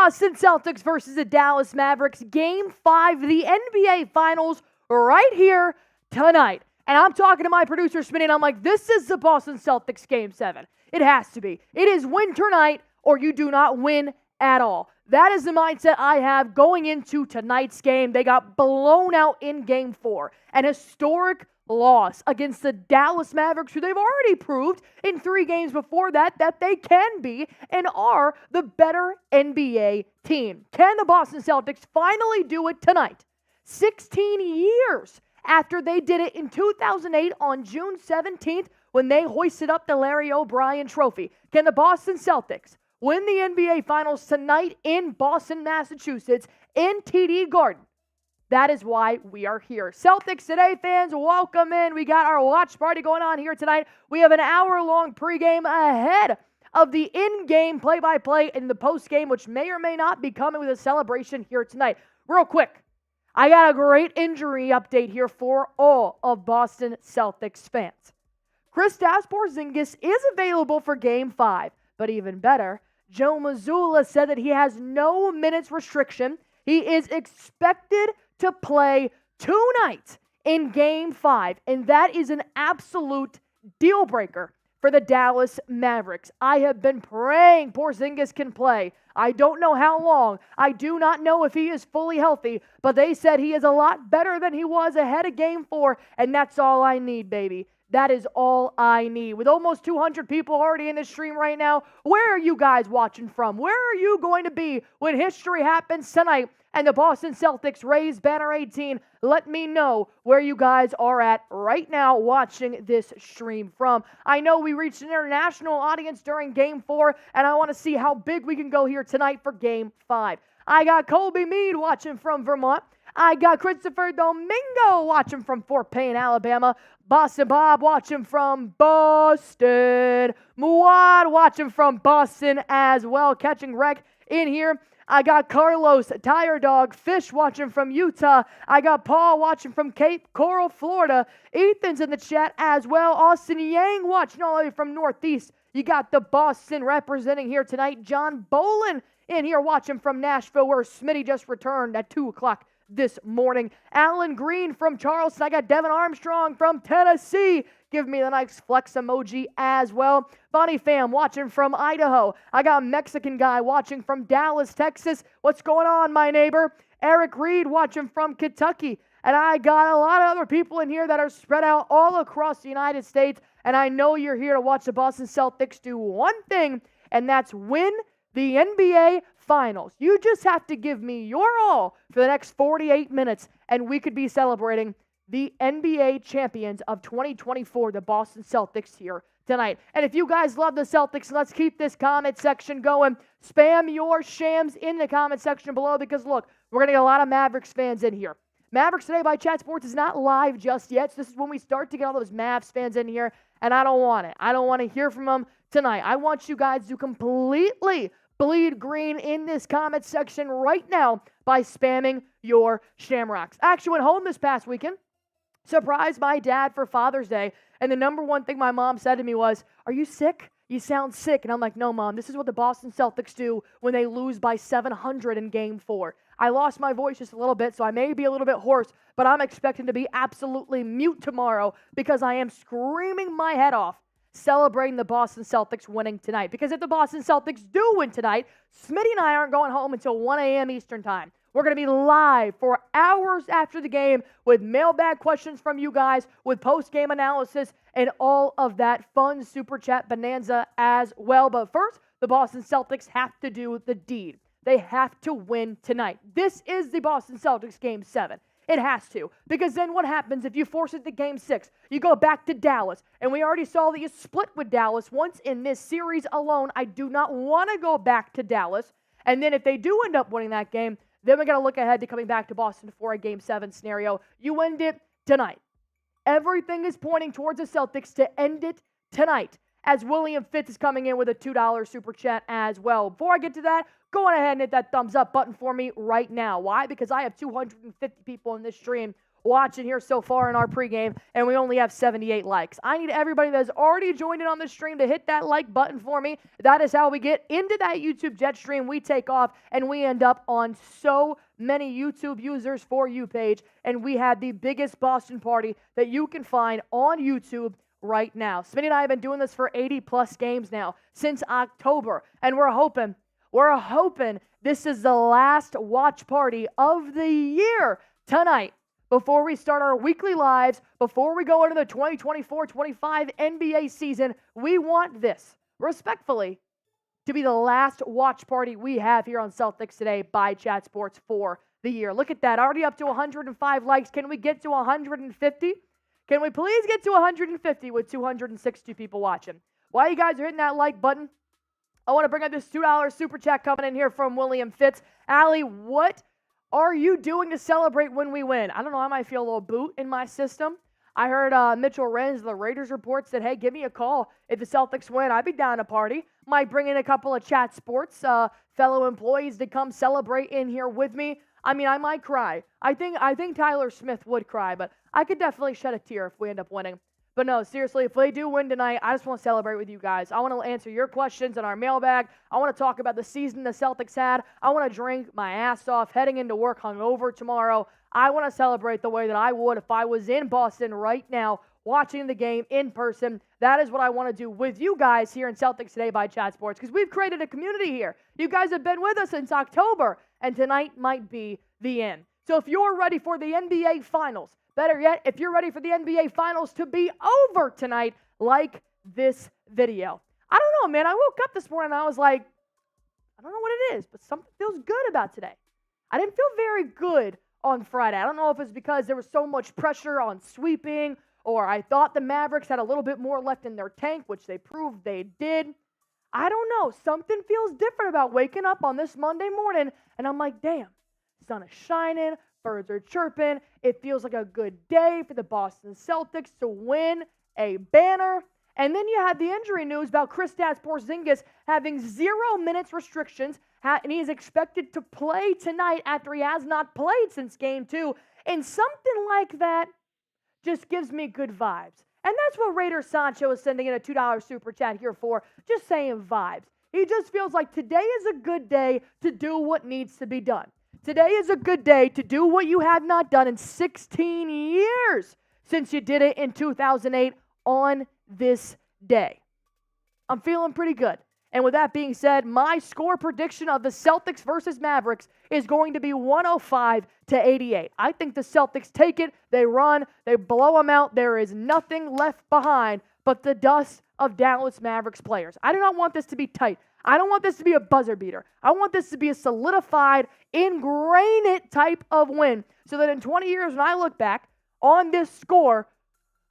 Boston Celtics versus the Dallas Mavericks. Game 5 of the NBA Finals right here tonight. And I'm talking to my producer, Smitty, and I'm like, this is the Boston Celtics Game 7. It has to be. It is win tonight or you do not win at all. That is the mindset I have going into tonight's game. They got blown out in Game 4. An historic loss against the Dallas Mavericks, who they've already proved in 3 games before that they can be and are the better NBA team. Can the Boston Celtics finally do it tonight? 16 years after they did it in 2008 on June 17th when they hoisted up the Larry O'Brien Trophy. Can the Boston Celtics win the NBA Finals tonight in Boston, Massachusetts, in TD Garden? That is why we are here. Celtics Today fans, welcome in. We got our watch party going on here tonight. We have an hour-long pregame ahead of the in-game play-by-play and the post-game, which may or may not be coming with a celebration here tonight. Real quick, I got a great injury update here for all of Boston Celtics fans. Kristaps Porzingis is available for Game 5, but even better, Joe Mazzulla said that he has no minutes restriction. He is expected to play tonight in Game 5, and that is an absolute deal breaker for the Dallas Mavericks. I have been praying Porzingis can play. I don't know how long. I do not know if he is fully healthy, but they said he is a lot better than he was ahead of Game 4, and that's all I need, baby. That is all I need. With almost 200 people already in the stream right now, where are you guys watching from? Where are you going to be when history happens tonight and the Boston Celtics raise banner 18? Let me know where you guys are at right now watching this stream from. I know we reached an international audience during Game 4, and I want to see how big we can go here tonight for Game 5. I got Colby Mead watching from Vermont. I got Christopher Domingo watching from Fort Payne, Alabama. Boston Bob watching from Boston. Muad watching from Boston as well, catching wreck in here. I got Carlos, Tire Dog, Fish watching from Utah. I got Paul watching from Cape Coral, Florida. Ethan's in the chat as well. Austin Yang watching all the way from Northeast. You got the Boston representing here tonight. John Bolin in here watching from Nashville, where Smitty just returned at 2 o'clock this morning. Alan Green from Charleston. I got Devin Armstrong from Tennessee. Give me the nice flex emoji as well. Bonnie Fam watching from Idaho. I got Mexican guy watching from Dallas, Texas. What's going on, my neighbor? Eric Reed watching from Kentucky. And I got a lot of other people in here that are spread out all across the United States. And I know you're here to watch the Boston Celtics do one thing, and that's win the NBA Finals. You just have to give me your all for the next 48 minutes, and we could be celebrating the NBA champions of 2024, the Boston Celtics, here tonight. And if you guys love the Celtics, let's keep this comment section going. Spam your shams in the comment section below because, look, we're going to get a lot of Mavericks fans in here. Mavericks Today by Chat Sports is not live just yet, so this is when we start to get all those Mavs fans in here, and I don't want it. I don't want to hear from them tonight. I want you guys to completely bleed green in this comment section right now by spamming your shamrocks. I actually went home this past weekend, surprised my dad for Father's Day, and the number one thing my mom said to me was, "Are you sick? You sound sick." And I'm like, "No, Mom, this is what the Boston Celtics do when they lose by 700 in Game 4. I lost my voice just a little bit, so I may be a little bit hoarse, but I'm expecting to be absolutely mute tomorrow because I am screaming my head off celebrating the Boston Celtics winning tonight. Because if the Boston Celtics do win tonight, Smitty and I aren't going home until 1 a.m. Eastern Time. We're going to be live for hours after the game with mailbag questions from you guys, with post-game analysis, and all of that fun Super Chat bonanza as well. But first, the Boston Celtics have to do the deed. They have to win tonight. This is the Boston Celtics Game 7. It has to. Because then what happens if you force it to Game 6? You go back to Dallas. And we already saw that you split with Dallas once in this series alone. I do not want to go back to Dallas. And then if they do end up winning that game, then we got to look ahead to coming back to Boston for a Game 7 scenario. You end it tonight. Everything is pointing towards the Celtics to end it tonight, as William Fitz is coming in with a $2 Super Chat as well. Before I get to that, go on ahead and hit that thumbs up button for me right now. Why? Because I have 250 people in this stream watching here so far in our pregame, and we only have 78 likes. I need everybody that's already joined in on the stream to hit that like button for me. That is how we get into that YouTube jet stream. We take off, and we end up on so many YouTube users for you page, and we have the biggest Boston party that you can find on YouTube right now. Smitty and I have been doing this for 80-plus games now, since October, and we're hoping this is the last watch party of the year tonight before we start our weekly lives, before we go into the 2024-25 NBA season. We want this, respectfully, to be the last watch party we have here on Celtics Today by Chat Sports for the year. Look at that, already up to 105 likes. Can we get to 150? Can we please get to 150 with 260 people watching? While you guys are hitting that like button, I want to bring up this $2 super chat coming in here from William Fitz. Allie, what are you doing to celebrate when we win? I don't know. I might feel a little boot in my system. I heard Mitchell Renz, the Raiders report, said, hey, give me a call if the Celtics win. I'd be down to party. Might bring in a couple of Chat Sports fellow employees to come celebrate in here with me. I mean, I might cry. I think Tyler Smith would cry, but I could definitely shed a tear if we end up winning. But no, seriously, if they do win tonight, I just want to celebrate with you guys. I want to answer your questions in our mailbag. I want to talk about the season the Celtics had. I want to drink my ass off heading into work hungover tomorrow. I want to celebrate the way that I would if I was in Boston right now watching the game in person. That is what I want to do with you guys here in Celtics Today by Chat Sports, because we've created a community here. You guys have been with us since October, and tonight might be the end. So if you're ready for the NBA Finals, better yet, if you're ready for the NBA Finals to be over tonight, like this video. I don't know, man. I woke up this morning and I was like, I don't know what it is, but something feels good about today. I didn't feel very good on Friday. I don't know if it's because there was so much pressure on sweeping, or I thought the Mavericks had a little bit more left in their tank, which they proved they did. I don't know. Something feels different about waking up on this Monday morning, and I'm like, damn, sun is shining, birds are chirping. It feels like a good day for the Boston Celtics to win a banner. And then you had the injury news about Kristaps Porzingis having 0 minutes restrictions, and he is expected to play tonight after he has not played since Game 2. And something like that just gives me good vibes. And that's what Raider Sancho is sending in a $2 super chat here for, just saying vibes. He just feels like today is a good day to do what needs to be done. Today is a good day to do what you have not done in 16 years since you did it in 2008 on this day. I'm feeling pretty good. And with that being said, my score prediction of the Celtics versus Mavericks is going to be 105-88. I think the Celtics take it, they run, they blow them out. There is nothing left behind but the dust of Dallas Mavericks players. I do not want this to be tight. I don't want this to be a buzzer beater. I want this to be a solidified, ingrain it type of win, so that in 20 years when I look back on this score,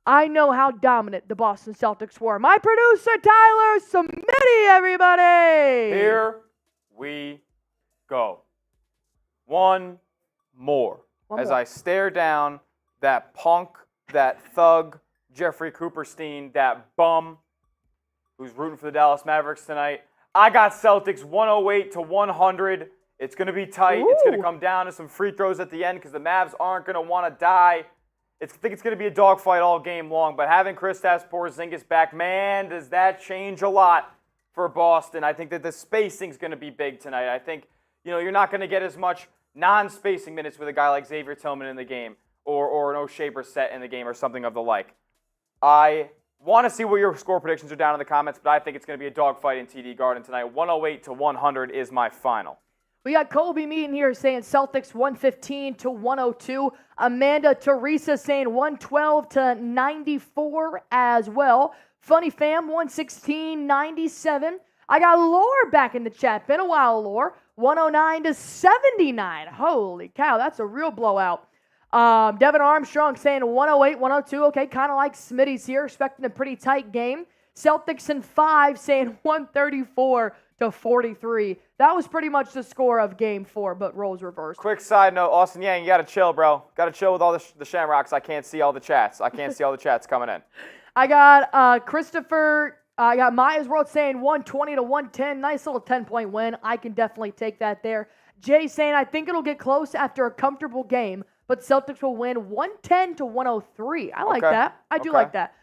I know how dominant the Boston Celtics were. My producer, Tyler Smitty, everybody! Here we go. One more. I stare down that punk, that thug, Jeffrey Cooperstein, that bum who's rooting for the Dallas Mavericks tonight. I got Celtics 108-100. It's going to be tight. Ooh. It's going to come down to some free throws at the end because the Mavs aren't going to want to die. I think it's going to be a dogfight all game long, but having Kristaps Porzingis back, man, does that change a lot for Boston. I think that the spacing is going to be big tonight. I think, you're not going to get as much non-spacing minutes with a guy like Xavier Tillman in the game or an O'Shea Brissett in the game or something of the like. I want to see what your score predictions are down in the comments, but I think it's going to be a dogfight in TD Garden tonight. 108-100 is my final. We got Colby Meaton here saying Celtics 115-102. Amanda Teresa saying 112-94 as well. Funny Fam 116-97. I got Lore back in the chat. Been a while, Lore. 109-79. Holy cow, that's a real blowout. Devin Armstrong saying 108-102. Okay, kind of like Smitty's here, expecting a pretty tight game. Celtics in 5 saying 134-43. That was pretty much the score of Game 4, but roles reversed. Quick side note, Austin Yang, you got to chill, bro. Got to chill with all the Shamrocks. I can't see all the chats. I can't see all the chats coming in. I got Christopher. I got Maya's World saying 120-110. Nice little 10-point win. I can definitely take that there. Jay saying, I think it'll get close after a comfortable game, but Celtics will win 110-103. I like Okay. that. I do Okay. like that.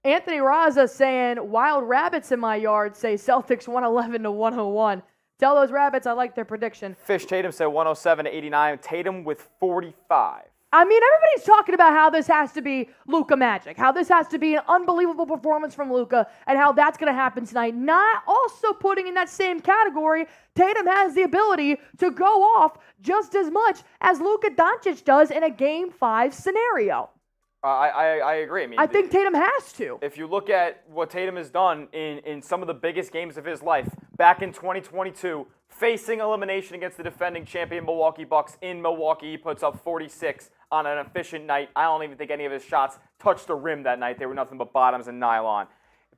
Anthony Raza saying, wild rabbits in my yard say Celtics 111-101. Tell those rabbits I like their prediction. Fish Tatum said 107-89. Tatum with 45. I mean, everybody's talking about how this has to be Luka Magic, how this has to be an unbelievable performance from Luka, and how that's going to happen tonight. Not also putting in that same category, Tatum has the ability to go off just as much as Luka Doncic does in a Game 5 scenario. I agree. I think Tatum has to. If you look at what Tatum has done in some of the biggest games of his life, back in 2022, facing elimination against the defending champion Milwaukee Bucks in Milwaukee, he puts up 46 on an efficient night. I don't even think any of his shots touched the rim that night. They were nothing but bottoms and nylon.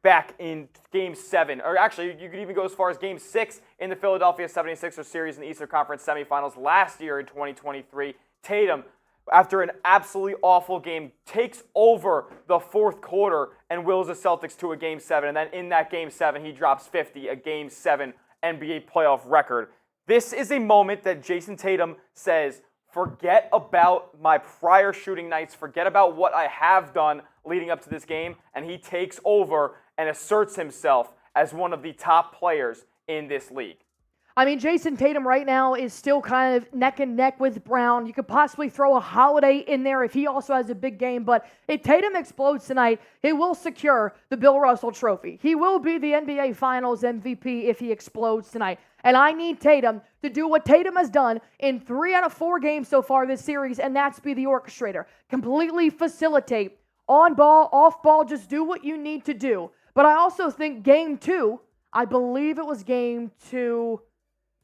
Back in Game 7, or actually you could even go as far as Game 6 in the Philadelphia 76ers series in the Eastern Conference semifinals last year in 2023, Tatum, after an absolutely awful game, takes over the fourth quarter and wills the Celtics to a Game 7. And then in that Game 7, he drops 50, a Game 7 NBA playoff record. This is a moment that Jason Tatum says, forget about my prior shooting nights, forget about what I have done leading up to this game, and he takes over and asserts himself as one of the top players in this league. I mean, Jason Tatum right now is still kind of neck and neck with Brown. You could possibly throw a Holiday in there if he also has a big game. But if Tatum explodes tonight, he will secure the Bill Russell Trophy. He will be the NBA Finals MVP if he explodes tonight. And I need Tatum to do what Tatum has done in 3 out of 4 games so far this series, and that's be the orchestrator. Completely facilitate. On ball, off ball, just do what you need to do. But I also think Game 2, I believe it was Game 2...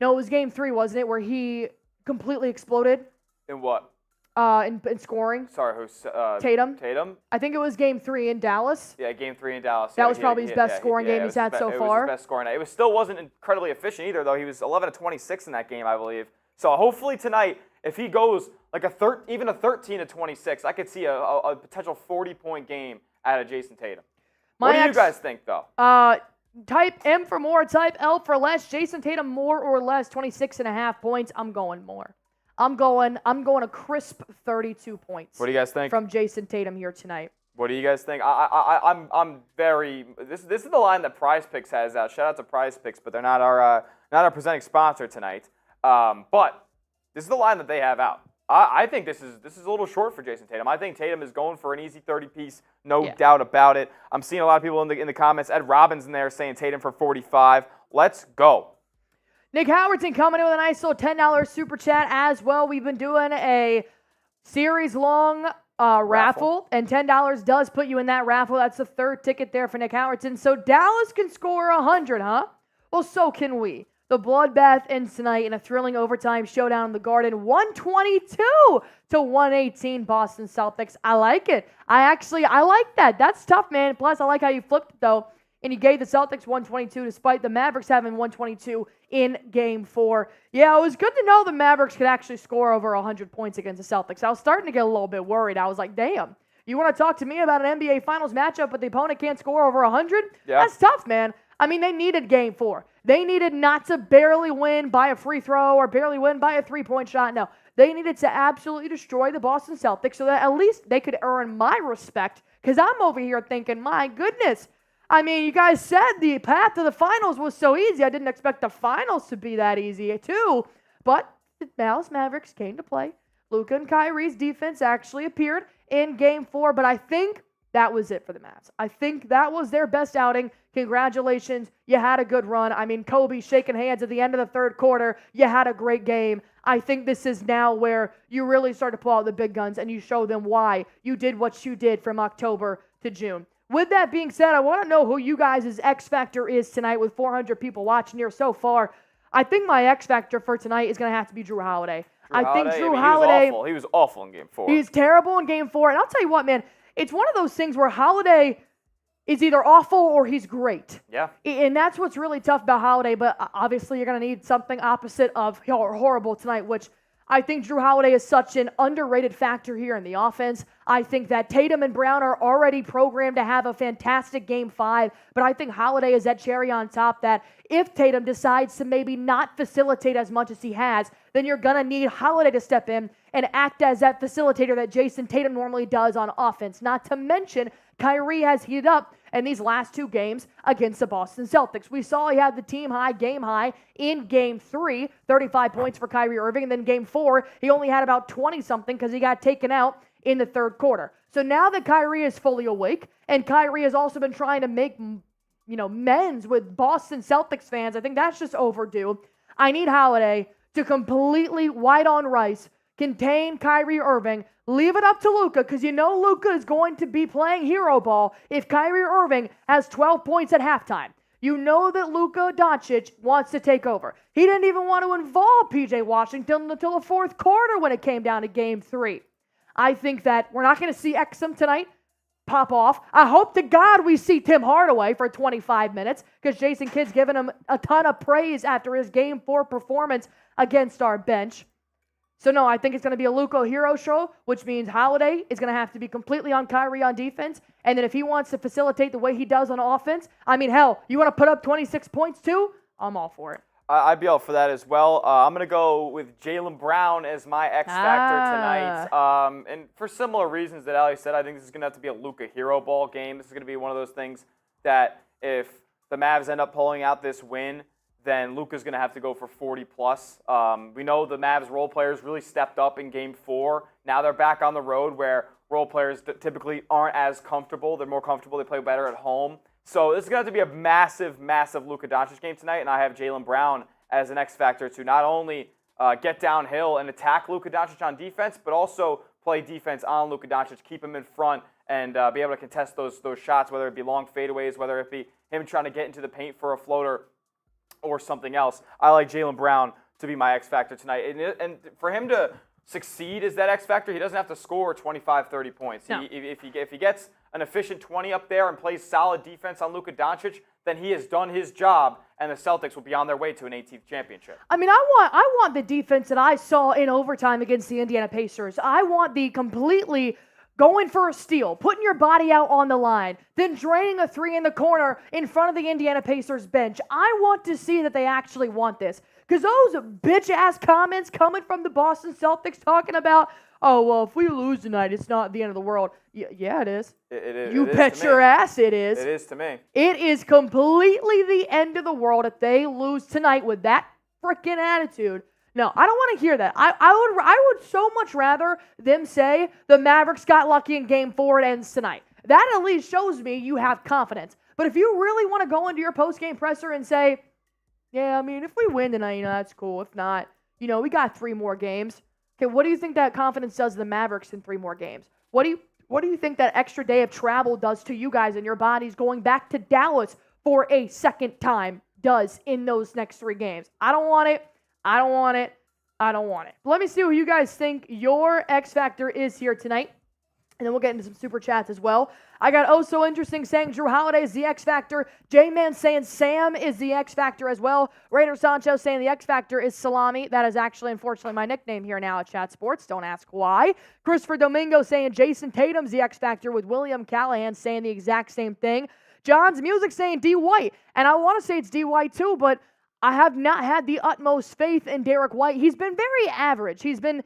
No, it was Game 3, wasn't it, where he completely exploded? In what? In scoring. Sorry, who's Tatum. Tatum? I think it was Game 3 in Dallas. Yeah, Game 3 in Dallas. That was probably his best scoring game he's had so far. It was his best scoring night. It still wasn't incredibly efficient either, though. He was 11 of 26 in that game, I believe. So hopefully tonight, if he goes like even a 13 of 26, I could see a potential 40-point game out of Jason Tatum. What do you guys think, though? Type M for more, type L for less. Jason Tatum more or less, 26.5 points. I'm going more. I'm going a crisp 32 points. What do you guys think? From Jason Tatum here tonight. What do you guys think? I'm very. This is the line that Prize Picks has out. Shout out to Prize Picks, but they're not our presenting sponsor tonight. But this is the line that they have out. I think this is a little short for Jason Tatum. I think Tatum is going for an easy 30-piece, no doubt about it. I'm seeing a lot of people in the comments. Ed Robbins in there saying Tatum for 45. Let's go. Nick Howardson coming in with a nice little $10 super chat as well. We've been doing a series-long raffle, and $10 does put you in that raffle. That's the third ticket there for Nick Howardson. So Dallas can score 100, huh? Well, so can we. The bloodbath ends tonight in a thrilling overtime showdown in the Garden, 122-118 Boston Celtics. I like it. I like that. That's tough, man. Plus, I like how you flipped it, though, and you gave the Celtics 122 despite the Mavericks having 122 in Game 4. Yeah, it was good to know the Mavericks could actually score over 100 points against the Celtics. I was starting to get a little bit worried. I was like, damn, you want to talk to me about an NBA Finals matchup, but the opponent can't score over 100? Yeah. That's tough, man. I mean, they needed Game 4. They needed not to barely win by a free throw or barely win by a three-point shot. No, they needed to absolutely destroy the Boston Celtics so that at least they could earn my respect, because I'm over here thinking, my goodness. I mean, you guys said the path to the finals was so easy. I didn't expect the finals to be that easy, too. But the Dallas Mavericks came to play. Luka and Kyrie's defense actually appeared in Game 4, but I think that was it for the Mavs. I think that was their best outing. Congratulations. You had a good run. I mean, Kobe shaking hands at the end of the third quarter. You had a great game. I think this is now where you really start to pull out the big guns and you show them why you did what you did from October to June. With that being said, I want to know who you guys' X Factor is tonight with 400 people watching here so far. I think my X Factor for tonight is going to have to be Drew Holiday. I think Drew Holiday. He was awful in Game 4. He's terrible in Game 4. And I'll tell you what, man. It's one of those things where Holiday is either awful or he's great. Yeah. And that's what's really tough about Holiday, but obviously you're going to need something opposite of horrible tonight, which I think Drew Holiday is such an underrated factor here in the offense. I think that Tatum and Brown are already programmed to have a fantastic Game 5, but I think Holiday is that cherry on top that if Tatum decides to maybe not facilitate as much as he has, then you're going to need Holiday to step in and act as that facilitator that Jason Tatum normally does on offense. Not to mention, Kyrie has heated up in these last 2 games against the Boston Celtics. We saw he had the team high, game high in Game 3, 35 points for Kyrie Irving, and then Game 4, he only had about 20-something because he got taken out in the third quarter. So now that Kyrie is fully awake, and Kyrie has also been trying to make, amends with Boston Celtics fans, I think that's just overdue. I need Holiday to completely white on rice, contain Kyrie Irving, leave it up to Luka, because Luka is going to be playing hero ball if Kyrie Irving has 12 points at halftime. You know that Luka Doncic wants to take over. He didn't even want to involve P.J. Washington until the fourth quarter when it came down to Game 3. I think that we're not going to see Exum tonight pop off. I hope to God we see Tim Hardaway for 25 minutes because Jason Kidd's given him a ton of praise after his Game 4 performance against our bench. So no, I think it's going to be a Luka hero show, which means Holiday is going to have to be completely on Kyrie on defense. And then if he wants to facilitate the way he does on offense, hell, you want to put up 26 points too? I'm all for it. I'd be all for that as well. I'm going to go with Jaylen Brown as my X factor tonight. And for similar reasons that Allie said, I think this is going to have to be a Luka hero ball game. This is going to be one of those things that if the Mavs end up pulling out this win, then Luka's going to have to go for 40-plus. We know the Mavs role players really stepped up in Game 4. Now they're back on the road where role players typically aren't as comfortable. They're more comfortable. They play better at home. So this is going to have to be a massive, massive Luka Doncic game tonight, and I have Jaylen Brown as an X factor to not only get downhill and attack Luka Doncic on defense, but also play defense on Luka Doncic, keep him in front, and be able to contest those shots, whether it be long fadeaways, whether it be him trying to get into the paint for a floater, or something else. I like Jaylen Brown to be my X factor tonight. And for him to succeed as that X factor, he doesn't have to score 25, 30 points. No. If he gets an efficient 20 up there and plays solid defense on Luka Doncic, then he has done his job, and the Celtics will be on their way to an 18th championship. I want the defense that I saw in overtime against the Indiana Pacers. I want the completely going for a steal, putting your body out on the line, then draining a 3 in the corner in front of the Indiana Pacers bench. I want to see that they actually want this. Because those bitch-ass comments coming from the Boston Celtics talking about, oh, well, if we lose tonight, it's not the end of the world. Yeah, it is. It is. You bet your ass it is. It is to me. It is completely the end of the world if they lose tonight with that freaking attitude. No, I don't want to hear that. I would so much rather them say the Mavericks got lucky in Game 4, it ends tonight. That at least shows me you have confidence. But if you really want to go into your post-game presser and say, yeah, if we win tonight, that's cool. If not, we got 3 more games. Okay, what do you think that confidence does to the Mavericks in 3 more games? What do you think that extra day of travel does to you guys and your bodies going back to Dallas for a second time does in those next 3 games? I don't want it. I don't want it. I don't want it. Let me see what you guys think your X Factor is here tonight. And then we'll get into some super chats as well. I got Oh So Interesting saying Drew Holiday is the X Factor. J-Man saying Sam is the X Factor as well. Raider Sancho saying the X Factor is Salami. That is actually, unfortunately, my nickname here now at Chat Sports. Don't ask why. Christopher Domingo saying Jason Tatum's the X Factor with William Callahan saying the exact same thing. John's Music saying D. White. And I want to say it's D. White too, but I have not had the utmost faith in Derek White. He's been very average. He's been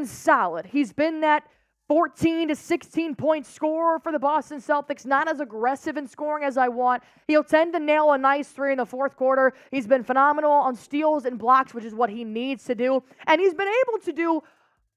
solid. He's been that 14 to 16 point scorer for the Boston Celtics, not as aggressive in scoring as I want. He'll tend to nail a nice 3 in the fourth quarter. He's been phenomenal on steals and blocks, which is what he needs to do. And he's been able to do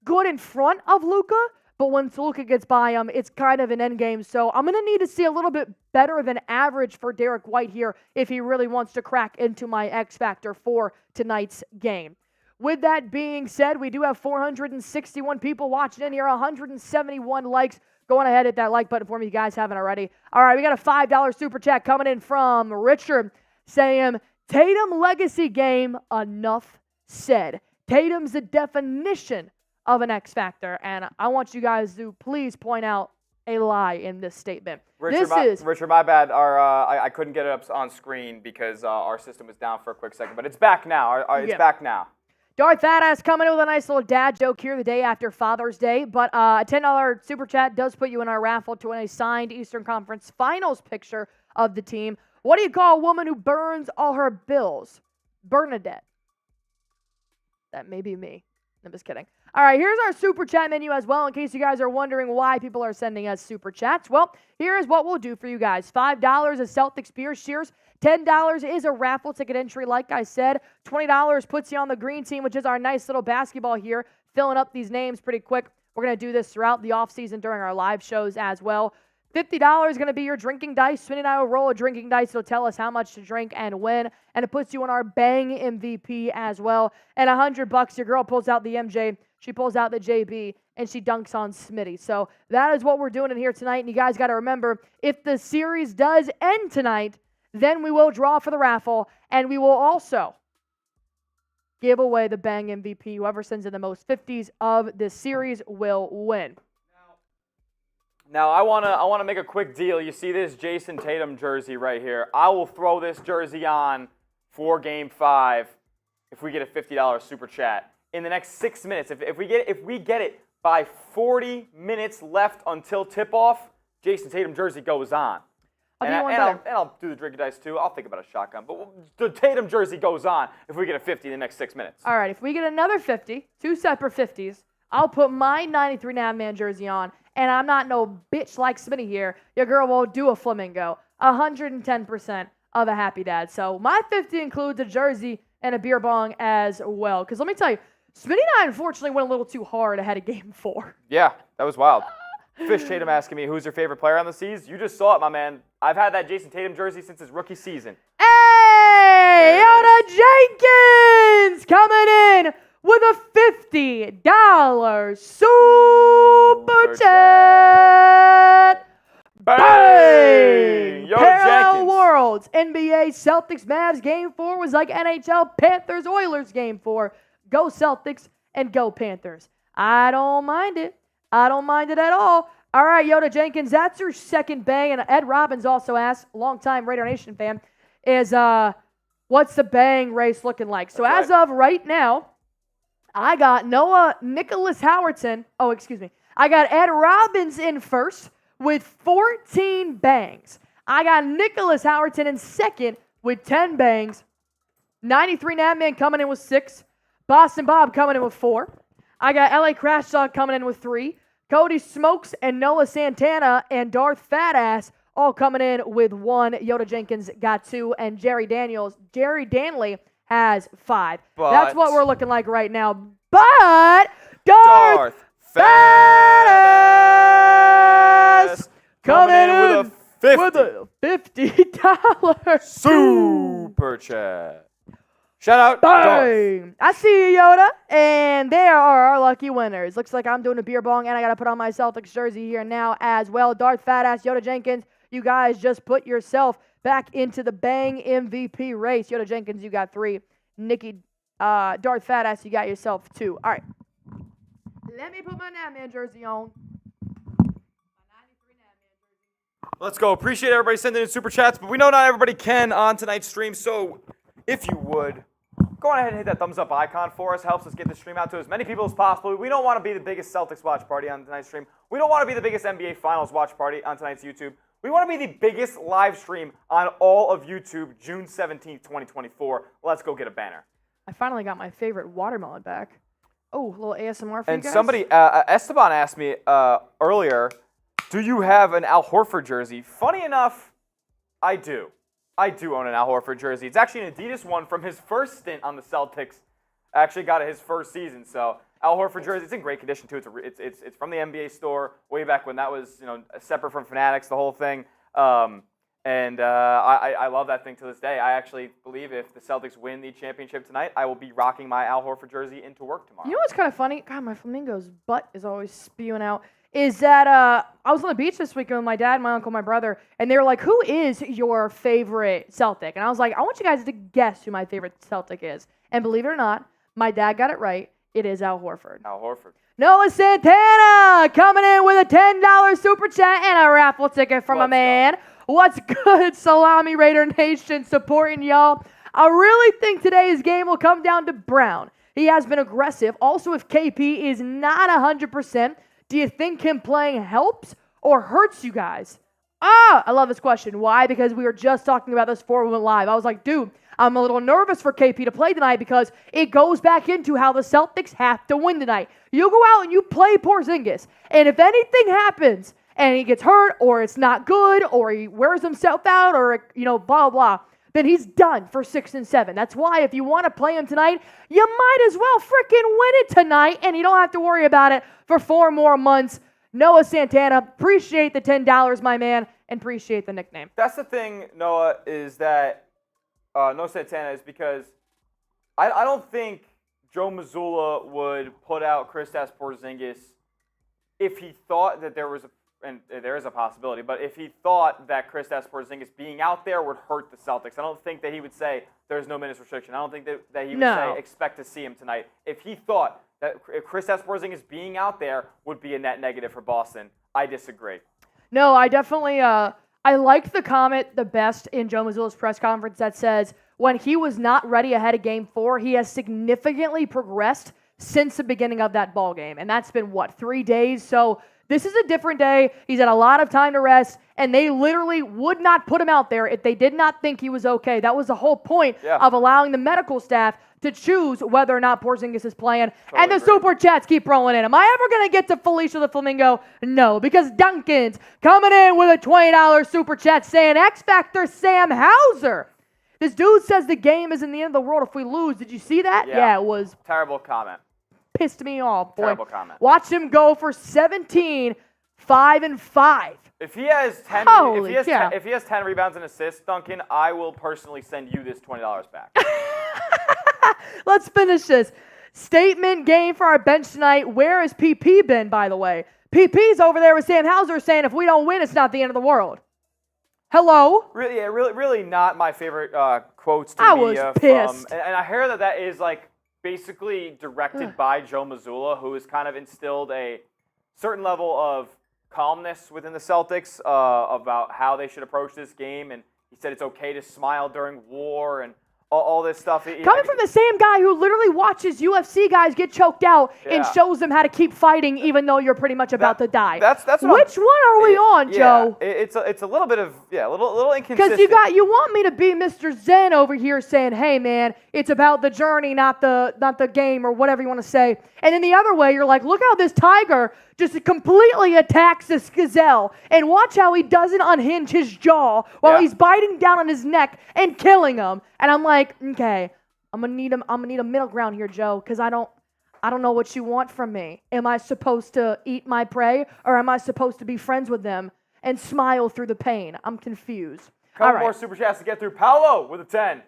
good in front of Luka, but when Luka gets by him, it's kind of an end game. So I'm going to need to see a little bit better than average for Derek White here if he really wants to crack into my X Factor for tonight's game. With that being said, we do have 461 people watching in here, 171 likes. Go on ahead, hit that like button for me if you guys haven't already. All right, we got a $5 super chat coming in from Richard saying, Tatum legacy game, enough said. Tatum's the definition of an X Factor, and I want you guys to please point out a lie in this statement. Richard, my bad. I couldn't get it up on screen because our system was down for a quick second, but it's back now. It's back now. Darth Fatass coming in with a nice little dad joke here the day after Father's Day. But a $10 super chat does put you in our raffle to win a signed Eastern Conference Finals picture of the team. What do you call a woman who burns all her bills? Bernadette. That may be me. I'm just kidding. All right, here's our super chat menu as well, in case you guys are wondering why people are sending us super chats. Well, here's what we'll do for you guys. $5 is Celtics beer cheers. $10 is a raffle ticket entry, like I said. $20 puts you on the green team, which is our nice little basketball here, filling up these names pretty quick. We're going to do this throughout the offseason during our live shows as well. $50 is going to be your drinking dice. Smitty and I will roll a drinking dice. It'll tell us how much to drink and when. And it puts you on our bang MVP as well. And $100, your girl pulls out the MJ. She pulls out the JB, and she dunks on Smitty. So that is what we're doing in here tonight. And you guys got to remember, if the series does end tonight, then we will draw for the raffle. And we will also give away the bang MVP. Whoever sends in the most 50s of this series will win. Now I wanna make a quick deal. You see this Jason Tatum jersey right here. I will throw this jersey on for Game 5 if we get a $50 super chat in the next 6 minutes. If we get it by 40 minutes left until tip-off, Jason Tatum jersey goes on. I'll do the drinking dice too. I'll think about a shotgun. But the Tatum jersey goes on if we get a 50 in the next 6 minutes. All right, if we get another 50, two separate 50s, I'll put my 93.5 man jersey on. And I'm not no bitch like Smitty here. Your girl will do a flamingo. 110% of a happy dad. So my 50 includes a jersey and a beer bong as well. Because let me tell you, Smitty and I unfortunately went a little too hard ahead of Game 4. Yeah, that was wild. Fish Tatum asking me, who's your favorite player on the C's? You just saw it, my man. I've had that Jason Tatum jersey since his rookie season. Hey, Yoda Jenkins coming in with a $50 super chat. Bang! Yo, Parallel Jenkins. worlds. NBA Celtics Mavs Game 4 was like NHL Panthers Oilers Game 4. Go Celtics and go Panthers. I don't mind it. I don't mind it at all. All right, Yoda Jenkins, that's your second bang. And Ed Robbins also asked, longtime Raider Nation fan, is what's the bang race looking like? So as of right now, I got Nicholas Howerton. Oh, excuse me. I got Ed Robbins in first with 14 bangs. I got Nicholas Howerton in second with 10 bangs. 93 Nadman coming in with 6. Boston Bob coming in with 4. I got LA Crash Dog coming in with 3. Cody Smokes and Noah Santana and Darth Fatass all coming in with 1. Yoda Jenkins got 2. And Jerry Danley has 5. But that's what we're looking like right now. But Darth Fatass coming in with a $50 super chat. Shout out, Bang! I see you, Yoda. And there are our lucky winners. Looks like I'm doing a beer bong, and I got to put on my Celtics jersey here now as well. Darth Fatass, Yoda Jenkins, you guys just put yourself back into the bang MVP race. Yoda Jenkins, you got 3. Darth Fatass, you got yourself 2. All right. Let me put my Natman jersey on. Let's go. Appreciate everybody sending in super chats, but we know not everybody can on tonight's stream, so if you would, go on ahead and hit that thumbs up icon for us. Helps us get the stream out to as many people as possible. We don't want to be the biggest Celtics watch party on tonight's stream. We don't want to be the biggest NBA Finals watch party on tonight's YouTube. We want to be the biggest live stream on all of YouTube, June 17th, 2024. Let's go get a banner. I finally got my favorite watermelon back. Oh, a little ASMR for you guys. And somebody, Esteban asked me earlier, do you have an Al Horford jersey? Funny enough, I do. I do own an Al Horford jersey. It's actually an Adidas one from his first stint on the Celtics. I actually got it his first season. So Al Horford jersey, it's in great condition too. It's from the NBA store way back when that was separate from Fanatics, the whole thing. I love that thing to this day. I actually believe if the Celtics win the championship tonight, I will be rocking my Al Horford jersey into work tomorrow. You know what's kind of funny? God, my flamingo's butt is always spewing out. Is that I was on the beach this weekend with my dad, my uncle, my brother, and they were like, who is your favorite Celtic? And I was like, I want you guys to guess who my favorite Celtic is. And believe it or not, my dad got it right. It is Al Horford. Al Horford. Noah Santana coming in with a $10 super chat and a raffle ticket from a man. What's good, Salami Raider Nation, supporting y'all. I really think today's game will come down to Brown. He has been aggressive. Also, if KP is not 100%, do you think him playing helps or hurts you guys? I love this question. Why? Because we were just talking about this before we went live. I was like, dude, I'm a little nervous for KP to play tonight because it goes back into how the Celtics have to win tonight. You go out and you play Porzingis, and if anything happens and he gets hurt or it's not good or he wears himself out or, blah, blah, blah, then he's done for 6 and 7. That's why if you want to play him tonight, you might as well freaking win it tonight, and you don't have to worry about it for 4 more months. Noah Santana, appreciate the $10, my man, and appreciate the nickname. That's the thing, Noah, is that Noah Santana is because I don't think Joe Mazzulla would put out Kristaps Porzingis if he thought that there was and there is a possibility, but if he thought that Kristaps Porzingis being out there would hurt the Celtics, I don't think that he would say there's no minutes restriction. I don't think that he would say expect to see him tonight. If he thought that Kristaps Porzingis being out there would be a net negative for Boston, I disagree. No, I definitely I liked the comment the best in Joe Mazzulla's press conference that says when he was not ready ahead of Game 4, he has significantly progressed since the beginning of that ball game, and that's been 3 days. So this is a different day. He's had a lot of time to rest, and they literally would not put him out there if they did not think he was okay. That was the whole point of allowing the medical staff to choose whether or not Porzingis is playing. Totally and the super chats keep rolling in. Am I ever going to get to Felicia the Flamingo? No, because Duncan's coming in with a $20 super chat saying X Factor Sam Hauser. This dude says the game isn't the end of the world if we lose. Did you see that? Yeah, it was. Terrible comment. Pissed me off, boy. Terrible comment. Watch him go for 17, 5 and 5. If he has 10, if he has 10 rebounds and assists, Duncan, I will personally send you this $20 back. Let's finish this. Statement game for our bench tonight. Where has PP been, by the way? PP's over there with Sam Hauser saying if we don't win, it's not the end of the world. Hello? Really not my favorite quotes to I media. Was pissed. And I hear that is like basically directed by Joe Mazzulla, who has kind of instilled a certain level of calmness within the Celtics about how they should approach this game. And he said it's okay to smile during war and all this stuff. Coming from the same guy who literally watches UFC guys get choked out and shows them how to keep fighting even though you're pretty much about to die. That's Which one are we on, Joe? It's a little bit of a little inconsistent. Because you want me to be Mr. Zen over here saying, hey man, it's about the journey, not the game or whatever you want to say. And then the other way, you're like, look how this tiger just completely attacks this gazelle, and watch how he doesn't unhinge his jaw while he's biting down on his neck and killing him. And I'm like, okay, I'm gonna need a middle ground here, Joe, because I don't know what you want from me. Am I supposed to eat my prey, or am I supposed to be friends with them and smile through the pain? I'm confused. Couple more super chats to get through. Paolo with a 10.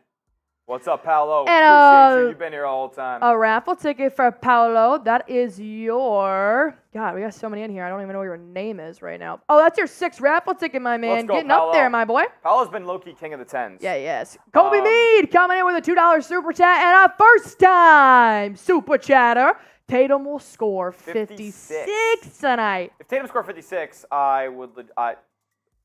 What's up, Paolo? And, appreciate you. You've been here all the time. A raffle ticket for Paolo. That is your... God, we got so many in here. I don't even know what your name is right now. Oh, that's your 6th raffle ticket, my man. Let's go, Getting Paolo. up there, my boy. Paolo's been low-key king of the 10s. Yeah, yes. Colby Mead coming in with a $2 super chat. And a first-time super chatter. Tatum will score 56 tonight. If Tatum scored 56,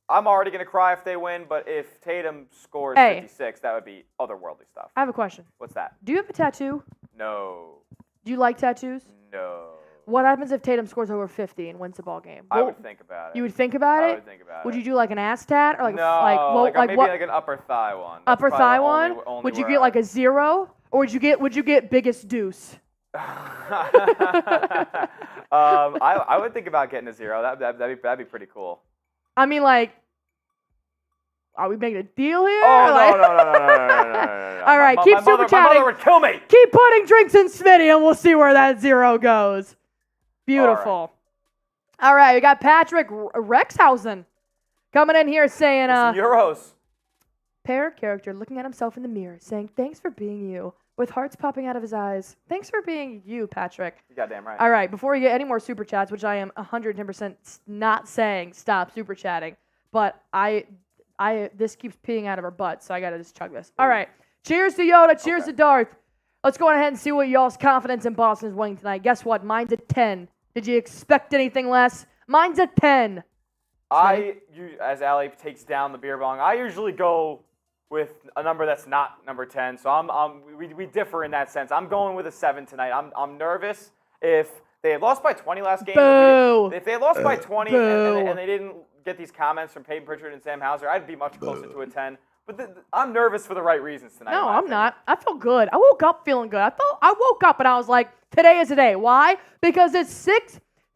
I'm already going to cry if they win, but if Tatum scores 56, that would be otherworldly stuff. I have a question. What's that? Do you have a tattoo? No. Do you like tattoos? No. What happens if Tatum scores over 50 and wins the ball game? I would think about it. You would think about it? I would think about it. Would you do like an ass tat? Or maybe like an upper thigh one. Upper thigh one? Would you get like a 0? Or would you get biggest deuce? I would think about getting a 0. That'd be pretty cool. I mean, like, are we making a deal here? Oh, no. All right, keep super chatting. My mother would kill me. Keep putting drinks in Smitty, and we'll see where that 0 goes. Beautiful. All right, we got Patrick Rexhausen coming in here saying, Euros. Pair character looking at himself in the mirror, saying, thanks for being you, with hearts popping out of his eyes. Thanks for being you, Patrick. You goddamn right. All right, before we get any more super chats, which I am 110% not saying stop super chatting, but this keeps peeing out of her butt, so I got to just chug this. All right. Cheers to Yoda. Cheers to Darth. Let's go ahead and see what y'all's confidence in Boston is winning tonight. Guess what? Mine's a 10. Did you expect anything less? Mine's a 10. As Allie takes down the beer bong, I usually go with a number that's not number 10. So we differ in that sense. I'm going with a 7 tonight. I'm nervous if they had lost by 20 last game. Boo. If they had lost by 20 Boo. and they didn't get these comments from Peyton Pritchard and Sam Hauser, I'd be much closer to a 10. But I'm nervous for the right reasons tonight. No, I'm not. I feel good. I woke up feeling good. I woke up and I was like, today is the day. Why? Because it's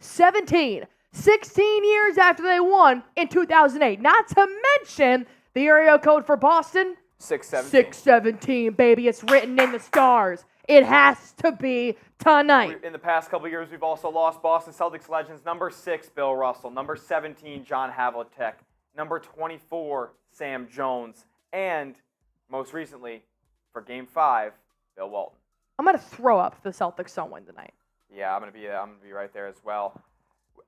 6-17. 16 years after they won in 2008. Not to mention the area code for Boston. 6-17. 6-17, baby. It's written in the stars. It has to be tonight. In the past couple of years, we've also lost Boston Celtics legends. Number 6, Bill Russell. Number 17, John Havlicek. Number 24, Sam Jones. And most recently, for Game 5, Bill Walton. I'm going to throw up if the Celtics don't win tonight. Yeah, I'm gonna be right there as well.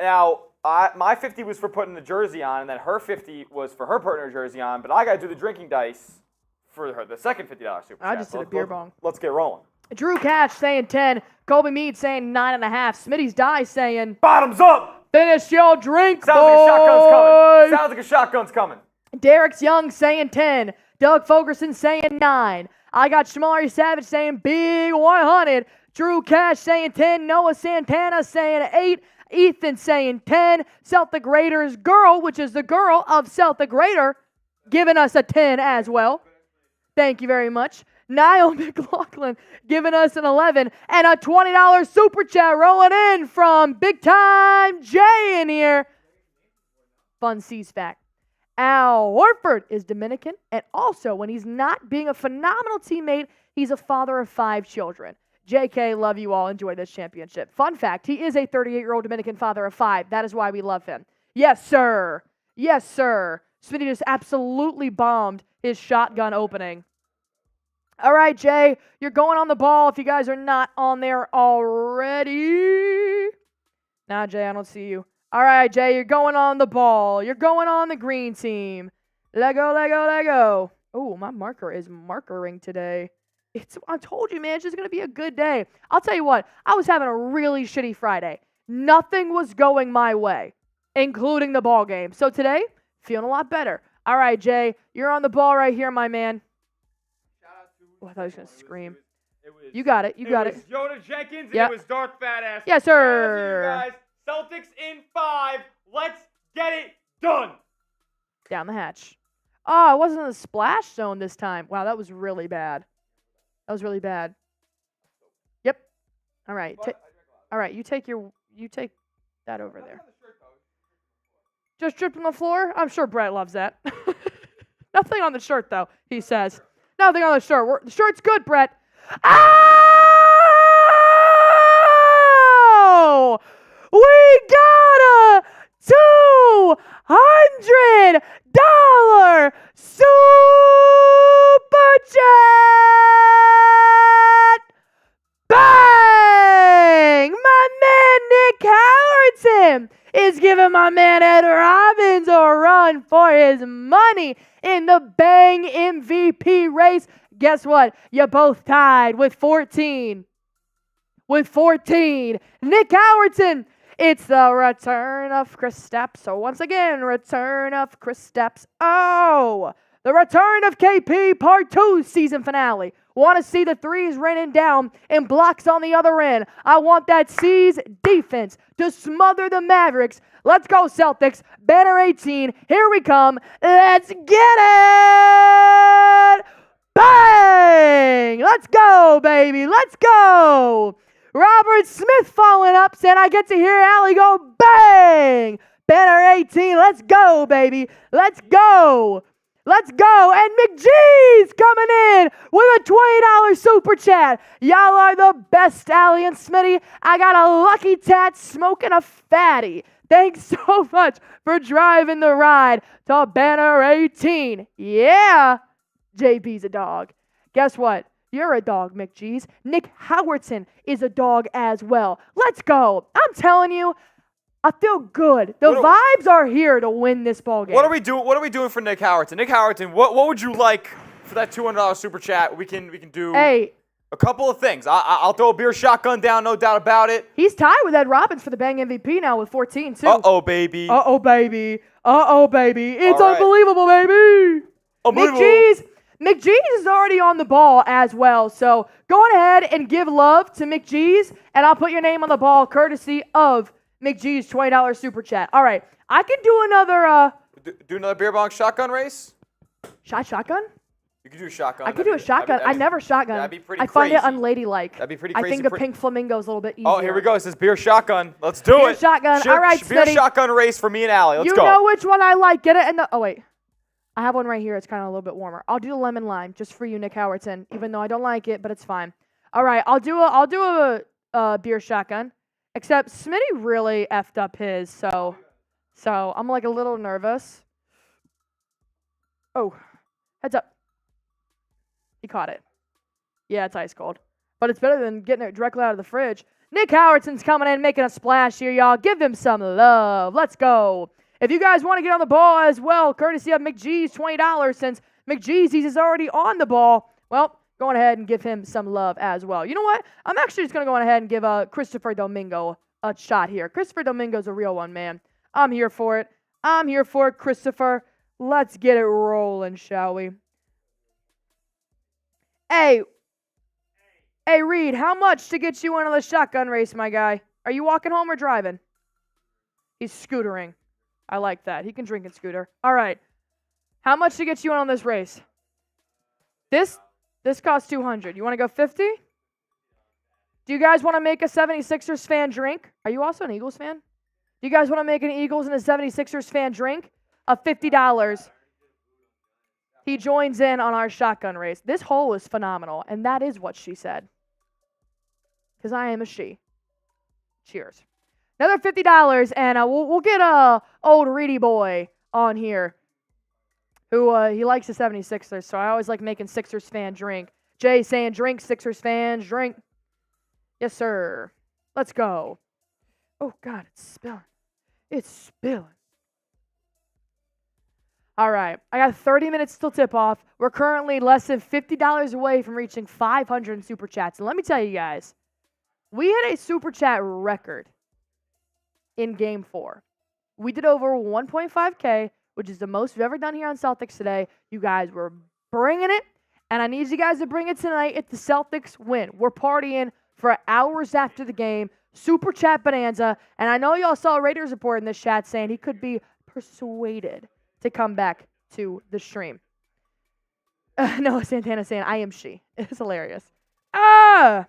Now, my 50 was for putting the jersey on, and then her 50 was for her putting her jersey on, but I got to do the drinking dice for the second $50 super I chat. just did a beer bong. Let's get rolling. Drew Cash saying 10. Colby Mead saying 9.5. Smitty's Die saying, Bottoms up! finish your drink, Sounds boys. like a shotgun's coming. Sounds like a shotgun's coming. Derek's Young saying 10. Doug Fogerson saying 9. I got Shamari Savage saying big 100. Drew Cash saying 10. Noah Santana saying 8. Ethan saying 10. Celtic Raiders girl, which is the girl of Celtic Raider, giving us a 10 as well. Thank you very much. Niall McLaughlin giving us an 11. And a $20 super chat rolling in from Big Time Jay in here. Fun C's fact. Al Horford is Dominican, and also when he's not being a phenomenal teammate, he's a father of 5 children. JK, love you all. Enjoy this championship. Fun fact, he is a 38-year-old Dominican father of 5. That is why we love him. Yes, sir. Yes, sir. Smitty just absolutely bombed his shotgun opening. All right, Jay, you're going on the ball if you guys are not on there already. Nah, Jay, I don't see you. All right, Jay, you're going on the ball. You're going on the green team. Lego, Lego, Lego. Oh, my marker is markering today. I told you, man, it's just going to be a good day. I'll tell you what, I was having a really shitty Friday. Nothing was going my way, including the ball game. So today, feeling a lot better. All right, Jay, you're on the ball right here, my man. Oh, I thought he was going to scream. You got it. You got it. It was Yoda Jenkins, Yep. and it was Darth Badass. Yes, sir. Guys, Celtics in 5. Let's get it done. Down the hatch. Oh, it wasn't in the splash zone this time. Wow, that was really bad. That was really bad. Yep. All right. All right, you take that over there. Just dripped on the floor? I'm sure Brett loves that. Nothing on the shirt, though, he says. Nothing on the shirt. The shirt's good, Brett. Oh! We got a $200 super chat! Bang! My man Nick Howardson is giving my man Ed Robbins a run for his money in the Bang MVP race. Guess what? You both tied with 14. Nick Howardson. It's the return of Kristaps. So once again, return of Kristaps. Oh, the return of KP Part 2 season finale. Want to see the threes raining down and blocks on the other end. I want that C's defense to smother the Mavericks. Let's go, Celtics. Banner 18. Here we come. Let's get it. Bang! Let's go, baby. Let's go. Robert Smith following up, saying I get to hear Allie go bang. Banner 18. Let's go, baby. Let's go. Let's go. And McGee's coming in with a $20 super chat. Y'all are the best, Allie and Smitty. I got a lucky tat smoking a fatty. Thanks so much for driving the ride to Banner 18. Yeah. JP's a dog. Guess what? You're a dog, McGee's. Nick Howardson is a dog as well. Let's go. I'm telling you, I feel good. The vibes are here to win this ball game. What are we doing for Nick Howardson? Nick Howardson, what would you like for that $200 super chat? We can do a couple of things. I'll throw a beer shotgun down, no doubt about it. He's tied with Ed Robbins for the Bang MVP now with 14 too. Uh-oh, baby. Uh-oh, baby. Uh-oh, baby. It's All right. unbelievable, baby. Unbelievable. McGee's, McGee's is already on the ball as well. So go on ahead and give love to McGee's, and I'll put your name on the ball courtesy of McGee's $20 super chat. All right. I can do another do another beer bong shotgun race? Shotgun? You could do a shotgun. I could do a shotgun. I never shotgun. That'd be pretty I find crazy. it unladylike. That'd be pretty crazy. I think the pink flamingo is a little bit easier. Oh, here we go. It says beer shotgun. Let's do beer it. Shotgun. All right, beer Smitty. shotgun race for me and Allie. Let's go. You know which one I like. Get it in the. Oh wait, I have one right here. It's kind of a little bit warmer. I'll do the lemon lime just for you, Nick Howardson. Even though I don't like it, but it's fine. All right, I'll do a beer shotgun. Except Smitty really effed up his, so I'm like a little nervous. Oh, heads up. He caught it. Yeah, it's ice cold. But it's better than getting it directly out of the fridge. Nick Howardson's coming in, making a splash here, y'all. Give him some love. Let's go. If you guys want to get on the ball as well, courtesy of McGee's $20, since McGee's is already on the ball, well, go on ahead and give him some love as well. You know what? I'm actually just going to go on ahead and give Christopher Domingo a shot here. Christopher Domingo's a real one, man. I'm here for it. I'm here for it, Christopher. Let's get it rolling, shall we? Hey, Reed, how much to get you into the shotgun race, my guy? Are you walking home or driving? He's scootering. I like that. He can drink and scooter. All right. How much to get you in on this race? This costs $200. You want to go 50? Do you guys want to make a 76ers fan drink? Are you also an Eagles fan? Do you guys want to make an Eagles and a 76ers fan drink? Of $50. He joins in on our shotgun race. This hole is phenomenal, and that is what she said. Because I am a she. Cheers. Another $50, and we'll get old Reedy boy on here, who he likes the 76ers, so I always like making Sixers fan drink. Jay saying drink, Sixers fans, drink. Yes, sir. Let's go. Oh, God, it's spilling. It's spilling. All right, I got 30 minutes till tip-off. We're currently less than $50 away from reaching 500 in Super Chats. And let me tell you guys, we had a Super Chat record in Game 4. We did over 1.5K, which is the most we've ever done here on Celtics Today. You guys were bringing it, and I need you guys to bring it tonight if the Celtics win. We're partying for hours after the game. Super Chat bonanza. And I know y'all saw Raiders report in this chat saying he could be persuaded to come back to the stream. Noah Santana saying, I am she. It's hilarious. All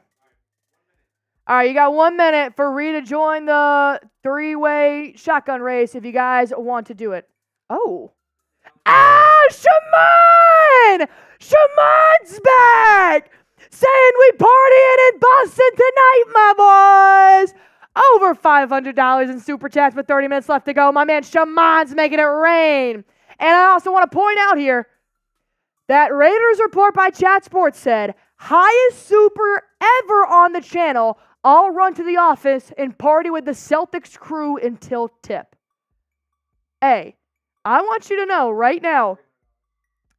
right, you got 1 minute for Ree to join the three-way shotgun race if you guys want to do it. Oh. Shaman! Shaman's back! Saying we partying in Boston tonight, my boys! Over $500 in Super Chats with 30 minutes left to go. My man Shaman's making it rain. And I also want to point out here that Raiders report by Chat Sports said, highest super ever on the channel. I'll run to the office and party with the Celtics crew until tip. Hey, I want you to know right now,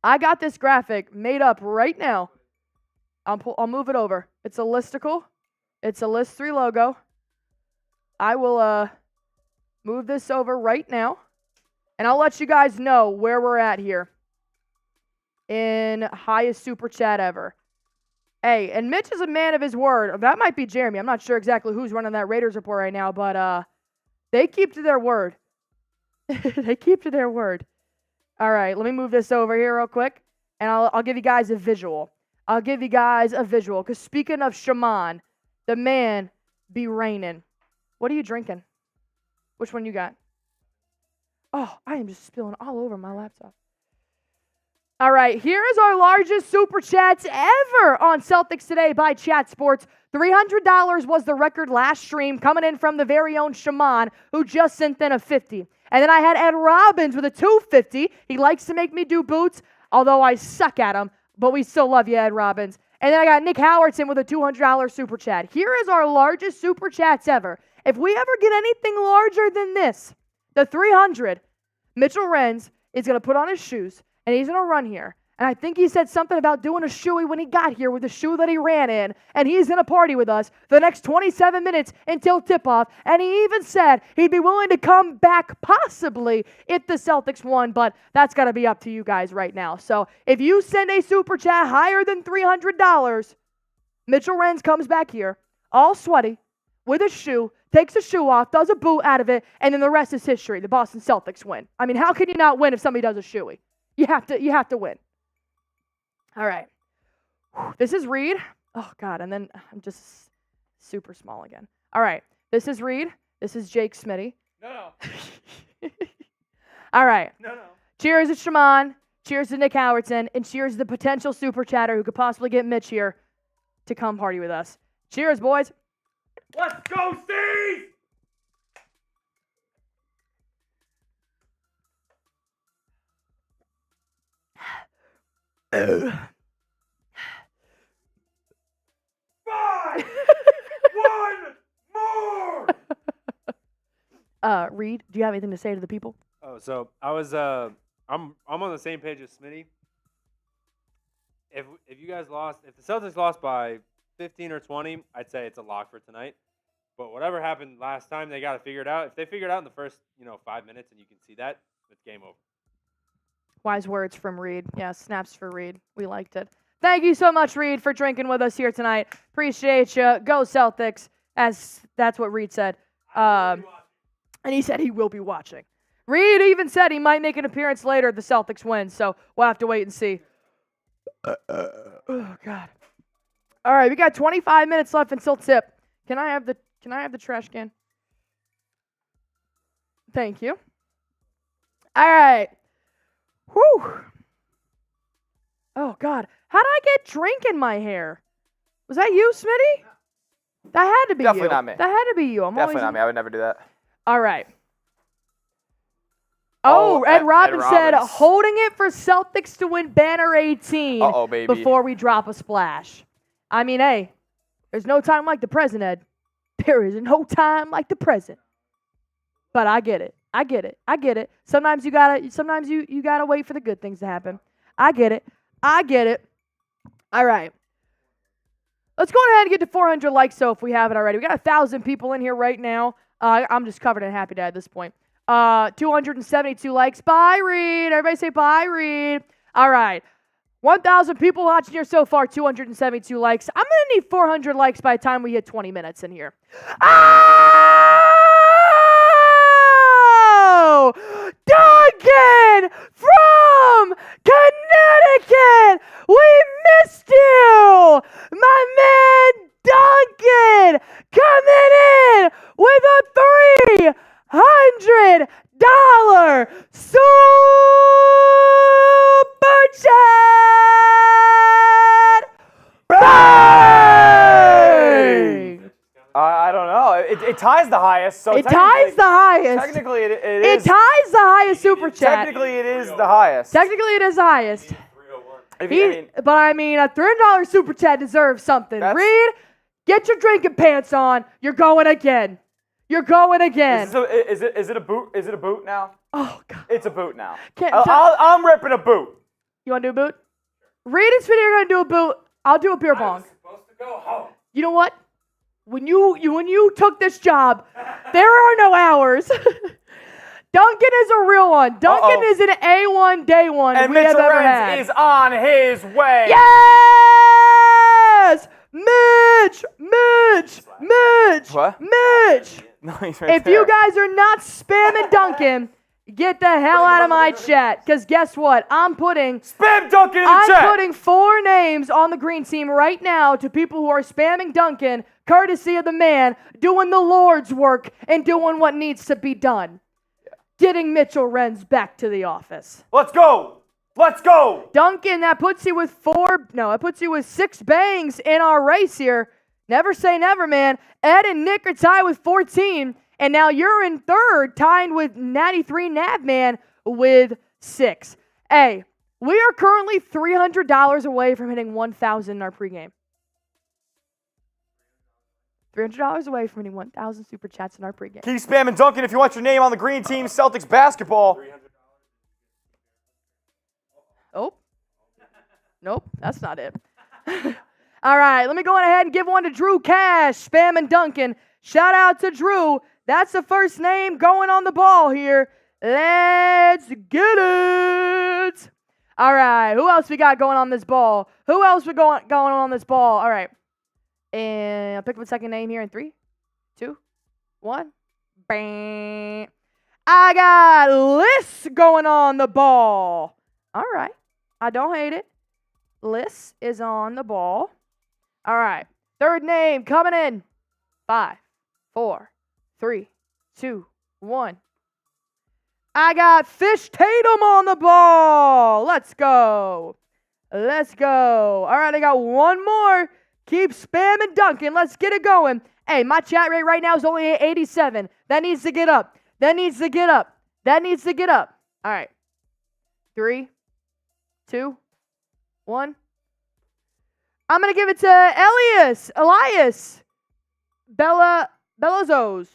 I got this graphic made up right now. I'll move it over. It's a listicle. It's a List 3 logo. I will move this over right now, and I'll let you guys know where we're at here in highest Super Chat ever. Hey, and Mitch is a man of his word. That might be Jeremy. I'm not sure exactly who's running that Raiders report right now, but they keep to their word. They keep to their word. All right, let me move this over here real quick, and I'll give you guys a visual. I'll give you guys a visual, because speaking of Shaman, the man be raining. What are you drinking? Which one you got? Oh, I am just spilling all over my laptop. All right, here is our largest Super Chats ever on Celtics Today by Chat Sports. $300 was the record last stream, coming in from the very own Shaman, who just sent in a 50. And then I had Ed Robbins with a 250. He likes to make me do boots, although I suck at them, but we still love you, Ed Robbins. And then I got Nick Howardson with a $200 Super Chat. Here is our largest Super Chats ever. If we ever get anything larger than this, the 300, Mitchell Renz is going to put on his shoes, and he's going to run here. And I think he said something about doing a shoey when he got here with the shoe that he ran in. And he's going to party with us the next 27 minutes until tip-off. And he even said he'd be willing to come back possibly if the Celtics won. But that's got to be up to you guys right now. So if you send a super chat higher than $300, Mitchell Renz comes back here, all sweaty, with a shoe, takes the shoe off, does a boot out of it, and then the rest is history. The Boston Celtics win. I mean, how can you not win if somebody does a shoey? You have to win. All right. This is Reed. Oh, God. And then I'm just super small again. All right. This is Reed. This is Jake Smitty. No. All right. No. Cheers to Shimon. Cheers to Nick Howardson. And cheers to the potential super chatter who could possibly get Mitch here to come party with us. Cheers, boys. Let's go, Steve! Five! 1 more! Reed, do you have anything to say to the people? Oh, so I was I'm on the same page as Smitty. If you guys lost, if the Celtics lost by 15 or 20, I'd say it's a lock for tonight. But whatever happened last time, they got to figure it out. If they figure it out in the first, 5 minutes and you can see that, it's game over. Wise words from Reed. Yeah, snaps for Reed. We liked it. Thank you so much, Reed, for drinking with us here tonight. Appreciate you. Go Celtics, as that's what Reed said. And he said he will be watching. Reed even said he might make an appearance later if the Celtics win, so we'll have to wait and see. Oh, God. All right, we got 25 minutes left until tip. Can I have the trash can? Thank you. All right. Whew. Oh, God. How did I get drink in my hair? Was that you, Smitty? That had to be Definitely you. not me. That had to be you. Definitely not me. I would never do that. All right. Oh, Ed Robbins said, holding it for Celtics to win banner 18 baby. before we drop a splash. I mean, hey, there's no time like the present, Ed. There is no time like the present. But I get it. I get it. Sometimes you gotta wait for the good things to happen. I get it. All right. Let's go ahead and get to 400 likes, so if we haven't already. We got 1,000 people in here right now. I'm just covered in happy day at this point. 272 likes. Bye, Reed. Everybody say bye, Reed. All right. 1,000 people watching here so far, 272 likes. I'm going to need 400 likes by the time we hit 20 minutes in here. Oh! Duncan from Connecticut! We missed you! My man Duncan coming in with a $300 super chat! Bang! I don't know. It ties the highest. So it ties the highest. Technically, it It is. ties the highest super chat. Technically, it is the highest. Technically, it is the highest. But I mean, a $300 super chat deserves something. Reed, get your drinking pants on. You're going again. Is it a boot? Is it a boot now? Oh, God. It's a boot now. I'm ripping a boot. You want to do a boot? Reed and Smitty are going to do a boot. I'll do a beer bong. Supposed to go home. You know what? When you took this job, there are no hours. Duncan is a real one. Duncan is an A1 day one and we have Mitchell ever Renz had. is on his way. Yes! Mitch! What? Mitch! No, he's right If there. you guys are not spamming Duncan, get the hell out of my chat. Because guess what? I'm putting Spam Duncan in the chat. I'm putting 4 names on the green team right now to people who are spamming Duncan, courtesy of the man doing the Lord's work and doing what needs to be done. Getting Mitchell Renz back to the office. Let's go. Duncan, that puts you with 6 bangs in our race here. Never say never, man. Ed and Nick are tied with 14, and now you're in third, tied with 93 Navman with 6. Hey, we are currently $300 away from hitting 1,000 in our pregame. $300 away from hitting 1,000 super chats in our pregame. Keep spamming Duncan if you want your name on the green team, Celtics basketball. Oh. Nope, that's not it. All right, let me go on ahead and give one to Drew Cash, Spam and Duncan. Shout out to Drew. That's the first name going on the ball here. Let's get it. All right, who else we got going on this ball? Who else we going on this ball? All right. And I'll pick up a second name here in 3, 2, 1. Bang. I got Liss going on the ball. All right. I don't hate it. Liss is on the ball. All right. Third name coming in. 5, 4, 3, 2, 1. I got Fish Tatum on the ball. Let's go. Let's go. All right, I got one more. Keep spamming Duncan. Let's get it going. Hey, my chat rate right now is only at 87. That needs to get up. That needs to get up. That needs to get up. All right. 3, 2, 1. I'm going to give it to Elias Bellozos.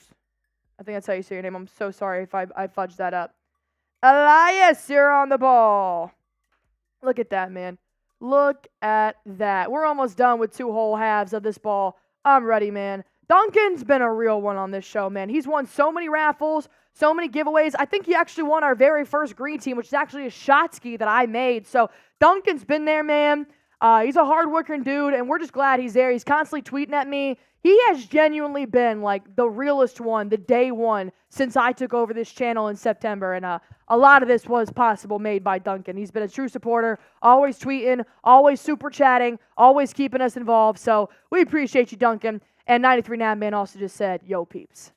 I think that's how you say your name. I'm so sorry if I fudged that up. Elias, you're on the ball. Look at that, man. Look at that. We're almost done with 2 whole halves of this ball. I'm ready, man. Duncan's been a real one on this show, man. He's won so many raffles, so many giveaways. I think he actually won our very first green team, which is actually a shot ski that I made. So Duncan's been there, man. He's a hard-working dude, and we're just glad he's there. He's constantly tweeting at me. He has genuinely been, like, the realest one, the day one, since I took over this channel in September. And a lot of this was possible made by Duncan. He's been a true supporter, always tweeting, always super chatting, always keeping us involved. So we appreciate you, Duncan. And 93 Nab Man also just said, yo, peeps.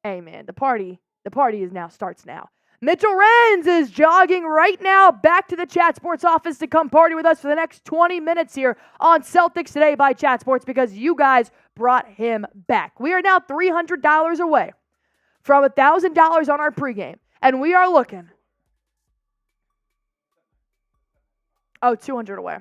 Hey, man, the party is now starts now. Mitchell Renz is jogging right now back to the Chat Sports office to come party with us for the next 20 minutes here on Celtics Today by Chat Sports because you guys brought him back. We are now $300 away from $1,000 on our pregame, and we are looking. Oh, 200 away.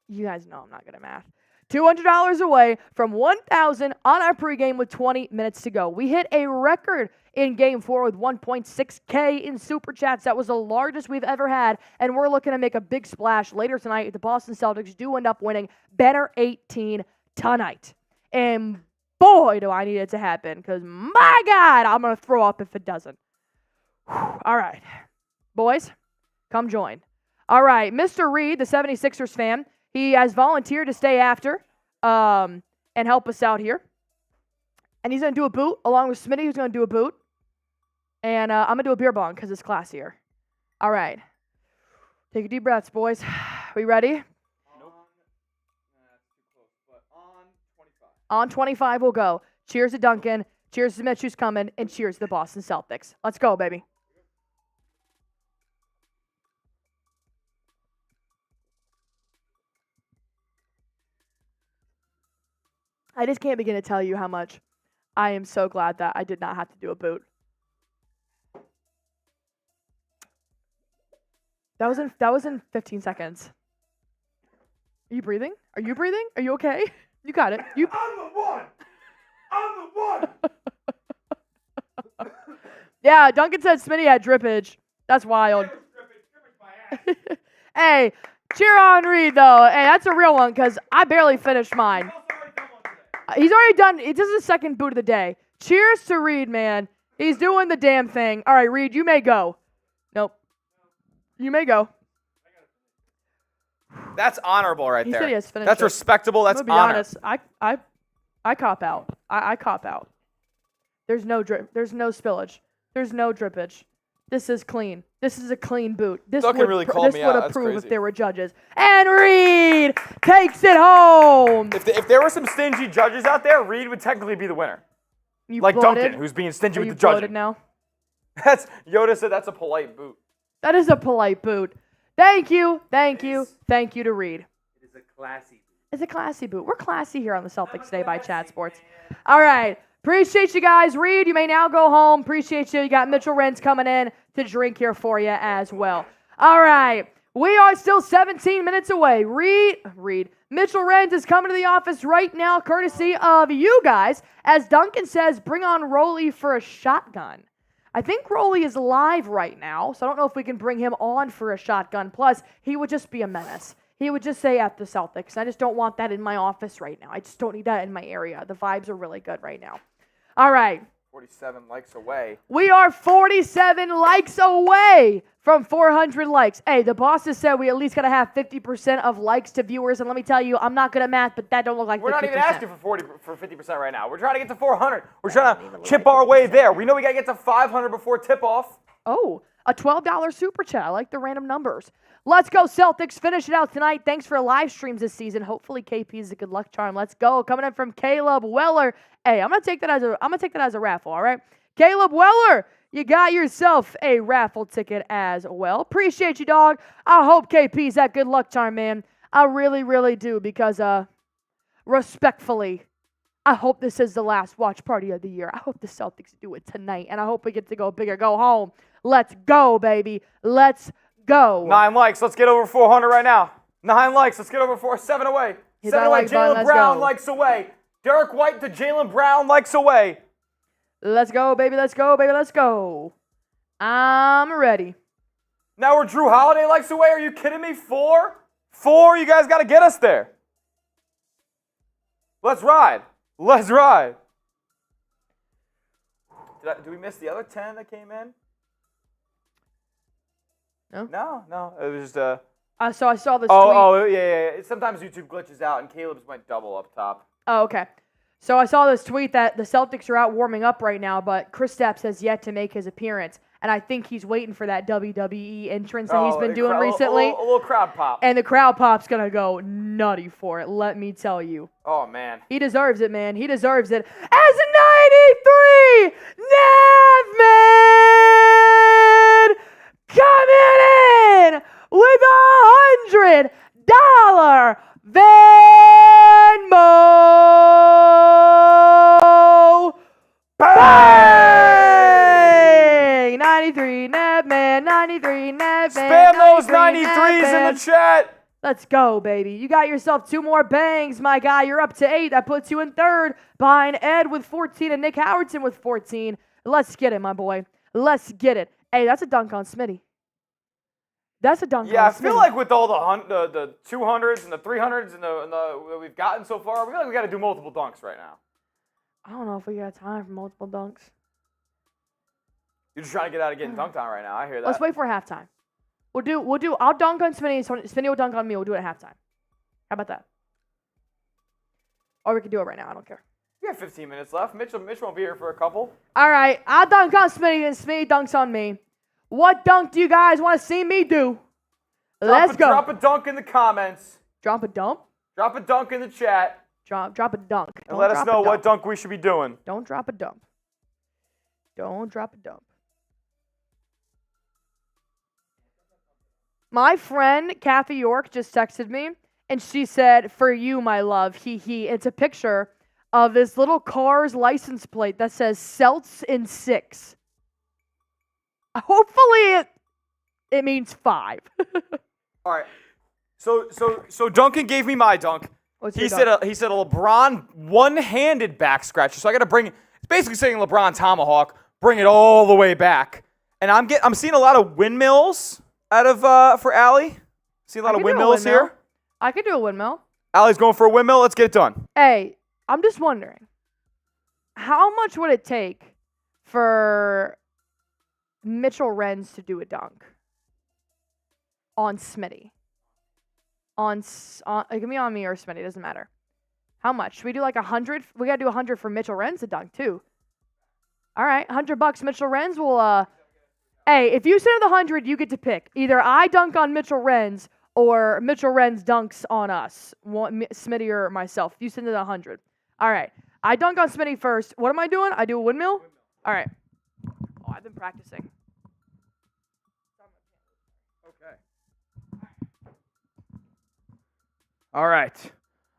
You guys know I'm not good at math. $200 away from $1,000 on our pregame with 20 minutes to go. We hit a record in Game 4 with 1.6K in Super Chats. That was the largest we've ever had, and we're looking to make a big splash later tonight if the Boston Celtics do end up winning Banner 18 tonight. And boy, do I need it to happen, because my God, I'm going to throw up if it doesn't. Whew. All right. Boys, come join. All right, Mr. Reed, the 76ers fan, he has volunteered to stay after and help us out here. And he's going to do a boot along with Smitty, who's going to do a boot. And I'm going to do a beer bong because it's classier. All right. Take a deep breaths, boys. We ready? Nope. On 25 we'll go. Cheers to Duncan. Cheers to Mitch who's coming. And cheers to the Boston Celtics. Let's go, baby. I just can't begin to tell you how much I am so glad that I did not have to do a boot. That was in 15 seconds. Are you breathing? Are you breathing? Are you okay? You got it. I'm the one. Yeah, Duncan said Smitty had drippage. That's wild. Hey, cheer on Reed though. Hey, that's a real one because I barely finished mine. He's already done. This is the second boot of the day. Cheers to Reed, man. He's doing the damn thing. All right, Reed, you may go. Nope. You may go. That's honorable right He there. said he has finished That's it. respectable. That's I'm gonna be honor. honest. I cop out. I cop out. There's no drip. There's no spillage. There's no drippage. This is clean. This is a clean boot. This Duncan would really called me out. That's approve if crazy. there were judges. And Reed takes it home. If there were some stingy judges out there, Reed would technically be the winner. You Like bloated? Duncan, who's being stingy Are with you the bloated judging. now? Yoda said that's a polite boot. That is a polite boot. Thank you. Thank you. Thank you to Reed. It is a classy boot. It's a classy boot. We're classy here on the Celtics Today by Chat Sports. All right. Appreciate you guys. Reed, you may now go home. Appreciate you. You got Mitchell Renz coming in to drink here for you as well. All right. We are still 17 minutes away. Mitchell Renz is coming to the office right now, courtesy of you guys. As Duncan says, bring on Rolly for a shotgun. I think Rolly is live right now, so I don't know if we can bring him on for a shotgun. Plus, he would just be a menace. He would just say F the Celtics. I just don't want that in my office right now. I just don't need that in my area. The vibes are really good right now. All right. 47 likes away. We are 47 likes away from 400 likes. Hey, the bosses said we at least got to have 50% of likes to viewers. And let me tell you, I'm not good at math, but that don't look like 50%. We're not even asking for 50% right now. We're trying to get to 400. We're trying to chip our way there. We know we got to get to 500 before tip-off. Oh, a $12 super chat. I like the random numbers. Let's go, Celtics. Finish it out tonight. Thanks for live streams this season. Hopefully KP is a good luck charm. Let's go. Coming in from Caleb Weller. Hey, I'm gonna take that as a raffle, all right? Caleb Weller, you got yourself a raffle ticket as well. Appreciate you, dog. I hope KP's that good luck charm, man. I really, really do, because respectfully, I hope this is the last watch party of the year. I hope the Celtics do it tonight, and I hope we get to go big or go home. Let's go, baby. Let's go. 9 likes. Let's get over 400 right now. 9 likes. Let's get over 4. 7 away. Hit 7 that away. like button, Jaylen let's Brown go. likes away. Derek White to Jaylen Brown likes away. Let's go, baby. Let's go, baby. Let's go. I'm ready. Now we're Drew Holiday likes away. Are you kidding me? 4? 4? You guys got to get us there. Let's ride. Let's ride. Did we miss the other 10 that came in? No. No. It was just So I saw this tweet. Oh, yeah. Sometimes YouTube glitches out, and Caleb's went double up top. Oh, okay. So I saw this tweet that the Celtics are out warming up right now, but Kristaps has yet to make his appearance. And I think he's waiting for that WWE entrance that he's been doing recently. A little crowd pop. And the crowd pop's going to go nutty for it, let me tell you. Oh, man. He deserves it, man. He deserves it. As a 93, Navman coming in with $100 Venmo. Bang! 93 Navman, 93 Navman. Spam those 93s in the chat. Let's go, baby. You got yourself 2 more bangs, my guy. You're up to 8. That puts you in 3rd behind Ed with 14 and Nick Howardson with 14. Let's get it, my boy. Let's get it. Hey, that's a dunk on Smitty. That's a dunk on Smitty. Yeah, I feel like with all the 200s and the 300s and the we've gotten so far, we feel like we got to do multiple dunks right now. I don't know if we got time for multiple dunks. You're just trying to get out of getting dunked on right now. I hear that. Let's wait for halftime. I'll dunk on Smitty, Smitty will dunk on me. We'll do it at halftime. How about that? Or we can do it right now. I don't care. We got 15 minutes left. Mitch won't be here for a couple. All right. I'll dunk on Smitty, and Smitty dunks on me. What dunk do you guys want to see me do? Let's go. Drop a dunk in the comments. Drop a dump? Drop a dunk in the chat. Drop a dunk. And let us know what dunk we should be doing. Don't drop a dump. Don't drop a dump. My friend, Kathy York, just texted me, and she said, "For you, my love, he." It's a picture of this little car's license plate that says Celts in 6. Hopefully it means 5. All right. So Duncan gave me my dunk. He said a LeBron one-handed back scratcher. So I got to bring. It's basically saying LeBron tomahawk, bring it all the way back. And I'm seeing a lot of windmills out of for Allie. See a lot of windmills here. I could do a windmill. Allie's going for a windmill. Let's get it done. Hey, I'm just wondering, how much would it take for Mitchell Renz to do a dunk on Smitty? It can be on me or Smitty. It doesn't matter. How much? Should we do like 100? We gotta do 100 for Mitchell Renz to dunk too. All right, $100 Mitchell Renz will. Hey, if you send her the 100, you get to pick. Either I dunk on Mitchell Renz or Mitchell Renz dunks on us, Smitty or myself. You send it 100. All right, I dunk on Smitty first. What am I doing? I do a windmill? All right. Oh, I've been practicing. Okay. All right.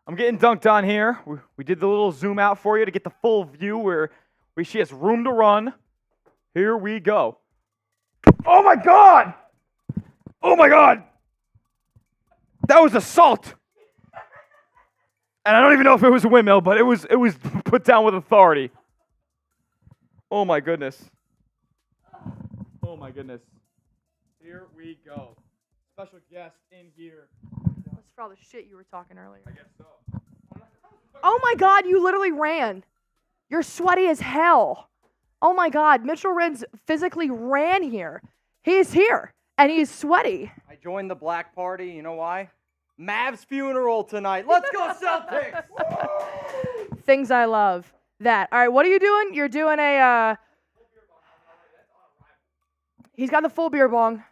I'm getting dunked on here. We did the little zoom out for you to get the full view where she has room to run. Here we go. Oh my God! Oh my God! That was assault. And I don't even know if it was a windmill, but it was put down with authority. Oh my goodness. Oh my goodness. Here we go. Special guest in here. That's for all the shit you were talking earlier. I guess so. Oh my God, you literally ran. You're sweaty as hell. Oh my God, Mitchell Renz physically ran here. He's here, and he's sweaty. I joined the black party. You know why? Mavs funeral tonight. Let's go Celtics! Things I love. That. All right, what are you doing? You're doing a, he's got the full beer bong.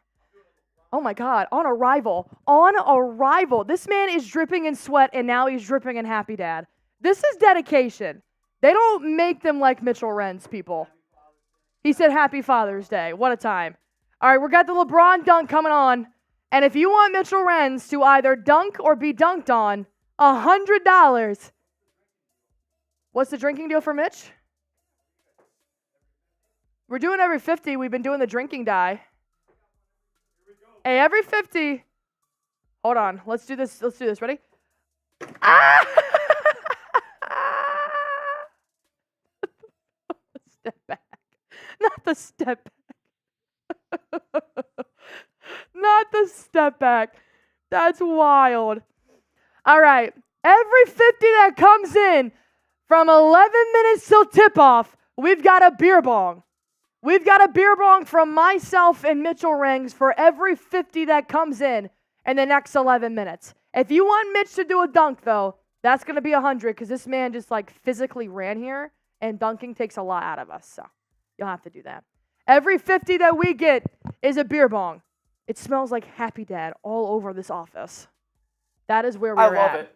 Oh my God, on arrival. On arrival. This man is dripping in sweat, and now he's dripping in Happy Dad. This is dedication. They don't make them like Mitchell Renz, people. He said Happy Father's Day. What a time. All right, we got the LeBron dunk coming on. And if you want Mitchell Renz to either dunk or be dunked on, $100. What's the drinking deal for Mitch? We're doing every 50. We've been doing the drinking die. Hey, every 50. Hold on. Let's do this. Let's do this. Ready? Ah! Step back. Not the step back. Not the step back. That's wild. All right. Every 50 that comes in from 11 minutes till tip-off, we've got a beer bong. We've got a beer bong from myself and Mitchell Rings for every 50 that comes in the next 11 minutes. If you want Mitch to do a dunk, though, that's going to be 100 because this man just, physically ran here, and dunking takes a lot out of us, so you'll have to do that. Every 50 that we get is a beer bong. It smells like Happy Dad all over this office. That is where we're at. I love it.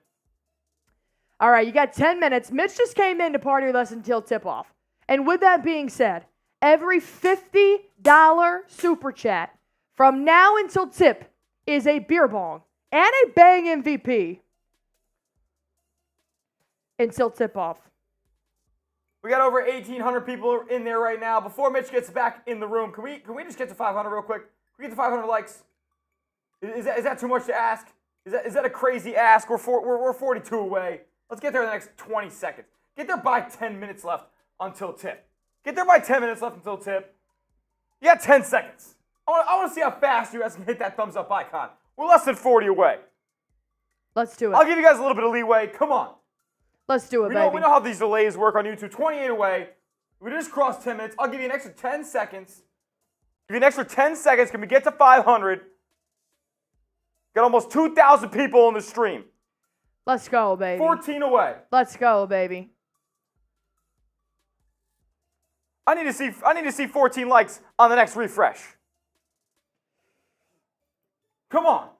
All right, you got 10 minutes. Mitch just came in to party with us until tip-off. And with that being said, every $50 super chat from now until tip is a beer bong and a bang MVP until tip-off. We got over 1,800 people in there right now. Before Mitch gets back in the room, can we just get to 500 real quick? Can we get to 500 likes? Is that too much to ask? Is that a crazy ask? We're 42 away. Let's get there in the next 20 seconds. Get there by 10 minutes left until tip. Get there by 10 minutes left until tip. You got 10 seconds. I want to see how fast you guys can hit that thumbs up icon. We're less than 40 away. Let's do it. I'll give you guys a little bit of leeway. Come on. Let's do it, We baby. know how these delays work on YouTube. 28 away. We just crossed 10 minutes. I'll give you an extra 10 seconds. Give you an extra 10 seconds. Can we get to 500? Got almost 2,000 people on the stream. Let's go, baby. 14 away. Let's go, baby. I need to see 14 likes on the next refresh. Come on.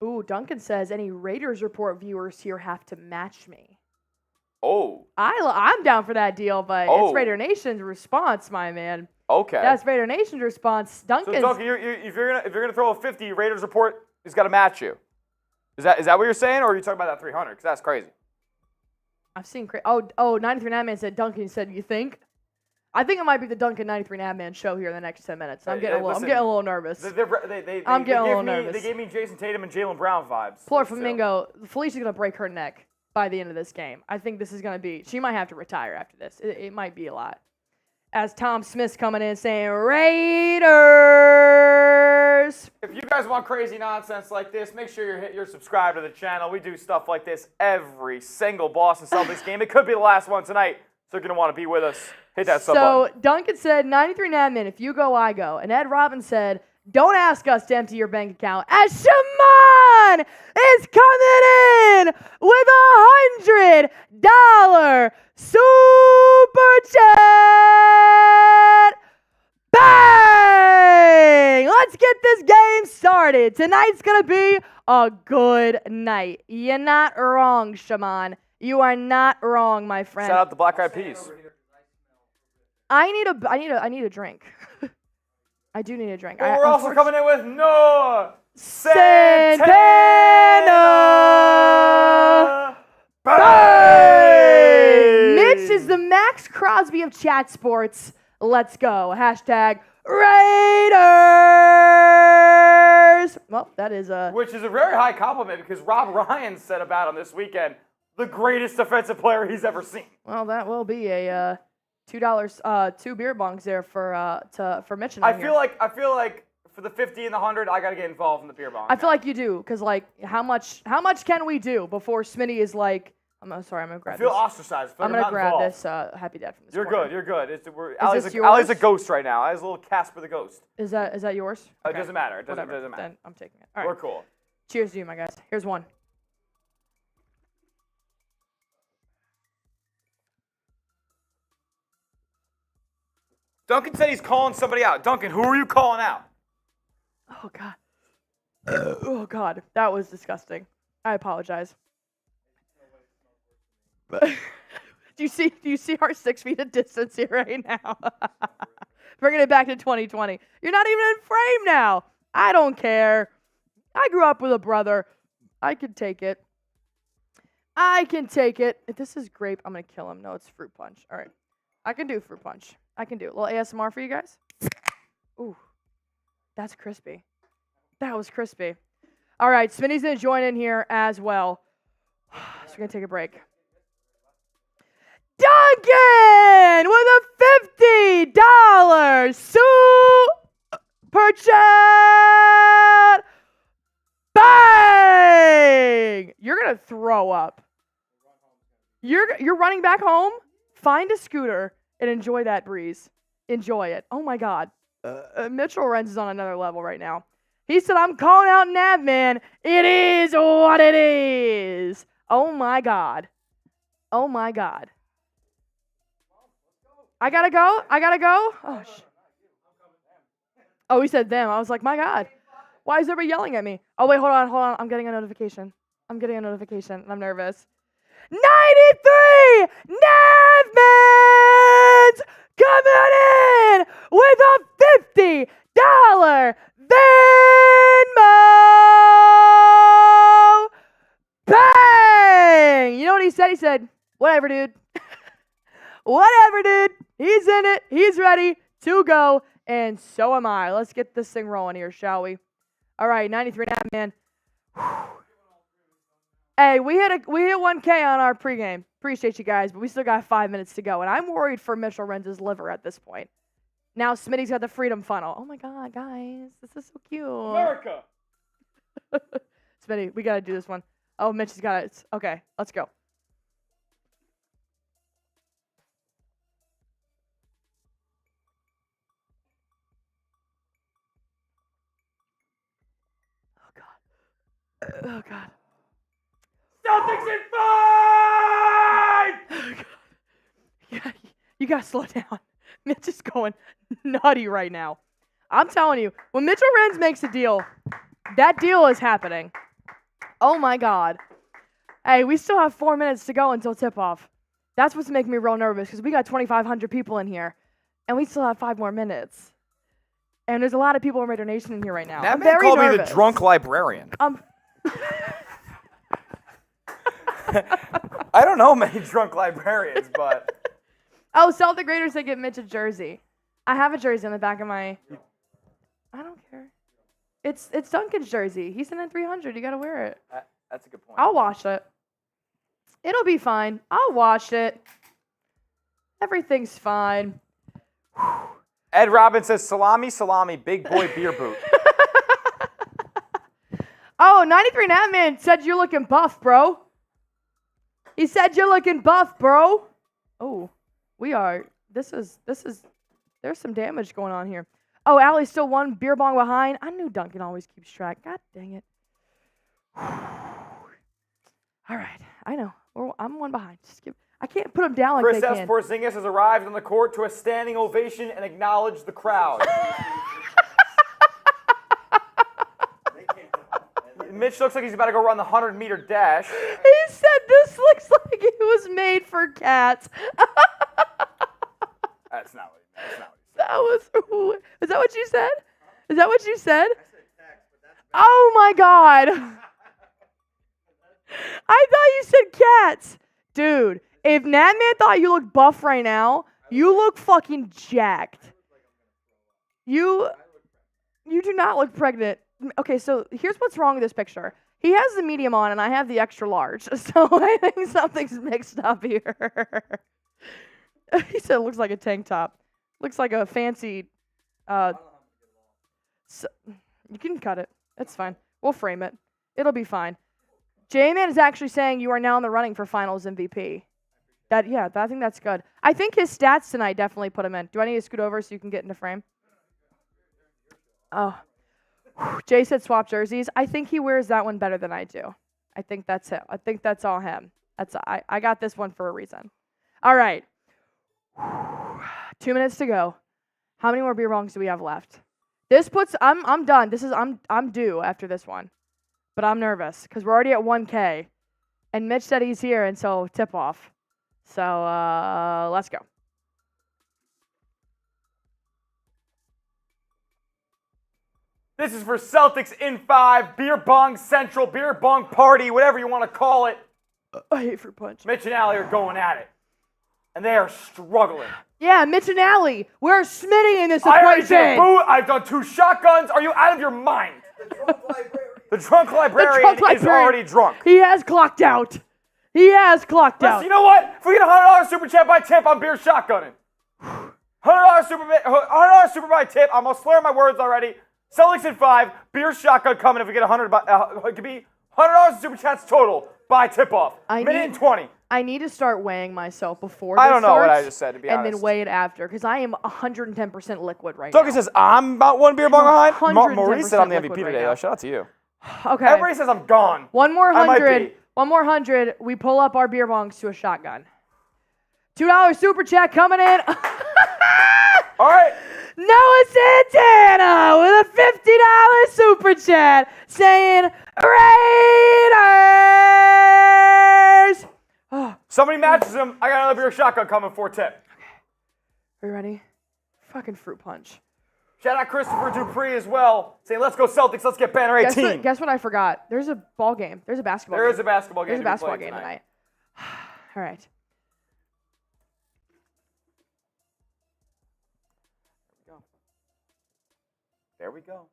Ooh, Duncan says any Raiders Report viewers here have to match me. Oh. I'm down for that deal, but it's Raider Nation's response, my man. Okay. That's Raider Nation's response. Duncan's. So Duncan, if you're gonna throw a 50, Raiders Report has got to match you. Is that what you're saying, or are you talking about that 300? Because that's crazy. I've seen 93 Nadman said Duncan said you think. I think it might be the Duncan 93 Nadman show here in the next 10 minutes. I'm getting a little nervous. I'm getting a little nervous. They gave me Jason Tatum and Jaylen Brown vibes. Poor Flamingo. Felicia's gonna break her neck by the end of this game. I think this is gonna be. She might have to retire after this. It might be a lot. As Tom Smith's coming in saying Raiders. If you guys want crazy nonsense like this, make sure you're subscribed to the channel. We do stuff like this every single Boston Celtics game. It could be the last one tonight, so you're going to want to be with us. Hit that sub button. So Duncan said, 93 Nadman, if you go, I go. And Ed Robbins said, don't ask us to empty your bank account. As Shimon is coming in with $100 super chat. Bang! Let's get this game started. Tonight's going to be a good night. You're not wrong, Shimon. You are not wrong, my friend. Shout out the Black Eyed Peas. I need a drink. I do need a drink. Well, we're also coming in with Noah Santana. Bang! Mitch is the Max Crosby of chat sports. Let's go. Hashtag Raiders. Well, that is which is a very high compliment because Rob Ryan said about him this weekend, the greatest defensive player he's ever seen. Well, that will be a $2, 2 beer bongs there for Mitch and I feel like for the 50 and the 100, I gotta get involved in the beer bong. I feel like you do, because like how much can we do before Smitty is like, sorry, I'm gonna grab I feel this. ostracized. I'm gonna grab this Happy Dad from this You're corner. good. You're good. this yours? Allie's a ghost right now. Allie's a little Casper the Ghost. Is that yours? It doesn't matter. It doesn't Whatever. matter. Then I'm taking it. All right. We're cool. Cheers to you, my guys. Here's one. Duncan said he's calling somebody out. Duncan, who are you calling out? Oh God. Oh God, that was disgusting. I apologize. But do you see our 6 feet of distance here right now? Bringing it back to 2020. You're not even in frame now. I don't care. I grew up with a brother. I can take it. If this is grape, I'm going to kill him. No, it's fruit punch. All right. I can do fruit punch. I can do it. A little ASMR for you guys. Ooh. That's crispy. That was crispy. All right. Smitty's going to join in here as well. So we're going to take a break. Duncan with a $50 super chat. Bang! You're gonna throw up. You're running back home. Find a scooter and enjoy that breeze. Enjoy it. Oh my God. Mitchell Renz is on another level right now. He said, "I'm calling out Nav, man. It is what it is." Oh my God. Oh my God. I gotta go. Oh, he said them. I was like, my God. Why is everybody yelling at me? Oh, wait, hold on. I'm getting a notification. I'm nervous. 93 Navmans coming in with a $50 Venmo. Bang! You know what he said? He said, whatever, dude. Whatever, dude. He's in it. He's ready to go. And so am I. Let's get this thing rolling here, shall we? All right, 93 Nap, man. Hey, we hit 1K on our pregame. Appreciate you guys, but we still got 5 minutes to go. And I'm worried for Mitchell Renz's liver at this point. Now Smitty's got the freedom funnel. Oh my God, guys. This is so cute. America. Smitty, we got to do this one. Oh, Mitch has got it. Okay, let's go. Oh, God. Celtics in 5! Oh, God. You got to slow down. Mitch is going nutty right now. I'm telling you, when Mitchell Renz makes a deal, that deal is happening. Oh, my God. Hey, we still have 4 minutes to go until tip-off. That's what's making me real nervous because we got 2,500 people in here, and we still have 5 more minutes. And there's a lot of people in Raider Nation in here right now. That I'm man very called nervous. me the drunk librarian. I don't know many drunk librarians, but... Oh, Celtic Raiders, they get Mitch a jersey. I have a jersey on the back of my... I don't care. It's Duncan's jersey. He's in at 300. You got to wear it. That's a good point. I'll wash it. It'll be fine. I'll wash it. Everything's fine. Ed Robbins says, salami, big boy beer boot. Oh, 93 Natman said you're looking buff, bro. He said you're looking buff, bro. Oh, we are. This is, there's some damage going on here. Oh, Allie's still one beer bong behind. I knew Duncan always keeps track. God dang it. All right, I know. I'm one behind. I can't put them down like they can. Kristaps Porzingis has arrived on the court to a standing ovation and acknowledged the crowd. Mitch looks like he's about to go run the 100-meter dash. He said this looks like it was made for cats. That's not what he said. Is that what you said? Is that what you said? Oh my God. I thought you said cats. Dude, if Natman thought you looked buff right now, you look fucking jacked. You do not look pregnant. Okay, so here's what's wrong with this picture. He has the medium on and I have the extra large. So I think something's mixed up here. He said it looks like a tank top. Looks like a fancy. You can cut it. That's fine. We'll frame it. It'll be fine. J-Man is actually saying you are now in the running for Finals MVP. I think that's good. I think his stats tonight definitely put him in. Do I need to scoot over so you can get into frame? Oh. Jay said swap jerseys. I think he wears that one better than I do. I think that's it. I think that's all him. I got this one for a reason. All right. 2 minutes to go. How many more beer bongs do we have left? This puts I'm done. I'm due after this one. But I'm nervous because we're already at 1K. And Mitch said he's here, and so tip off. So let's go. This is for Celtics in 5, beer bong central, beer bong party, whatever you want to call it. I hate fruit punch. Mitch and Allie are going at it. And they are struggling. Yeah, Mitch and Allie. We're Smitty in this I already did a equation. boot. I've done 2 shotguns. Are you out of your mind? The drunk librarian is already drunk. He has clocked out. He has clocked out. You know what? If we get a $100 super chat by tip, I'm beer shotgunning. $100 super by tip. I'm going to slur my words already. Celtics in 5, beer shotgun coming if we get it could be $100 super chats total by tip-off. Minute and 20. I need to start weighing myself before this I don't know what starts, I just said, to be honest. and then weigh it after, because I am 110% liquid right now. Dougie says, I'm about 1 beer bong behind. 110% Maurice said I'm the MVP liquid today. right Shout out to you. Okay. Everybody says I'm gone. One more I might 100. be. One more 100. We pull up our beer bongs to a shotgun. $2 super chat coming in. All right. Noah Santana with a $50 super chat saying Raiders. Oh. Somebody matches him. I got another beer shotgun coming for tip. Okay. Are you ready? Fucking fruit punch. Shout out Christopher Dupree as well, saying, let's go Celtics, let's get banner 18. Guess what I forgot? There's a ball game. There's a basketball game. There is a basketball game. There's a basketball game tonight. All right. There we go.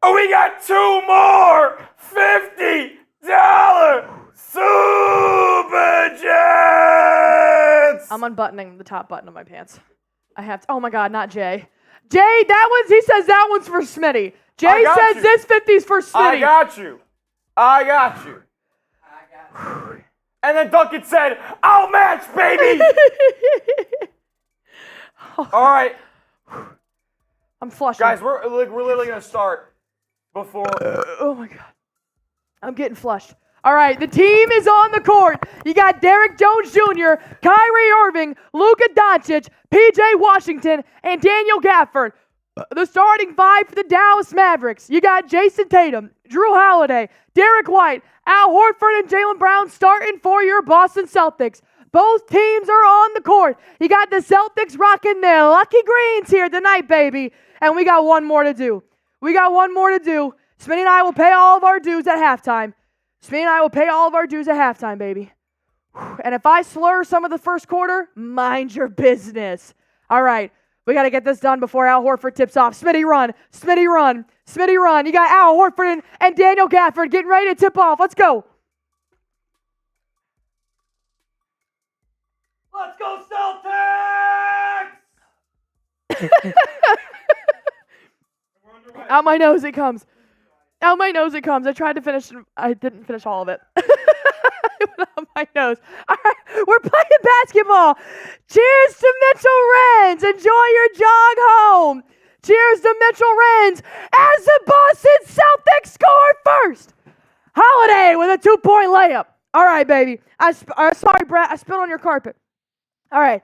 Oh, we got 2 more $50 Super Jets! I'm unbuttoning the top button of my pants. I have to. Oh my God, not Jay. Jay, he says that one's for Smitty. Jay says this 50's for Smitty. I got you. And then Duncan said, I'll match, baby! All right. I'm flushing. Guys, we're literally going to start before. Oh my God. I'm getting flushed. All right, the team is on the court. You got Derek Jones Jr., Kyrie Irving, Luka Doncic, PJ Washington, and Daniel Gafford. The starting 5 for the Dallas Mavericks. You got Jason Tatum, Drew Holiday, Derek White, Al Horford, and Jaylen Brown starting for your Boston Celtics. Both teams are on the court. You got the Celtics rocking their lucky greens here tonight, baby. And we got one more to do. Smitty and I will pay all of our dues at halftime. Baby. And if I slur some of the first quarter, mind your business. All right, we got to get this done before Al Horford tips off. Smitty run. You got Al Horford and Daniel Gafford getting ready to tip off. Let's go. Let's go, Celtics! Out my nose it comes. I tried to finish. I didn't finish all of it. Out my nose. All right, we're playing basketball. Cheers to Mitchell Renz. Enjoy your jog home. Cheers to Mitchell Renz as the Boston Celtics score first. Holiday with a 2-point layup. All right, baby. Sorry, Brett. I spilled on your carpet. All right.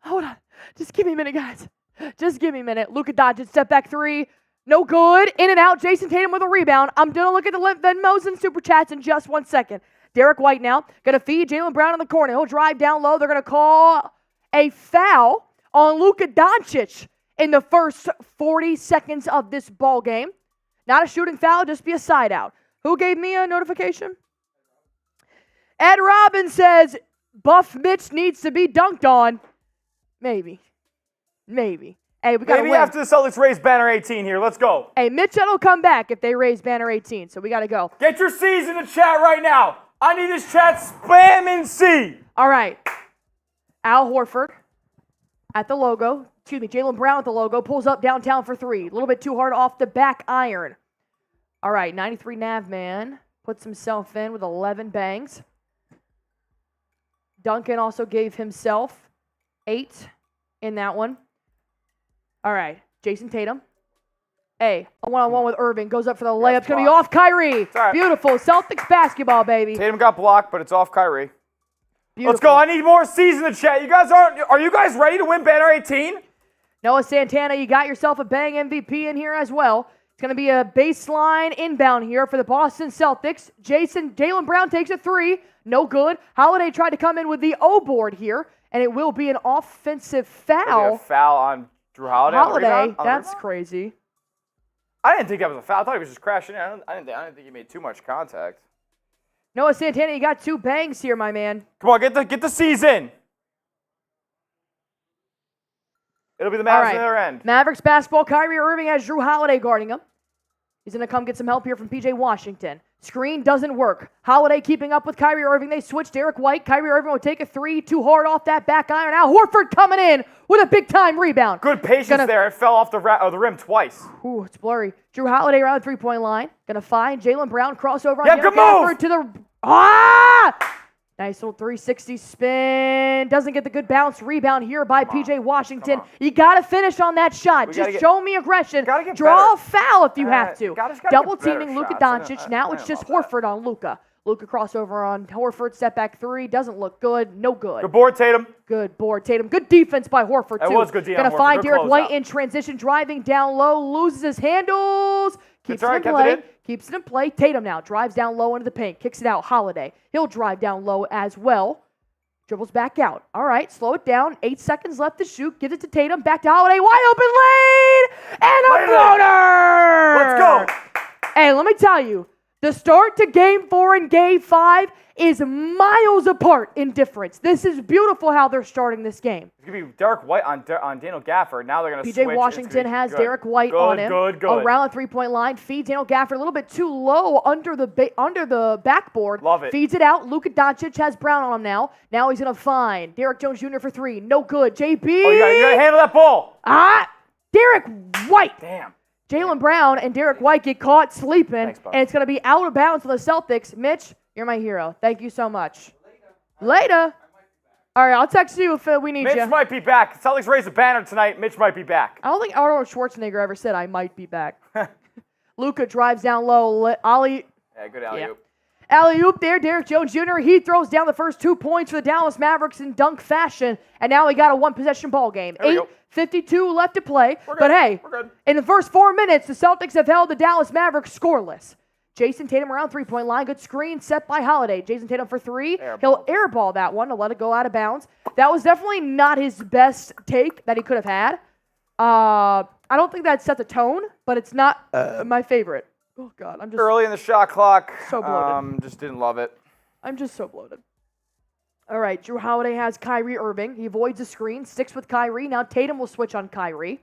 Hold on. Just give me a minute, guys. Luka Doncic, step back 3. No good. In and out. Jason Tatum with a rebound. I'm going to look at the Venmos and Super Chats in just 1 second. Derek White now. Going to feed Jaylen Brown in the corner. He'll drive down low. They're going to call a foul on Luka Doncic in the first 40 seconds of this ball game. Not a shooting foul. Just be a side out. Who gave me a notification? Ed Robbins says, Buff Mitch needs to be dunked on. Maybe. Hey, we got to win. Maybe after the Celtics raise banner 18 here. Let's go. Hey, Mitchell will come back if they raise banner 18, so we got to go. Get your C's in the chat right now. I need this chat spamming C. All right. Al Horford at the logo. Excuse me, Jaylen Brown at the logo. Pulls up downtown for three. A little bit too hard off the back iron. All right, 93 Nav man puts himself in with 11 bangs. Duncan also gave himself 8 in that one. All right, Jason Tatum. A one-on-one with Irving. Goes up for the layup. It's going to be off Kyrie. Right. Beautiful. Celtics basketball, baby. Tatum got blocked, but it's off Kyrie. Beautiful. Let's go. I need more C's in the chat. Are you guys ready to win Banner 18? Noah Santana, you got yourself a bang MVP in here as well. It's going to be a baseline inbound here for the Boston Celtics. Jaylen Brown takes a three. No good. Holiday tried to come in with the O board here, and it will be an offensive foul. A foul on Drew Holiday. Holiday, that's crazy. I didn't think that was a foul. I thought he was just crashing in. I didn't think he made too much contact. Noah Santana, you got 2 bangs here, my man. Come on, get the C's in. It'll be the Mavs on the other end. Mavericks basketball. Kyrie Irving has Drew Holiday guarding him. He's going to come get some help here from P.J. Washington. Screen doesn't work. Holiday keeping up with Kyrie Irving. They switch Derek White. Kyrie Irving will take a three. Too hard off that back iron. Now Horford coming in with a big-time rebound. Good patience there. It fell off the rim twice. Ooh, it's blurry. Drew Holiday around the three-point line. Going to find Jaylen Brown. Crossover on good move. to the... Ah! Nice little 360 spin. Doesn't get the good bounce. Rebound here by P.J. Washington. You got to finish on that shot. Just show me aggression. Draw a foul if you have to. Double teaming Luka Doncic. Now it's just Horford on Luka. Luka crossover on Horford. Step back three. Doesn't look good. No good. Good board, Tatum. Good board, Tatum. Good defense by Horford, too. It was good defense. Going to find Derek White in transition. Driving down low. Loses his handles. Keeps it in play. Keeps it in play. Tatum now drives down low into the paint. Kicks it out. Holiday. He'll drive down low as well. Dribbles back out. All right, slow it down. 8 seconds left to shoot. Gives it to Tatum. Back to Holiday. Wide open lane. And a floater. Let's go. Hey, let me tell you, the start to Game 4 and Game 5 is miles apart in difference. This is beautiful how they're starting this game. It's going to be Derek White on Daniel Gafford. Now they're going to switch. P.J. Washington has Derek White on him. Good. Around the three-point line. Feeds Daniel Gafford a little bit too low under the backboard. Love it. Feeds it out. Luka Doncic has Brown on him now. Now he's going to find Derek Jones Jr. for three. No good. JB. Oh, you got to handle that ball. Derek White. Damn. Jaylen Brown and Derek White get caught sleeping, Thanks, and it's going to be out of bounds for the Celtics. Mitch, you're my hero. Thank you so much. Later. All right, I'll text you if we need you. Mitch might be back. Celtics raise a banner tonight. Mitch might be back. I don't think Arnold Schwarzenegger ever said I might be back. Luka drives down low. Ollie. Yeah, good alley-oop. Alley-oop there. Derek Jones Jr. He throws down the first 2 points for the Dallas Mavericks in dunk fashion, and now we got a one-possession ball game. 8:52 left to play. But hey, in the first 4 minutes, the Celtics have held the Dallas Mavericks scoreless. Jason Tatum around three-point line. Good screen set by Holiday. Jason Tatum for three. He'll airball that one to let it go out of bounds. That was definitely not his best take that he could have had. I don't think that set the tone, but it's not my favorite. Oh, God. I'm just early in the shot clock. So bloated. Just didn't love it. I'm just so bloated. All right, Drew Holiday has Kyrie Irving. He avoids the screen, sticks with Kyrie. Now Tatum will switch on Kyrie.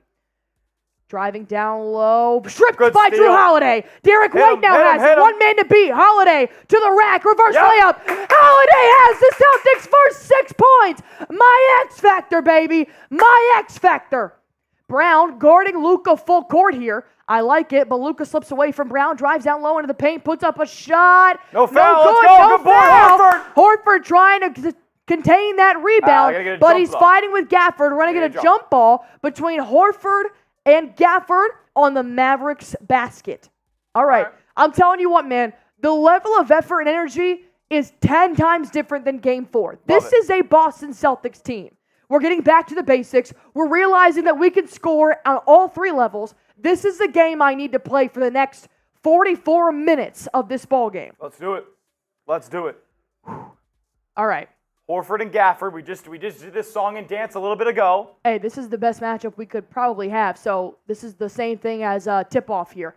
Driving down low. Stripped by Drew Holiday. Derek White now has one man to beat. Holiday to the rack. Reverse layup. Holiday has the Celtics' first 6 points. My X Factor, baby. My X Factor. Brown guarding Luka full court here. I like it, but Luka slips away from Brown, drives down low into the paint, puts up a shot. No foul. Let's go. Good boy, Horford. Horford trying to contain that rebound, but he's fighting with Gafford. We're going to get a jump ball between Horford and Gafford on the Mavericks basket. All right. I'm telling you what, man. The level of effort and energy is 10 times different than Game 4. This is a Boston Celtics team. We're getting back to the basics. We're realizing that we can score on all 3 levels. This is the game I need to play for the next 44 minutes of this ball game. Let's do it. Let's do it. All right. Horford and Gafford. We just did this song and dance a little bit ago. Hey, this is the best matchup we could probably have. So this is the same thing as tip-off here.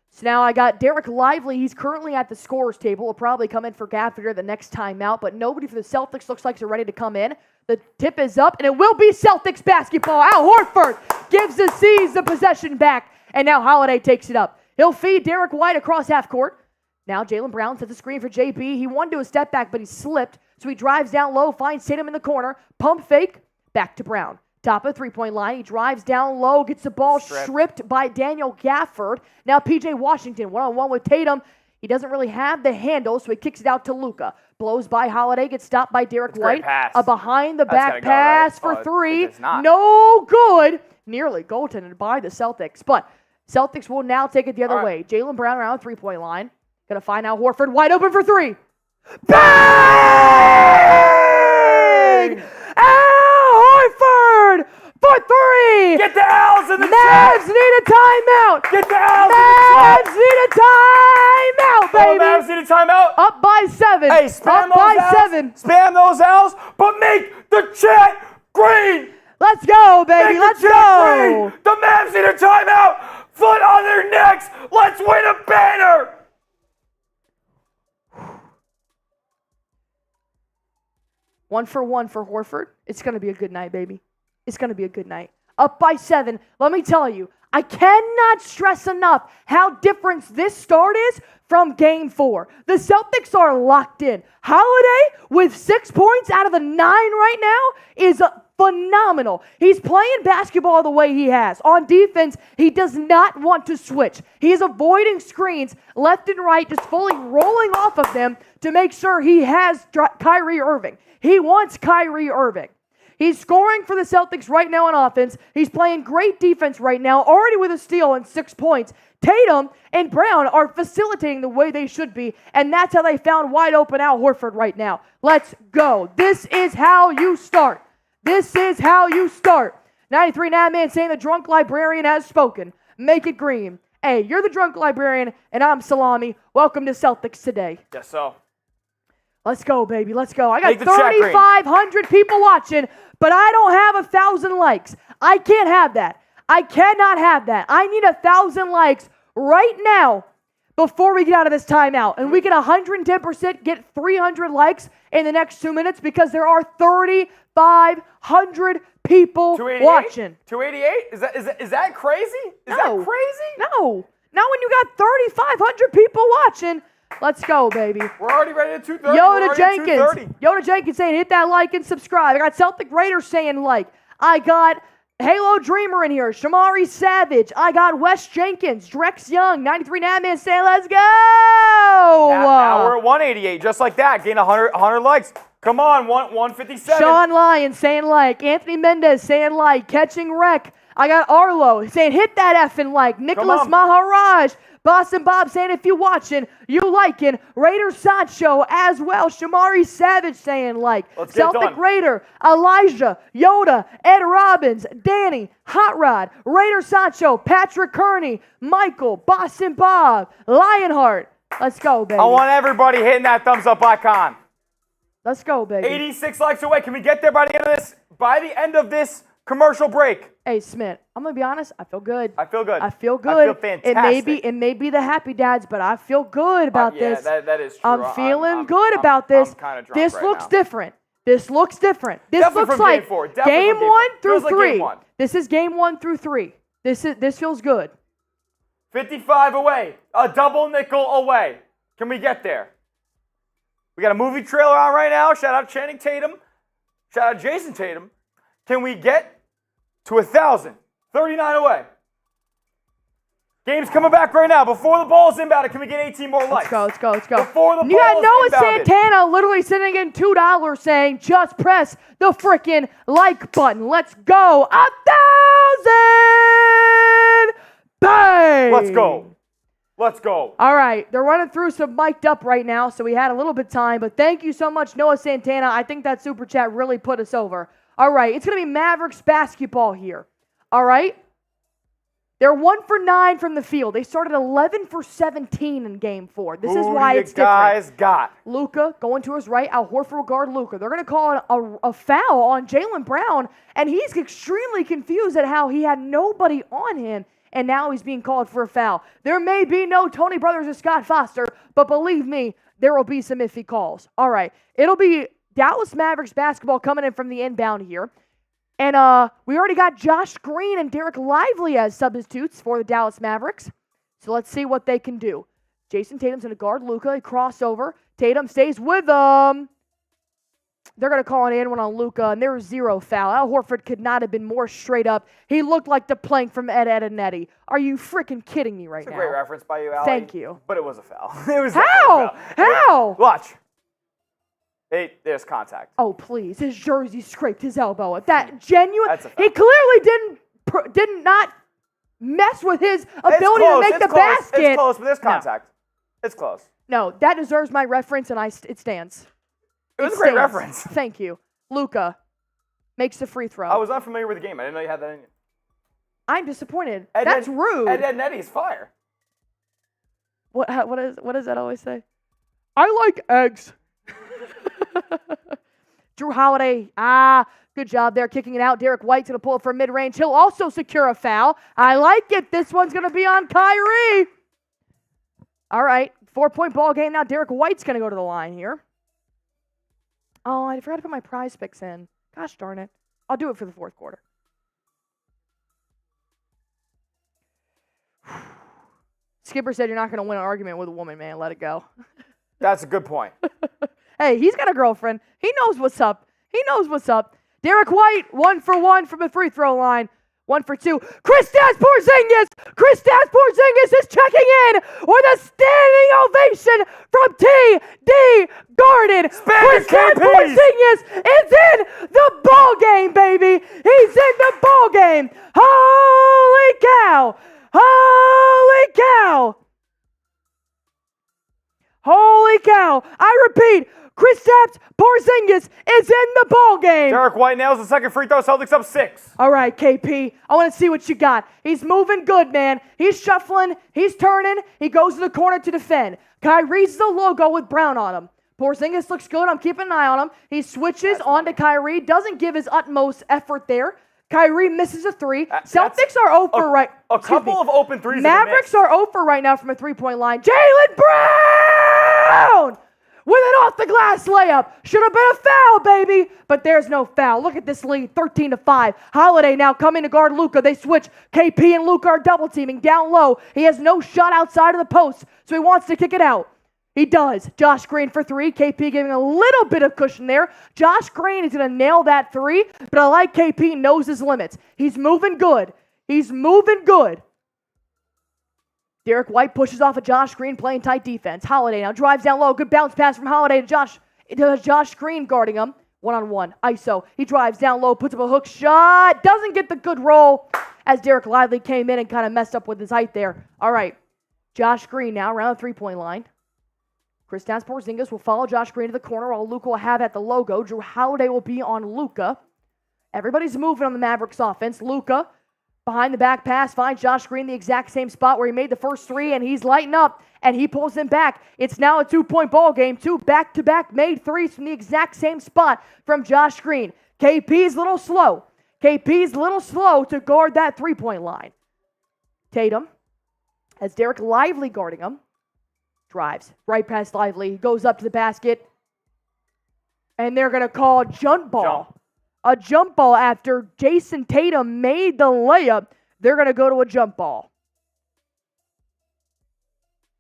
So now I got Derek Lively. He's currently at the scorer's table. Will probably come in for Gafford the next time out, but nobody for the Celtics looks like they're ready to come in. The tip is up, and it will be Celtics basketball. Al Horford gives the C's the possession back, and now Holiday takes it up. He'll feed Derek White across half court. Now Jaylen Brown sets a screen for JB. He wanted to do a step back, but he slipped. So he drives down low, finds Tatum in the corner. Pump fake, back to Brown. Top of three-point line. He drives down low, gets the ball stripped by Daniel Gafford. Now P.J. Washington, one-on-one with Tatum. He doesn't really have the handle, so he kicks it out to Luka. Blows by Holiday, gets stopped by Derek White. A behind-the-back pass for three. No good. Nearly goaltended by the Celtics. But Celtics will now take it the other way. Jaylen Brown around the three-point line. Going to find out Horford wide open for three. Bang! Al Horford for three. Get the L's in the Mavs need a timeout. Get the L's Mavs need a timeout, baby. Mavs need a timeout. Up by 7. Hey, spam Up those by L's. 7. Spam those L's, but make the chat green. Let's go, baby. Make Let's the chat go. green. The Mavs need a timeout. Foot on their necks. Let's win a banner. One for Horford. It's going to be a good night, baby. It's going to be a good night. Up by 7. Let me tell you, I cannot stress enough how different this start is from Game 4. The Celtics are locked in. Holiday, with 6 points out of the 9 right now, is phenomenal. He's playing basketball the way he has. On defense, he does not want to switch. He is avoiding screens left and right, just fully rolling off of them to make sure he has Kyrie Irving. He wants Kyrie Irving. He's scoring for the Celtics right now on offense. He's playing great defense right now, already with a steal and 6 points. Tatum and Brown are facilitating the way they should be, and that's how they found wide open Al Horford right now. Let's go. This is how you start. This is how you start. 93 Madman saying the drunk librarian has spoken. Make it green. Hey, you're the drunk librarian, and I'm Salami. Welcome to Celtics Today. Yes, so. Let's go, baby. Let's go. I got Make the chat green. 3,500 people watching, but I don't have 1,000 likes. I can't have that. I cannot have that. I need 1,000 likes right now before we get out of this timeout. And we get 110%, get 300 likes in the next 2 minutes because there are 3,500 people watching. 288? Is that crazy? Is that crazy? No. Not when you got 3,500 people watching. Let's go, baby. We're already ready at 2:30. Yoda Jenkins saying hit that like and subscribe. I got Celtic Raiders saying like. I got Halo Dreamer in here. Shamari Savage. I got Wes Jenkins. Drex Young. 93 Natman saying let's go. Now we're at 188. Just like that. Gain 100 likes. Come on, 157. Sean Lyons saying like. Anthony Mendez saying like. Catching Wreck. I got Arlo saying hit that effing like. Nicholas Maharaj. Boston Bob saying if you watching, you liking. Raider Sancho as well. Shamari Savage saying like. Celtic Raider, Elijah, Yoda, Ed Robbins, Danny, Hot Rod, Raider Sancho, Patrick Kearney, Michael, Boston Bob, Lionheart. Let's go, baby. I want everybody hitting that thumbs up icon. Let's go, baby. 86 likes away. Can we get there by the end of this? By the end of this commercial break. Hey, Smith, I'm going to be honest. I feel good. I feel good. I feel good. I feel fantastic. It may be the happy dads, but I feel good about this. Yeah, that is true. I'm feeling good about this. I'm kind of drunk this right looks now. different. This looks different. This Definitely looks from like game 4. game 1 through Feels 3. Like game 1. This is game 1 through 3. This feels good. 55 away. A double nickel away. Can we get there? We got a movie trailer on right now. Shout out Channing Tatum. Shout out Jason Tatum. Can we get to 1,000? 39 away. Game's coming back right now. Before the ball's inbounded, can we get 18 more likes? Let's go. Before the ball's You got Noah inbounded. Santana literally sitting in $2 saying, just press the freaking like button. Let's go. 1,000! Bang! Let's go. All right. They're running through some mic'd up right now, so we had a little bit of time. But thank you so much, Noah Santana. I think that super chat really put us over. All right. It's going to be Mavericks basketball here. All right? They're 1 for 9 from the field. They started 11 for 17 in Game 4. This is why it's different. Guys got Luka going to his right. Al Horford will guard Luka. They're going to call a foul on Jaylen Brown, and he's extremely confused at how he had nobody on him, and now he's being called for a foul. There may be no Tony Brothers or Scott Foster, but believe me, there will be some iffy calls. All right. It'll be Dallas Mavericks basketball coming in from the inbound here. And we already got Josh Green and Derek Lively as substitutes for the Dallas Mavericks. So let's see what they can do. Jason Tatum's going to guard Luka. A crossover. Tatum stays with him. They're going to call an and one on Luka, and there was 0 foul. Al Horford could not have been more straight up. He looked like the plank from Ed, Edd and Eddy. Are you freaking kidding me right It's a now? great reference by you, Allie. Thank you. But it was a foul. It was How? definitely a foul. How? Watch. Hey, there's contact. Oh, please. His jersey scraped his elbow. That genuine. That's a foul. He clearly did not mess with his ability to make the basket. It's close, but there's contact. It's close. No, that deserves my reference, and it stands. It was a great reference. Thank you. Luka makes the free throw. I was unfamiliar with the game. I didn't know you had that in you. I'm disappointed. That's rude. Ed and Eddie's fire. What does that always say? I like eggs. Drew Holiday. Good job there kicking it out. Derek White's going to pull it for mid-range. He'll also secure a foul. I like it. This one's going to be on Kyrie. All right. 4-point ball game now. Derek White's going to go to the line here. Oh, I forgot to put my prize picks in. Gosh darn it. I'll do it for the fourth quarter. Skipper said you're not going to win an argument with a woman, man. Let it go. That's a good point. Hey, he's got a girlfriend. He knows what's up. He knows what's up. Derek White, 1 for 1 from the free throw line. 1 for 2. Kristaps Porzingis! Kristaps Porzingis is checking in with a standing ovation from TD Garden. Kristaps Porzingis is in the ball game, baby. He's in the ball game. Holy cow! Holy cow! Holy cow! I repeat, Kristaps Porzingis is in the ball game. Derek White nails the second free throw. Celtics up 6. All right, KP, I want to see what you got. He's moving good, man. He's shuffling. He's turning. He goes to the corner to defend. Kyrie's the logo with Brown on him. Porzingis looks good. I'm keeping an eye on him. He switches onto Kyrie. Doesn't give his utmost effort there. Kyrie misses a 3. Celtics are 0 for right. A couple of open threes. Mavericks are 0 for right now from a 3-point line. Jaylen Brown! With an off-the-glass layup. Should have been a foul, baby. But there's no foul. Look at this lead, 13-5. Holiday now coming to guard Luka. They switch. KP and Luka are double-teaming down low. He has no shot outside of the post, so he wants to kick it out. He does. Josh Green for 3. KP giving a little bit of cushion there. Josh Green is going to nail that 3, but I like KP knows his limits. He's moving good. He's moving good. Derek White pushes off of Josh Green playing tight defense. Holiday now drives down low. Good bounce pass from Holiday to Josh Green guarding him. 1-on-1. ISO. He drives down low, puts up a hook shot. Doesn't get the good roll as Derek Lively came in and kind of messed up with his height there. All right. Josh Green now around the 3-point line. Kristaps Porzingis will follow Josh Green to the corner while Luka will have at the logo. Drew Holiday will be on Luka. Everybody's moving on the Mavericks offense. Luka behind the back pass finds Josh Green the exact same spot where he made the first 3, and he's lighting up, and he pulls him back. It's now a 2-point ball game. 2 back-to-back made 3s from the exact same spot from Josh Green. KP's a little slow. KP's a little slow to guard that 3-point line. Tatum has Derek Lively guarding him. Drives right past Lively, goes up to the basket, and they're going to call a jump ball. A jump ball after Jason Tatum made the layup. They're going to go to a jump ball.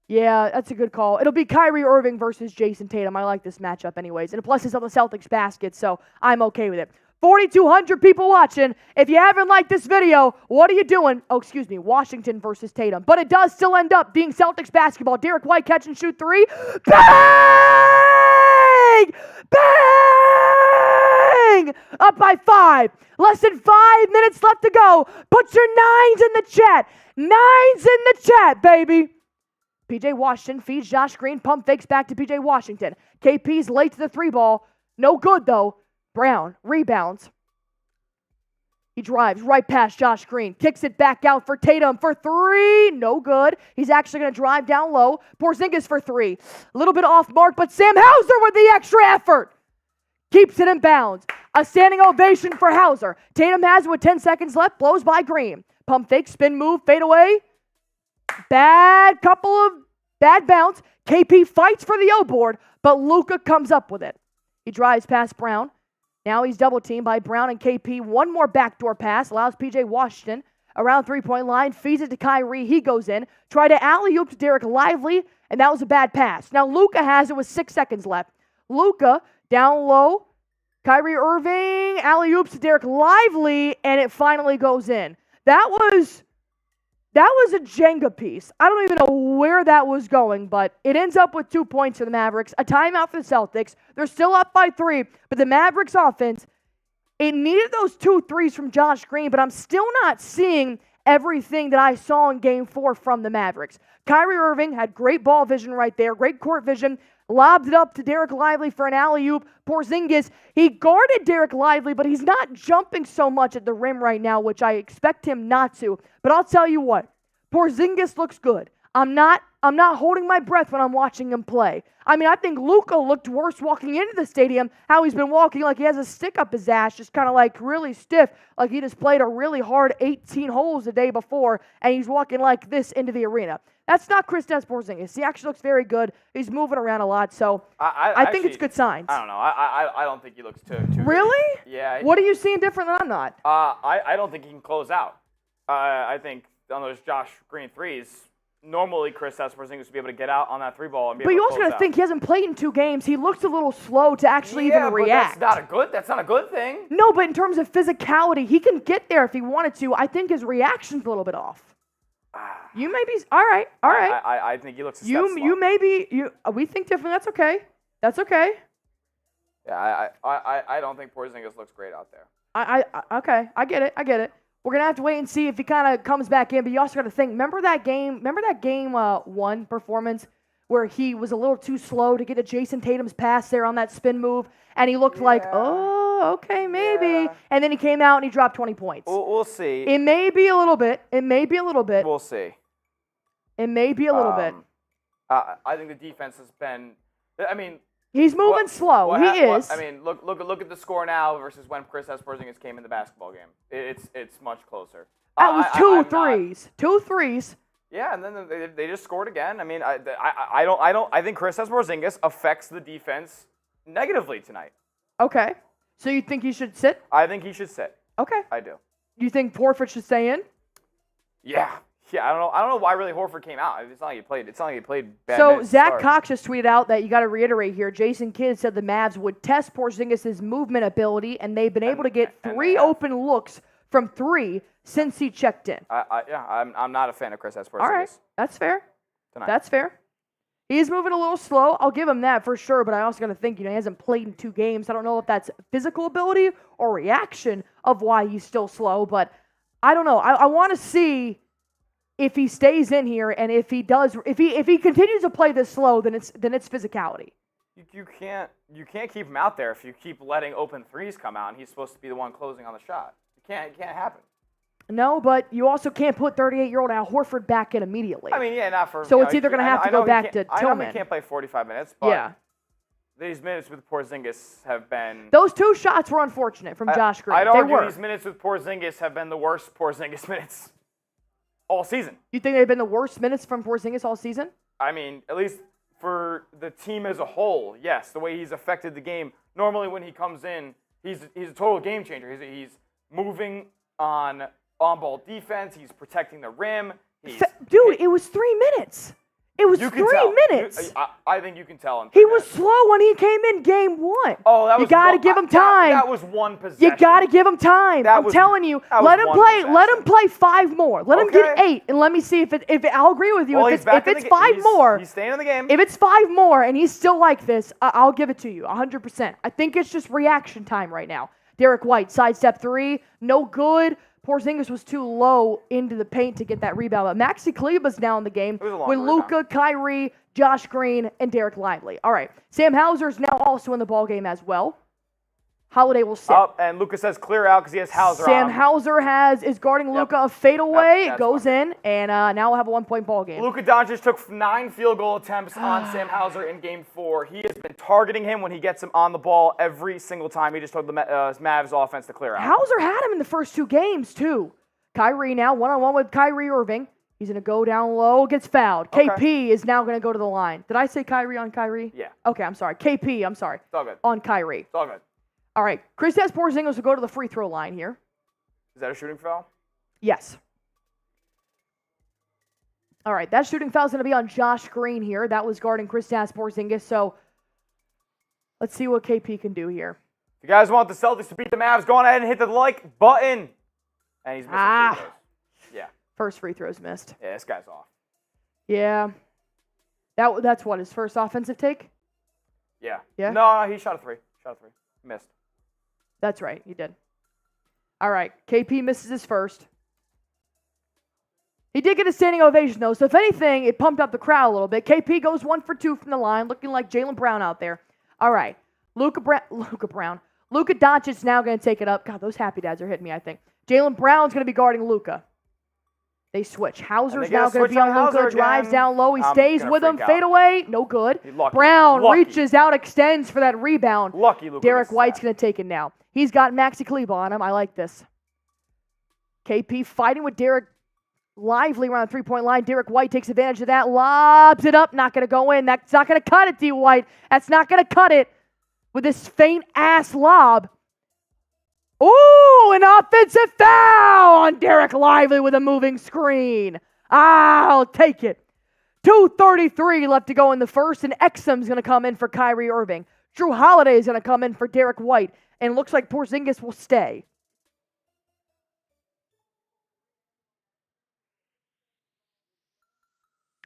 Yeah, that's a good call. It'll be Kyrie Irving versus Jason Tatum. I like this matchup anyways. And plus it's on the Celtics basket, so I'm okay with it. 4,200 people watching. If you haven't liked this video, what are you doing? Oh, excuse me, Washington versus Tatum. But it does still end up being Celtics basketball. Derek White catch and shoot 3. Bang! Bang! Up by 5. Less than 5 minutes left to go. Put your 9s in the chat. 9s in the chat, baby. P.J. Washington feeds Josh Green. Pump fakes back to P.J. Washington. KP's late to the 3 ball. No good, though. Brown rebounds. He drives right past Josh Green. Kicks it back out for Tatum for 3. No good. He's actually going to drive down low. Porzingis for 3. A little bit off mark, but Sam Hauser with the extra effort. Keeps it in bounds. A standing ovation for Hauser. Tatum has it with 10 seconds left. Blows by Green. Pump fake, spin move, fade away. Bad bounce. KP fights for the O board, but Luka comes up with it. He drives past Brown. Now he's double teamed by Brown and KP. One more backdoor pass allows P.J. Washington around 3-point line. Feeds it to Kyrie. He goes in. Try to alley-oop to Derek Lively, and that was a bad pass. Now Luka has it with 6 seconds left. Luka down low, Kyrie Irving, alley-oops to Derek Lively, and it finally goes in. That was a Jenga piece. I don't even know where that was going, but it ends up with 2 points for the Mavericks, a timeout for the Celtics. They're still up by 3, but the Mavericks offense, it needed those 2 threes from Josh Green, but I'm still not seeing everything that I saw in Game 4 from the Mavericks. Kyrie Irving had great ball vision right there, great court vision, lobbed it up to Derek Lively for an alley-oop. Porzingis, he guarded Derek Lively, but he's not jumping so much at the rim right now, which I expect him not to. But I'll tell you what, Porzingis looks good. I'm not holding my breath when I'm watching him play. I mean, I think Luka looked worse walking into the stadium, how he's been walking like he has a stick up his ass, just kind of like really stiff, like he just played a really hard 18 holes the day before, and he's walking like this into the arena. That's not Kristaps Porzingis. He actually looks very good. He's moving around a lot, so I think it's good signs. I don't know. I don't think he looks too Really? good. Yeah. What are you seeing different than I'm not? I don't think he can close out. I think on those Josh Green threes, normally Kristaps Porzingis would be able to get out on that 3-ball and be able to close out. But you also got to think he hasn't played in 2 games. He looks a little slow to actually even react. But that's not a good thing. No, but in terms of physicality, he can get there if he wanted to. I think his reaction's a little bit off. You may be all right. I think he looks a step slow. You may be we think differently. That's okay. That's okay. Yeah, I don't think Porzingis looks great out there. Okay. I get it. We're gonna have to wait and see if he kind of comes back in. But you also got to think. Remember that game 1 performance where he was a little too slow to get to Jason Tatum's pass there on that spin move, and he looked like, oh, okay, maybe. Yeah. And then he came out and he dropped 20 points. We'll see. It may be a little bit. We'll see. It may be a little bit. I think the defense has been. I mean. He's moving slow. He is. I mean, look at the score now versus when Kristaps Porzingis came in the basketball game. It's much closer. That was 2 threes. 2 threes. Yeah, and then they just scored again. I mean, I think Kristaps Porzingis affects the defense negatively tonight. Okay. So you think he should sit? I think he should sit. Okay. I do. You think Horford should stay in? Yeah. Yeah, I don't know why really Horford came out. It's not like he played bad. So Zach Cox just tweeted out that you got to reiterate here. Jason Kidd said the Mavs would test Porzingis' movement ability, and they've been able to get 3 open looks from 3 since he checked in. I'm not a fan of Kristaps Porzingis. All right, that's fair. Tonight. That's fair. He's moving a little slow. I'll give him that for sure, but I also got to think, he hasn't played in 2 games. I don't know if that's physical ability or reaction of why he's still slow, but I don't know. I want to see if he stays in here, and if he continues to play this slow, then it's physicality. You can't keep him out there if you keep letting open threes come out, and he's supposed to be the one closing on the shot. It can't happen. No, but you also can't put 38-year-old Al Horford back in immediately. I mean, yeah, not for. So it's either going to have to go back to Tillman. I know he can't play 45 minutes, but these minutes with Porzingis have been. Those 2 shots were unfortunate from Josh Green. I'd argue these minutes with Porzingis have been the worst Porzingis minutes all season. You think they've been the worst minutes from Porzingis all season? I mean, at least for the team as a whole, yes. The way he's affected the game. Normally, when he comes in, he's a total game changer. He's moving on ball defense. He's protecting the rim. It was 3 minutes. It was 3 minutes. I think you can tell. He was slow when he came in game 1. Oh, that was. You got to give him time. That was 1 possession. You got to give him time. I'm telling you. Let him play. Let him play 5 more. Let him get 8, and let me see if I'll agree with you. If it's 5 more, he's staying in the game. If it's 5 more and he's still like this, I'll give it to you 100%. I think it's just reaction time right now. Derek White sidestep 3, no good. Porzingis was too low into the paint to get that rebound. But Maxi Kleber's now in the game with Luka, Kyrie, Josh Green, and Derek Lively. All right. Sam Hauser's now also in the ballgame as well. Holiday will sit. And Luka says clear out because he has Hauser Sam on. Hauser is guarding Luka. A fadeaway. It goes in, and now we'll have a 1-point ball game. Luka Doncic took 9 field goal attempts on Sam Hauser in Game 4. He has been targeting him when he gets him on the ball every single time. He just told the Mavs offense to clear out. Hauser had him in the first 2 games, too. Kyrie now, one-on-one with Kyrie Irving. He's going to go down low, gets fouled. Okay. KP is now going to go to the line. Did I say Kyrie on Kyrie? Yeah. Okay, I'm sorry. KP, I'm sorry. It's all good. On Kyrie. It's all good. All right. Kristaps Porzingis will go to the free throw line here. Is that a shooting foul? Yes. All right, that shooting foul is going to be on Josh Green here. That was guarding Kristaps Porzingis. So let's see what KP can do here. If you guys want the Celtics to beat the Mavs, go on ahead and hit the like button. And he's missing free throws. Yeah. First free throws missed. Yeah, this guy's off. Yeah. That's what, his first offensive take? Yeah. Yeah? No, he shot a three. Missed. That's right, he did. All right, KP misses his first. He did get a standing ovation, though, so if anything, it pumped up the crowd a little bit. KP goes 1 for 2 from the line, looking like Jaylen Brown out there. All right, Luka Doncic's now going to take it up. God, those happy dads are hitting me, I think. Jaylen Brown's going to be guarding Luka. They switch. Hauser's now going to be on Luka, drives down low. He stays with him. Fade away, no good. Brown reaches out, extends for that rebound. Lucky Luka. Derek White's going to take it now. He's got Maxi Kleber on him. I like this. KP fighting with Derek Lively around the three-point line. Derek White takes advantage of that, lobs it up, not going to go in. That's not going to cut it, D. White. That's not going to cut it with this faint-ass lob. Ooh, an offensive foul on Derek Lively with a moving screen. I'll take it. 2:33 left to go in the first, and Exum's going to come in for Kyrie Irving. Drew Holiday is going to come in for Derek White, and it looks like Porzingis will stay.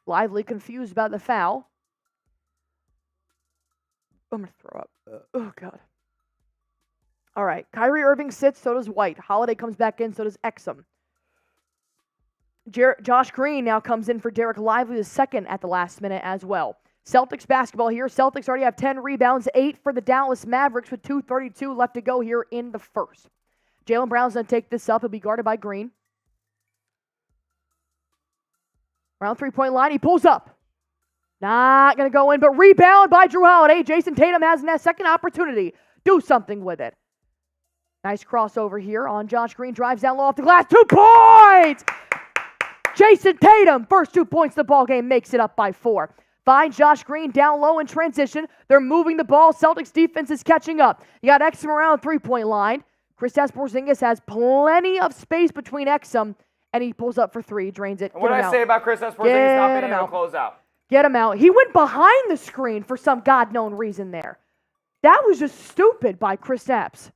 Lively confused about the foul. I'm going to throw up. Oh, God. All right. Kyrie Irving sits, so does White. Holiday comes back in, so does Exum. Josh Green now comes in for Derek Lively, the second at the last minute as well. Celtics basketball here. Celtics already have 10 rebounds, 8 for the Dallas Mavericks with 2:32 left to go here in the first. Jaylen Brown's going to take this up. He'll be guarded by Green. Around three-point line, he pulls up. Not going to go in, but rebound by Drew Holiday. Jason Tatum has that second opportunity. Do something with it. Nice crossover here on Josh Green. Drives down low off the glass. 2 points! Jason Tatum, first 2 points of the ball game, makes it up by 4. Finds Josh Green down low in transition. They're moving the ball. Celtics defense is catching up. You got Exum around the three-point line. Kristaps Porzingis has plenty of space between Exum, and he pulls up for 3, drains it. What did I say about Kristaps Porzingis not being able to close out? Get him out. He went behind the screen for some God-known reason there. That was just stupid by Kristaps.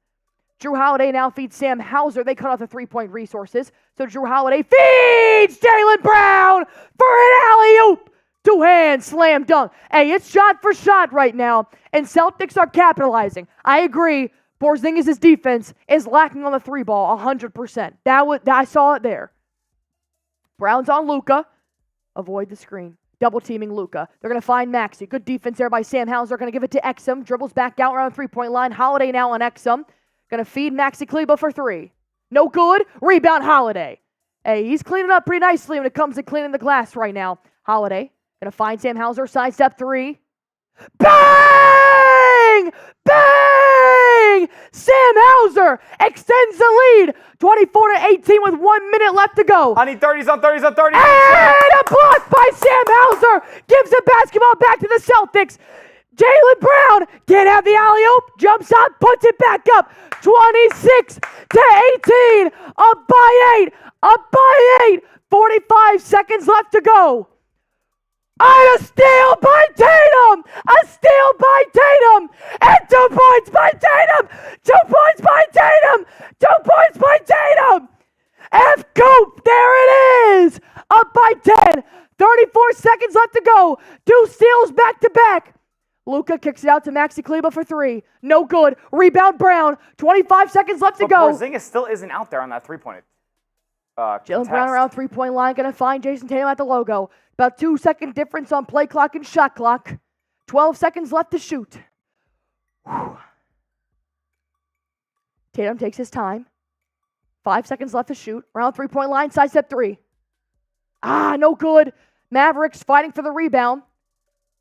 Drew Holiday now feeds Sam Hauser. They cut off the three-point resources. So Drew Holiday feeds Jaylen Brown for an alley-oop. 2-hand slam dunk. Hey, it's shot for shot right now, and Celtics are capitalizing. I agree. Porzingis' defense is lacking on the 3-ball 100%. I saw it there. Brown's on Luka. Avoid the screen. Double teaming Luka. They're going to find Maxey. Good defense there by Sam Hauser. Going to give it to Exum. Dribbles back out around the three-point line. Holiday now on Exum. Going to feed Maxi Kleber for 3. No good. Rebound Holiday. Hey, he's cleaning up pretty nicely when it comes to cleaning the glass right now. Holiday. Going to find Sam Hauser. Sidestep 3. Bang! Bang! Sam Hauser extends the lead. 24-18 with 1 minute left to go. I need 30s on 30s on 30s. And a block by Sam Hauser. Gives the basketball back to the Celtics. Jaylen Brown can't have the alley-oop. Jumps out, puts it back up. 26-18. Up by 8. Up by 8. 45 seconds left to go. And a steal by Tatum! A steal by Tatum! And 2 points by Tatum! 2 points by Tatum! 2 points by Tatum! F-Coop, there it is! Up by 10. 34 seconds left to go. 2 steals back to back. Luka kicks it out to Maxi Kleber for 3. No good. Rebound Brown. 25 seconds left to go. Porzingis still isn't out there on that three-point. Jaylen Brown around three-point line. Going to find Jason Tatum at the logo. About 2-second difference on play clock and shot clock. 12 seconds left to shoot. Whew. Tatum takes his time. 5 seconds left to shoot. Around three-point line. Sidestep 3. No good. Mavericks fighting for the rebound.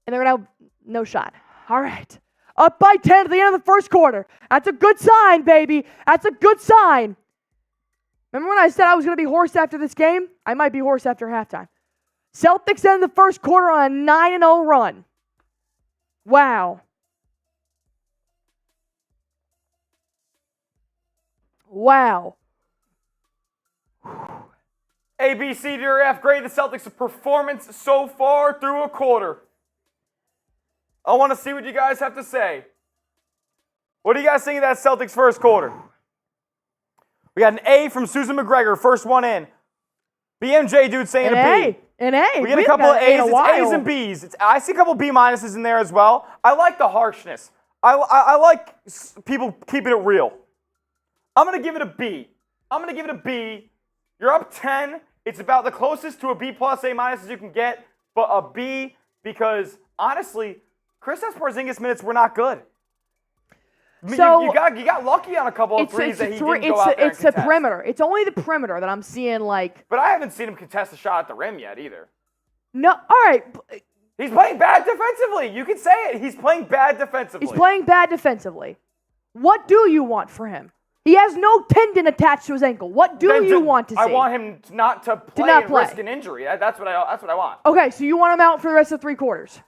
And they're going to have no shot. All right. Up by 10 at the end of the first quarter. That's a good sign, baby. That's a good sign. Remember when I said I was going to be hoarse after this game? I might be hoarse after halftime. Celtics end the first quarter on a 9-0 run. Wow. Wow. A, B, C, D, or F, grade the Celtics' performance so far through a quarter. I want to see what you guys have to say. What do you guys think of that Celtics first quarter? We got an A from Susan McGregor, first one in. BMJ dude saying a B. An A. We get a couple of A's. It's A's and B's. I see a couple B minuses in there as well. I like the harshness. I like people keeping it real. I'm going to give it a B. You're up 10. It's about the closest to a B plus, A minus as you can get, but a B because, honestly, Kristaps Porzingis minutes were not good. So you got lucky on a couple of threes that he didn't go out there and It's the contest. perimeter. It's only the perimeter that I'm seeing like. But I haven't seen him contest a shot at the rim yet either. No, all right. He's playing bad defensively. You can say it. He's playing bad defensively. He's playing bad defensively. What do you want for him? He has no tendon attached to his ankle. What do you want to see? I want him not to play and risk an injury. That's what I want. Okay, so you want him out for the rest of 3 quarters.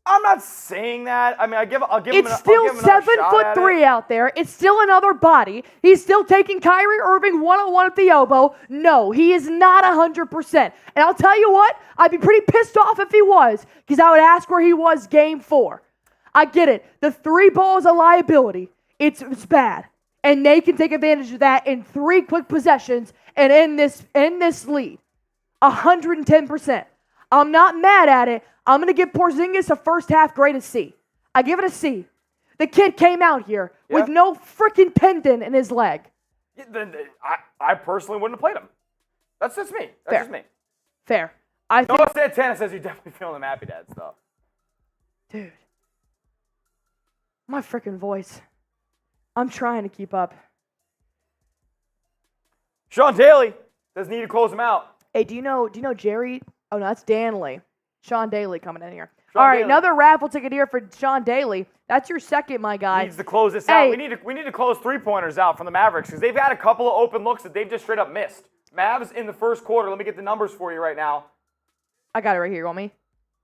I'm not saying that. I mean, I'll give him. It's still 7'3" out there. It's still another body. He's still taking Kyrie Irving one-on-one at the elbow. No, he is not 100%. And I'll tell you what, I'd be pretty pissed off if he was, because I would ask where he was game 4. I get it. The 3 ball is a liability. It's bad. And they can take advantage of that in 3 quick possessions and in this lead. 110%. I'm not mad at it. I'm going to give Porzingis a first half grade of C. I give it a C. The kid came out here with no freaking tendon in his leg. I personally wouldn't have played him. That's just me. That's just me. Fair. I think. Noah Santana says you're definitely feeling them happy dads, though. Dude. My freaking voice. I'm trying to keep up. Sean Daly says need to close him out. Hey, do you know Jerry? Oh, no, that's Danley. Sean Daly coming in here. Sean All right, Daly. another raffle ticket here for Sean Daly. That's your second, my guy. Needs to close this out. We need to close 3-pointers out from the Mavericks because they've had a couple of open looks that they've just straight up missed. Mavs in the first quarter. Let me get the numbers for you right now. I got it right here. You want me?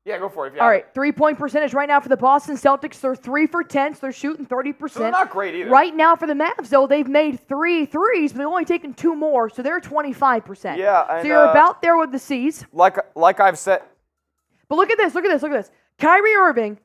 Yeah, go for it. All right, 3-point percentage right now for the Boston Celtics. They're 3 for 10, so they're shooting 30%. So they're not great either. Right now for the Mavs, though, they've made 3 threes, but they've only taken 2 more, so they're 25%. Yeah, and, so you're about there with the C's. Like I've said. But look at this. Kyrie Irving,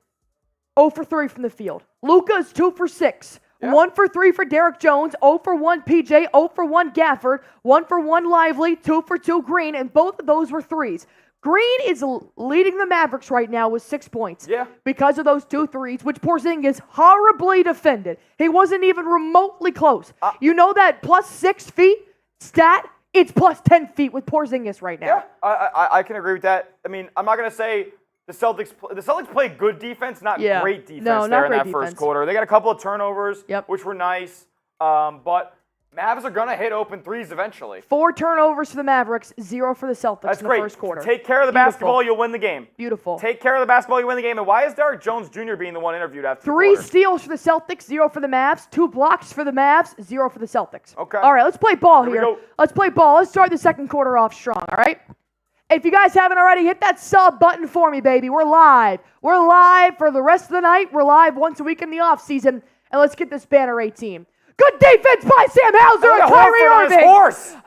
0 for 3 from the field. Luka's 2 for 6. Yeah. 1 for 3 for Derek Jones, 0 for 1 PJ, 0 for 1 Gafford, 1 for 1 Lively, 2 for 2 Green, and both of those were threes. Green is leading the Mavericks right now with 6 points. Yeah. Because of those 2 threes, which Porzingis horribly defended. He wasn't even remotely close. You know that plus 6 feet stat? It's plus 10 feet with Porzingis right now. Yeah, I can agree with that. I mean, I'm not going to say the Celtics play good defense, not great defense there in that first quarter. They got a couple of turnovers, which were nice. But Mavs are going to hit open threes eventually. 4 turnovers for the Mavericks, 0 for the Celtics in the first quarter. Take care of the basketball, you'll win the game. Beautiful. Take care of the basketball, you win the game. And why is Derek Jones Jr. being the one interviewed after 3 steals for the Celtics, 0 for the Mavs. 2 blocks for the Mavs, 0 for the Celtics. Okay. All right, let's play ball Here here. we go. Let's play ball. Let's start the second quarter off strong, all right? If you guys haven't already, hit that sub button for me, baby. We're live. We're live for the rest of the night. We're live once a week in the offseason. And let's get this Banner 8 team. Good defense by Sam Hauser and Kyrie Irving.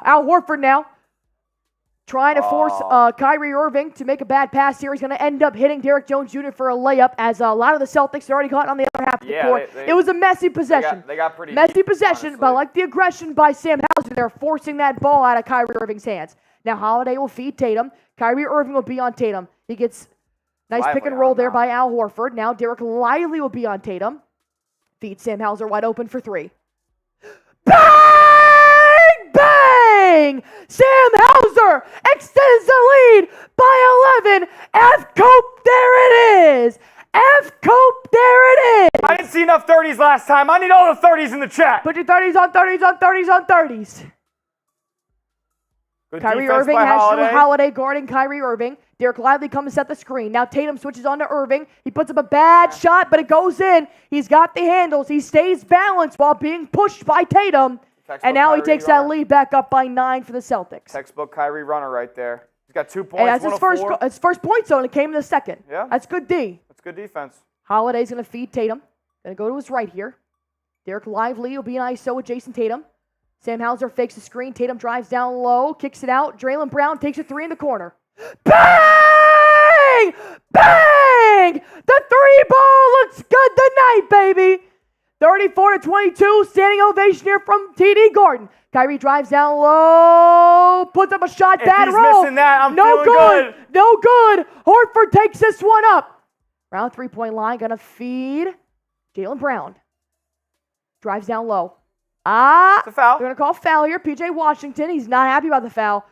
Al Horford now trying to force Kyrie Irving to make a bad pass here. He's going to end up hitting Derek Jones Jr. for a layup as a lot of the Celtics are already caught on the other half of the court. It was a messy possession. They got pretty messy deep, possession, honestly. but I like the aggression by Sam Hauser. They're forcing that ball out of Kyrie Irving's hands. Now Holiday will feed Tatum. Kyrie Irving will be on Tatum. He gets nice pick and roll there by Al Horford. Now Derek Lively will be on Tatum. Feed Sam Hauser wide open for 3. Bang! Bang! Sam Hauser extends the lead by 11. F-Cope, there it is. F-Cope, there it is. I didn't see enough 30s last time. I need all the 30s in the chat. Put your 30s on 30s on 30s on 30s. Good Kyrie defense Irving by has Holiday. Drew Holiday guarding Kyrie Irving. Derek Lively comes to set the screen. Now Tatum switches on to Irving. He puts up a bad shot, but it goes in. He's got the handles. He stays balanced while being pushed by Tatum. And now he takes that lead back up by 9 for the Celtics. Textbook Kyrie runner right there. He's got 2 points. And that's his first point zone. It came in the second. Yeah. That's good D. That's good defense. Holiday's going to feed Tatum. Going to go to his right here. Derek Lively will be an ISO with Jason Tatum. Sam Hauser fakes the screen. Tatum drives down low, kicks it out. Jaylen Brown takes a three in the corner. Bang! Bang! The three ball looks good tonight, baby. 34-22, standing ovation here from TD Gordon. Kyrie drives down low, puts up a shot, bad If he's roll. missing that, I'm no feeling good. good. No good. Horford takes this one up. Round 3-point line, gonna feed Jaylen Brown. Drives down low. It's a foul. They're gonna call foul here. PJ Washington, he's not happy about the foul.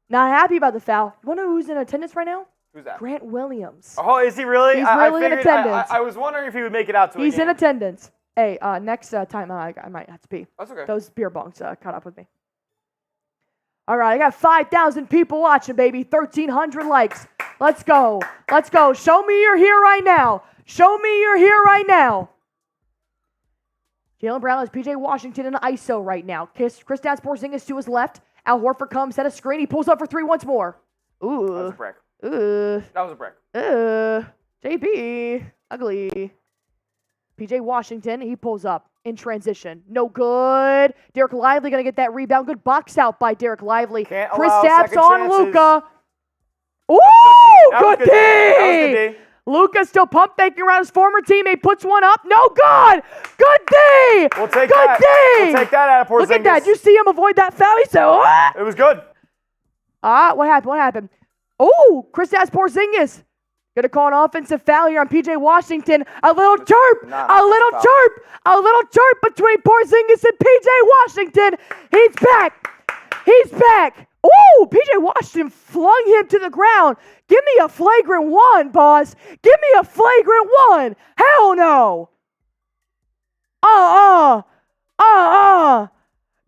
Not happy about the foul. You wanna know who's in attendance right now? Who's that? Grant Williams. Oh, is he really? He's I really in figured, attendance. I was wondering if he would make it out to He's a game. in attendance. Hey, next time I might have to pee. That's okay. Those beer bongs caught up with me. All right, I got 5,000 people watching, baby. 1,300 likes. Let's go. Let's go. Show me you're here right now. Show me you're here right now. Jaylen Brown has PJ Washington in ISO right now. Kristaps Porzingis to his left. Al Horford comes, set a screen. He pulls up for three once more. Ooh. That was a brick. Ooh. That was a brick. JP. Ugly. PJ Washington, he pulls up in transition. No good. Derek Lively going to get that rebound. Good box out by Derek Lively. Can't Chris allow Tapps second on chances. Luka. Ooh, That was good good D. That was D. good D. Luka still pump faking around his former teammate. Puts one up. No good. Good D. We'll take good that. D. We'll take that out of Porzingis. Look at that. You see him avoid that foul? He said, what? It was good. What happened? What happened? Oh, Kristaps Porzingis. Gonna call an offensive foul here on PJ Washington. A little chirp. A little chirp. A little chirp between Porzingis and PJ Washington. He's back. He's back. Oh, PJ Washington flung him to the ground. Give me a flagrant one, boss. Give me a flagrant one. Hell no.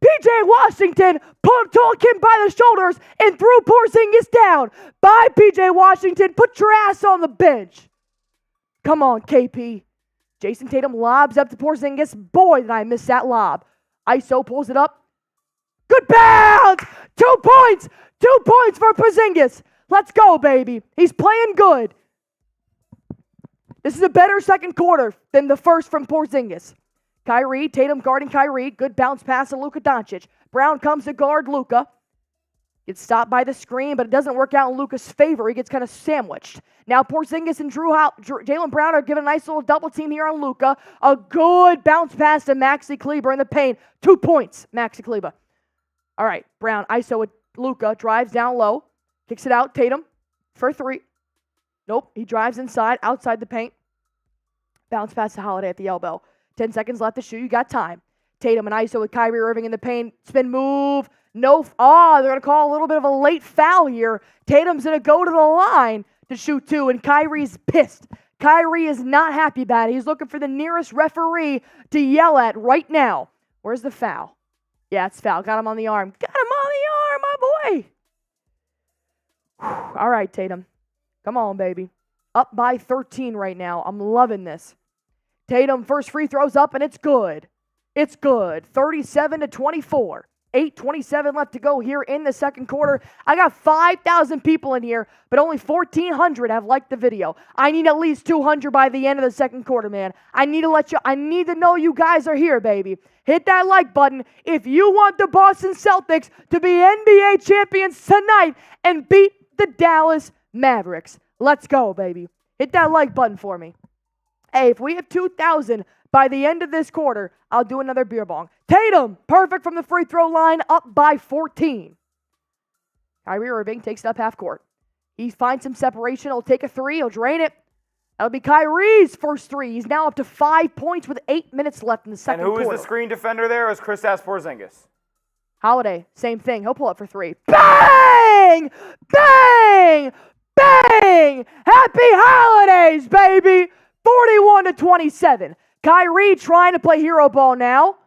PJ Washington took him by the shoulders and threw Porzingis down. Bye, PJ Washington. Put your ass on the bench. Come on, KP. Jason Tatum lobs up to Porzingis. Boy, did I miss that lob. ISO pulls it up. Good bounce. 2 points. 2 points for Porzingis. Let's go, baby. He's playing good. This is a better second quarter than the first from Porzingis. Kyrie, Tatum guarding Kyrie. Good bounce pass to Luka Doncic. Brown comes to guard Luka. Gets stopped by the screen, but it doesn't work out in Luka's favor. He gets kind of sandwiched. Now Porzingis and Jaylen Brown are giving a nice little double team here on Luka. A good bounce pass to Maxi Kleber in the paint. 2 points, Maxi Kleber. All right, Brown, ISO with Luka, drives down low. Kicks it out, Tatum for three. Nope, he drives inside, outside the paint. Bounce pass to Holiday at the elbow. 10 seconds left to shoot. You got time. Tatum and ISO with Kyrie Irving in the paint. Spin move. No. They're going to call a little bit of a late foul here. Tatum's going to go to the line to shoot two, and Kyrie's pissed. Kyrie is not happy about it. He's looking for the nearest referee to yell at right now. Where's the foul? Yeah, it's foul. Got him on the arm. Got him on the arm, my boy. Whew. All right, Tatum. Come on, baby. Up by 13 right now. I'm loving this. Tatum first free throws up, and it's good. It's good. 37-24. 8:27 left to go here in the second quarter. I got 5,000 people in here, but only 1,400 have liked the video. I need at least 200 by the end of the second quarter, man. I need to know you guys are here, baby. Hit that like button if you want the Boston Celtics to be NBA champions tonight and beat the Dallas Mavericks. Let's go, baby. Hit that like button for me. Hey, if we have 2,000 by the end of this quarter, I'll do another beer bong. Tatum, perfect from the free throw line, up by 14. Kyrie Irving takes it up half court. He finds some separation. He'll take a three. He'll drain it. That'll be Kyrie's first three. He's now up to 5 points with 8 minutes left in the second quarter. And who is the screen defender there? It was Kristaps Porzingis. Holiday, same thing. He'll pull up for three. Bang! Bang! Bang! Happy holidays, baby! 41-27. Kyrie trying to play hero ball now.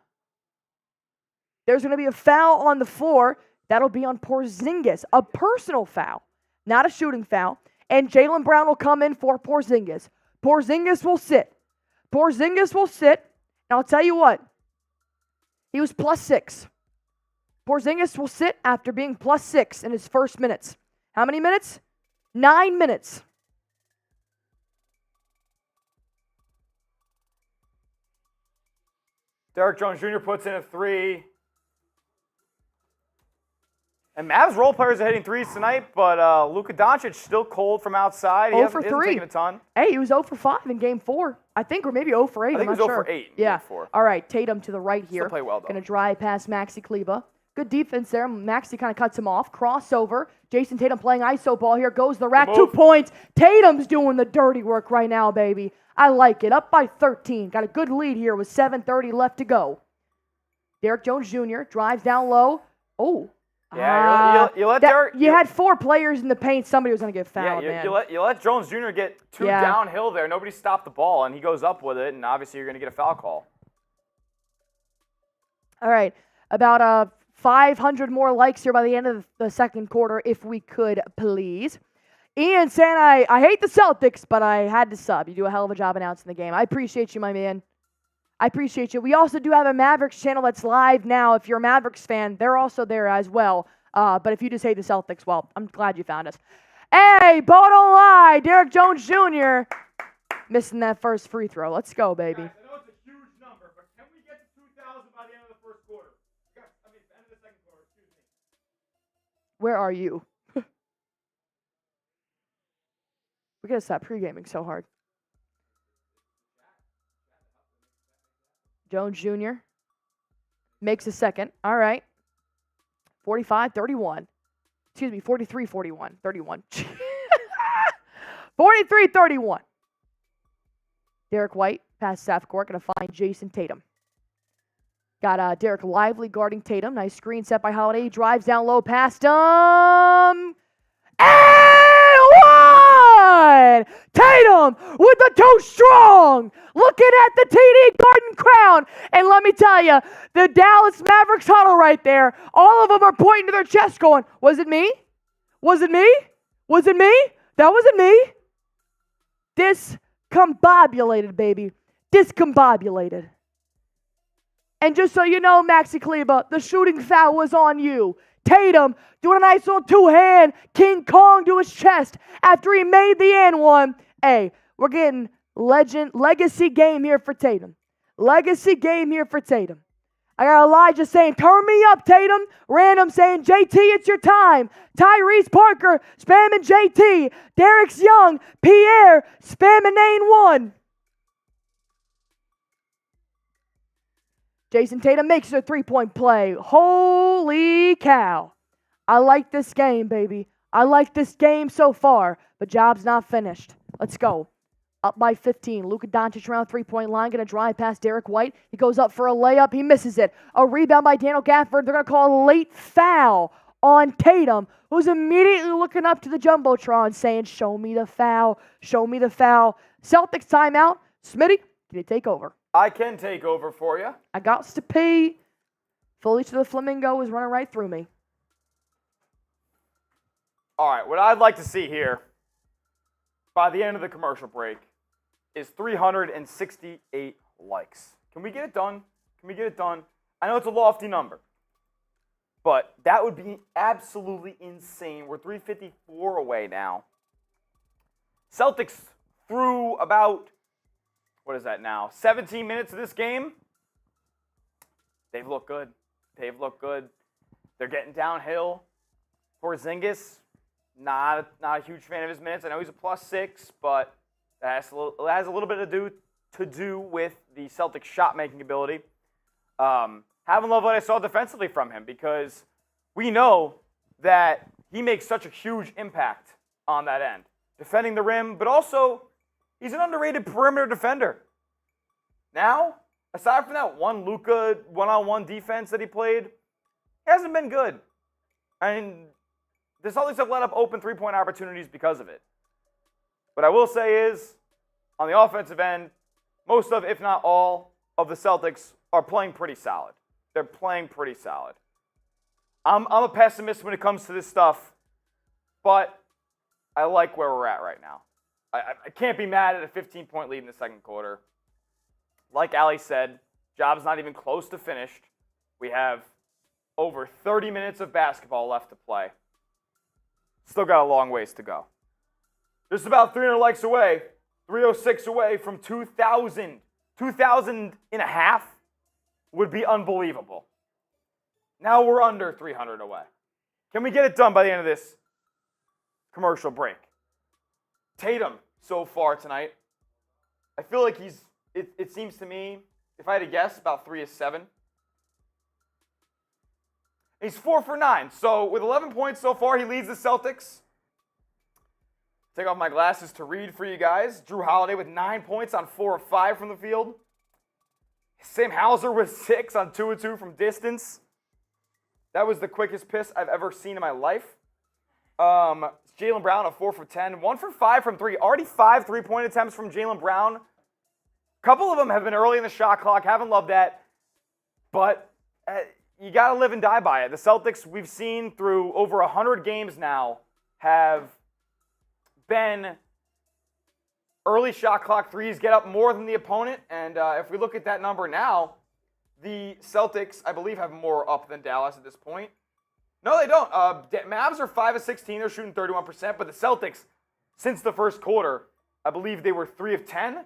There's going to be a foul on the floor. That'll be on Porzingis. A personal foul, not a shooting foul. And Jaylen Brown will come in for Porzingis. Porzingis will sit. Porzingis will sit. And I'll tell you what. He was +6. Porzingis will sit after being +6 in his first minutes. How many minutes? 9 minutes. Derrick Jones Jr. puts in a three. And Mavs role players are hitting threes tonight, but Luka Doncic still cold from outside. He 0 hasn't for 3. taken a ton. Hey, he was 0 for 5 in Game 4, I think, or maybe 0 for 8. I think I'm he was not 0 sure. for 8 in Yeah. Game 4. All right, Tatum to the right here. Still play well, though. Going to drive past Maxi Kleba. Good defense there. Maxi kind of cuts him off. Crossover. Jason Tatum playing ISO ball. Here goes the rack. 2 points. Tatum's doing the dirty work right now, baby. I like it. Up by 13. Got a good lead here with 7:30 left to go. Derrick Jones Jr. drives down low. Oh. Yeah, you let Derrick. You had 4 players in the paint. Somebody was going to get fouled, Yeah, man. you let Jones Jr. get 2 downhill there. Nobody stopped the ball, and he goes up with it, and obviously you're going to get a foul call. All right. About 500 more likes here by the end of the second quarter, if we could, please. Ian saying, I hate the Celtics, but I had to sub. You do a hell of a job announcing the game. I appreciate you, my man. I appreciate you. We also do have a Mavericks channel that's live now. If you're a Mavericks fan, they're also there as well. But if you just hate the Celtics, well, I'm glad you found us. Hey, Bo don't lie. Derrick Jones Jr. missing that first free throw. Let's go, baby. Guys, I know it's a huge number, but can we get to 2,000 by the end of the first quarter? The end of the second quarter, excuse me. Where are you? We gotta stop pre-gaming so hard. Jones Jr. makes a second. All right. 45-31. Excuse me, 43-41. 31. 43-31. Derek White past half court. Going to find Jason Tatum. Got Derek Lively guarding Tatum. Nice screen set by Holiday. He drives down low past him. And one! Tatum with the 2 strong. Looking at the TD Garden crown. And let me tell you, the Dallas Mavericks huddle right there, all of them are pointing to their chest going, was it me? Was it me? Was it me? That wasn't me. Discombobulated, baby. Discombobulated. And just so you know, Maxi Kleba, the shooting foul was on you. Tatum doing a nice little 2-hand King Kong to his chest after he made the and one. Hey, we're getting legacy game here for Tatum. Legacy game here for Tatum. I got Elijah saying, turn me up, Tatum. Random saying, JT, it's your time. Tyrese Parker spamming JT. Derek's Young. Pierre spamming N1. Jason Tatum makes a 3-point play. Holy cow. I like this game, baby. I like this game so far, but job's not finished. Let's go. Up by 15. Luka Doncic around 3-point line. Going to drive past Derek White. He goes up for a layup. He misses it. A rebound by Daniel Gafford. They're going to call a late foul on Tatum, who's immediately looking up to the Jumbotron saying, show me the foul. Show me the foul. Celtics timeout. Smitty, can you take over? I can take over for you. I got to pee. Felicia the Flamingo was running right through me. All right, what I'd like to see here by the end of the commercial break is 368 likes. Can we get it done? Can we get it done? I know it's a lofty number, but that would be absolutely insane. We're 354 away now. Celtics through about, what is that now, 17 minutes of this game. They've looked good. They've looked good. They're getting downhill. Porzingis, not a huge fan of his minutes. I know he's a +6, but that has a little bit to do with the Celtics shot-making ability. Haven't loved what I saw defensively from him because we know that he makes such a huge impact on that end. Defending the rim, but also he's an underrated perimeter defender. Now, aside from that one Luka one-on-one defense that he played, he hasn't been good. I mean, the Celtics have let up open 3-point opportunities because of it. What I will say is, on the offensive end, most of, if not all, of the Celtics are playing pretty solid. They're playing pretty solid. I'm a pessimist when it comes to this stuff, but I like where we're at right now. I can't be mad at a 15-point lead in the second quarter. Like Allie said, job's not even close to finished. We have over 30 minutes of basketball left to play. Still got a long ways to go. Just about 300 likes away, 306 away from 2,000. 2,000 and a half would be unbelievable. Now we're under 300 away. Can we get it done by the end of this commercial break? Tatum, so far tonight, I feel like it seems to me, if I had to guess, about 3 of 7. He's 4 for 9. So with 11 points so far, he leads the Celtics. Take off my glasses to read for you guys. Drew Holiday with 9 points on 4 of 5 from the field. Sam Hauser with 6 on 2 of 2 from distance. That was the quickest piss I've ever seen in my life. Jaylen Brown, a 4 for 10. 1 for 5 from 3. Already 5 3-point attempts from Jaylen Brown. A couple of them have been early in the shot clock. Haven't loved that. But you got to live and die by it. The Celtics, we've seen through over 100 games now, have been early shot clock threes, get up more than the opponent. And if we look at that number now, the Celtics, I believe, have more up than Dallas at this point. No, they don't. Mavs are 5 of 16. They're shooting 31%. But the Celtics, since the first quarter, I believe they were 3 of 10.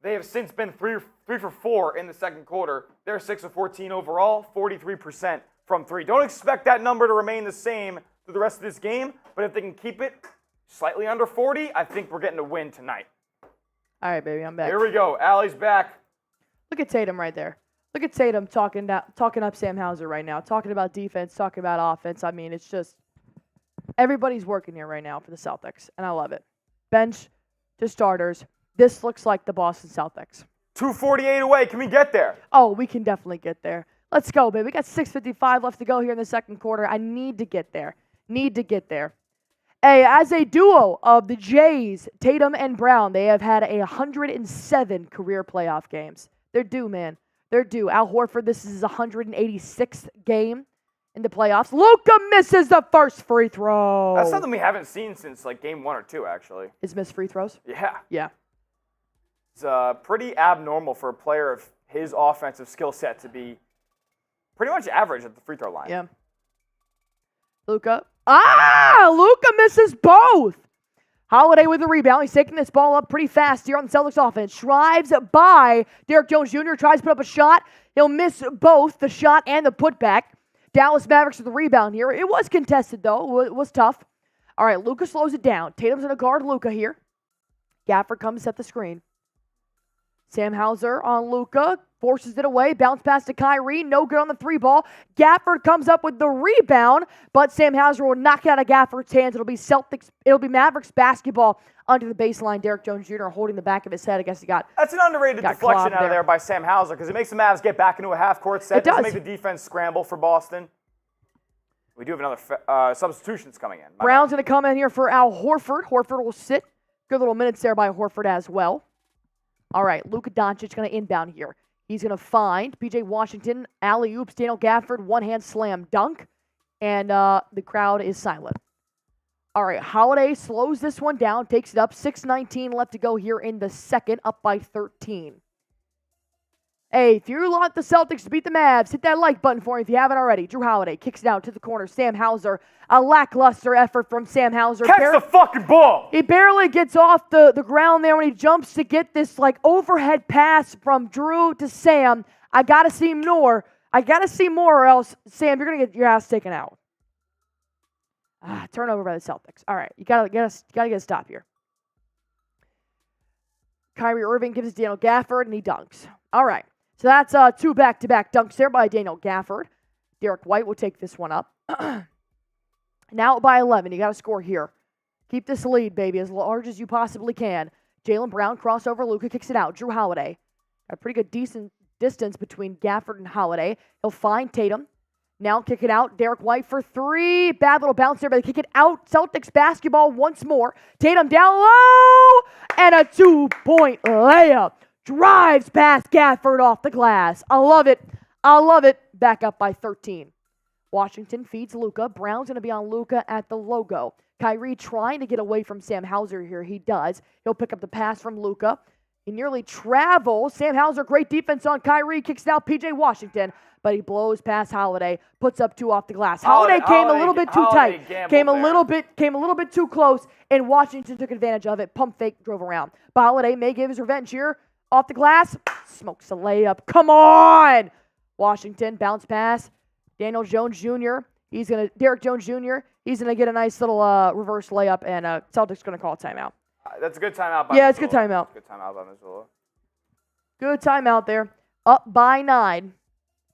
They have since been 3 for 4 in the second quarter. They're 6 of 14 overall, 43% from 3. Don't expect that number to remain the same through the rest of this game. But if they can keep it slightly under 40, I think we're getting a win tonight. All right, baby, I'm back. Here we go. Allie's back. Look at Tatum right there. Look at Tatum talking up Sam Hauser right now, talking about defense, talking about offense. I mean, it's just everybody's working here right now for the Celtics, and I love it. Bench to starters. This looks like the Boston Celtics. 2:48 away. Can we get there? Oh, we can definitely get there. Let's go, baby. We got 6:55 left to go here in the second quarter. I need to get there. Hey, as a duo of the Jays, Tatum and Brown, they have had 107 career playoff games. They're due, man. They're due. Al Horford, this is his 186th game in the playoffs. Luka misses the first free throw. That's something we haven't seen since like game 1 or 2, actually. Is missed free throws? Yeah. Yeah. It's pretty abnormal for a player of his offensive skill set to be pretty much average at the free throw line. Yeah. Luka. Luka misses both. Holiday with the rebound. He's taking this ball up pretty fast here on the Celtics offense. Drives by Derrick Jones Jr. Tries to put up a shot. He'll miss both the shot and the putback. Dallas Mavericks with the rebound here. It was contested, though. It was tough. All right, Luka slows it down. Tatum's going to guard Luka here. Gafford comes to set the screen. Sam Hauser on Luka. Forces it away. Bounce pass to Kyrie. No good on the 3 ball. Gafford comes up with the rebound, but Sam Hauser will knock it out of Gafford's hands. It'll be Mavericks basketball under the baseline. Derrick Jones Jr. holding the back of his head. I guess he got. That's an underrated deflection out of there by Sam Hauser because it makes the Mavs get back into a half-court set. It does. Make the defense scramble for Boston. We do have another substitutions coming in. Brown's going to come in here for Al Horford. Horford will sit. Good little minutes there by Horford as well. All right, Luka Doncic going to inbound here. He's going to find P.J. Washington, alley-oops, Daniel Gafford, one-hand slam dunk, and the crowd is silent. All right, Holiday slows this one down, takes it up. 6:19 left to go here in the second, up by 13. Hey, if you want the Celtics to beat the Mavs, hit that like button for me if you haven't already. Drew Holiday kicks it out to the corner. Sam Hauser, a lackluster effort from Sam Hauser. Catch the fucking ball! He barely gets off the ground there when he jumps to get this like overhead pass from Drew to Sam. I got to see more. Or else, Sam, you're going to get your ass taken out. Turnover by the Celtics. All right, you gotta get a stop here. Kyrie Irving gives it to Daniel Gafford, and he dunks. All right. So that's 2 back-to-back dunks there by Daniel Gafford. Derek White will take this one up. Now by 11. You got to score here. Keep this lead, baby, as large as you possibly can. Jaylen Brown, crossover. Luka kicks it out. Drew Holiday. Got a pretty good decent distance between Gafford and Holiday. He'll find Tatum. Now kick it out. Derek White for 3. Bad little bounce there, but they kick it out. Celtics basketball once more. Tatum down low. And a 2-point layup. Drives past Gafford off the glass. I love it. Back up by 13. Washington feeds Luka. Brown's going to be on Luka at the logo. Kyrie trying to get away from Sam Hauser here. He does. He'll pick up the pass from Luka. He nearly travels. Sam Hauser, great defense on Kyrie. Kicks it out P.J. Washington. But he blows past Holiday. Puts up 2 off the glass. Holiday came a little bit too tight. Came a little bit too close. And Washington took advantage of it. Pump fake, drove around. But Holiday may give his revenge here. Off the glass, smokes a layup. Come on! Washington, bounce pass. Daniel Jones Jr. Derek Jones Jr., he's going to get a nice little reverse layup, and Celtics going to call a timeout. That's a good timeout by Yeah, it's a Mazzulla. good timeout. Good timeout by Mazzulla. Good timeout there. Up by 9.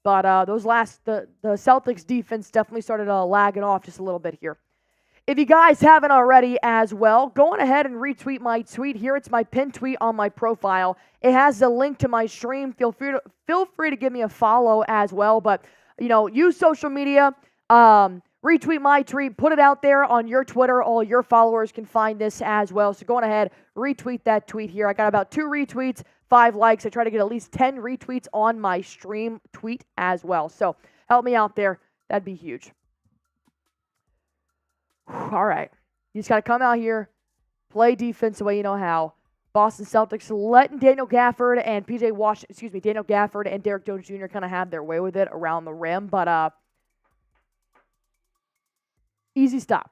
But the Celtics defense definitely started lagging off just a little bit here. If you guys haven't already as well, go on ahead and retweet my tweet here. It's my pinned tweet on my profile. It has the link to my stream. Feel free to give me a follow as well. But, use social media. Retweet my tweet. Put it out there on your Twitter. All your followers can find this as well. So go on ahead, retweet that tweet here. I got about 2 retweets, 5 likes. I try to get at least 10 retweets on my stream tweet as well. So help me out there. That'd be huge. All right. You just got to come out here, play defense the way you know how. Boston Celtics letting Daniel Gafford and Daniel Gafford and Derek Jones Jr. kind of have their way with it around the rim. But easy stop.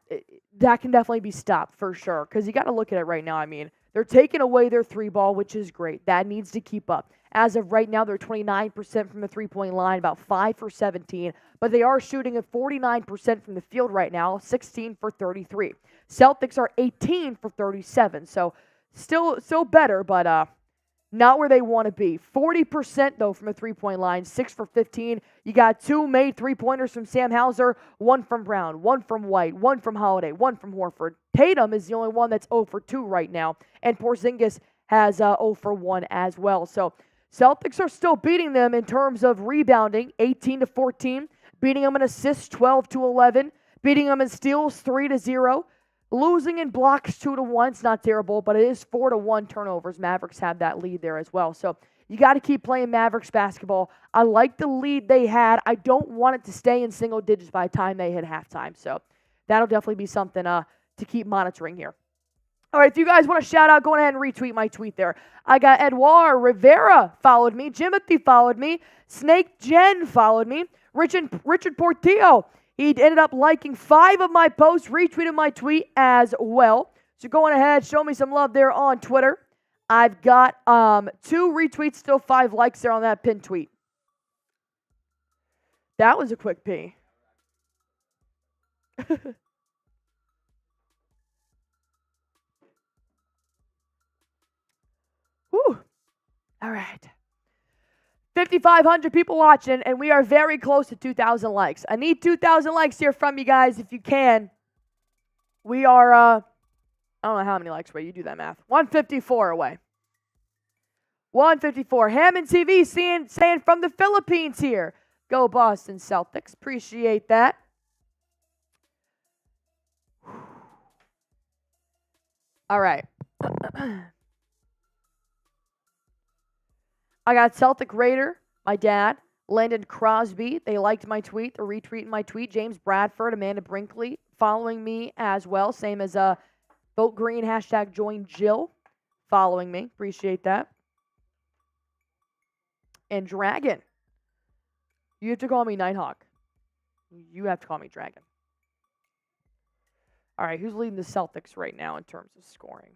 That can definitely be stopped for sure because you got to look at it right now. I mean, they're taking away their 3 ball, which is great. That needs to keep up. As of right now, they're 29% from the 3-point line, about 5 for 17. But they are shooting at 49% from the field right now, 16 for 33. Celtics are 18 for 37. So still better, but not where they want to be. 40% though from the 3-point line, 6 for 15. You got 2 made 3-pointers from Sam Hauser, 1 from Brown, 1 from White, 1 from Holiday, 1 from Horford. Tatum is the only one that's 0 for 2 right now, and Porzingis has 0 for 1 as well. So Celtics are still beating them in terms of rebounding, 18 to 14, beating them in assists, 12 to 11, beating them in steals, 3 to 0. Losing in blocks 2 to 1, it's not terrible, but it is 4 to 1 turnovers. Mavericks have that lead there as well. So you got to keep playing Mavericks basketball. I like the lead they had. I don't want it to stay in single digits by the time they hit halftime. So that'll definitely be something to keep monitoring here. All right, if you guys want to shout out, go ahead and retweet my tweet there. I got Edouard Rivera followed me. Jimothy followed me. Snake Jen followed me. Richard Portillo. He ended up liking 5 of my posts, retweeted my tweet as well. So go on ahead, show me some love there on Twitter. I've got 2 retweets, still 5 likes there on that pinned tweet. That was a quick pee. Whew. All right. 5,500 people watching, and we are very close to 2,000 likes. I need 2,000 likes here from you guys if you can. We are, I don't know how many likes away. You do that math. 154 away. 154. Hammond TV saying from the Philippines here. Go Boston Celtics. Appreciate that. All right. I got Celtic Raider, my dad, Landon Crosby. They liked my tweet. They're retweeting my tweet. James Bradford, Amanda Brinkley following me as well. Same as Vote Green, hashtag join Jill following me. Appreciate that. And Dragon. You have to call me Nighthawk. You have to call me Dragon. All right, who's leading the Celtics right now in terms of scoring?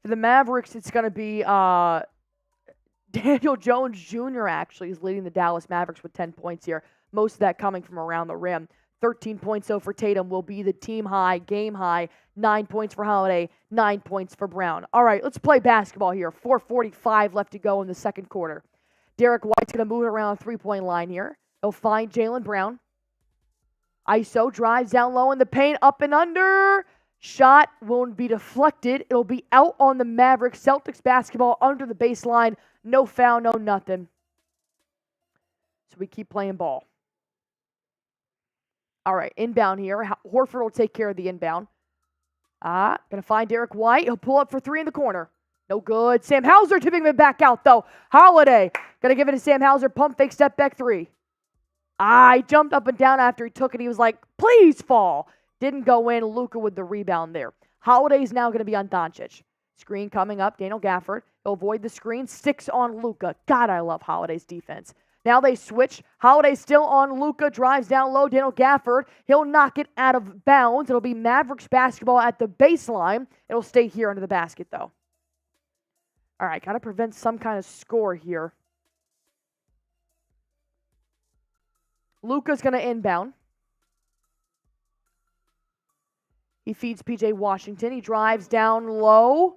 For the Mavericks, it's going to be Daniel Jones Jr. actually is leading the Dallas Mavericks with 10 points here. Most of that coming from around the rim. 13 points, though, for Tatum will be the team high, game high. 9 points for Holiday, 9 points for Brown. All right, let's play basketball here. 4:45 left to go in the second quarter. Derek White's going to move around the 3-point line here. He'll find Jaylen Brown. ISO drives down low in the paint, up and under. Shot won't be deflected. It'll be out on the Mavericks. Celtics basketball under the baseline. No foul, no nothing. So we keep playing ball. All right, inbound here. Horford will take care of the inbound. Gonna find Derek White. He'll pull up for 3 in the corner. No good. Sam Hauser tipping him back out, though. Holiday gonna give it to Sam Hauser. Pump fake, step back 3. He jumped up and down after he took it. He was like, please fall. Didn't go in. Luka with the rebound there. Holiday's now going to be on Doncic. Screen coming up. Daniel Gafford. He'll avoid the screen. Sticks on Luka. God, I love Holiday's defense. Now they switch. Holiday still on Luka. Drives down low. Daniel Gafford. He'll knock it out of bounds. It'll be Mavericks basketball at the baseline. It'll stay here under the basket, though. All right, got to prevent some kind of score here. Luka's going to inbound. He feeds P.J. Washington. He drives down low,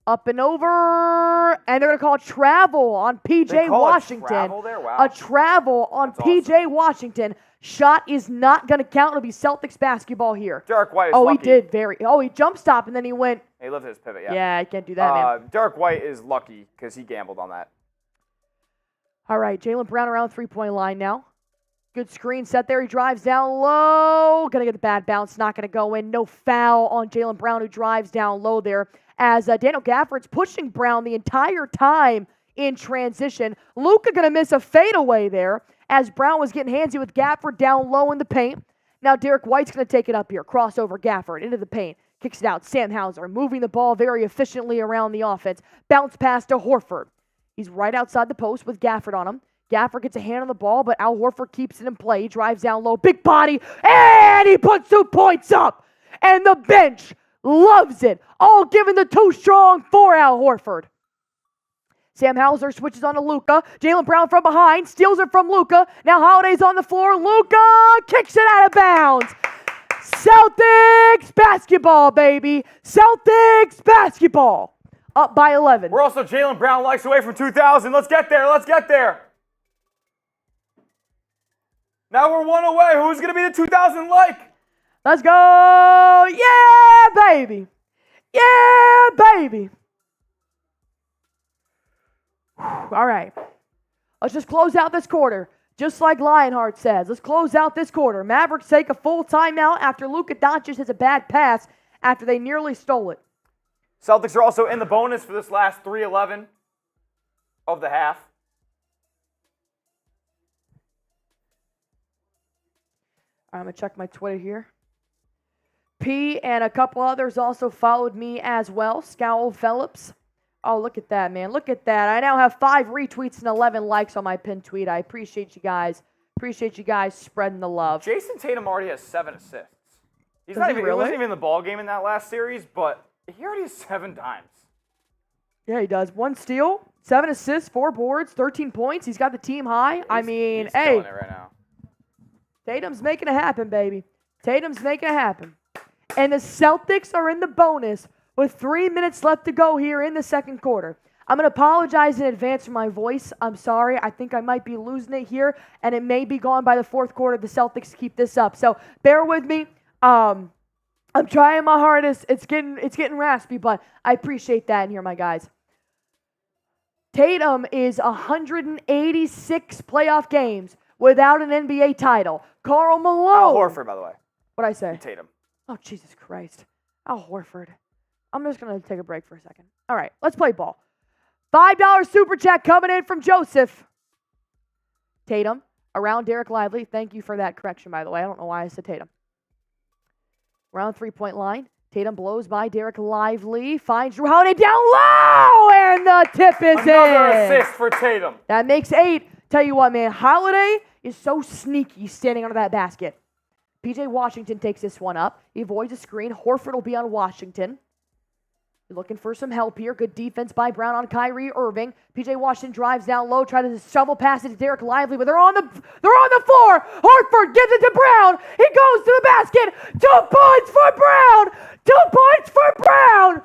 up and over, and they're going to call travel on P.J. Washington. A travel there? Wow. A travel on P.J. Washington. Shot is not going to count. It'll be Celtics basketball here. Derek White is lucky. He did he jump stop, and then he went. He lifted his pivot, yeah. Yeah, I can't do that, man. Derek White is lucky because he gambled on that. All right, Jaylen Brown around three-point line now. Good screen set there. He drives down low. Going to get the bad bounce. Not going to go in. No foul on Jaylen Brown, who drives down low there. As Daniel Gafford's pushing Brown the entire time in transition. Luka going to miss a fadeaway there as Brown was getting handsy with Gafford down low in the paint. Now Derek White's going to take it up here. Crossover Gafford into the paint. Kicks it out. Sam Hauser moving the ball very efficiently around the offense. Bounce pass to Horford. He's right outside the post with Gafford on him. Gafford gets a hand on the ball, but Al Horford keeps it in play. He drives down low, big body, and he puts 2 points up. And the bench loves it. All given the too strong for Al Horford. Sam Hauser switches on to Luka. Jaylen Brown from behind, steals it from Luka. Now Holiday's on the floor. Luka kicks it out of bounds. Celtics basketball, baby. Celtics basketball. Up by 11. We're also Jaylen Brown likes away from 2,000. Let's get there. Let's get there. Now we're one away. Who's going to be the 2,000 like? Let's go. Yeah, baby. Yeah, baby. All right. Let's just close out this quarter. Just like Lionheart says. Let's close out this quarter. Mavericks take a full timeout after Luka Doncic has a bad pass after they nearly stole it. Celtics are also in the bonus for this last 3:11 of the half. I'm going to check my Twitter here. P and a couple others also followed me as well. Scowl Phillips. Oh, look at that, man. Look at that. I now have 5 retweets and 11 likes on my pinned tweet. I appreciate you guys. Appreciate you guys spreading the love. Jason Tatum already has 7 assists. He Really? wasn't even in the ball game in that last series, but he already has 7 times. Yeah, he does. 1 steal, 7 assists, 4 boards, 13 points. He's got the team high. He's killing it right now. Tatum's making it happen, baby. Tatum's making it happen. And the Celtics are in the bonus with 3 minutes left to go here in the second quarter. I'm going to apologize in advance for my voice. I'm sorry. I think I might be losing it here, and it may be gone by the fourth quarter. The Celtics keep this up. So bear with me. I'm trying my hardest. It's getting raspy, but I appreciate that in here, my guys. Tatum is 186 playoff games without an NBA title. Karl Malone. Al Horford, by the way. What'd I say? Tatum. Oh, Jesus Christ. Al Horford. I'm just going to take a break for a second. All right, let's play ball. $5 super chat coming in from Joseph. Tatum around Derek Lively. Thank you for that correction, by the way. I don't know why I said Tatum. Around 3-point line. Tatum blows by Derek Lively. Finds Drew Holiday down low, and the tip is Another in. assist for Tatum. That makes 8. Tell you what, man. Holiday is so sneaky standing under that basket. P.J. Washington takes this one up. He avoids a screen. Horford will be on Washington. Looking for some help here. Good defense by Brown on Kyrie Irving. P.J. Washington drives down low, tries to shovel pass it to Derek Lively, but they're on the floor. Horford gives it to Brown. He goes to the basket. 2 points for Brown. 2 points for Brown.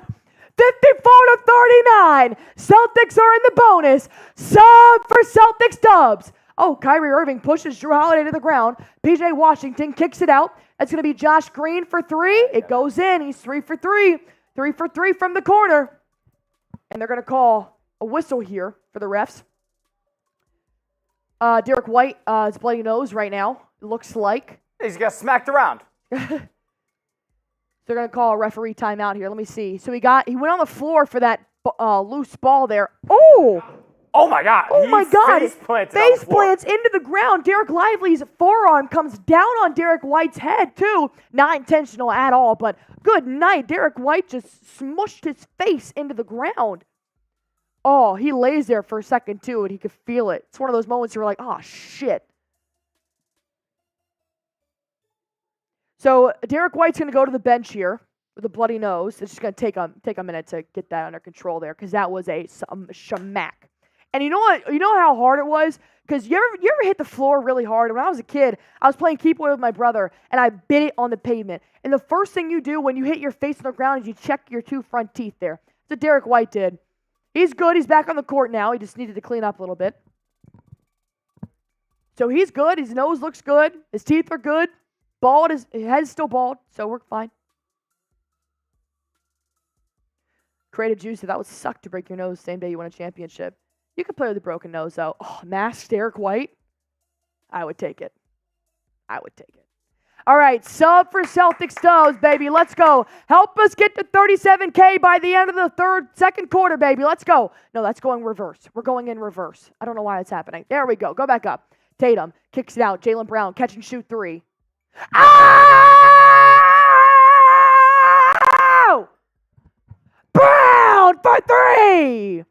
54-39. Celtics are in the bonus. Sub for Celtics dubs. Oh, Kyrie Irving pushes Drew Holiday to the ground. P.J. Washington kicks it out. That's going to be Josh Green for 3. It goes in. He's 3 for 3. 3 for 3 from the corner. And they're going to call a whistle here for the refs. Derek White is bloody nose right now. It looks like. He's got smacked around. They're going to call a referee timeout here. Let me see. So he went on the floor for that loose ball there. Oh my God. Oh my God. Face plants into the ground. Derek Lively's forearm comes down on Derek White's head too. Not intentional at all, but good night. Derek White just smushed his face into the ground. Oh, he lays there for a second too, and he could feel it. It's one of those moments where you're like, oh shit. So Derek White's going to go to the bench here with a bloody nose. It's just going to take a minute to get that under control there because that was a shamak. And you know what? You know how hard it was? Because you ever hit the floor really hard? When I was a kid, I was playing keep away with my brother, and I bit it on the pavement. And the first thing you do when you hit your face on the ground is you check your 2 front teeth there. That's what Derek White did. He's good. He's back on the court now. He just needed to clean up a little bit. So he's good. His nose looks good. His teeth are good. His head's still bald, so we're fine. Creative Juice said that would suck to break your nose same day you win a championship. You could play with a broken nose, though. Oh, masked Derek White? I would take it. All right, sub for Celtics Dubs, baby. Let's go. Help us get to 37K by the end of the second quarter, baby. Let's go. No, that's going reverse. We're going in reverse. I don't know why it's happening. There we go. Go back up. Tatum kicks it out. Jaylen Brown, catch and shoot 3. Oh! Brown for 3!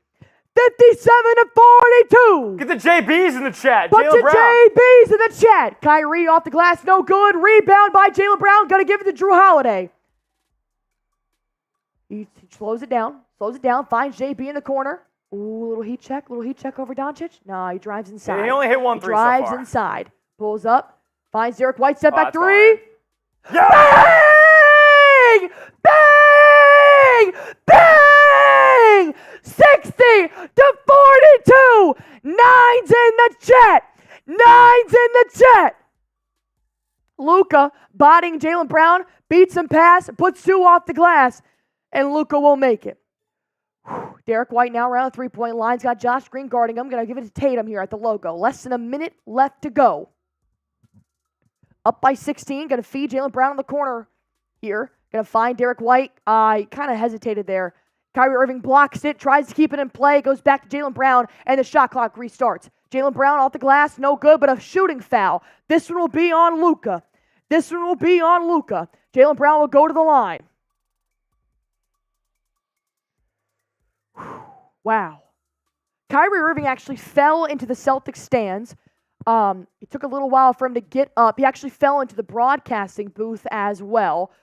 57-42. Get the JBs in the chat. Bunch Jaylen of Brown. JBs in the chat. Kyrie off the glass, no good. Rebound by Jaylen Brown. Got to give it to Drew Holiday. He slows it down. Finds JB in the corner. Ooh, little heat check over Doncic. No, he drives inside. Yeah, he only hit 1 3 so far. Drives inside. Pulls up. Finds Derek White. Step back 3. Yeah! Bang! Bang! Bang! 60-42. 9's in the chat. Luka bodying Jaylen Brown, beats him pass, puts 2 off the glass, and Luka will make it. Derek White now around the 3-point line. He's got Josh Green guarding him. Going to give it to Tatum here at the logo. Less than a minute left to go. Up by 16. Going to feed Jaylen Brown in the corner here. Going to find Derek White. He kind of hesitated there. Kyrie Irving blocks it, tries to keep it in play, goes back to Jaylen Brown, and the shot clock restarts. Jaylen Brown off the glass, no good, but a shooting foul. This one will be on Luka. Jaylen Brown will go to the line. Wow. Kyrie Irving actually fell into the Celtics stands. It took a little while for him to get up. He actually fell into the broadcasting booth as well.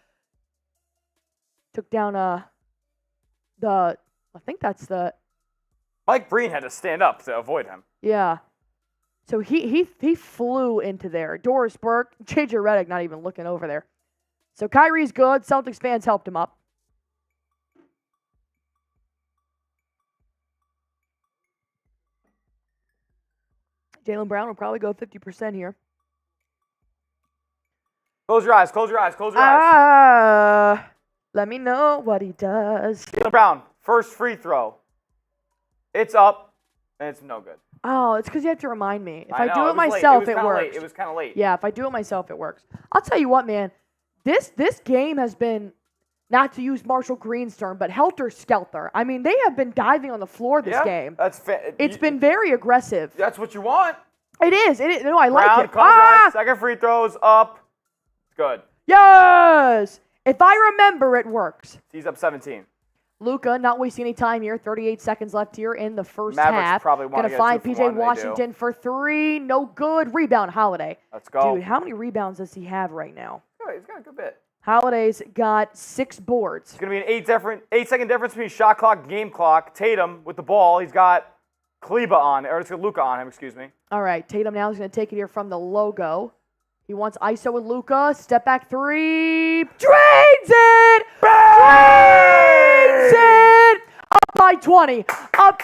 Took down I think that's the... Mike Breen had to stand up to avoid him. Yeah. So he flew into there. Doris Burke, JJ Redick not even looking over there. So Kyrie's good. Celtics fans helped him up. Jaylen Brown will probably go 50% here. Close your eyes. Let me know what he does. Jaylen Brown, first free throw. It's up, and it's no good. Oh, it's because you have to remind me. If I know, do it was myself, late. it works. Late. It was kind of late. Yeah, if I do it myself, it works. I'll tell you what, man. This game has been, not to use Marshall Green's term, but helter-skelter. I mean, they have been diving on the floor this game. It's been very aggressive. That's what you want. It is. No, I Brown, like it. drive, second free throws up. Good. Yes! If I remember, it works. He's up 17. Luka not wasting any time here. 38 seconds left here in the first Mavericks half. probably want to Gonna find get 2 for PJ 1, Washington for 3. No good. Rebound, Holiday. Let's go. Dude, how many rebounds does he have right now? Good. He's got a good bit. Holiday's got 6 boards. It's going to be an 8-second difference between shot clock, game clock. Tatum with the ball. He's got Luka on him, excuse me. All right, Tatum now is going to take it here from the logo. He wants ISO with Luka. Step back 3. Drains it! Drains it! Up by 20. And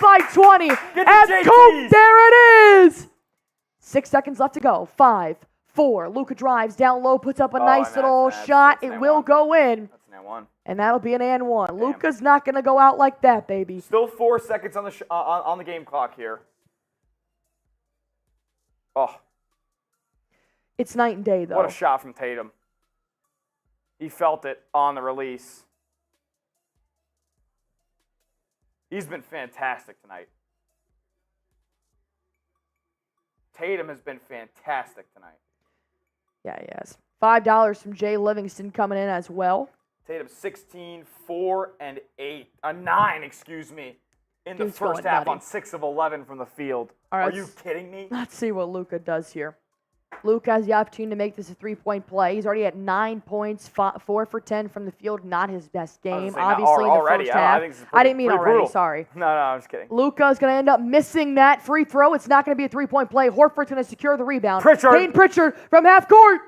Coop, there it is! 6 seconds left to go. 5, 4. Luka drives down low, puts up a nice little shot. It will go in. That's an and one. And that'll be an and one. Luka's not going to go out like that, baby. Still 4 seconds on the on the game clock here. Oh. It's night and day, though. What a shot from Tatum. He felt it on the release. He's been fantastic tonight. Tatum has been fantastic tonight. Yeah, he has. $5 from Jay Livingston coming in as well. Tatum 16, 4, and 8. 9, excuse me, in the Dude's first going half nutty. on 6 of 11 from the field. All right, Are you kidding me? Let's see what Luka does here. Luka has the opportunity to make this a three-point play. He's already at 9 points, 4 for 10 from the field. Not his best game, obviously, in the first half. I didn't mean already, brutal. sorry. No, I'm just kidding. Luka's going to end up missing that free throw. It's not going to be a three-point play. Horford's going to secure the rebound. Payton Pritchard from half court.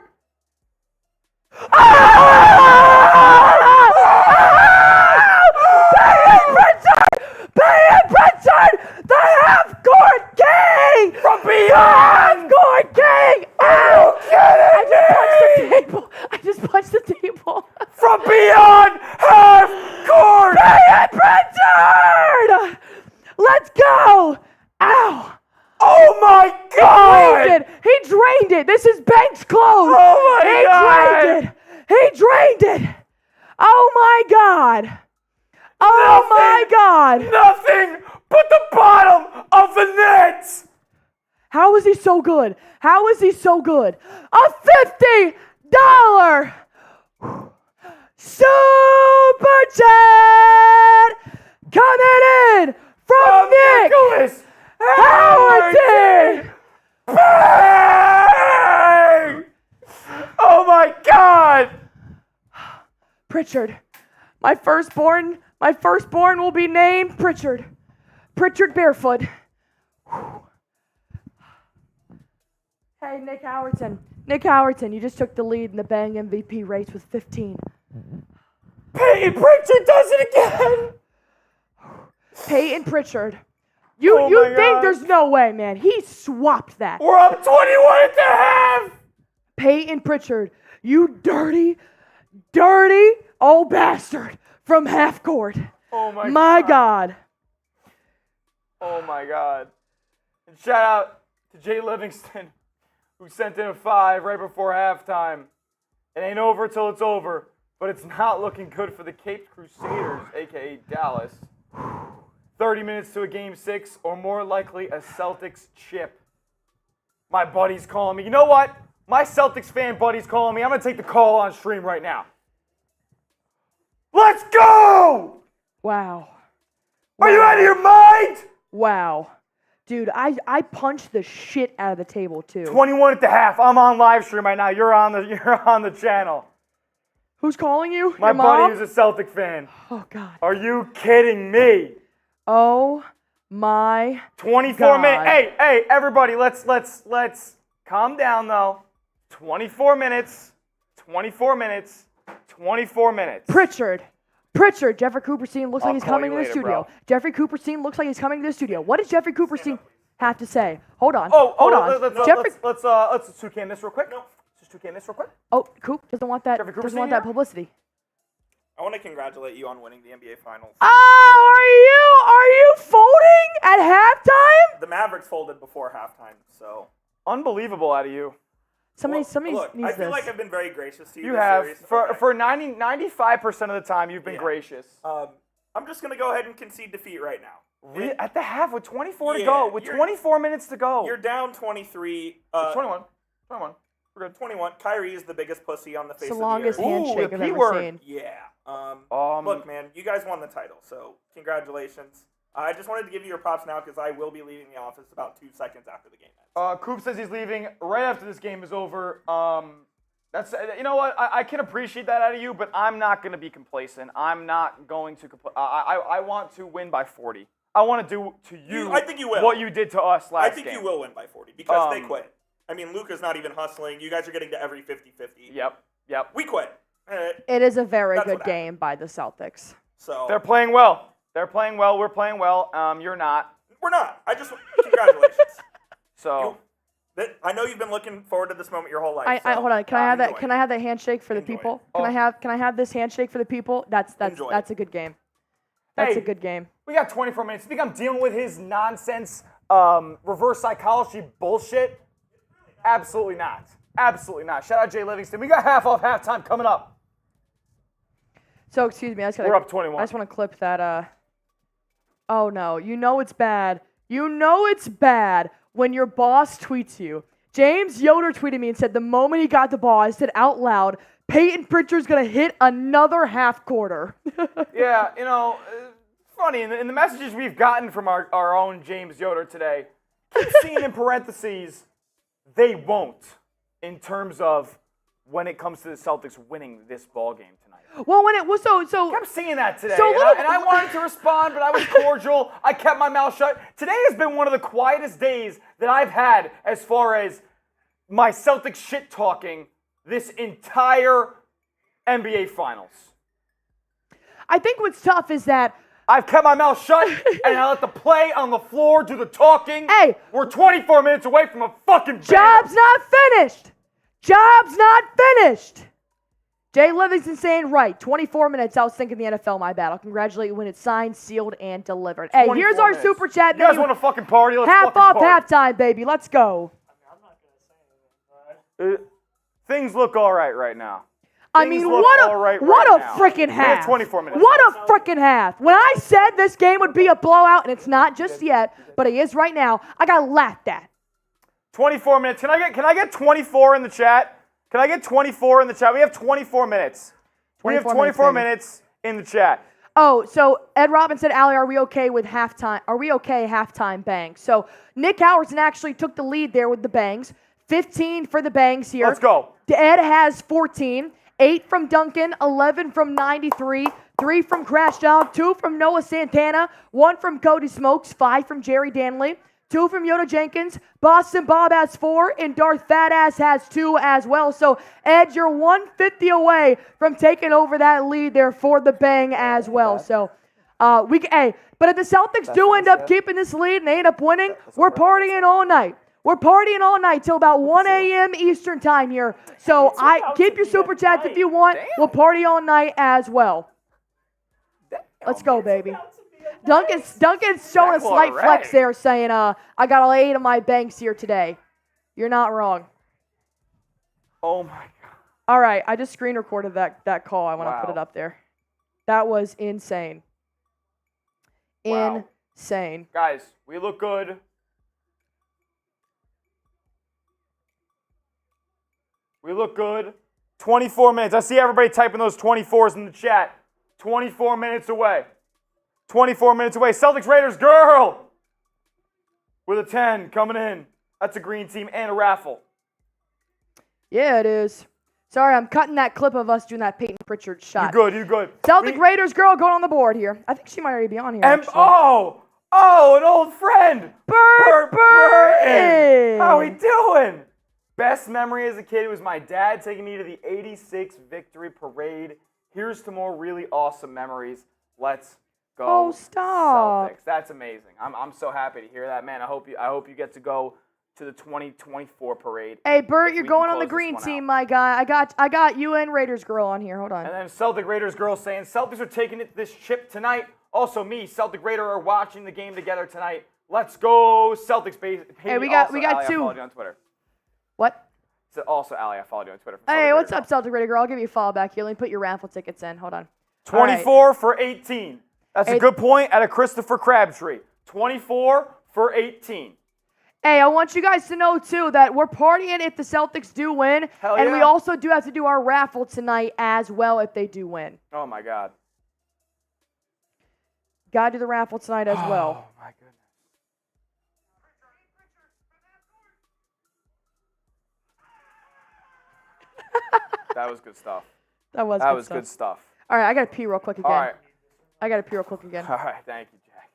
Payton Pritchard, the half-court king! From beyond! Half-court king! Ow! I just punched the table. From beyond half court! Payton Pritchard! Let's go! Ow! Oh my God! He drained it. This is bench close. Oh my God! He drained it. Oh my God! Oh my God! Nothing but the bottom of the net! How is he so good? How is he so good? A $50 Super Chat coming in from Nick Nicholas Howard. Bang! Oh my God! Pritchard, my firstborn will be named Pritchard. Pritchard Barefoot. Hey, Nick Howardson. Nick Howardson, you just took the lead in the Bang MVP race with 15. Payton Pritchard does it again! Payton Pritchard. You think God. there's no way, man. He swapped that. We're up 21 at the half! Payton Pritchard, you dirty old bastard from half court. Oh My God. Oh my God. And shout out to Jay Livingston, who sent in a 5 right before halftime. It ain't over till it's over, but it's not looking good for the Capes Crusaders, a.k.a. Dallas. 30 minutes to a Game 6, or more likely a Celtics chip. My buddy's calling me. You know what? My Celtics fan buddy's calling me. I'm going to take the call on stream right now. Let's go! Wow. Are you out of your mind? Wow. Dude, I punched the shit out of the table too. 21 at the half. I'm on live stream right now. You're on the channel. Who's calling you? My Your buddy mom? who's a Celtic fan. Oh God. Are you kidding me? Oh my 24 God. minutes. Hey, everybody, let's calm down though. 24 minutes. 24 minutes. 24 minutes. Pritchard, Jeffrey Cooperstein looks like he's coming to the studio. bro. Jeffrey Cooperstein looks like he's coming to the studio. What does Jeffrey Cooperstein have to say? Hold on. Hold on. Let's 2K this real quick. No. Just 2K this real quick. Oh, Coop doesn't want that. Jeffrey Doesn't Cooperstein want that here? publicity. I want to congratulate you on winning the NBA Finals. Oh, are you folding at halftime? The Mavericks folded before halftime, so. Unbelievable out of you. Somebody Look, needs I feel this. like I've been very gracious to you. You this have. series. For 95% of the time, you've been Yeah. gracious. I'm just going to go ahead and concede defeat right now. At the half with 24 to Yeah, go. With you're- 24 minutes to go. You're down 23. 21. We're good. 21. Kyrie is the biggest pussy on the face It's the of the longest earth. handshake the I've P ever word. seen. Yeah. Look, man, you guys won the title, so congratulations. I just wanted to give you your props now because I will be leaving the office about 2 seconds after the game ends. Coop says he's leaving right after this game is over. That's you know what? I can appreciate that out of you, but I'm not going to be complacent. I'm not going to I want to win by 40. I want to do to you, I think you will. what you did to us last I think game. you will win by 40 because they quit. I mean, Luka's not even hustling. You guys are getting to every 50-50. Yep. We quit. It is a very That's good what game by the Celtics. So They're playing well. We're playing well. You're not. we're not. Congratulations. So I know you've been looking forward to this moment your whole life. Hold on. Can I have that? enjoy Can it. I have that handshake for the Enjoy people? it. Can I have this handshake for the people? That's Enjoy a good game. That's Hey. a good game. we got 24 minutes. You think I'm dealing with his nonsense reverse psychology bullshit? Absolutely not. Absolutely not. Shout out Jay Livingston. We got half off halftime coming up. So excuse me, We're up 21. I just want to clip that. Oh no, you know it's bad. You know it's bad when your boss tweets you. James Yoder tweeted me and said the moment he got the ball, I said out loud, Payton Pritchard's gonna hit another half quarter. Yeah, funny, in the messages we've gotten from our own James Yoder today, keep seeing in parentheses, they won't. in terms of when it comes to the Celtics winning this ball game tonight. Well, when it was so I kept seeing that today, So and I wanted to respond, but I was cordial. I kept my mouth shut. Today has been one of the quietest days that I've had as far as my Celtics shit talking this entire NBA Finals. I think what's tough is that I've kept my mouth shut, and I let the play on the floor do the talking. Hey. We're 24 minutes away from a fucking job's not finished. Job's not finished. Jay Livingston saying right. 24 minutes. I was thinking the NFL, my bad. I'll congratulate you when it's signed, sealed, and delivered. Hey, here's our minutes. super chat. You guys want to fucking party? Let's half fucking off party. halftime, baby. Let's go. Things look all right now. I Things mean, look what all right a now. freaking We have half. 24 minutes. What a freaking half. When I said this game would be a blowout, and it's not just yet, but it is right now, I got laughed at. 24 minutes. Can I get 24 in the chat? Can I get 24 in the chat? We have 24 minutes. We have 24 minutes in the chat. Oh, so Ed Robin said, Allie, are we okay with halftime? Are we okay halftime bangs? So Nick Howardson actually took the lead there with the bangs. 15 for the bangs here. Let's go. Ed has 14. 8 from Duncan, 11 from 93, 3 from Crash Dog, 2 from Noah Santana, 1 from Cody Smokes, 5 from Jerry Danley, 2 from Yoda Jenkins, Boston Bob has 4, and Darth Fatass has 2 as well. So, Ed, you're 150 away from taking over that lead there for the bang as well. So, but if the Celtics do end up keeping this lead and they end up winning, we're partying all night. We're partying all night till about 1 a.m. Eastern time here. So keep your super chats if you want. We'll party all night as well. Let's go, baby. Duncan's showing a slight flex there saying, I got all 8 of my banks here today. You're not wrong. Oh, my God. All right, I just screen recorded that call. I want to put it Wow. up there. That was insane. Wow. Insane. Guys, we look good. We look good. 24 minutes. I see everybody typing those 24s in the chat. 24 minutes away. 24 minutes away. Celtics Raiders girl with a 10 coming in. That's a green team and a raffle. Yeah, it is. Sorry, I'm cutting that clip of us doing that Peyton Pritchard shot. You good. Celtic Raiders girl going on the board here. I think she might already be on here. Actually. An old friend. Bert Burton. How we doing? Best memory as a kid was my dad taking me to the 86 victory parade. Here's to more really awesome memories. Let's go. Oh, stop. Celtics. That's amazing. I'm so happy to hear that, man. I hope you get to go to the 2024 parade. Hey, Bert, if you're we can going on the close this green one team, out. my guy. I got you and Raiders girl on here. Hold on. And then Celtic Raiders girl saying Celtics are taking this chip tonight. Also me, Celtic Raider are watching the game together tonight. Let's go Celtics. Hey, we got Allie, 2. I followed you on Twitter. What? So also, Allie, I followed you on Twitter. Hey, what's up, Celtic Raider girl? I'll give you a follow back here. Let me put your raffle tickets in. Hold on. 24 for 18. That's a good point at a Christopher Crabtree. 24 for 18. Hey, I want you guys to know, too, that we're partying if the Celtics do win. Hell and we yeah. also do have to do our raffle tonight as well if they do win. Oh, my God. Got to do the raffle tonight as well. Oh, my goodness. That was good stuff. That was Good stuff. All right, I got to pee real quick again. All right. I got to pee real quick again. All right. Thank you, Jack.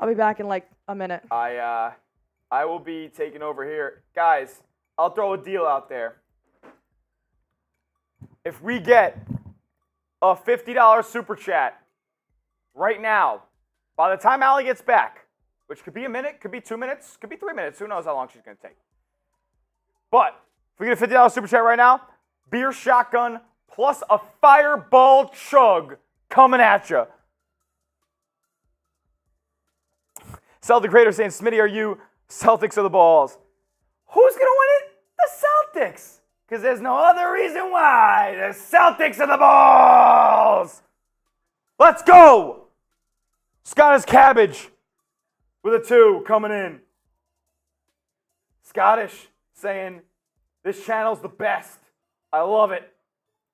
I'll be back in like a minute. I will be taking over here. Guys, I'll throw a deal out there. If we get a $50 super chat right now, by the time Allie gets back, which could be a minute, could be 2 minutes, could be 3 minutes, who knows how long she's going to take. But if we get a $50 super chat right now, beer shotgun plus a fireball chug coming at you. Celtic Raiders saying, Smitty, are you Celtics or the Balls? Who's going to win it? The Celtics. Because there's no other reason why. The Celtics are the Balls. Let's go. Scottish Cabbage with a 2 coming in. Scottish saying, this channel's the best. I love it.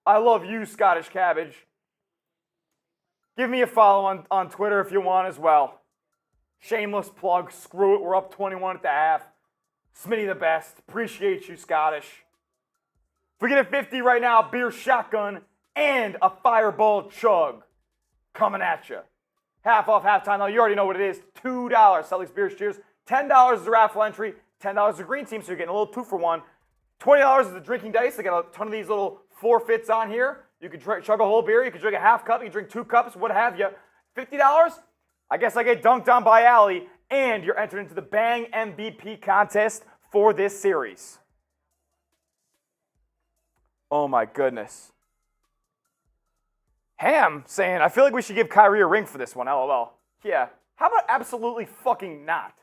I love you, Scottish Cabbage. Give me a follow on Twitter if you want as well. Shameless plug. Screw it. We're up 21 at the half. Smitty the best. Appreciate you, Scottish. If we get a 50 right now, beer shotgun and a fireball chug coming at you. Half off, halftime, though. You already know what it is. $2 Celtics Beers Cheers. $10 is the raffle entry. $10 is the green team, so you're getting a little 2-for-1. $20 is the drinking dice. They got a ton of these little forfeits on here. You can chug a whole beer. You can drink a half cup. You can drink 2 cups, what have you. $50, I guess I get dunked on by Allie, and you're entered into the Bang MVP contest for this series. Oh, my goodness. Ham saying, I feel like we should give Kyrie a ring for this one, LOL. Yeah. How about absolutely fucking not?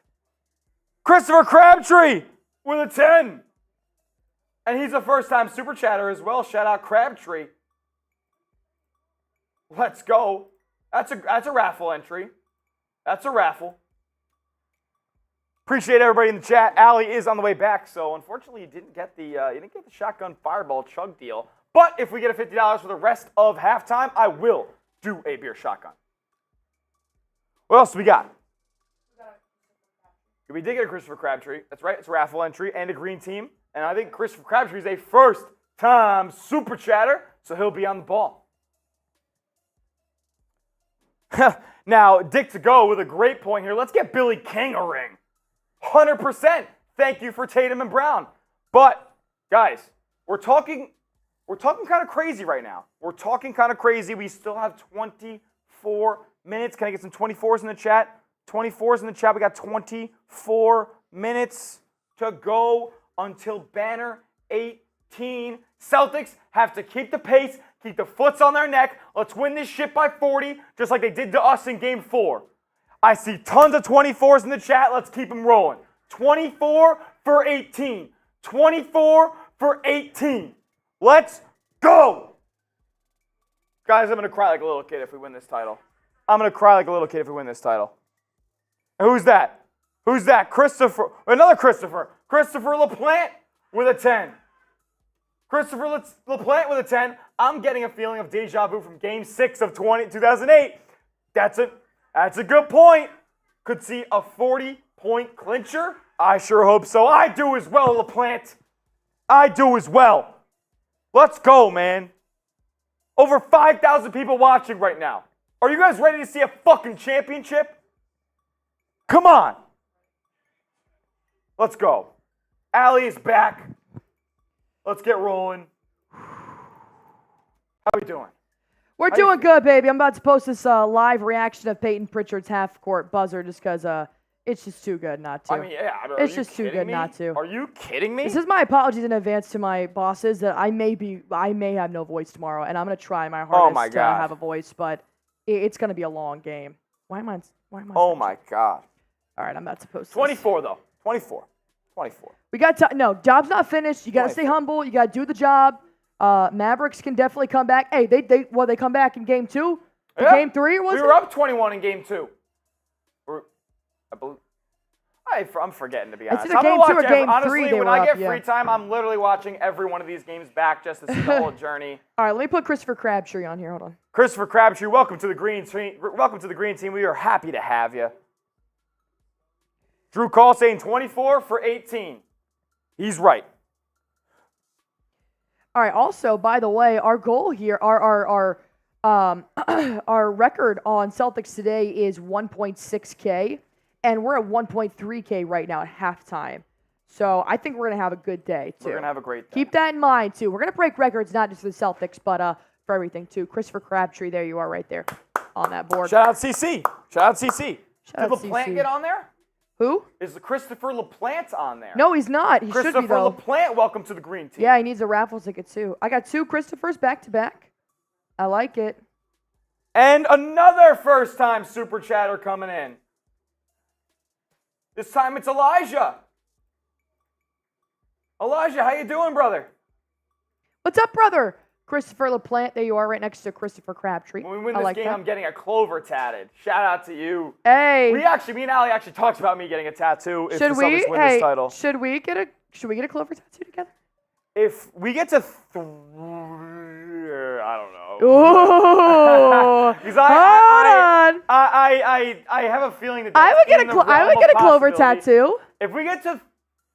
Christopher Crabtree with a 10. And he's a first-time super chatter as well. Shout out Crabtree. Let's go. That's a raffle entry. That's a raffle. Appreciate everybody in the chat. Allie is on the way back, so unfortunately you didn't get the shotgun fireball chug deal. But if we get a $50 for the rest of halftime, I will do a beer shotgun. What else do we got? We did get a Christopher Crabtree. That's right. It's a raffle entry and a green team. And I think Christopher Crabtree is a first-time super chatter, so he'll be on the ball. Now, Dick to go with a great point here. Let's get Billy King a ring. 100%. Thank you for Tatum and Brown. But, guys, we're talking kind of crazy right now. We're talking kind of crazy. We still have 24 minutes. Can I get some 24s in the chat? 24s in the chat. We got 24 minutes to go until banner 18. Celtics have to keep the pace, keep the foots on their neck. Let's win this shit by 40, just like they did to us in Game 4. I see tons of 24s in the chat. Let's keep them rolling. 24 for 18. 24 for 18. Let's go. Guys, I'm going to cry like a little kid if we win this title. I'm going to cry like a little kid if we win this title. And who's that? Who's that? Christopher. Another Christopher. Christopher LaPlante with a 10. Christopher LaPlante with a 10. I'm getting a feeling of deja vu from Game 6 of 2008. That's a good point. Could see a 40-point clincher. I sure hope so. I do as well, LaPlante. I do as well. Let's go, man. Over 5,000 people watching right now. Are you guys ready to see a fucking championship? Come on. Let's go. Allie is back. Let's get rolling. How we doing? We're doing good, baby. I'm about to post this live reaction of Peyton Pritchard's half-court buzzer just because it's just too good not to. I mean, yeah. It's just too good not to. Are you kidding me? This is my apologies in advance to my bosses that I may have no voice tomorrow, and I'm going to try my hardest to have a voice, but it's going to be a long game. Why am I Oh, my God. All right, I'm about to post 24, though. 24. We got no, job's not finished. You got to stay humble. You got to do the job. Mavericks can definitely come back. Hey, they come back in Game 2? Yeah. Game 3 or was it? We were up 21 in Game 2. I'm forgetting, to be honest. It's either Game 2 or Game 3 when I get free time, I'm literally watching every one of these games back just to see the whole journey. All right, let me put Christopher Crabtree on here. Hold on. Christopher Crabtree, welcome to the green team. Welcome to the green team. We are happy to have you. Drew Call saying 24 for 18. He's right. All right. Also, by the way, our goal here, our record on Celtics Today is 1.6K, and we're at 1.3K right now at halftime. So I think we're gonna have a good day too. We're gonna have a great day. Keep that in mind too. We're gonna break records not just for the Celtics, but for everything too. Christopher Crabtree, there you are, right there on that board. Shout out CC. Did CC. LaPlante get on there? Who? Is the Christopher LaPlante on there? No, he's not. He should be, Christopher though. LaPlante, welcome to the green team. Yeah, he needs a raffle ticket, too. I got 2 Christophers back-to-back. I like it. And another first-time super chatter coming in. This time it's Elijah. Elijah, how you doing, brother? What's up, brother? Christopher LaPlante, there you are, right next to Christopher Crabtree. When we win this game, I'm getting a clover tatted. Shout out to you. Hey. Me and Allie actually talked about me getting a tattoo if the Celtics win this title. Should we get a clover tattoo together? If we get to I don't know. Ooh. Because I have a feeling that I would get a clover tattoo. If we get to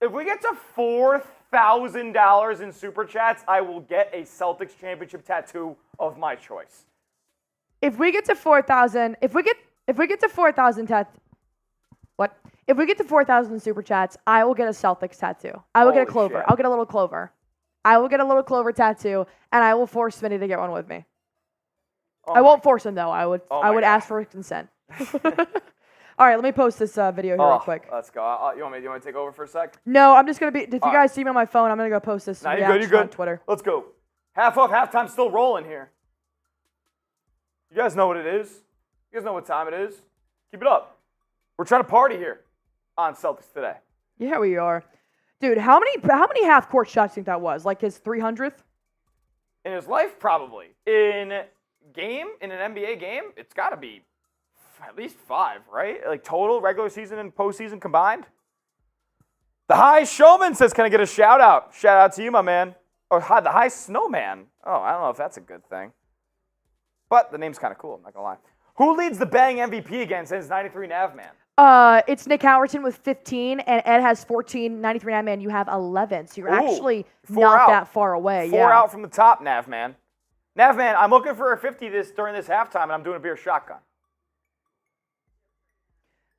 If we get to $4,000 in super chats, I will get a Celtics championship tattoo of my choice. If we get to 4,000, if we get to 4,000 what? If we get to 4,000 super chats, I will get a Celtics tattoo. I will get a Holy clover. shit. I'll get a little clover. I will get a little clover tattoo, and I will force Smitty to get one with me. Oh I won't force him though. I would Oh my ask God. for consent. All right, let me post this video here real quick. Let's go. You want me to take over for a sec? No, I'm just gonna be. If you All guys see me on my phone, I'm gonna go post this Nah, you're reaction good. You're on good. Twitter. Let's go. Halftime still rolling here. You guys know what it is. You guys know what time it is. Keep it up. We're trying to party here on Celtics Today. Yeah, we are, dude. How many half court shots do you think that was? Like his 300th? In his life, probably. In an NBA game, it's got to be at least 5, right? Like total regular season and postseason combined. The High Showman says, "Can I get a shout out?" Shout out to you, my man. Or the High Snowman. Oh, I don't know if that's a good thing. But the name's kind of cool, I'm not going to lie. Who leads the Bang MVP again since 93 Nav Man? It's Nick Howerton with 15, and Ed has 14. 93 9 man, you have 11. So you're actually 4 not out. that far away. 4 out from the top, Nav Man. Nav Man, I'm looking for a 50 during this halftime, and I'm doing a beer shotgun.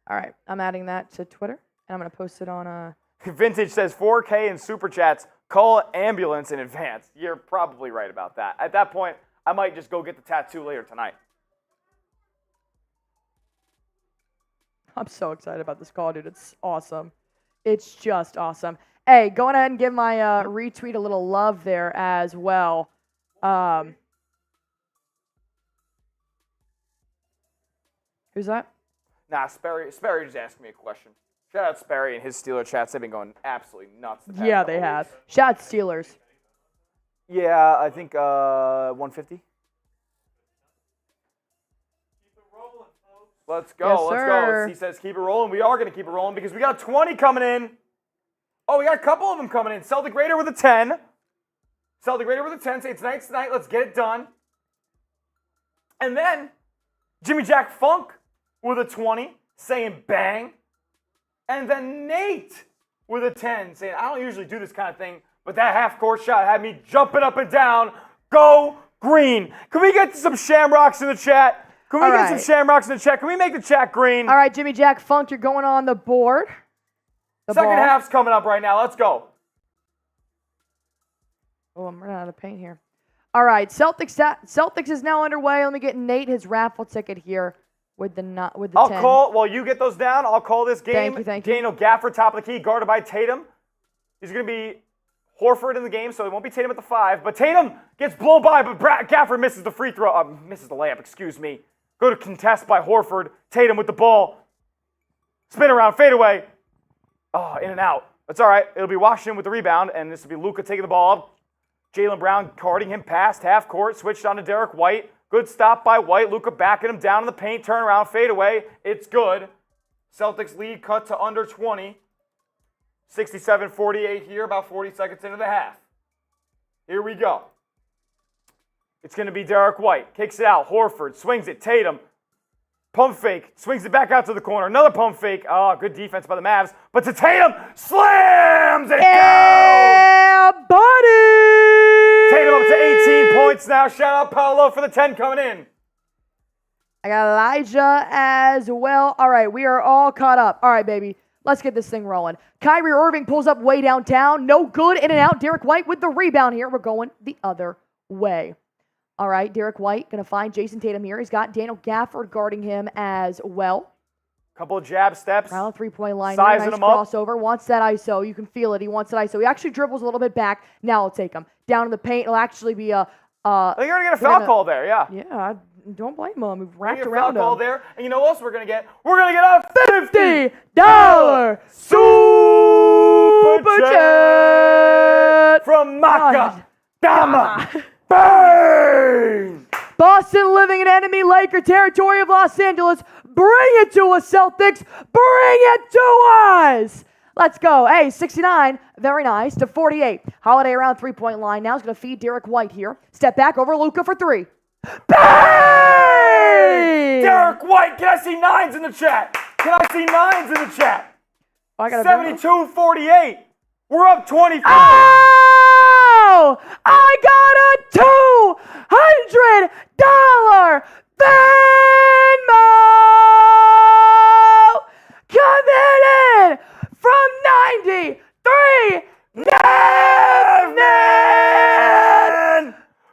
All right, I'm adding that to Twitter, and I'm gonna post it on. Vintage says 4K in super chats. Call ambulance in advance. You're probably right about that. At that point, I might just go get the tattoo later tonight. I'm so excited about this call, dude. It's awesome. It's just awesome. Hey, go ahead and give my retweet a little love there as well. Who's that? Nah, Sperry just asked me a question. Shout out Sperry and his Steeler chats. They've been going absolutely nuts. The past Yeah, couple they have. weeks. Shout out Steelers. Yeah, I think 150. Let's go. Yes, Let's sir. go. He says keep it rolling. We are going to keep it rolling because we got 20 coming in. Oh, we got a couple of them coming in. Celtic Raider with a 10. Celtic Raider with a 10. Say tonight's tonight. Let's get it done. And then Jimmy Jack Funk with a 20, saying bang. And then Nate with a 10, saying I don't usually do this kind of thing, but that half-court shot had me jumping up and down. Go green. Can we get some shamrocks in the chat? Can we get some shamrocks in the chat? Can we make the chat green? All right, Jimmy Jack Funk, you're going on the board. Second half's coming up right now. Let's go. Oh, I'm running out of paint here. All right, Celtics is now underway. Let me get Nate his raffle ticket here with the 10. While you get those down, I'll call this game. Thank you. Daniel Gafford, top of the key, guarded by Tatum. He's going to be Horford in the game, so it won't be Tatum at the 5. But Tatum gets blown by, but Gafford misses the free throw. Misses the layup, excuse me. Go to contest by Horford. Tatum with the ball. Spin around, fade away. Oh, in and out. That's all right. It'll be Washington with the rebound, and this will be Luka taking the ball up. Jaylen Brown guarding him past half court. Switched on to Derek White. Good stop by White. Luka backing him down in the paint. Turn around, fade away. It's good. Celtics lead cut to under 20. 67-48 here, about 40 seconds into the half. Here we go. It's going to be Derek White. Kicks it out. Horford swings it. Tatum. Pump fake. Swings it back out to the corner. Another pump fake. Oh, good defense by the Mavs. But to Tatum. Slams it down. Yeah, buddy. Tatum up to 18 points now. Shout out Paolo for the 10 coming in. I got Elijah as well. All right, we are all caught up. All right, baby. Let's get this thing rolling. Kyrie Irving pulls up way downtown. No good. In and out. Derek White with the rebound here. We're going the other way. All right, Derek White going to find Jason Tatum here. He's got Daniel Gafford guarding him as well. Couple of jab steps. Around the three-point line. Sizing Nice him up. crossover. Wants that ISO. You can feel it. He wants that ISO. He actually dribbles a little bit back. Now I'll take him. Down in the paint. It'll actually be a... I think you're going to get a foul call there, yeah. Yeah, I don't blame him. We've wrapped We're gonna get a around foul call him. there. And you know what else we're going to get? We're going to get a $50 super chat from Maka God. Dama Bang! Boston living in enemy Laker territory of Los Angeles. Bring it to us, Celtics. Bring it to us. Let's go. Hey, 69. Very nice. To 48. Holiday around three-point line. Now he's going to feed Derek White here. Step back over Luka for 3. Bang! Derek White, can I see 9s in the chat? Can I see 9s in the chat? Oh, I got 72-48. We're up 25. Oh! I got a $200 Venmo committed from 93 Navman!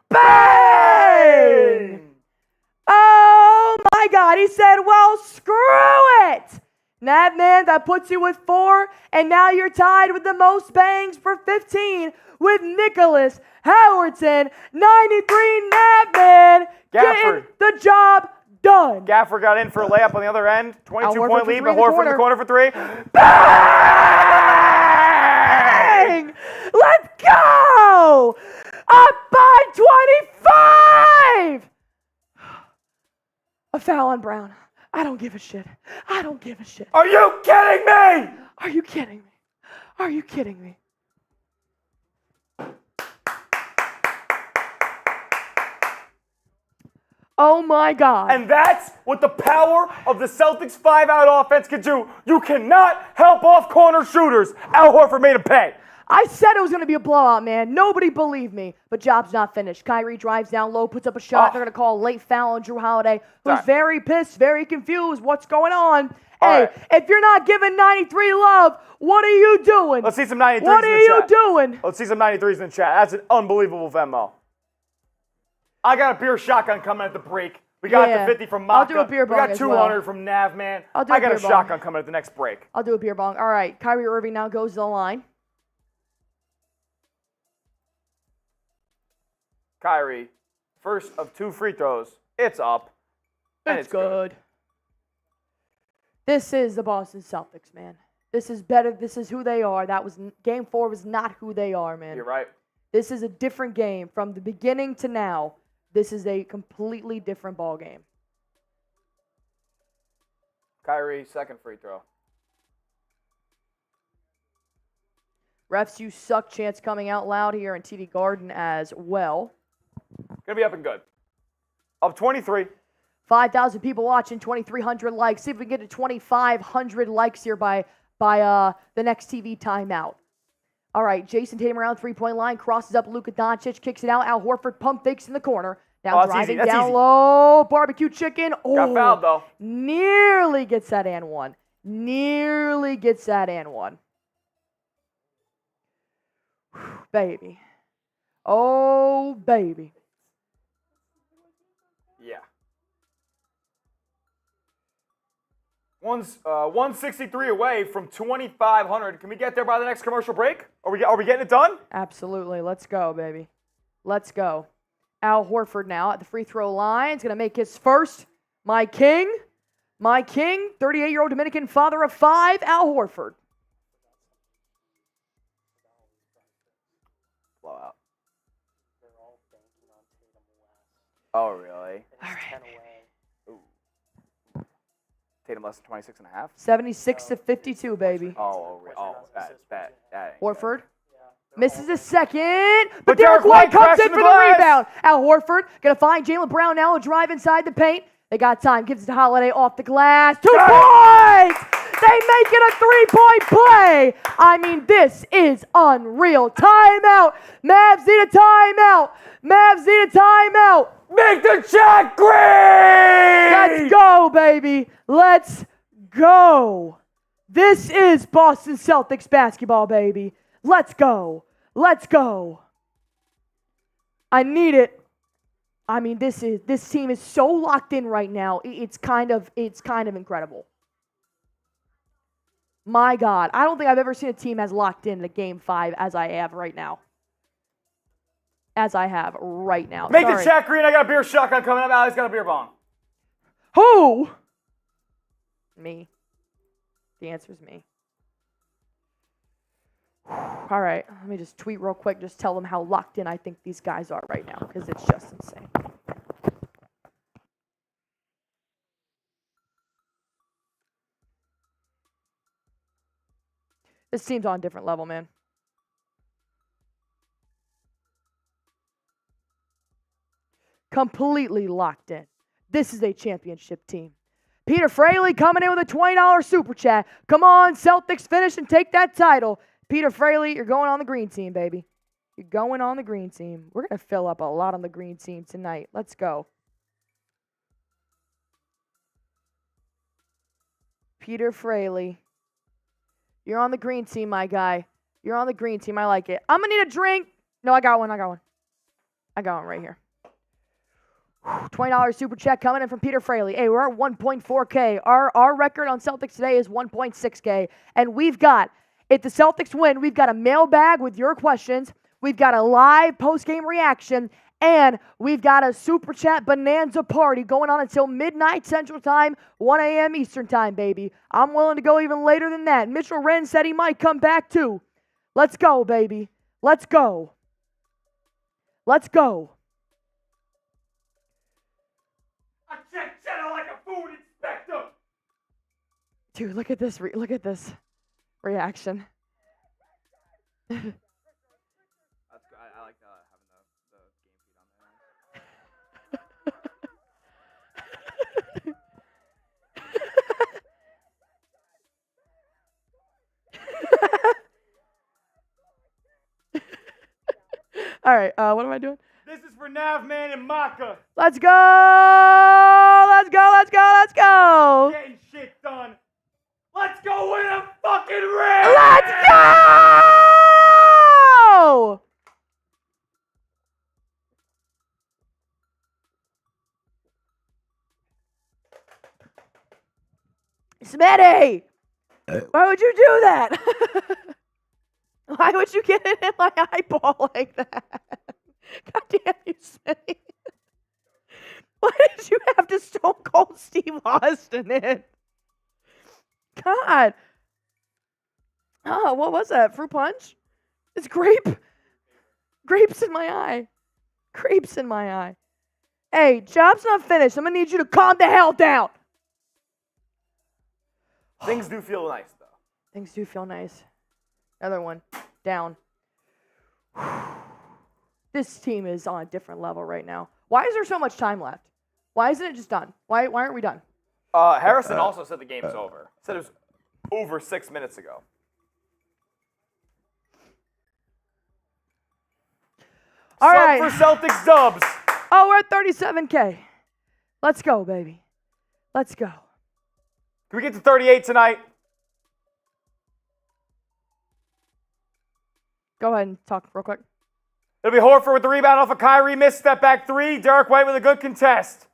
Bang! Oh my God, he said, well, screw it. Navman, that puts you with 4, and now you're tied with the most bangs for 15 with Nicholas Howardson, 93 Navman, getting the job done. Gaffer got in for a layup on the other end. 22-point lead, but Horford Horford in the corner for 3. Bang! Let's go! Up by 25! A foul on Brown. I don't give a shit. I don't give a shit. Are you kidding me? Are you kidding me? Are you kidding me? Oh my God. And that's what the power of the Celtics 5-out offense can do. You cannot help off corner shooters. Al Horford made him pay. I said it was going to be a blowout, man. Nobody believed me. But job's not finished. Kyrie drives down low, puts up a shot. They're going to call a late foul on Drew Holiday, who's very pissed, very confused. What's going on? Hey, if you're not giving 93 love, what are you doing? Let's see some 93s What in are the you chat. doing? Let's see some 93s in the chat. That's an unbelievable Venmo. I got a beer shotgun coming at the break. We got the 50 from Maka. I'll do a beer bong We got as 200 well. from Navman. I'll do I a got beer a bong. shotgun coming at the next break. I'll do a beer bong. All right, Kyrie Irving now goes to the line. Kyrie, first of 2 free throws. It's up. And It's good. This is the Boston Celtics, man. This is better. This is who they are. Game 4 was not who they are, man. You're right. This is a different game. From the beginning to now, this is a completely different ball game. Kyrie, second free throw. Refs, you suck chance coming out loud here in TD Garden as well. Gonna be up and good. Up 23. 5,000 people watching, 2,300 likes. See if we can get to 2,500 likes here by the next TV timeout. All right, Jason Tatum around 3-point line, crosses up Luka Doncic, kicks it out. Al Horford pump fakes in the corner. Now driving down low, barbecue chicken. Oh, got fouled though. Nearly gets that and one. Nearly gets that and one. Whew, baby. Oh, baby. Yeah. 163 away from 2,500. Can we get there by the next commercial break? Are we getting it done? Absolutely. Let's go, baby. Let's go. Al Horford now at the free throw line. He's going to make his first. My king, 38-year-old Dominican father of 5, Al Horford. Blowout. Oh, really? All right. Tatum less than 26.5. 76-52, baby. That ain't Horford misses a second, But Derek White comes in for the glass. rebound. Al Horford going to find Jaylen Brown now, a drive inside the paint. They got time, gives it to Holiday off the glass. 2 points! They make it a 3-point play. I mean, this is unreal. Timeout. Mavs need a timeout. Mavs need a timeout. Make the chat great! Let's go, baby. Let's go. This is Boston Celtics basketball, baby. Let's go. Let's go. I need it. I mean, this team is so locked in right now. It's kind of incredible. My God, I don't think I've ever seen a team as locked in to Game 5 as I have right now. Make the chat green. I got a beer shotgun coming up. Allie's got a beer bong. Who? Me. The answer is me. All right, let me just tweet real quick. Just tell them how locked in I think these guys are right now, because it's just insane. This team's on a different level, man. Completely locked in. This is a championship team. Peter Fraley coming in with a $20 super chat. Come on, Celtics, finish and take that title. Peter Fraley, you're going on the green team, baby. You're going on the green team. We're going to fill up a lot on the green team tonight. Let's go. Peter Fraley. You're on the green team, my guy. You're on the green team. I like it. I'm going to need a drink. No, I got one. I got one right here. $20 super check coming in from Peter Fraley. Hey, we're at 1.4K. Our record on Celtics Today is 1.6K. And we've got, if the Celtics win, we've got a mailbag with your questions. We've got a live post-game reaction. And we've got a super chat bonanza party going on until midnight Central Time, 1 a.m. Eastern Time, baby. I'm willing to go even later than that. Mitchell Wren said he might come back too. Let's go, baby. Let's go. Let's go. I check cheddar like a food inspector. Dude, look at this. Look at this reaction. That's good. I like having the game feed on there. All right, what am I doing? This is for Navman and Maka. Let's go! Let's go! Let's go! Let's go! Getting shit done. Let's go win a fucking ring! Let's go! Smitty! Why would you do that? Why would you get it in my eyeball like that? God damn you, Smitty. Why did you have to Stone Cold Steve Austin it? God. Oh, what was that? Fruit punch? It's grape. Grapes in my eye. Grapes in my eye. Hey, job's not finished. I'm going to need you to calm the hell down. Things do feel nice, though. Things do feel nice. Another one. Down. This team is on a different level right now. Why is there so much time left? Why isn't it just done? Why aren't we done? Harrison also said the game is over. Said it was over 6 minutes ago. All right. For Celtics dubs. Oh, we're at 37K. Let's go, baby. Let's go. Can we get to 38 tonight? Go ahead and talk real quick. It'll be Horford with the rebound off a Kyrie missed step back three. Derek White with a good contest.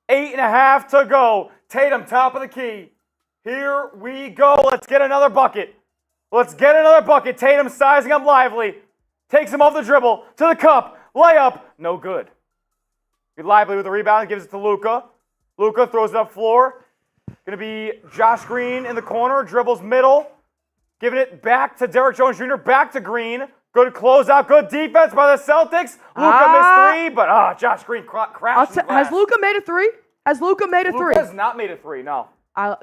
8.5 to go. Tatum, top of the key. Here we go. Let's get another bucket. Let's get another bucket. Tatum sizing up Lively. Takes him off the dribble. To the cup. Layup. No good. Lively with the rebound. Gives it to Luka. Luka throws it up floor. Going to be Josh Green in the corner. Dribbles middle. Giving it back to Derek Jones Jr. Back to Green. Good closeout. Good defense by the Celtics. Luka missed three, but Josh Green crashed. Has Luka made a three? Has Luka made a three? Luka has not made a three, no.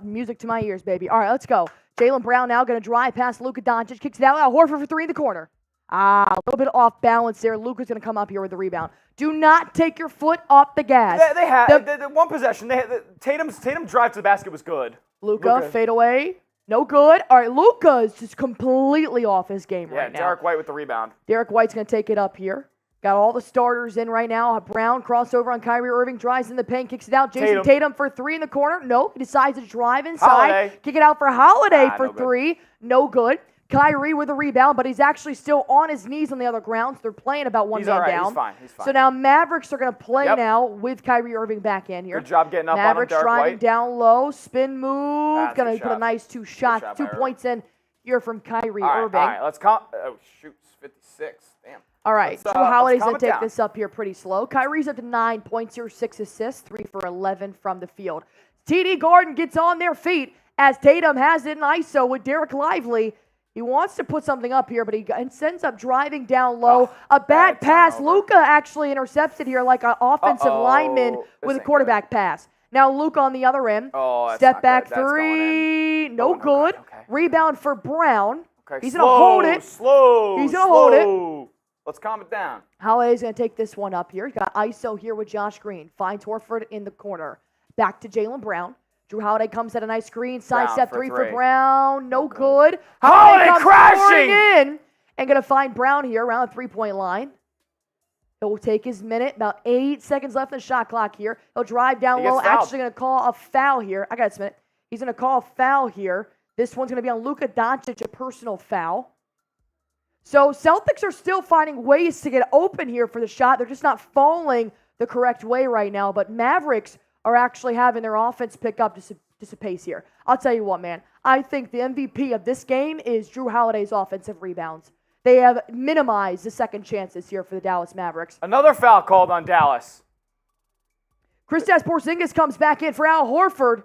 Music to my ears, baby. All right, let's go. Jaylen Brown now going to drive past Luka Doncic. Kicks it out. Horford for three in the corner. A little bit off balance there. Luka's going to come up here with the rebound. Do not take your foot off the gas. They had the one possession. Tatum drive to the basket was good. Luka fade away. No good. All right, Luka is just completely off his game right now. Yeah, Derek White with the rebound. Derek White's going to take it up here. Got all the starters in right now. Brown crossover on Kyrie Irving. Drives in the paint. Kicks it out. Jason Tatum for three in the corner. Nope. He decides to drive inside. Holiday. Kick it out for Holiday for no three. No good. Kyrie with a rebound, but he's actually still on his knees on the other ground. So they're playing about one man down. He's fine. So now Mavericks are going to play now with Kyrie Irving back in here. Good job getting up Mavericks on him, Derek driving White. down low. Spin move. That's Going a to put a shot. nice 2 shots. 2 points in here from Kyrie Irving. All right, let's oh shoot, it's 56. Damn. All right, Let's, Drew Holiday's calm going to it take down. this up here pretty slow. Kyrie's up to 9 points here, 6 assists, 3 for 11 from the field. TD Gordon gets on their feet as Tatum has it in ISO with Derek Lively. He wants to put something up here, but he ends up driving down low. A bad pass. turnover. Luka actually intercepted here like an offensive lineman This with a ain't quarterback pass. Now Luka on the other end. Oh, that's Step not back good. That's going three. in. No Oh, good. Okay. Rebound for Brown. Okay. He's going to hold it. Slow. He's gonna hold it. Let's calm it down. Holiday's going to take this one up here. He's got ISO here with Josh Green. Finds Horford in the corner. Back to Jaylen Brown. Drew Holiday comes at a nice screen. Brown Sidestep for three three. for Brown. No good. good. Holiday comes crashing! pouring in and going to find Brown here around the three-point line. He'll take his minute. About 8 seconds left in the shot clock here. He'll drive down He gets low. fouled. Actually going to call a foul here. I got it, Smith. He's going to call a foul here. This one's going to be on Luka Doncic, a personal foul. So Celtics are still finding ways to get open here for the shot. They're just not falling the correct way right now. But Mavericks are actually having their offense pick up just a pace here. I'll tell you what, man. I think the MVP of this game is Drew Holiday's offensive rebounds. They have minimized the second chances here for the Dallas Mavericks. Another foul called on Dallas. Kristaps Porzingis comes back in for Al Horford.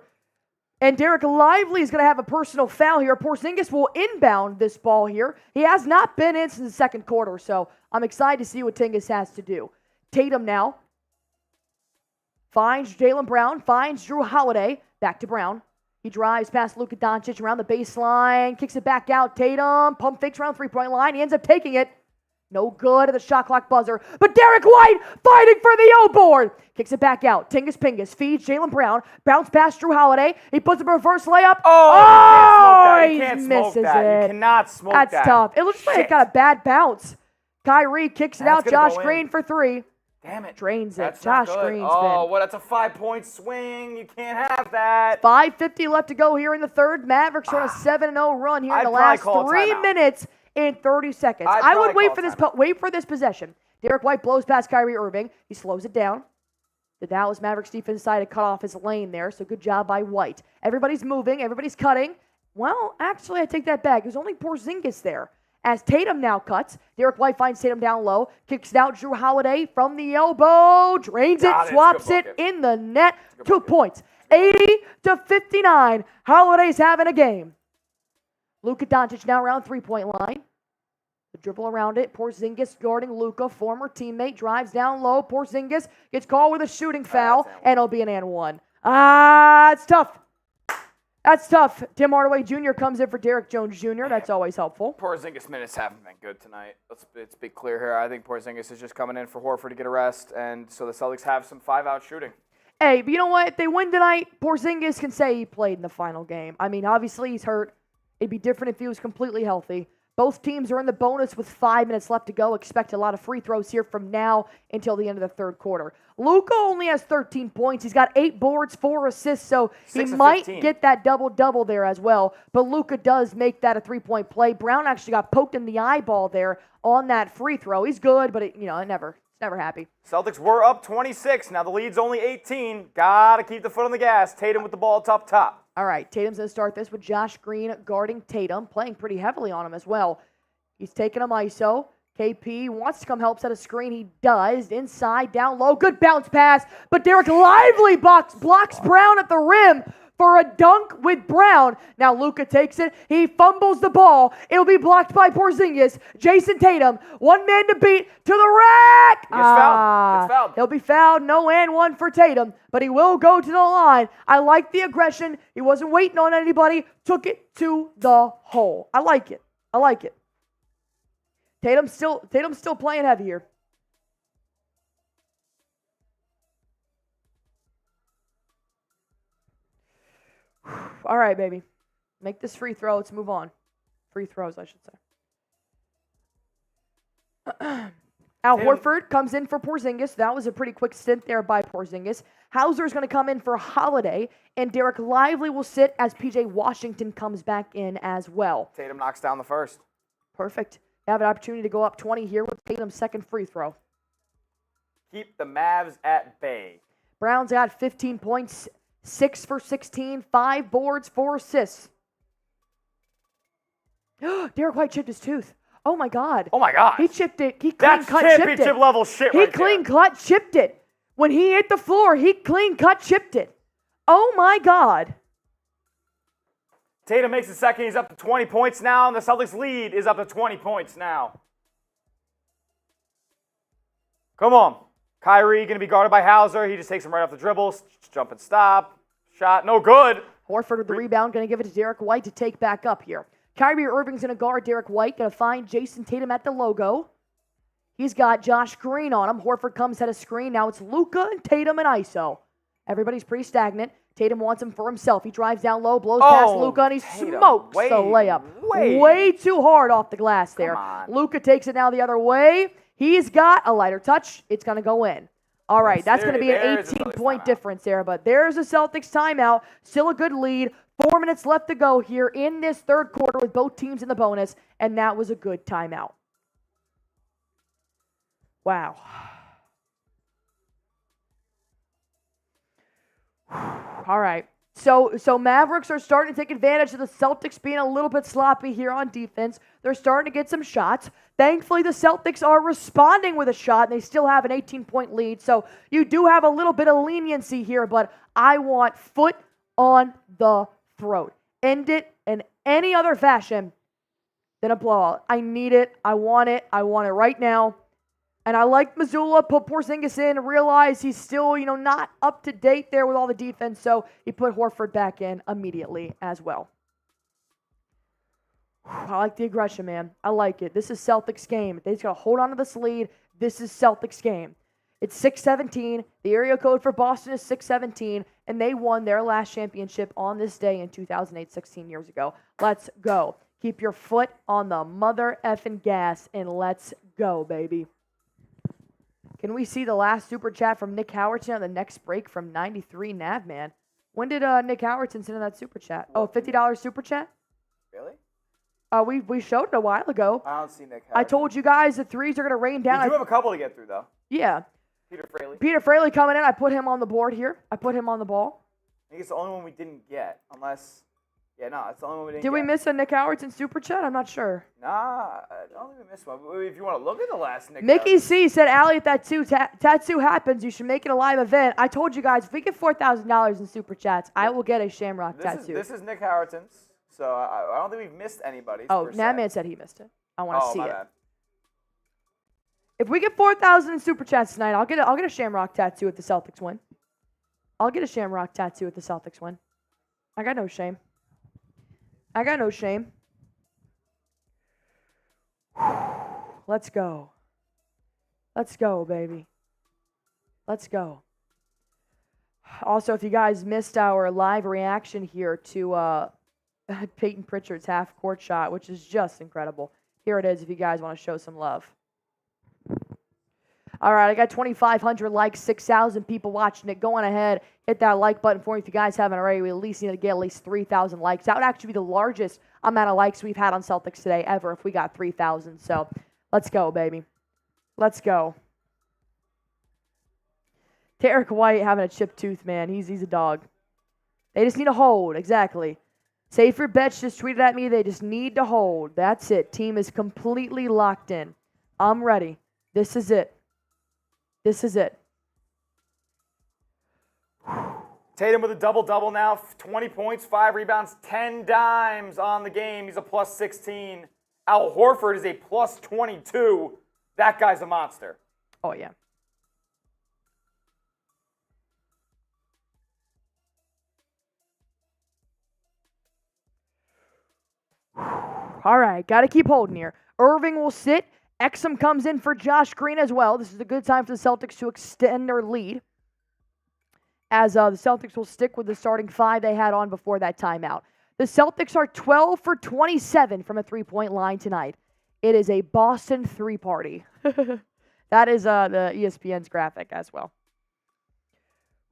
And Derek Lively is going to have a personal foul here. Porzingis will inbound this ball here. He has not been in since the second quarter, so I'm excited to see what Tingus has to do. Tatum now finds Jaylen Brown, finds Drew Holiday. Back to Brown. He drives past Luka Doncic around the baseline, kicks it back out. Tatum, pump fakes around the three-point line. He ends up taking it. No good at the shot clock buzzer. But Derek White fighting for the O-board. Kicks it back out. Tingus Pingus feeds Jaylen Brown. Bounce past Drew Holiday. He puts up a reverse layup. You can't smoke misses that. it. You cannot smoke that. That's tough. It looks like it got a bad bounce. Kyrie kicks it That's out. gonna Josh go in. Green for three. Damn it. Drains it. That's not Josh good. Green's Oh, been. well, that's a 5-point swing. You can't have that. 5:50 left to go here in the third. Mavericks are on a 7-0 run here in I'd the probably last call a 3 timeout. minutes and 30 seconds. I'd I would probably wait for this possession. Derek White blows past Kyrie Irving. He slows it down. The Dallas Mavericks defense decided to cut off his lane there, so good job by White. Everybody's moving. Everybody's cutting. Well, actually, I take that back. There's only Porzingis there. As Tatum now cuts, Derek White finds Tatum down low, kicks it out. Drew Holiday from the elbow, drains Got it, it. swaps Good it bucket. in the net. Good 2 bucket. points, 80-59. Holiday's having a game. Luka Doncic now around three-point line. The dribble around it. Porzingis guarding Luka, former teammate, drives down low. Porzingis gets called with a shooting foul, that's and one. and it'll be an and one. It's tough. That's tough. Tim Hardaway Jr. comes in for Derek Jones Jr. That's always helpful. Porzingis minutes haven't been good tonight. Let's be clear here. I think Porzingis is just coming in for Horford to get a rest, and so the Celtics have some 5-out shooting. Hey, but you know what? If they win tonight, Porzingis can say he played in the final game. I mean, obviously he's hurt. It'd be different if he was completely healthy. Both teams are in the bonus with 5 minutes left to go. Expect a lot of free throws here from now until the end of the third quarter. Luka only has 13 points. He's got 8 boards, 4 assists, so he 6 of might 15. get that double-double there as well. But Luka does make that a three-point play. Brown actually got poked in the eyeball there on that free throw. He's good, but it's never happy. Celtics were up 26. Now the lead's only 18. Gotta keep the foot on the gas. Tatum with the ball top. All right, Tatum's going to start this with Josh Green guarding Tatum, playing pretty heavily on him as well. He's taking him ISO. KP wants to come help set a screen. He does. Inside, down low. Good bounce pass. But Derek Lively blocks Brown at the rim for a dunk with Brown. Now Luka takes it. He fumbles the ball. It'll be blocked by Porzingis. Jason Tatum, one man to beat to the rack. He gets fouled. Gets fouled. He'll be fouled. No and one for Tatum, but he will go to the line. I like the aggression. He wasn't waiting on anybody. Took it to the hole. I like it. Tatum's still playing heavy here. All right, baby. Make this free throw. Let's move on. Free throws, I should say. Al Horford comes in for Porzingis. That was a pretty quick stint there by Porzingis. Hauser's going to come in for Holiday, and Derek Lively will sit as P.J. Washington comes back in as well. Tatum knocks down the first. Perfect. You have an opportunity to go up 20 here with Tatum's second free throw. Keep the Mavs at bay. Brown's got 15 points, 6 for 16, 5 boards, 4 assists. Derek White chipped his tooth. Oh my God. He chipped it. He clean That's cut chipped championship it. level shit He right clean there. cut chipped it. When he hit the floor, he clean cut chipped it. Oh my God. Tatum makes the second. He's up to 20 points now, and the Celtics lead is up to 20 points now. Come on. Kyrie going to be guarded by Hauser. He just takes him right off the dribble. Jump and stop. Shot. No good. Horford with the rebound, going to give it to Derek White to take back up here. Kyrie Irving's going to guard Derek White, going to find Jason Tatum at the logo. He's got Josh Green on him. Horford comes at a screen. Now it's Luka and Tatum and ISO. Everybody's pretty stagnant. Tatum wants him for himself. He drives down low, blows past Luka, and he Tatum, smokes the layup. Way too hard off the glass there. Luka takes it now the other way. He's got a lighter touch. It's going to go in. All right, that's going to be an 18-point difference there, but there's a Celtics timeout. Still a good lead. 4 minutes left to go here in this third quarter with both teams in the bonus, and that was a good timeout. Wow. All right. So Mavericks are starting to take advantage of the Celtics being a little bit sloppy here on defense. They're starting to get some shots. Thankfully, the Celtics are responding with a shot, and they still have an 18-point lead. So you do have a little bit of leniency here, but I want foot on the throat. End it in any other fashion than a blowout. I need it. I want it. I want it right now. And I like Mazzulla, put Porzingis in, realize he's still, not up to date there with all the defense, so he put Horford back in immediately as well. I like the aggression, man. I like it. This is Celtics game. They just got to hold on to this lead. This is Celtics game. It's 6-17. The area code for Boston is 6-17, and they won their last championship on this day in 2008, 16 years ago. Let's go. Keep your foot on the mother effing gas, and let's go, baby. Can we see the last super chat from Nick Howerton on the next break from 93 Navman? When did Nick Howerton send in that super chat? Oh, $50 super chat? Really? We showed it a while ago. I don't see Nick Howerton. I told you guys the threes are going to rain down. We do have a couple to get through, though. Yeah. Peter Fraley coming in. I put him on the board here. I put him on the ball. I think it's the only one we didn't get, unless... Yeah, no, it's the only one we didn't Did get. we miss a Nick Howerton super chat? I'm not sure. Nah, I don't think we missed one. If you want to look at the last Nick Mickey Howerton. C said, Allie, if that tattoo happens, you should make it a live event. I told you guys, if we get $4,000 in super chats, I will get a Shamrock tattoo. This is Nick Howerton's, so I don't think we've missed anybody. Oh, Natman said he missed it. I want to see my it. bad. If we get 4,000 in super chats tonight, I'll get a Shamrock tattoo if the Celtics win. I'll get a Shamrock tattoo if the Celtics win. I got no shame. Let's go. Let's go, baby. Let's go. Also, if you guys missed our live reaction here to Peyton Pritchard's half-court shot, which is just incredible, here it is if you guys want to show some love. All right, I got 2,500 likes, 6,000 people watching it. Go on ahead, hit that like button for me if you guys haven't already. We at least need to get at least 3,000 likes. That would actually be the largest amount of likes we've had on Celtics Today ever if we got 3,000. So let's go, baby. Let's go. Derek White having a chipped tooth, man. He's a dog. They just need to hold, exactly. Safe your bets just tweeted at me. They just need to hold. That's it. Team is completely locked in. I'm ready. This is it. This is it. Tatum with a double-double now, 20 points, 5 rebounds, 10 dimes on the game. He's a plus 16. Al Horford is a plus 22. That guy's a monster. Oh, yeah. All right, got to keep holding here. Irving will sit. Exum comes in for Josh Green as well. This is a good time for the Celtics to extend their lead, as the Celtics will stick with the starting 5 they had on before that timeout. The Celtics are 12 for 27 from a three-point line tonight. It is a Boston 3-party. That is the ESPN's graphic as well.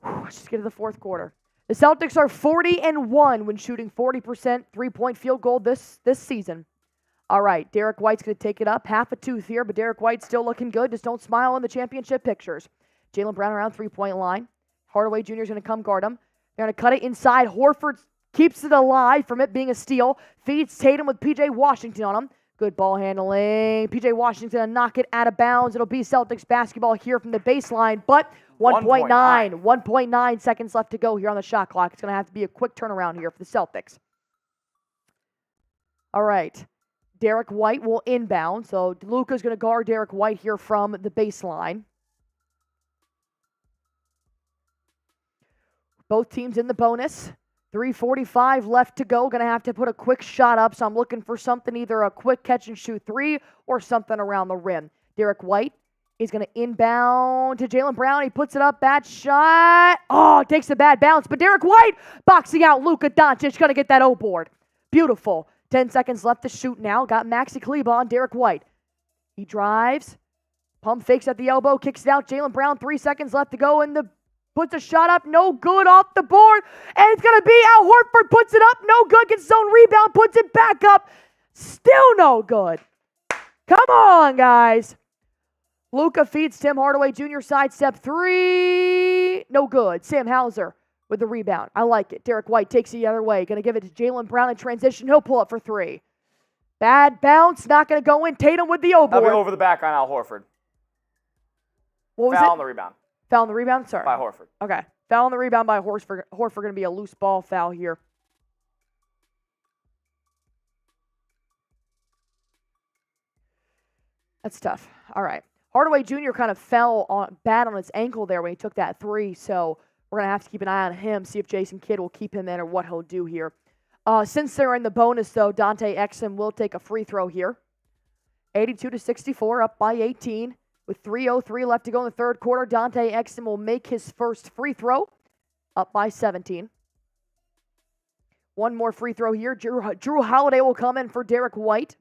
Let's just get to the fourth quarter. The Celtics are 40-1 when shooting 40% three-point field goal this season. All right, Derek White's going to take it up. Half a tooth here, but Derek White's still looking good. Just don't smile in the championship pictures. Jaylen Brown around three-point line. Hardaway Jr. is going to come guard him. They're going to cut it inside. Horford keeps it alive from it being a steal. Feeds Tatum with P.J. Washington on him. Good ball handling. P.J. Washington's going to knock it out of bounds. It'll be Celtics basketball here from the baseline, but 1.9 seconds left to go here on the shot clock. It's going to have to be a quick turnaround here for the Celtics. All right. Derek White will inbound. So Luka's going to guard Derek White here from the baseline. Both teams in the bonus. 3:45 left to go. Going to have to put a quick shot up. So I'm looking for something, either a quick catch and shoot 3 or something around the rim. Derek White He's going to inbound to Jaylen Brown. He puts it up. Bad shot. Oh, takes a bad bounce. But Derek White boxing out Luka Doncic. Going to get that O board. Beautiful. 10 seconds left to shoot now. Got Maxi Kleber on Derek White. He drives. Pump fakes at the elbow. Kicks it out. Jaylen Brown. 3 seconds left to go. And puts a shot up. No good off the board. And it's going to be Al Horford. Puts it up. No good. Gets his own rebound. Puts it back up. Still no good. Come on, guys. Luka feeds Tim Hardaway Jr. sidestep 3. No good. Sam Hauser with the rebound. I like it. Derek White takes it the other way. Going to give it to Jaylen Brown in transition. He'll pull up for 3. Bad bounce. Not going to go in. Tatum with the O board. That'll be over the back on Al Horford. What was Foul it? on the rebound. Foul on the rebound? Sorry. By Horford. Okay. Foul on the rebound by Horford. Horford going to be a loose ball foul here. That's tough. All right. Hardaway Jr. kind of fell bad on his ankle there when he took that 3, so we're going to have to keep an eye on him, see if Jason Kidd will keep him in or what he'll do here. Since they're in the bonus, though, Dante Exum will take a free throw here. 82-64, up by 18. With 3:03 left to go in the third quarter, Dante Exum will make his first free throw, up by 17. One more free throw here. Drew Holiday will come in for Derek White.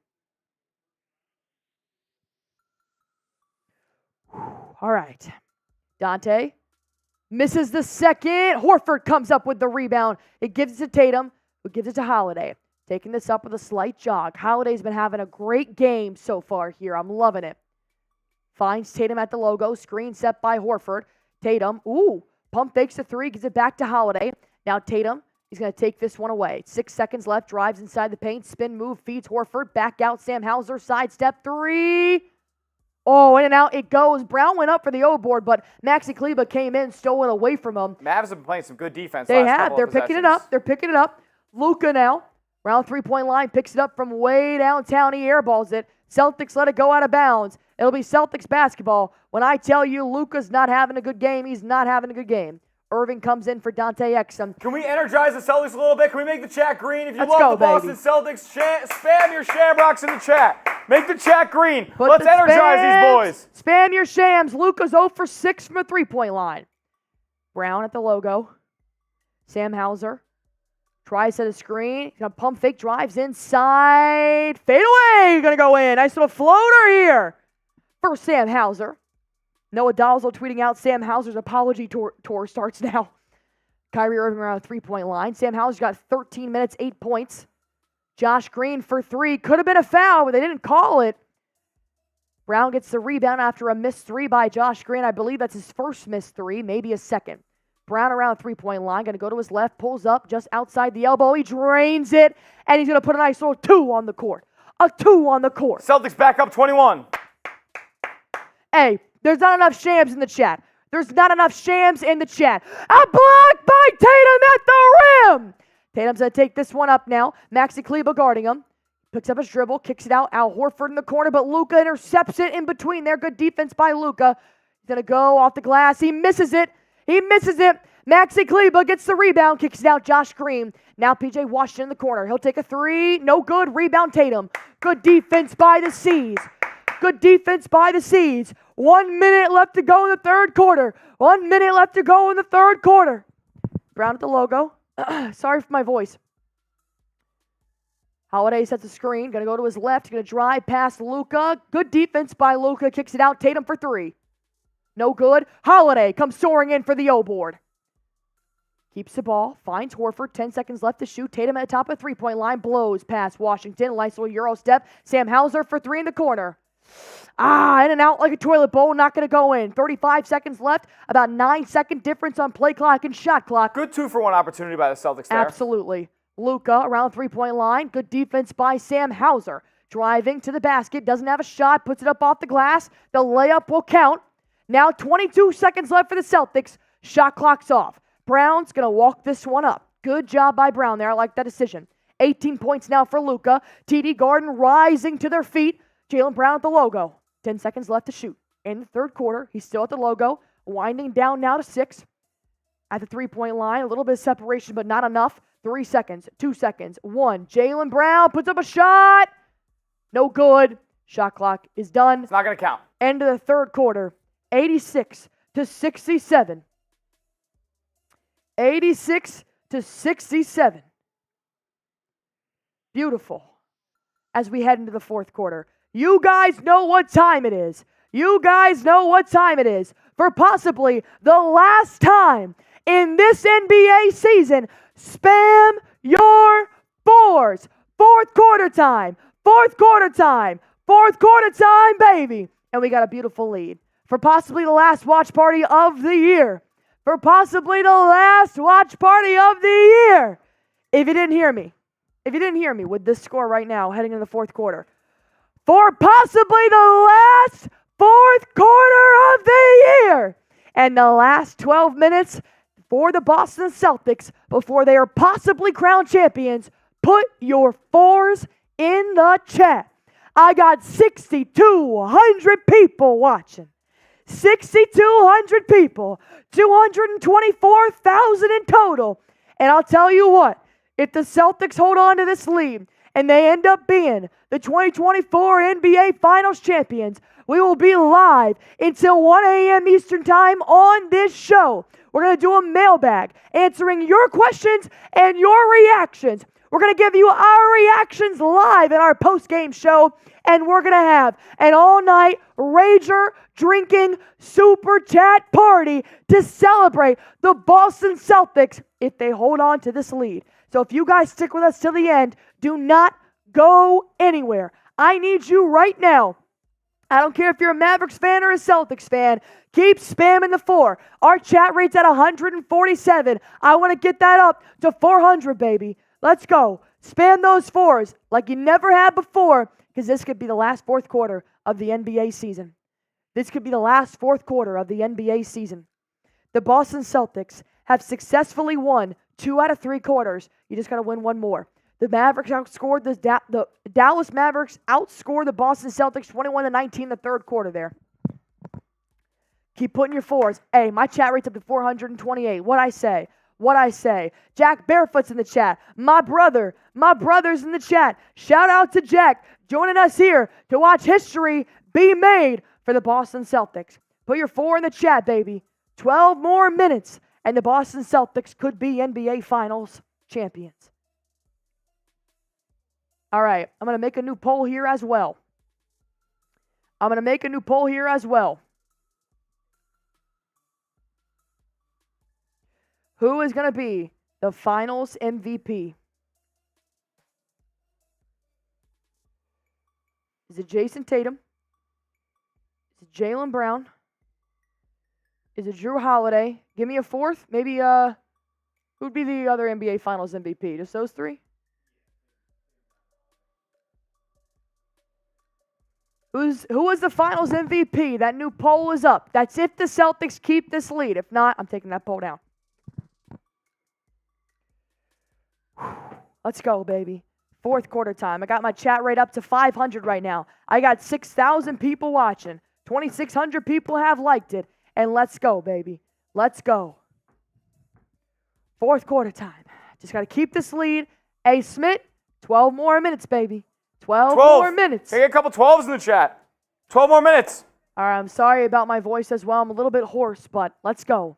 All right. Dante misses the second. Horford comes up with the rebound. It gives it to Tatum, who gives it to Holiday. Taking this up with a slight jog. Holiday's been having a great game so far here. I'm loving it. Finds Tatum at the logo. Screen set by Horford. Tatum, pump fakes the 3, gives it back to Holiday. Now Tatum, he's going to take this one away. 6 seconds left. Drives inside the paint. Spin move. Feeds Horford. Back out. Sam Hauser. Sidestep 3. Oh, in and out it goes. Brown went up for the O board, but Maxi Kleber came in, stole it away from him. Mavs have been playing some good defense. They last have. couple They're of picking it possessions. up. They're picking it up. Luka now, around 3-point line, picks it up from way downtown. He airballs it. Celtics let it go out of bounds. It'll be Celtics basketball. When I tell you Luka's not having a good game, he's not having a good game. Irving comes in for Dante Exum. Can we energize the Celtics a little bit? Can we make the chat green? If you Let's love go, the Boston baby. Celtics, spam your shamrocks in the chat. Make the chat green. Put Let's the energize spams. these boys. Spam your shams. Luka's 0 for 6 from the 3-point line. Brown at the logo. Sam Hauser tries at a screen. He's going to pump fake, drives inside. Fade away. Going to go in. Nice little floater here for Sam Hauser. Noah Dalzell tweeting out Sam Hauser's apology tour starts now. Kyrie Irving around the 3-point line. Sam Hauser's got 13 minutes, 8 points. Josh Green for 3. Could have been a foul, but they didn't call it. Brown gets the rebound after a missed 3 by Josh Green. I believe that's his first missed 3, maybe a second. Brown around the 3-point line, going to go to his left, pulls up just outside the elbow. He drains it, and he's going to put a nice little 2 on the court. A 2 on the court. Celtics back up 21. Hey, there's not enough shams in the chat. There's not enough shams in the chat. A block by Tatum at the rim. Tatum's going to take this one up now. Maxi Kleber guarding him. Picks up his dribble, kicks it out. Al Horford in the corner, but Luka intercepts it in between there. Good defense by Luka. He's going to go off the glass. He misses it. He misses it. Maxi Kleber gets the rebound, kicks it out. Josh Green. Now P.J. Washington in the corner. He'll take a 3. No good. Rebound Tatum. Good defense by the C's. Good defense by the C's. 1 minute left to go in the third quarter. 1 minute left to go in the third quarter. Brown at the logo. Sorry for my voice. Holiday sets a screen. Going to go to his left. Going to drive past Luka. Good defense by Luka. Kicks it out. Tatum for 3. No good. Holiday comes soaring in for the O board. Keeps the ball. Finds Horford. 10 seconds left to shoot. Tatum at the top of the 3-point line. Blows past Washington. Nice little Euro step. Sam Hauser for 3 in the corner. In and out like a toilet bowl. Not going to go in. 35 seconds left. About 9-second difference on play clock and shot clock. Good 2-for-1 opportunity by the Celtics there. Absolutely. Luka around 3-point line. Good defense by Sam Hauser. Driving to the basket. Doesn't have a shot. Puts it up off the glass. The layup will count. Now 22 seconds left for the Celtics. Shot clock's off. Brown's going to walk this one up. Good job by Brown there. I like that decision. 18 points now for Luka. TD Garden rising to their feet. Jaylen Brown at the logo. 10 seconds left to shoot. In the third quarter, he's still at the logo. Winding down now to 6. At the 3-point line, a little bit of separation, but not enough. 3 seconds, 2 seconds, 1. Jaylen Brown puts up a shot. No good. Shot clock is done. It's not going to count. End of the third quarter, 86-67. 86-67. Beautiful. As we head into the fourth quarter. You guys know what time it is. You guys know what time it is. For possibly the last time in this NBA season, spam your fours. Fourth quarter time. Fourth quarter time. Fourth quarter time, baby. And we got a beautiful lead. For possibly the last watch party of the year. For possibly the last watch party of the year. If you didn't hear me with this score right now, heading into the fourth quarter. For possibly the last fourth quarter of the year. And the last 12 minutes for the Boston Celtics before they are possibly crowned champions. Put your fours in the chat. I got 6,200 people watching. 6,200 people. 224,000 in total. And I'll tell you what, if the Celtics hold on to this lead and they end up being the 2024 NBA Finals champions, we will be live until 1 a.m. Eastern Time on this show. We're going to do a mailbag answering your questions and your reactions. We're going to give you our reactions live in our post-game show, and we're going to have an all-night Rager drinking super chat party to celebrate the Boston Celtics if they hold on to this lead. So if you guys stick with us till the end, do not go anywhere. I need you right now. I don't care if you're a Mavericks fan or a Celtics fan. Keep spamming the 4. Our chat rate's at 147. I want to get that up to 400, baby. Let's go. Spam those 4s like you never had before, because this could be the last fourth quarter of the NBA season. This could be the last fourth quarter of the NBA season. The Boston Celtics have successfully won 2 out of 3 quarters. You just got to win one more. The Mavericks outscored the Dallas Mavericks outscored the Boston Celtics 21-19 in the third quarter there. Keep putting your 4s. Hey, my chat rate's up to 428. What I say? Jack Barefoot's in the chat. My brother's in the chat. Shout out to Jack joining us here to watch history be made for the Boston Celtics. Put your 4 in the chat, baby. 12 more minutes, and the Boston Celtics could be NBA Finals champions. All right, I'm going to make a new poll here as well. Who is going to be the Finals MVP? Is it Jason Tatum? Is it Jaylen Brown? Is it Drew Holiday? Give me a fourth. Maybe who'd be the other NBA Finals MVP? Just those 3? Who was the Finals MVP? That new poll is up. That's if the Celtics keep this lead. If not, I'm taking that poll down. Let's go, baby. Fourth quarter time. I got my chat rate up to 500 right now. I got 6,000 people watching. 2,600 people have liked it. And let's go, baby. Let's go. Fourth quarter time. Just got to keep this lead. Hey, Smith, 12 more minutes, baby. 12 more minutes. Hey, get a couple 12s in the chat. 12 more minutes. All right, I'm sorry about my voice as well. I'm a little bit hoarse, but let's go.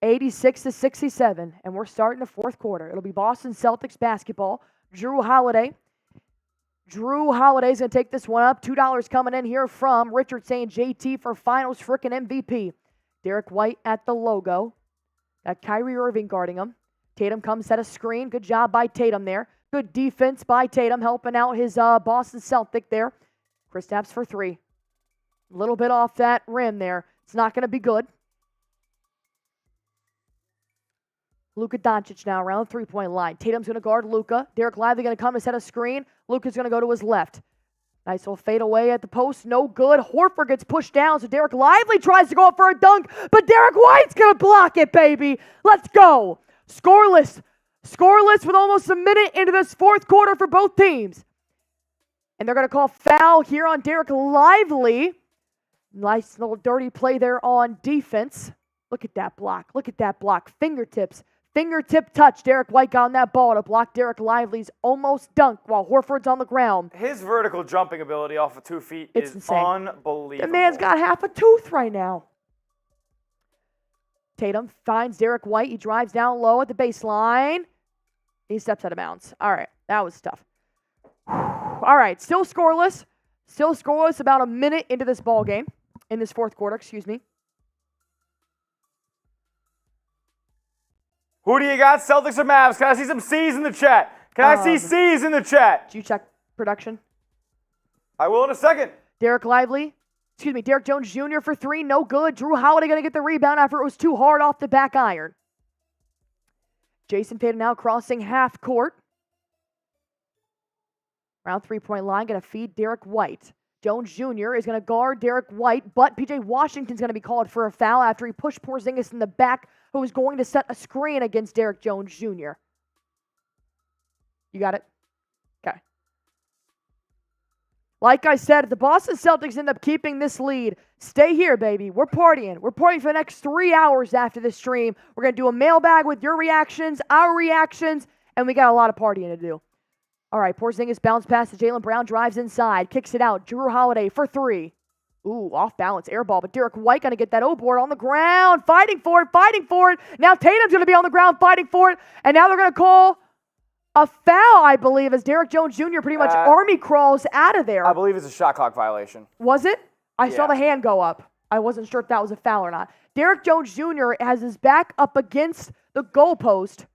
86-67, and we're starting the fourth quarter. It'll be Boston Celtics basketball. Drew Holiday. Drew Holiday's going to take this one up. $2 coming in here from Richard saying JT for Finals frickin' MVP. Derek White at the logo. Got Kyrie Irving guarding him. Tatum comes, set a screen. Good job by Tatum there. Good defense by Tatum, helping out his Boston Celtic there. Kristaps for 3. A little bit off that rim there. It's not going to be good. Luka Doncic now around the three-point line. Tatum's going to guard Luka. Derek Lively going to come and set a screen. Luka's going to go to his left. Nice little fade away at the post. No good. Horford gets pushed down, so Derek Lively tries to go up for a dunk, but Derek White's going to block it, baby. Let's go. Scoreless with almost a minute into this fourth quarter for both teams. And they're going to call foul here on Derek Lively. Nice little dirty play there on defense. Look at that block. Fingertips Fingertip touch. Derek White got on that ball to block Derek Lively's almost dunk while Horford's on the ground. His vertical jumping ability off of 2 feet It's is insane. unbelievable. The man's got half a tooth right now. Tatum finds Derek White. He drives down low at the baseline. He steps out of bounds. All right, that was tough. All right, still scoreless. Still scoreless about a minute into this ball game. In this fourth quarter, excuse me. Who do you got, Celtics or Mavs? Can I see some C's in the chat? Can I see C's in the chat? Did you check production? I will in a second. Derek Jones Jr. for 3, no good. Drew Holiday going to get the rebound after it was too hard off the back iron. Jason Tatum now crossing half court. Around 3-point line, going to feed Derek White. Jones Jr. is going to guard Derek White, but P.J. Washington's going to be called for a foul after he pushed Porzingis in the back, who was going to set a screen against Derek Jones Jr. You got it? Okay. Like I said, if the Boston Celtics end up keeping this lead, stay here, baby. We're partying. We're partying for the next 3 hours after this stream. We're going to do a mailbag with your reactions, our reactions, and we got a lot of partying to do. All right, Porzingis bounce pass to Jaylen Brown, drives inside, kicks it out. Drew Holiday for 3. Ooh, off balance, air ball, but Derek White going to get that O-board on the ground, fighting for it. Now Tatum's going to be on the ground fighting for it, and now they're going to call a foul, I believe, as Derek Jones Jr. pretty much army crawls out of there. I believe it's a shot clock violation. Was it? I saw Yeah. the hand go up. I wasn't sure if that was a foul or not. Derek Jones Jr. has his back up against the goalpost.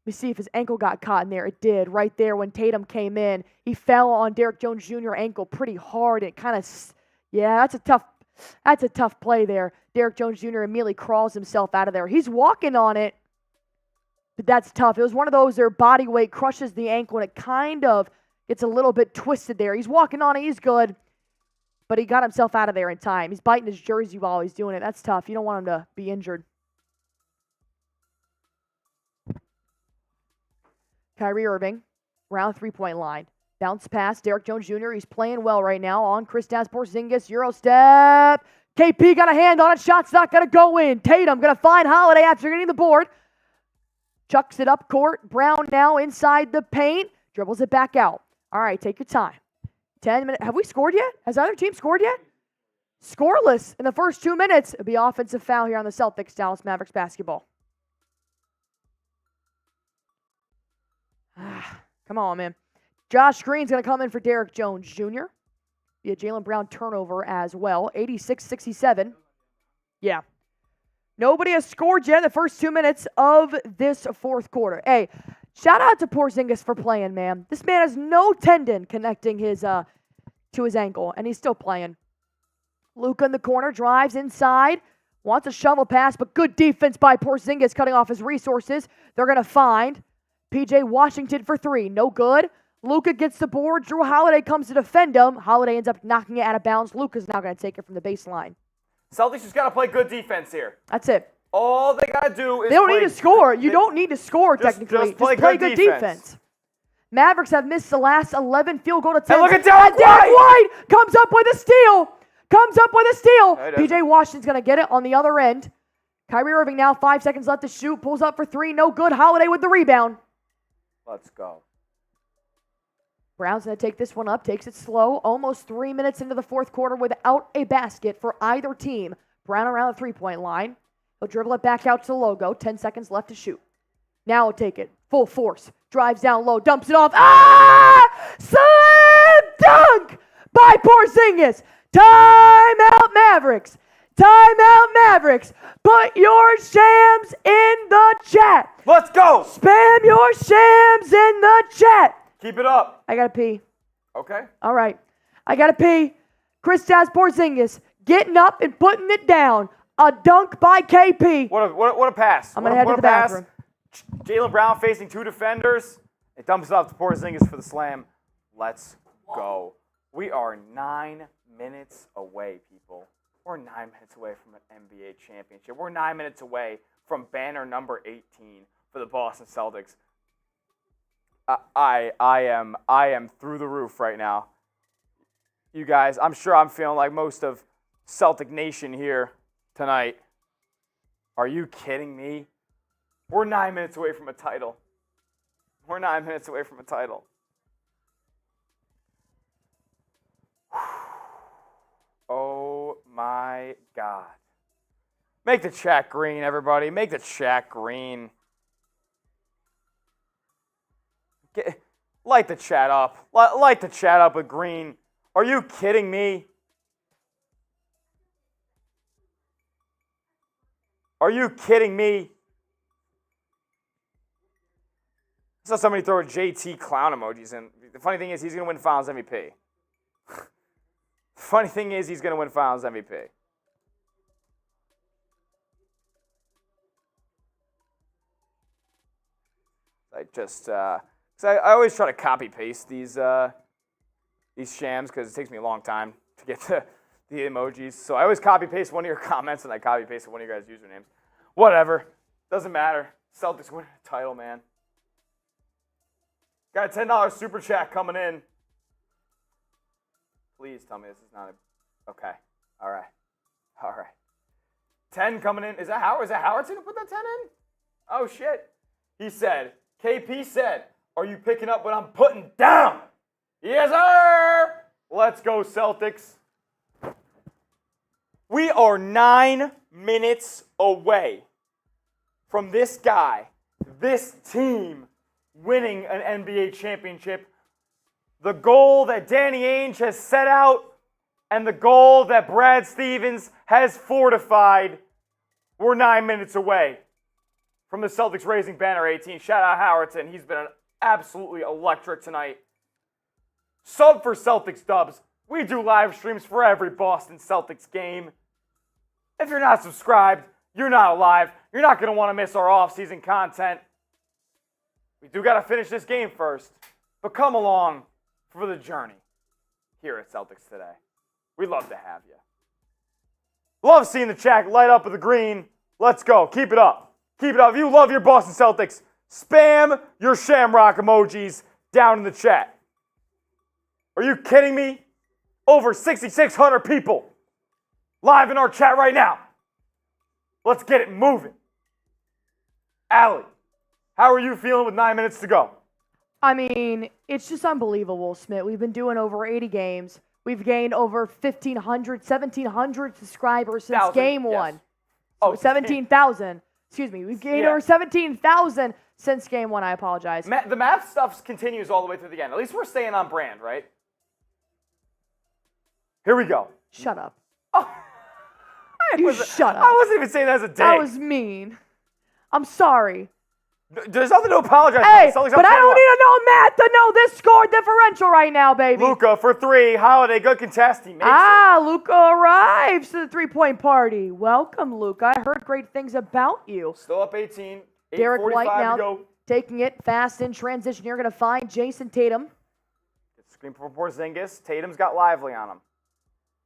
Let me see if his ankle got caught in there. It did. Right there when Tatum came in, he fell on Derek Jones Jr. ankle pretty hard. It kind of, that's a tough play there. Derek Jones Jr. immediately crawls himself out of there. He's walking on it, but that's tough. It was one of those their body weight crushes the ankle, and it kind of gets a little bit twisted there. He's walking on it. He's good, but he got himself out of there in time. He's biting his jersey while he's doing it. That's tough. You don't want him to be injured. Kyrie Irving, around 3-point line. Bounce pass, Derek Jones Jr. He's playing well right now on Kristaps Porzingis. Euro step. KP got a hand on it. Shot's not going to go in. Tatum going to find Holiday after getting the board. Chucks it up court. Brown now inside the paint. Dribbles it back out. All right, take your time. 10 minutes. Have we scored yet? Has either team scored yet? Scoreless in the first 2 minutes. It'll be offensive foul here on the Celtics, Dallas Mavericks basketball. Come on, man. Josh Green's going to come in for Derek Jones Jr. Be a Jaylen Brown turnover as well. 86-67. Yeah. Nobody has scored yet in the first 2 minutes of this fourth quarter. Hey, shout out to Porzingis for playing, man. This man has no tendon connecting his to his ankle, and he's still playing. Luka in the corner, drives inside. Wants a shovel pass, but good defense by Porzingis cutting off his resources. They're going to find P.J. Washington for 3. No good. Luka gets the board. Drew Holiday comes to defend him. Holiday ends up knocking it out of bounds. Luka's now going to take it from the baseline. Celtics just got to play good defense here. That's it. All they got to do is They don't need to score. You don't need to score, technically. Just play good defense. Mavericks have missed the last 11 field goal attempts. And look at Derek White comes up with a steal. No, he doesn't. P.J. Washington's going to get it on the other end. Kyrie Irving now 5 seconds left to shoot. Pulls up for 3. No good. Holiday with the rebound. Let's go. Brown's going to take this one up. Takes it slow. Almost 3 minutes into the fourth quarter without a basket for either team. Brown around the 3-point line. He'll dribble it back out to the logo. 10 seconds left to shoot. Now he'll take it. Full force. Drives down low. Dumps it off. Slam dunk by Porzingis. Timeout Mavericks. Timeout Mavericks. Put your shams in the chat. Let's go. Spam your shams in the chat. Keep it up. I gotta pee. Okay. All right. I gotta pee. Kristaps Porzingis getting up and putting it down. A dunk by KP. What a pass. I'm gonna head to the bathroom. Jaylen Brown facing 2 defenders. It dumps it off to Porzingis for the slam. Let's go. We are 9 minutes away, people. We're 9 minutes away from an NBA championship. We're 9 minutes away from banner number 18 for the Boston Celtics. I am through the roof right now. You guys, I'm sure I'm feeling like most of Celtic Nation here tonight. Are you kidding me? We're 9 minutes away from a title. We're 9 minutes away from a title. Oh my God. Make the chat green, everybody. Make the chat green. Light the chat up. Light the chat up with green. Are you kidding me? Are you kidding me? I saw somebody throw JT clown emojis in. The funny thing is he's going to win Finals MVP. Funny thing is he's going to win Finals MVP. I always try to copy paste these shams because it takes me a long time to get to the emojis. So I always copy paste one of your comments and I copy paste one of your guys' usernames. Whatever, doesn't matter. Celtics win a title, man. Got a $10 super chat coming in. Please tell me this is not a... Okay. All right. 10 coming in. Is that Howard? Is that Howard's going to put that 10 in? Oh, shit. He said, KP said, are you picking up what I'm putting down? Yes, sir. Let's go, Celtics. We are 9 minutes away from this guy, this team, winning an NBA championship. The goal that Danny Ainge has set out and the goal that Brad Stevens has fortified. We're 9 minutes away from the Celtics raising banner 18. Shout out Howardson. He's been absolutely electric tonight. Sub for Celtics dubs. We do live streams for every Boston Celtics game. If you're not subscribed, you're not alive. You're not going to want to miss our off-season content. We do got to finish this game first, but come along for the journey here at Celtics Today. We'd love to have you. Love seeing the chat light up with the green. Let's go. Keep it up. Keep it up. If you love your Boston Celtics, spam your shamrock emojis down in the chat. Are you kidding me? Over 6,600 people live in our chat right now. Let's get it moving. Allie, how are you feeling with 9 minutes to go? I mean, it's just unbelievable, Smith. We've been doing over 80 games. We've gained over 1,700 subscribers since game one. Yes. Oh, 17,000. Excuse me. We've gained over 17,000 since game one. I apologize. The math stuff continues all the way through the end. At least we're staying on brand, right? Here we go. Shut up. Oh, Shut up. I wasn't even saying that as a dig. That was mean. I'm sorry. There's nothing to apologize Hey, for. but I don't need to know math to know this score differential right now, baby. Luka for 3. Holiday, good contest. He makes it. Luka arrives to the three-point party. Welcome, Luka. I heard great things about you. Still up 18. Derek White now to go. taking it fast in transition. You're going to find Jason Tatum. Screen for Porzingis. Tatum's got Lively on him.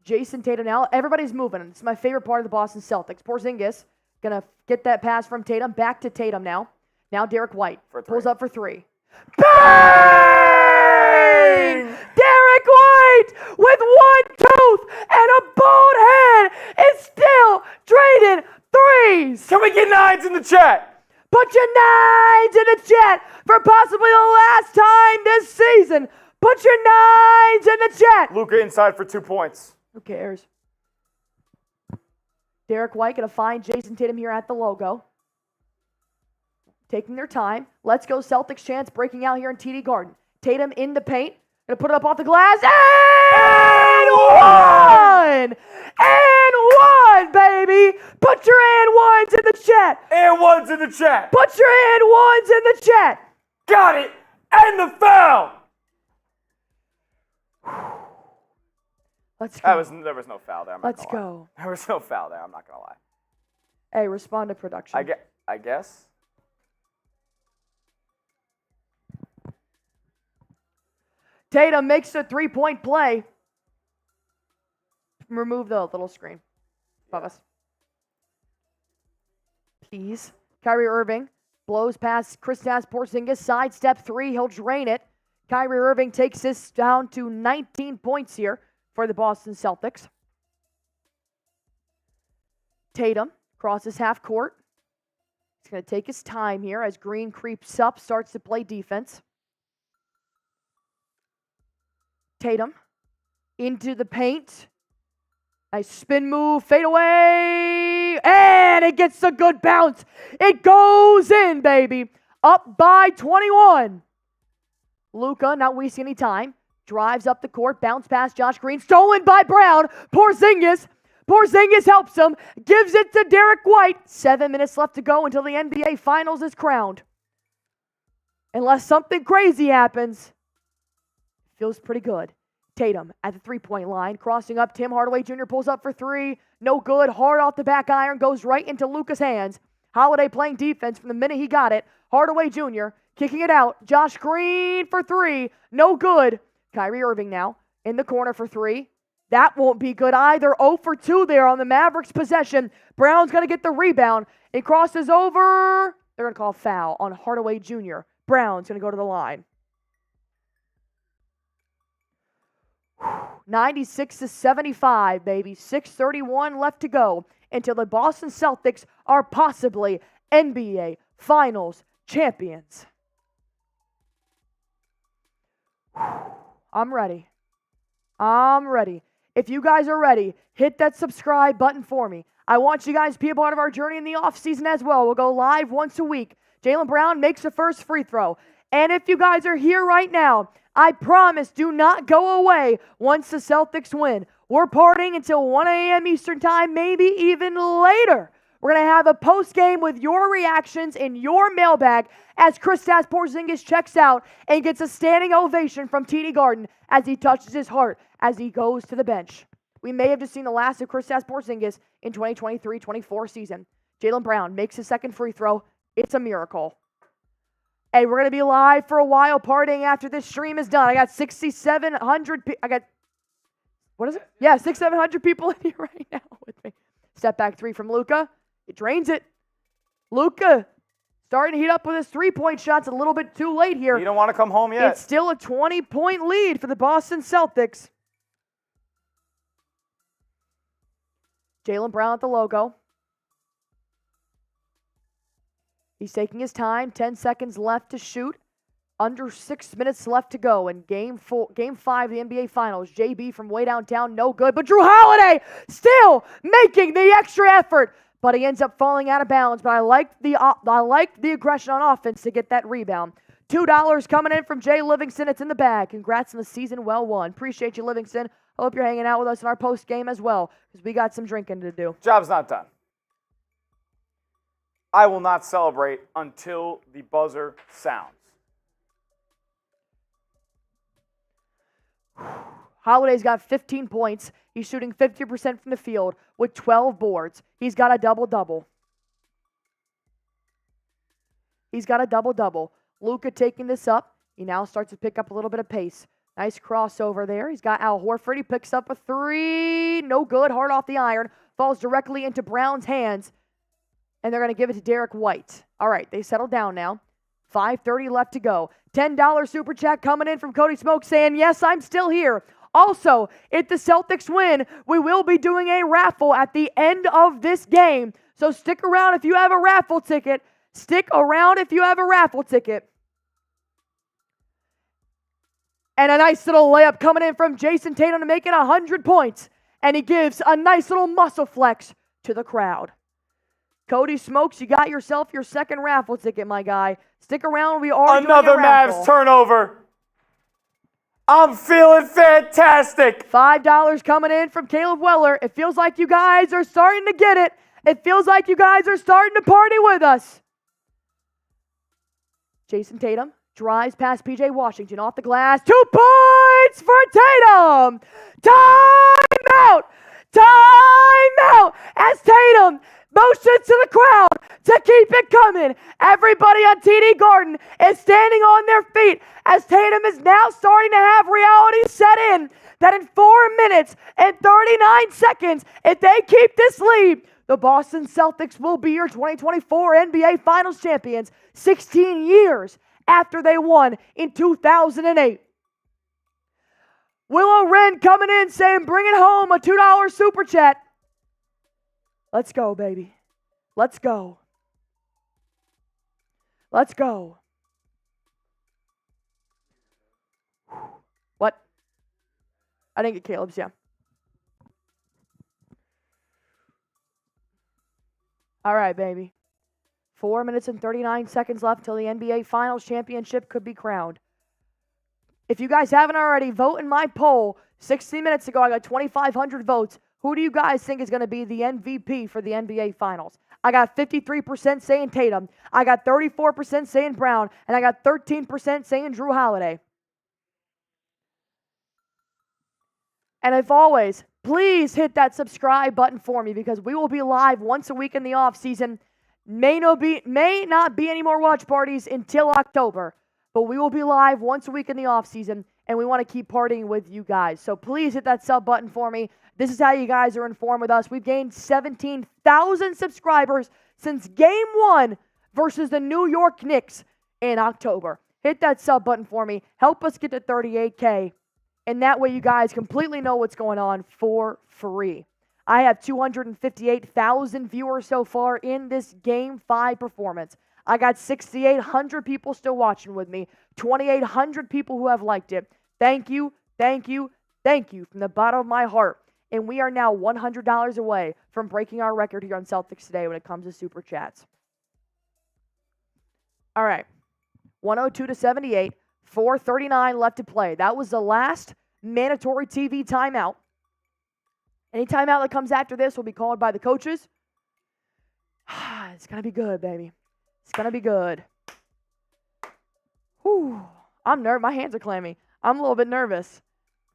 Jason Tatum now. Everybody's moving. It's my favorite part of the Boston Celtics. Porzingis going to get that pass from Tatum. Back to Tatum now. Now Derek White pulls up for 3. Bang! Derek White with one tooth and a bald head is still trading threes. Can we get 9s in the chat? Put your 9s in the chat for possibly the last time this season. Put your 9s in the chat. Luka inside for 2 points. Who cares? Derek White going to find Jason Tatum here at the logo. Taking their time. Let's go Celtics chance breaking out here in TD Garden. Tatum in the paint. Going to put it up off the glass. And one! And one, baby! Put your and ones in the chat. And ones in the chat. Put your and ones in the chat. Got it. And the foul. Let's go. There was no foul there. Let's go. There was no foul there. I'm not going to lie. Hey, respond to production. I guess. Tatum makes the three-point play. Remove the little screen above us. Please. Kyrie Irving blows past Kristaps Porzingis. Sidestep 3. He'll drain it. Kyrie Irving takes this down to 19 points here for the Boston Celtics. Tatum crosses half court. He's going to take his time here as Green creeps up, starts to play defense. Tatum into the paint. Nice spin move, fade away, and it gets a good bounce. It goes in, baby. Up by 21. Luka, not wasting any time, drives up the court, bounce past Josh Green, stolen by Brown. Porzingis helps him, gives it to Derek White. 7 minutes left to go until the NBA Finals is crowned. Unless something crazy happens, feels pretty good. Tatum at the three-point line, crossing up. Tim Hardaway Jr. pulls up for three. No good. Hard off the back iron, goes right into Luka's hands. Holiday playing defense from the minute he got it. Hardaway Jr. kicking it out. Josh Green for three. No good. Kyrie Irving now in the corner for three. That won't be good either. 0 for 2 there on the Mavericks possession. Brown's going to get the rebound. It crosses over. They're going to call a foul on Hardaway Jr. Brown's going to go to the line. 96-75, baby. 6:31 left to go until the Boston Celtics are possibly NBA Finals champions. I'm ready. If you guys are ready, hit that subscribe button for me. I want you guys to be a part of our journey in the offseason as well. We'll go live once a week. Jaylen Brown makes the first free throw. And if you guys are here right now, I promise, do not go away once the Celtics win. We're partying until 1 a.m. Eastern Time, maybe even later. We're going to have a post-game with your reactions in your mailbag as Kristaps Porzingis checks out and gets a standing ovation from TD Garden as he touches his heart as he goes to the bench. We may have just seen the last of Kristaps Porzingis in 2023-24 season. Jaylen Brown makes his second free throw. It's a miracle. Hey, we're going to be live for a while partying after this stream is done. I got 6,700 what is it? Yeah, 6,700 people in here right now with me. Step back three from Luka. It drains it. Luka starting to heat up with his three-point shots a little bit too late here. You don't want to come home yet. It's still a 20-point lead for the Boston Celtics. Jaylen Brown at the logo. He's taking his time. 10 seconds left to shoot. Under 6 minutes left to go in Game 5 of the NBA Finals. JB from way downtown, no good. But Drew Holiday still making the extra effort. But he ends up falling out of bounds. But I like the aggression on offense to get that rebound. $2 coming in from Jay Livingston. It's in the bag. Congrats on the season well won. Appreciate you, Livingston. I hope you're hanging out with us in our post game as well, because we got some drinking to do. Job's not done. I will not celebrate until the buzzer sounds. Holiday's got 15 points. He's shooting 50% from the field with 12 boards. He's got a double-double. Luka taking this up. He now starts to pick up a little bit of pace. Nice crossover there. He's got Al Horford. He picks up a three. No good. Hard off the iron. Falls directly into Brown's hands. And they're going to give it to Derek White. All right, they settle down now. 5:30 left to go. $10 super chat coming in from Cody Smoke saying, yes, I'm still here. Also, if the Celtics win, we will be doing a raffle at the end of this game. So stick around if you have a raffle ticket. And a nice little layup coming in from Jason Tatum to make it 100 points. And he gives a nice little muscle flex to the crowd. Cody Smokes, you got yourself your second raffle ticket, my guy. Stick around. We are another Mavs turnover. I'm feeling fantastic. $5 coming in from Caleb Weller. It feels like you guys are starting to get it. It feels like you guys are starting to party with us. Jason Tatum drives past P.J. Washington off the glass. 2 points for Tatum. Timeout as Tatum motions to the crowd to keep it coming. Everybody on TD Garden is standing on their feet as Tatum is now starting to have reality set in that in 4 minutes and 39 seconds, if they keep this lead, the Boston Celtics will be your 2024 NBA Finals champions 16 years after they won in 2008. Willow Wren coming in saying, bring it home, a $2 super chat. Let's go, baby. Let's go. Let's go. What? I didn't get Caleb's, yeah. All right, baby. 4 minutes and 39 seconds left until the NBA Finals championship could be crowned. If you guys haven't already, vote in my poll. 16 minutes ago, I got 2,500 votes. Who do you guys think is going to be the MVP for the NBA Finals? I got 53% saying Tatum. I got 34% saying Brown. And I got 13% saying Jrue Holiday. And as always, please hit that subscribe button for me because we will be live once a week in the off season. May not be any more watch parties until October, but we will be live once a week in the off season, and we want to keep partying with you guys. So please hit that sub button for me. This is how you guys are informed with us. We've gained 17,000 subscribers since Game 1 versus the New York Knicks in October. Hit that sub button for me. Help us get to 38K. And that way you guys completely know what's going on for free. I have 258,000 viewers so far in this Game 5 performance. I got 6,800 people still watching with me. 2,800 people who have liked it. Thank you, thank you, thank you from the bottom of my heart. And we are now $100 away from breaking our record here on Celtics Today when it comes to Super Chats. All right, 102-78. 4:39 left to play. That was the last mandatory TV timeout. Any timeout that comes after this will be called by the coaches. It's going to be good, baby. It's going to be good. Whew. I'm nervous. My hands are clammy. I'm a little bit nervous.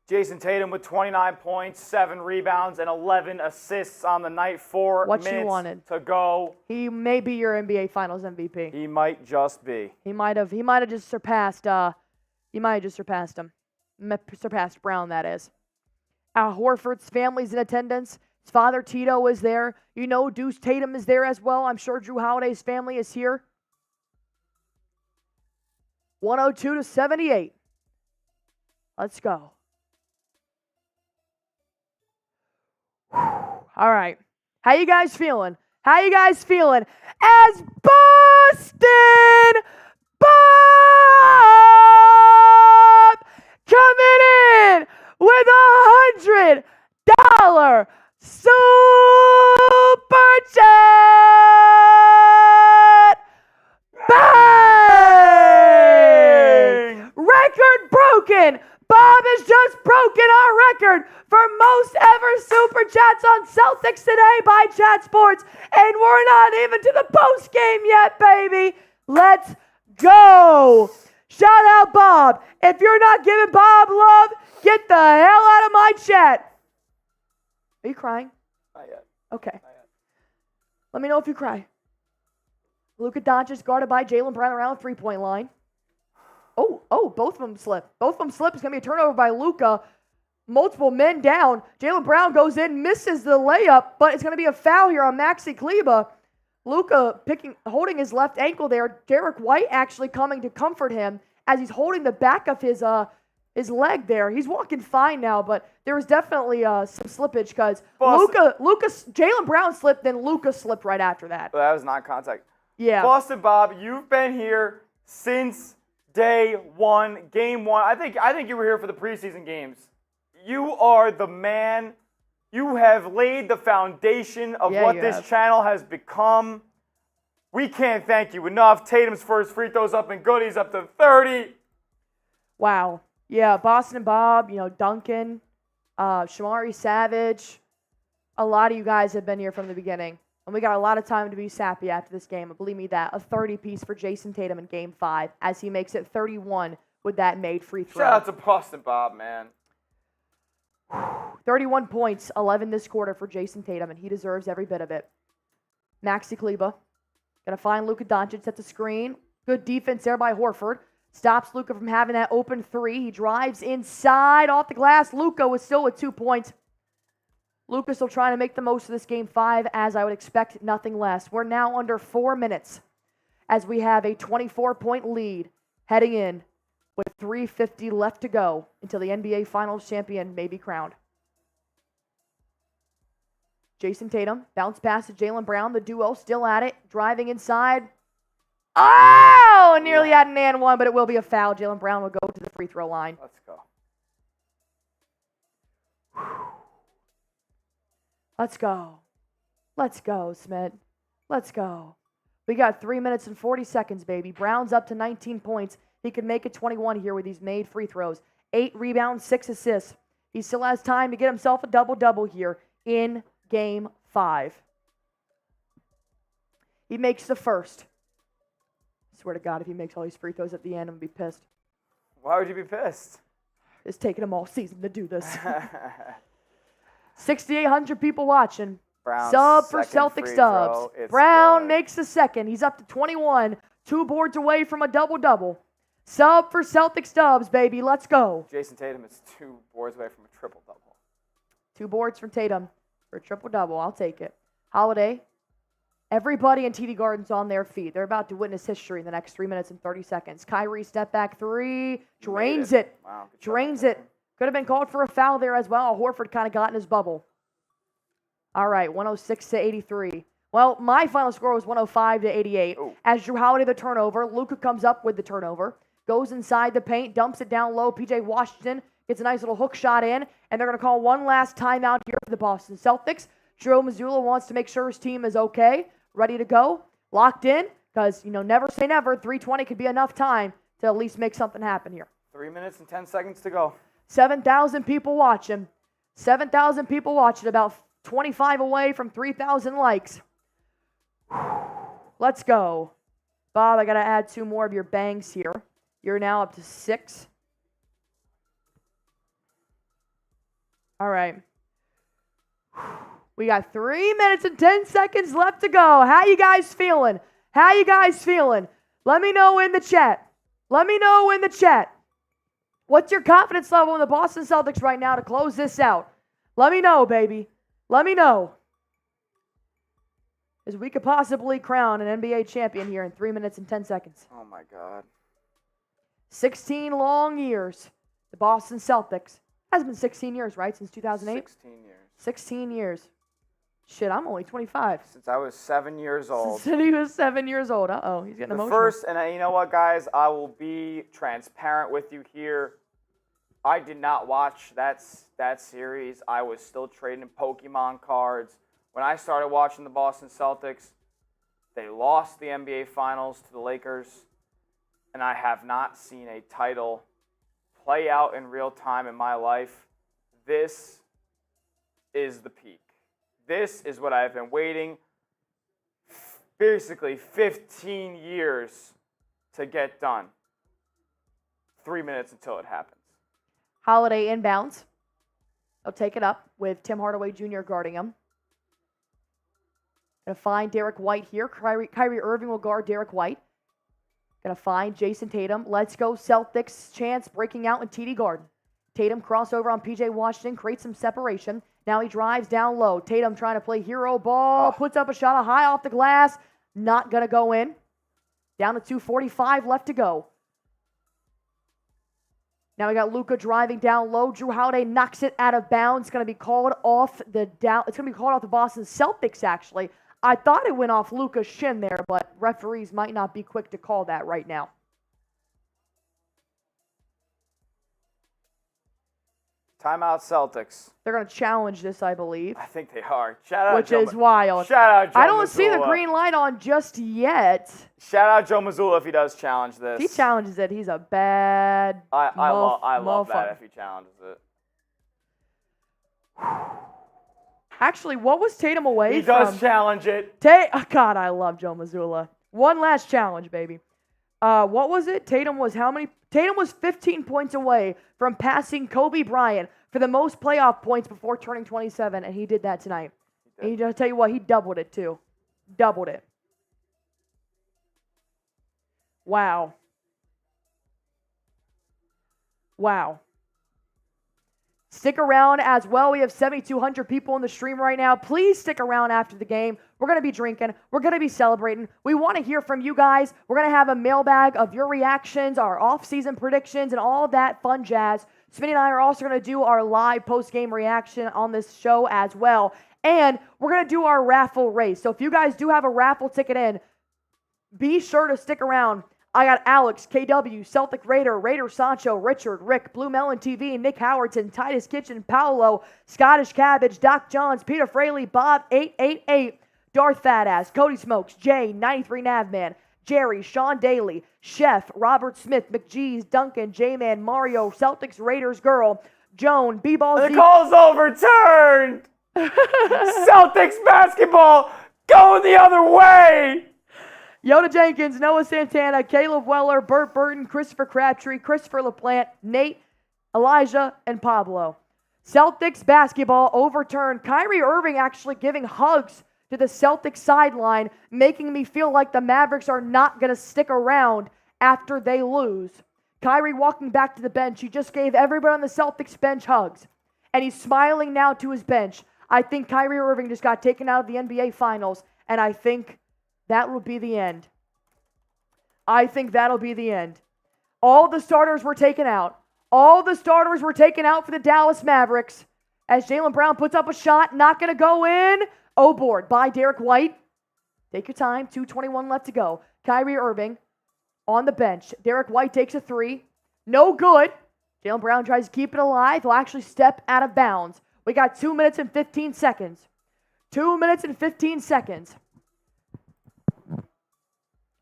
Jason Tatum with 29 points, 7 rebounds, and 11 assists on the night. 4 What you minutes wanted. to go. He may be your NBA Finals MVP. He might just be. He might have just surpassed him. Surpassed Brown, that is. Al Horford's family's in attendance. His father, Tito, is there. You know, Deuce Tatum is there as well. I'm sure Jrue Holiday's family is here. 102-78. Let's go. All right. How you guys feeling? How you guys feeling? As Boston Bob coming in with $100 super chat. Bang! Record broken. Bob has just broken our record for most ever super chats on Celtics Today by Chat Sports. And we're not even to the post game yet, baby. Let's go. Shout out Bob. If you're not giving Bob love, get the hell out of my chat. Are you crying? Not yet. Okay. Not yet. Let me know if you cry. Luka Doncic guarded by Jaylen Brown around the three-point line. Oh, both of them slip. Both of them slip. It's going to be a turnover by Luka. Multiple men down. Jaylen Brown goes in, misses the layup, but it's going to be a foul here on Maxi Kleber. Luka holding his left ankle there. Derek White actually coming to comfort him as he's holding the back of his leg there. He's walking fine now, but there was definitely some slippage because Jaylen Brown slipped, then Luka slipped right after that. But that was not contact. Yeah. Boston Bob, you've been here since day 1, game 1. I think you were here for the preseason games. You are the man. You have laid the foundation of what this channel has become. We can't thank you enough. Tatum's first free throws up and good. He's up to 30. Wow. Yeah, Boston Bob, Duncan, Shamari Savage. A lot of you guys have been here from the beginning. And we got a lot of time to be sappy after this game. Believe me that. A 30-piece for Jason Tatum in Game 5 as he makes it 31 with that made free throw. Shout out to Boston Bob, man. 31 points, 11 this quarter for Jason Tatum, and he deserves every bit of it. Maxi Kleber going to find Luka Doncic at the screen. Good defense there by Horford. Stops Luka from having that open three. He drives inside off the glass. Luka was still with 2 points. Luka still trying to make the most of this Game 5, as I would expect nothing less. We're now under 4 minutes as we have a 24-point lead heading in with 3:50 left to go until the NBA Finals champion may be crowned. Jason Tatum, bounce pass to Jaylen Brown. The duo still at it, driving inside. Oh, nearly had an and one, but it will be a foul. Jaylen Brown will go to the free throw line. Let's go. Let's go. Let's go, Smith. Let's go. We got 3 minutes and 40 seconds, baby. Brown's up to 19 points. He could make it 21 here with these made free throws. 8 rebounds, 6 assists. He still has time to get himself a double-double here in Game 5. He makes the first. I swear to God, if he makes all these free throws at the end, I'm going to be pissed. Why would you be pissed? It's taken him all season to do this. 6,800 people watching. Brown's Sub for second Celtics free subs. throw. It's Brown good. makes the second. He's up to 21. 2 boards away from a double-double. Sub for Celtics dubs, baby. Let's go. Jason Tatum is 2 boards away from a triple-double. 2 boards from Tatum for a triple-double. I'll take it. Holiday. Everybody in TD Garden's on their feet. They're about to witness history in the next 3 minutes and 30 seconds. Kyrie step back 3. Drains it. Wow, good job, Drains Tatum. it. Could have been called for a foul there as well. Horford kind of got in his bubble. All right, 106 to 83. Well, my final score was 105 to 88. Ooh. As Drew Holiday the turnover, Luka comes up with the turnover, goes inside the paint, dumps it down low. PJ Washington gets a nice little hook shot in, and they're going to call one last timeout here for the Boston Celtics. Joe Mazzulla wants to make sure his team is okay, ready to go, locked in, because, never say never. 3:20 could be enough time to at least make something happen here. 3 minutes and 10 seconds to go. 7,000 people watching. 7,000 people watching, about 25 away from 3,000 likes. Let's go. Bob, I got to add 2 more of your bangs here. You're now up to 6. All right. We got 3 minutes and 10 seconds left to go. How you guys feeling? How you guys feeling? Let me know in the chat. Let me know in the chat. What's your confidence level in the Boston Celtics right now to close this out? Let me know, baby. Let me know. As we could possibly crown an NBA champion here in 3 minutes and 10 seconds. Oh, my God. 16 long years. The Boston Celtics. Has been 16 years, right? Since 2008? 16 years. 16 years. Shit, I'm only 25. Since I was 7 years old. Since he was 7 years old. Uh-oh, he's getting The emotional. first, and you know what, guys? I will be transparent with you here. I did not watch that series. I was still trading Pokemon cards. When I started watching the Boston Celtics, they lost the NBA Finals to the Lakers, and I have not seen a title play out in real time in my life. This is the peak. This is what I've been waiting basically 15 years to get done. 3 minutes until it happens. Holiday inbounds. He'll take it up with Tim Hardaway Jr. guarding him. Gonna find Derek White here. Kyrie Irving will guard Derek White. Gonna find Jason Tatum. Let's go Celtics. Chance breaking out in TD Garden. Tatum crossover on PJ Washington. Creates some separation. Now he drives down low. Tatum trying to play hero ball. Puts up a shot high off the glass. Not gonna go in. Down to 2:45 left to go. Now we got Luka driving down low. Drew Holiday knocks it out of bounds. It's going to be called off the Boston Celtics, actually. I thought it went off Luka's shin there, but referees might not be quick to call that right now. Timeout Celtics. They're going to challenge this, I believe, I think they are. Shout out which Joe is wild. Shout out Joe I don't see the Mazzulla. green light on just yet. Shout out Joe Mazzulla if he does challenge this. If he challenges it, he's a bad I love that motherfucker. if he challenges it. Actually, what was Tatum away He from? does challenge it. God, I love Joe Mazzulla. One last challenge, baby. What was it? Tatum was how many? Tatum was 15 points away from passing Kobe Bryant for the most playoff points before turning 27, and he did that tonight. And I'll tell you what, he doubled it too. Doubled it. Wow. Wow. Stick around as well. We have 7,200 people in the stream right now. Please stick around after the game. We're going to be drinking. We're going to be celebrating. We want to hear from you guys. We're going to have a mailbag of your reactions, our off-season predictions, and all of that fun jazz. Smitty and I are also going to do our live post-game reaction on this show as well. And we're going to do our raffle race. So if you guys do have a raffle ticket in, Be sure to stick around. I got Alex, KW, Celtic Raider, Raider Sancho, Richard, Rick, Blue Melon TV, Nick Howardson, Titus Kitchen, Paolo, Scottish Cabbage, Doc Johns, Peter Fraley, Bob 888, Darth Fatass, Cody Smokes, Jay 93 Navman, Jerry, Sean Daly, Chef, Robert Smith, McGee's, Duncan, J-Man, Mario, Celtics Raiders Girl, Joan, B-Ball The call's overturned. Celtics basketball going the other way. Yoda Jenkins, Noah Santana, Caleb Weller, Burt Burton, Christopher Crabtree, Christopher LaPlante, Nate, Elijah, and Pablo. Celtics basketball overturned. Kyrie Irving actually giving hugs to the Celtics sideline, making me feel like the Mavericks are not going to stick around after they lose. Kyrie walking back to the bench. He just gave everybody on the Celtics bench hugs. And he's smiling now to his bench. I think Kyrie Irving just got taken out of the NBA Finals, and I think that will be the end. I think that'll be the end. All the starters were taken out. All the starters were taken out for the Dallas Mavericks. As Jaylen Brown puts up a shot, not going to go in. Oh, board by Derek White. Take your time. 2:21 left to go. Kyrie Irving on the bench. Derek White takes a three. No good. Jaylen Brown tries to keep it alive. He'll actually step out of bounds. We got 2 minutes and 15 seconds. 2 minutes and 15 seconds.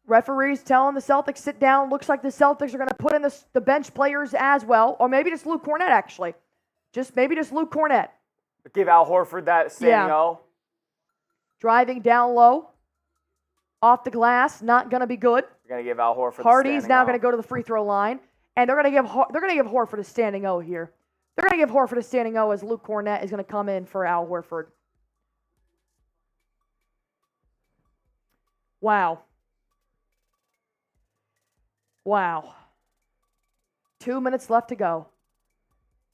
Referees telling the Celtics sit down. Looks like the Celtics are going to put in the bench players as well. Or maybe just Luke Cornett, actually. Maybe just Luke Cornett. Give Al Horford that standing O. Driving down low. Off the glass. Not going to be good. We're going to give Al Horford Hardy's now going to go to the free throw line. And they're going to give Horford a standing O here. They're going to give Horford a standing O as Luke Cornett is going to come in for Al Horford. Wow. Wow. 2 minutes left to go.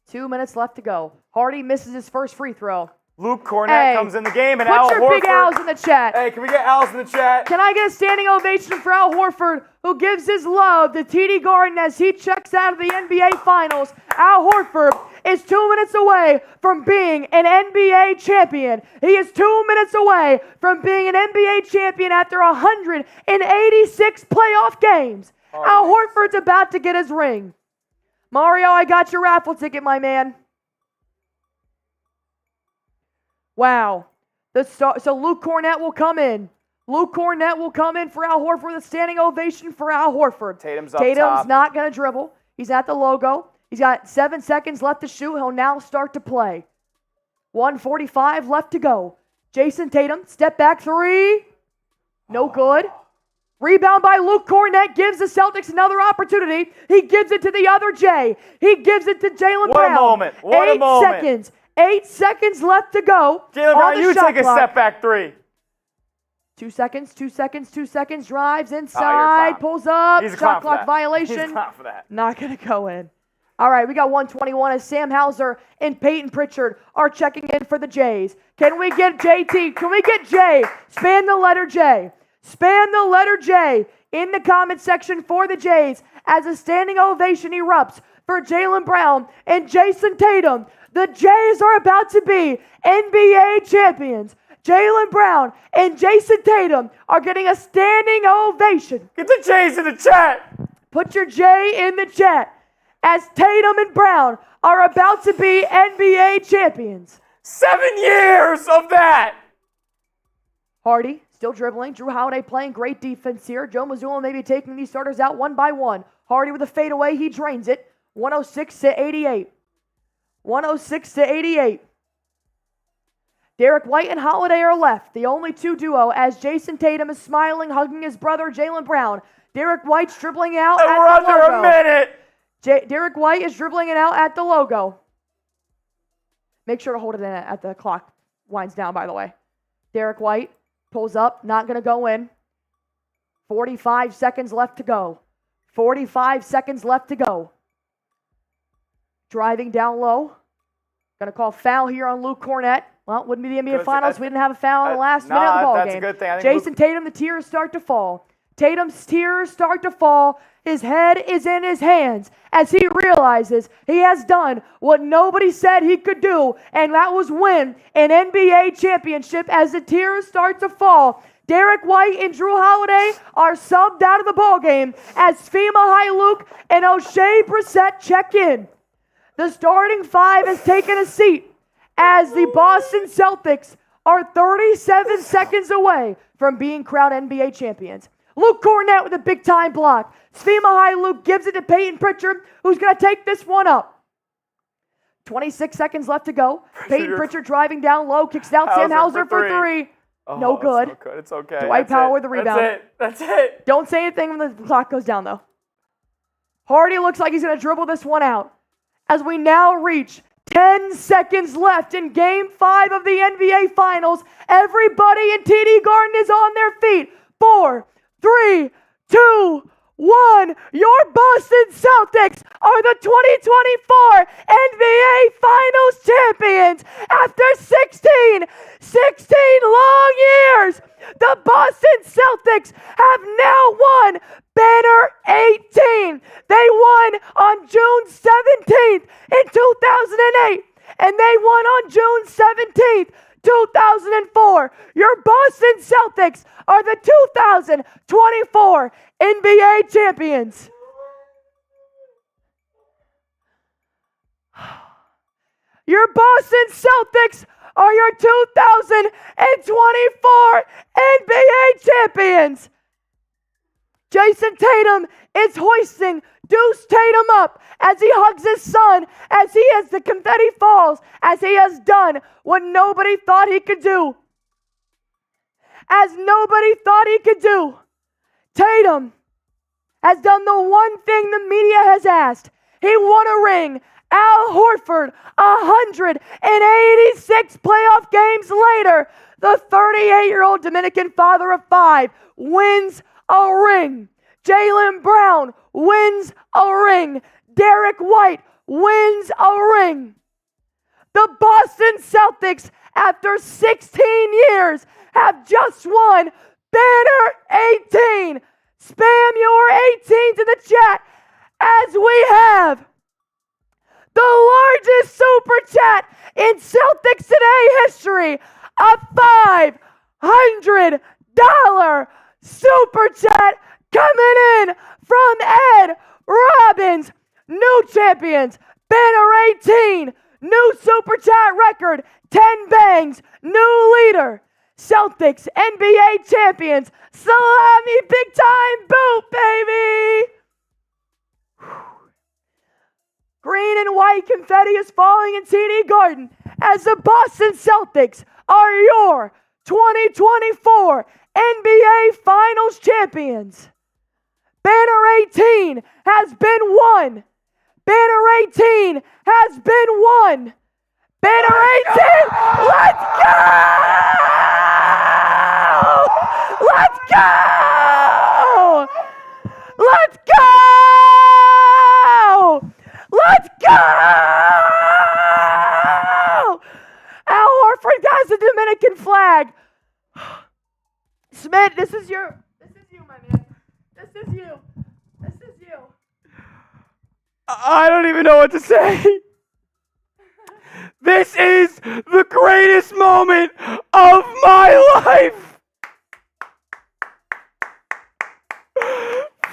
2 minutes left to go. Hardy misses his first free throw. Luke Cornett comes in the game, and Al Horford. Put your big Al's in the chat. Hey, can we get Al's in the chat? Can I get a standing ovation for Al Horford, who gives his love to TD Garden as he checks out of the NBA Finals? Al Horford is 2 minutes away from being an NBA champion. He is 2 minutes away from being an NBA champion after 186 playoff games. Al Horford's about to get his ring. Mario, I got your raffle ticket, my man. Wow. So Luke Cornett will come in. Luke Cornett will come in for Al Horford. A standing ovation for Al Horford. Tatum's top. Not going to dribble. He's at the logo. He's got 7 seconds left to shoot. He'll now start to play. 1:45 left to go. Jason Tatum, step back three. No good. Rebound by Luke Cornett gives the Celtics another opportunity. He gives it to the other Jay. He gives it to Jaylen Brown. What a moment. 8 seconds. 8 seconds left to go. Jaylen Brown, you take a step back three. 2 seconds, 2 seconds, 2 seconds. Drives inside, pulls up. Shot clock violation. He's clown for that. Not going to go in. All right, we got 1:21 as Sam Hauser and Peyton Pritchard are checking in for the Jays. Can we get JT? Can we get Jay? Span the letter J. Span the letter J in the comment section for the Jays as a standing ovation erupts for Jaylen Brown and Jason Tatum. The Jays are about to be NBA champions. Jaylen Brown and Jason Tatum are getting a standing ovation. Get the Jays in the chat. Put your J in the chat as Tatum and Brown are about to be NBA champions. 7 years of that. Hardy still dribbling. Drew Holiday playing great defense here. Joe Mazzulla maybe taking these starters out one by one. Hardy with a fadeaway. He drains it. 106-88. 106-88. Derek White and Holiday are left. The only two duo as Jason Tatum is smiling, hugging his brother Jaylen Brown. Derek White's dribbling out and at we're the under logo. A minute. Derek White is dribbling it out at the logo. Make sure to hold it in at the clock winds down, by the way. Derek White pulls up, not going to go in. 45 seconds left to go. 45 seconds left to go. Driving down low. Going to call foul here on Luke Cornett. Well, it wouldn't be the NBA Finals. We didn't have a foul in the last minute of the ball that's game. A good thing. Jason Tatum, the tears start to fall. Tatum's tears start to fall. His head is in his hands as he realizes he has done what nobody said he could do, and that was win an NBA championship as the tears start to fall Derek White and Drew Holiday are subbed out of the ballgame as Fema Hyluk and O'Shea Brissett check in. The starting five has taken a seat as the Boston Celtics are 37 seconds away from being crowned NBA champions. Luke Cornett with a big-time block. Sfema Hyluk gives it to Peyton Pritchard, who's going to take this one up. 26 seconds left to go. Peyton Pritchard driving down low, kicks out Sam Hauser for three. Oh, no good. It's no good. It's okay. Dwight Powell with the rebound. That's it. Don't say anything when the clock goes down, though. Hardy looks like he's going to dribble this one out. As we now reach 10 seconds left in Game 5 of the NBA Finals, everybody in TD Garden is on their feet. 4, 3, 2, 1. Your Boston Celtics are the 2024 NBA Finals champions. After 16 long years, the Boston Celtics have now won Banner 18. They won on June 17th in 2008, and they won on June 17th, 2004. Your Boston Celtics are the 2024 NBA champions. Your Boston Celtics are your 2024 NBA champions. Jason Tatum is hoisting Deuce Tatum up as he hugs his son, as the confetti falls, as he has done what nobody thought he could do. Tatum has done the one thing the media has asked. He won a ring. Al Horford, 186 playoff games later, the 38-year-old Dominican father of 5 wins a ring. Jaylen Brown wins a ring. Derek White wins a ring. The Boston Celtics, after 16 years, have just won Banner 18. Spam your 18 to the chat as we have the largest super chat in Celtics Today history, a $500 super chat coming in from Ed Robbins. New champions, Banner 18, new super chat record, 10 bangs, new leader. Celtics NBA champions, salami big time boot, baby! Green and white confetti is falling in TD Garden as the Boston Celtics are your 2024 NBA Finals champions. Banner 18 has been won. Banner 18 has been won. Banner 18, let's go! Let's go! Let's go! Let's go! Al Horford has a Dominican flag. Smith, this is you, my man. This is you. I don't even know what to say. This is the greatest moment of my life.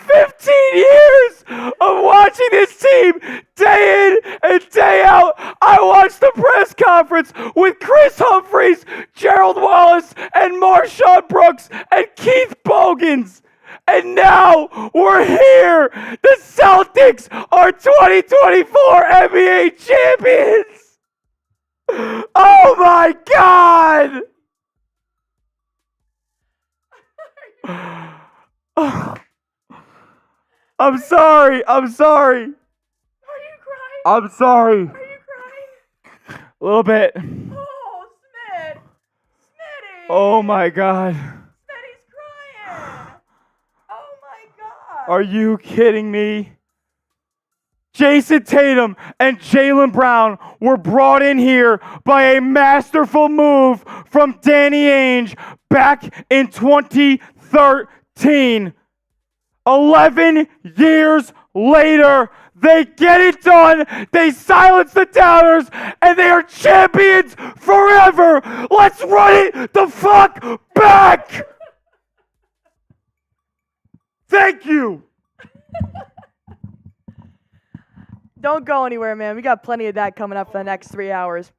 15 years of watching this team day in and day out. I watched the press conference with Chris Humphries, Gerald Wallace, and Marshawn Brooks, and Keith Bogans. And now we're here. The Celtics are 2024 NBA champions. Oh my God. I'm sorry. Are you crying? I'm sorry. Are you crying? A little bit. Oh, Smitty. Oh my God. Smitty's crying. Oh my God. Are you kidding me? Jason Tatum and Jaylen Brown were brought in here by a masterful move from Danny Ainge back in 2013. 11 years later, they get it done. They silence the doubters, and they are champions forever. Let's run it the fuck back. Thank you. Don't go anywhere, man. We got plenty of that coming up for the next 3 hours.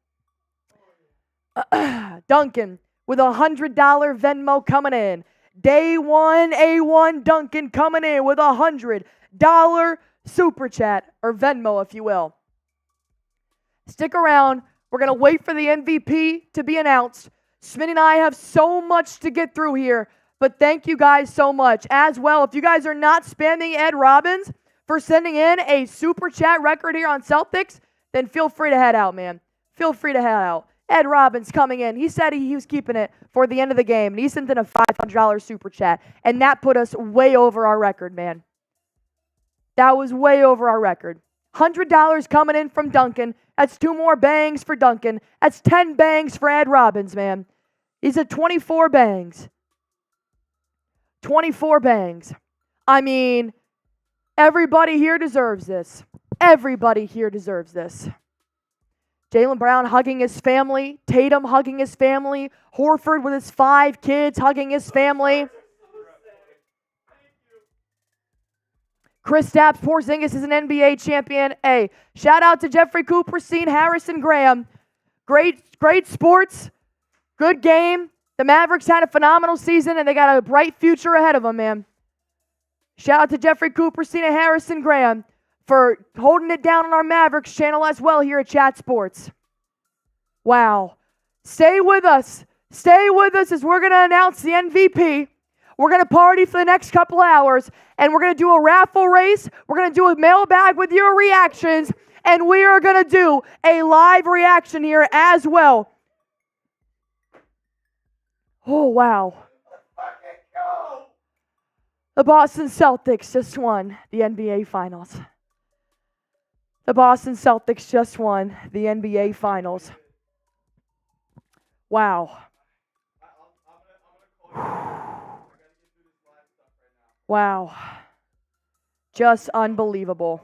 Duncan with a $100 Venmo coming in. Day one, A1 Duncan coming in with a $100 super chat, or Venmo, if you will. Stick around. We're going to wait for the MVP to be announced. Smitty and I have so much to get through here, but thank you guys so much. As well, if you guys are not spamming Ed Robbins for sending in a super chat record here on Celtics, then feel free to head out, man. Feel free to head out. Ed Robbins coming in. He said he was keeping it for the end of the game, and he sent in a $500 super chat, and that put us way over our record, man. That was way over our record. $100 coming in from Duncan. That's 2 more bangs for Duncan. That's 10 bangs for Ed Robbins, man. He's at 24 bangs. 24 bangs. I mean, everybody here deserves this. Everybody here deserves this. Jaylen Brown hugging his family. Tatum hugging his family. Horford with his 5 kids hugging his family. Kristaps Porzingis is an NBA champion. Hey, shout out to Jeffrey Cooperstein, Harrison Graham. Great sports. Good game. The Mavericks had a phenomenal season, and they got a bright future ahead of them, man. Shout out to Jeffrey Cooperstein and Harrison Graham for holding it down on our Mavericks channel as well here at Chat Sports. Wow. Stay with us. Stay with us as we're going to announce the MVP. We're going to party for the next couple hours, and we're going to do a raffle race. We're going to do a mailbag with your reactions, and we are going to do a live reaction here as well. Oh, wow. The Boston Celtics just won the NBA Finals. The Boston Celtics just won the NBA Finals. Wow. Wow. Just unbelievable.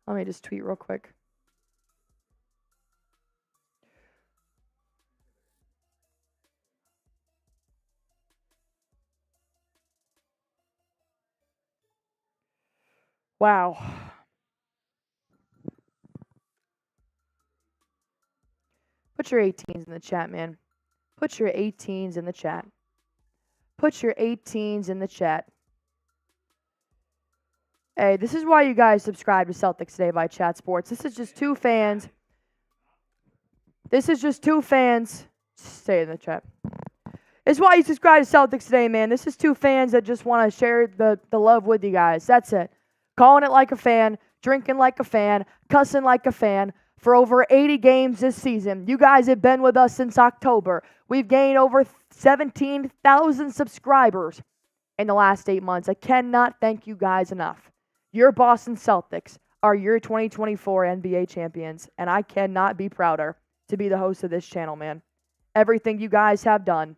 Let me just tweet real quick. Wow. Put your 18s in the chat, man. Put your 18s in the chat. Put your 18s in the chat. Hey, this is why you guys subscribe to Celtics Today by Chat Sports. This is just 2 fans. This is just 2 fans. Stay in the chat. This is why you subscribe to Celtics Today, man. This is 2 fans that just want to share the love with you guys. That's it. Calling it like a fan, drinking like a fan, cussing like a fan for over 80 games this season. You guys have been with us since October. We've gained over 17,000 subscribers in the last 8 months. I cannot thank you guys enough. Your Boston Celtics are your 2024 NBA champions, and I cannot be prouder to be the host of this channel, man. Everything you guys have done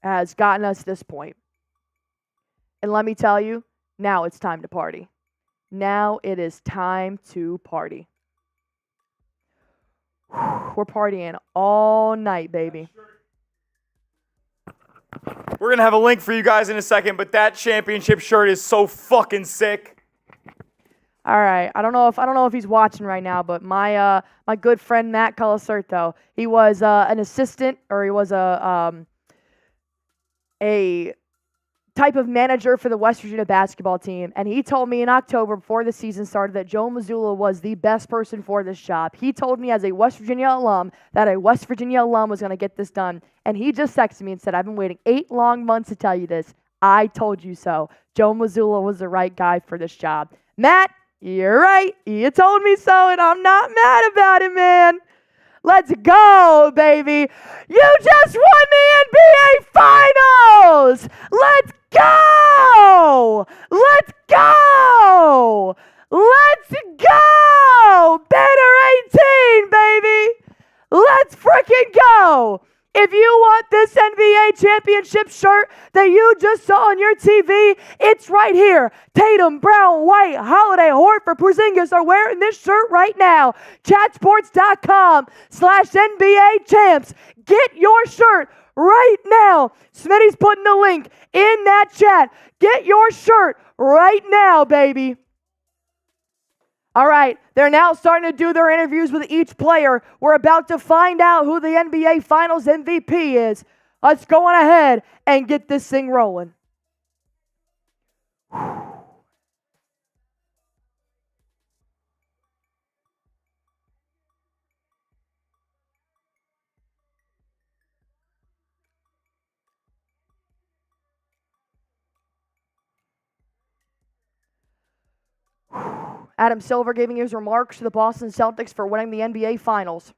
has gotten us this point. And let me tell you, now it's time to party. Now it is time to party. We're partying all night, baby. We're going to have a link for you guys in a second, but that championship shirt is so fucking sick. All right. I don't know if he's watching right now, but my good friend Matt Colacerto, he was an assistant, or he was a type of manager for the West Virginia basketball team, and he told me in October before the season started that Joe Mazzulla was the best person for this job. He told me as a West Virginia alum that a West Virginia alum was going to get this done, and he just texted me and said, I've been waiting 8 long months to tell you this. I told you so. Joe Mazzulla was the right guy for this job. Matt, you're right. You told me so, and I'm not mad about it, man. Let's go, baby. You just won the NBA Finals. Let's go. Let's go. Let's go. Better 18, baby. Let's freaking go. If you want this NBA championship shirt that you just saw on your TV, it's right here. Tatum, Brown, White, Holiday, Horford, Porzingis are wearing this shirt right now. Chatsports.com/NBA champs. Get your shirt right now. Smitty's putting the link in that chat. Get your shirt right now, baby. All right, they're now starting to do their interviews with each player. We're about to find out who the NBA Finals MVP is. Let's go on ahead and get this thing rolling. Adam Silver giving his remarks to the Boston Celtics for winning the NBA Finals.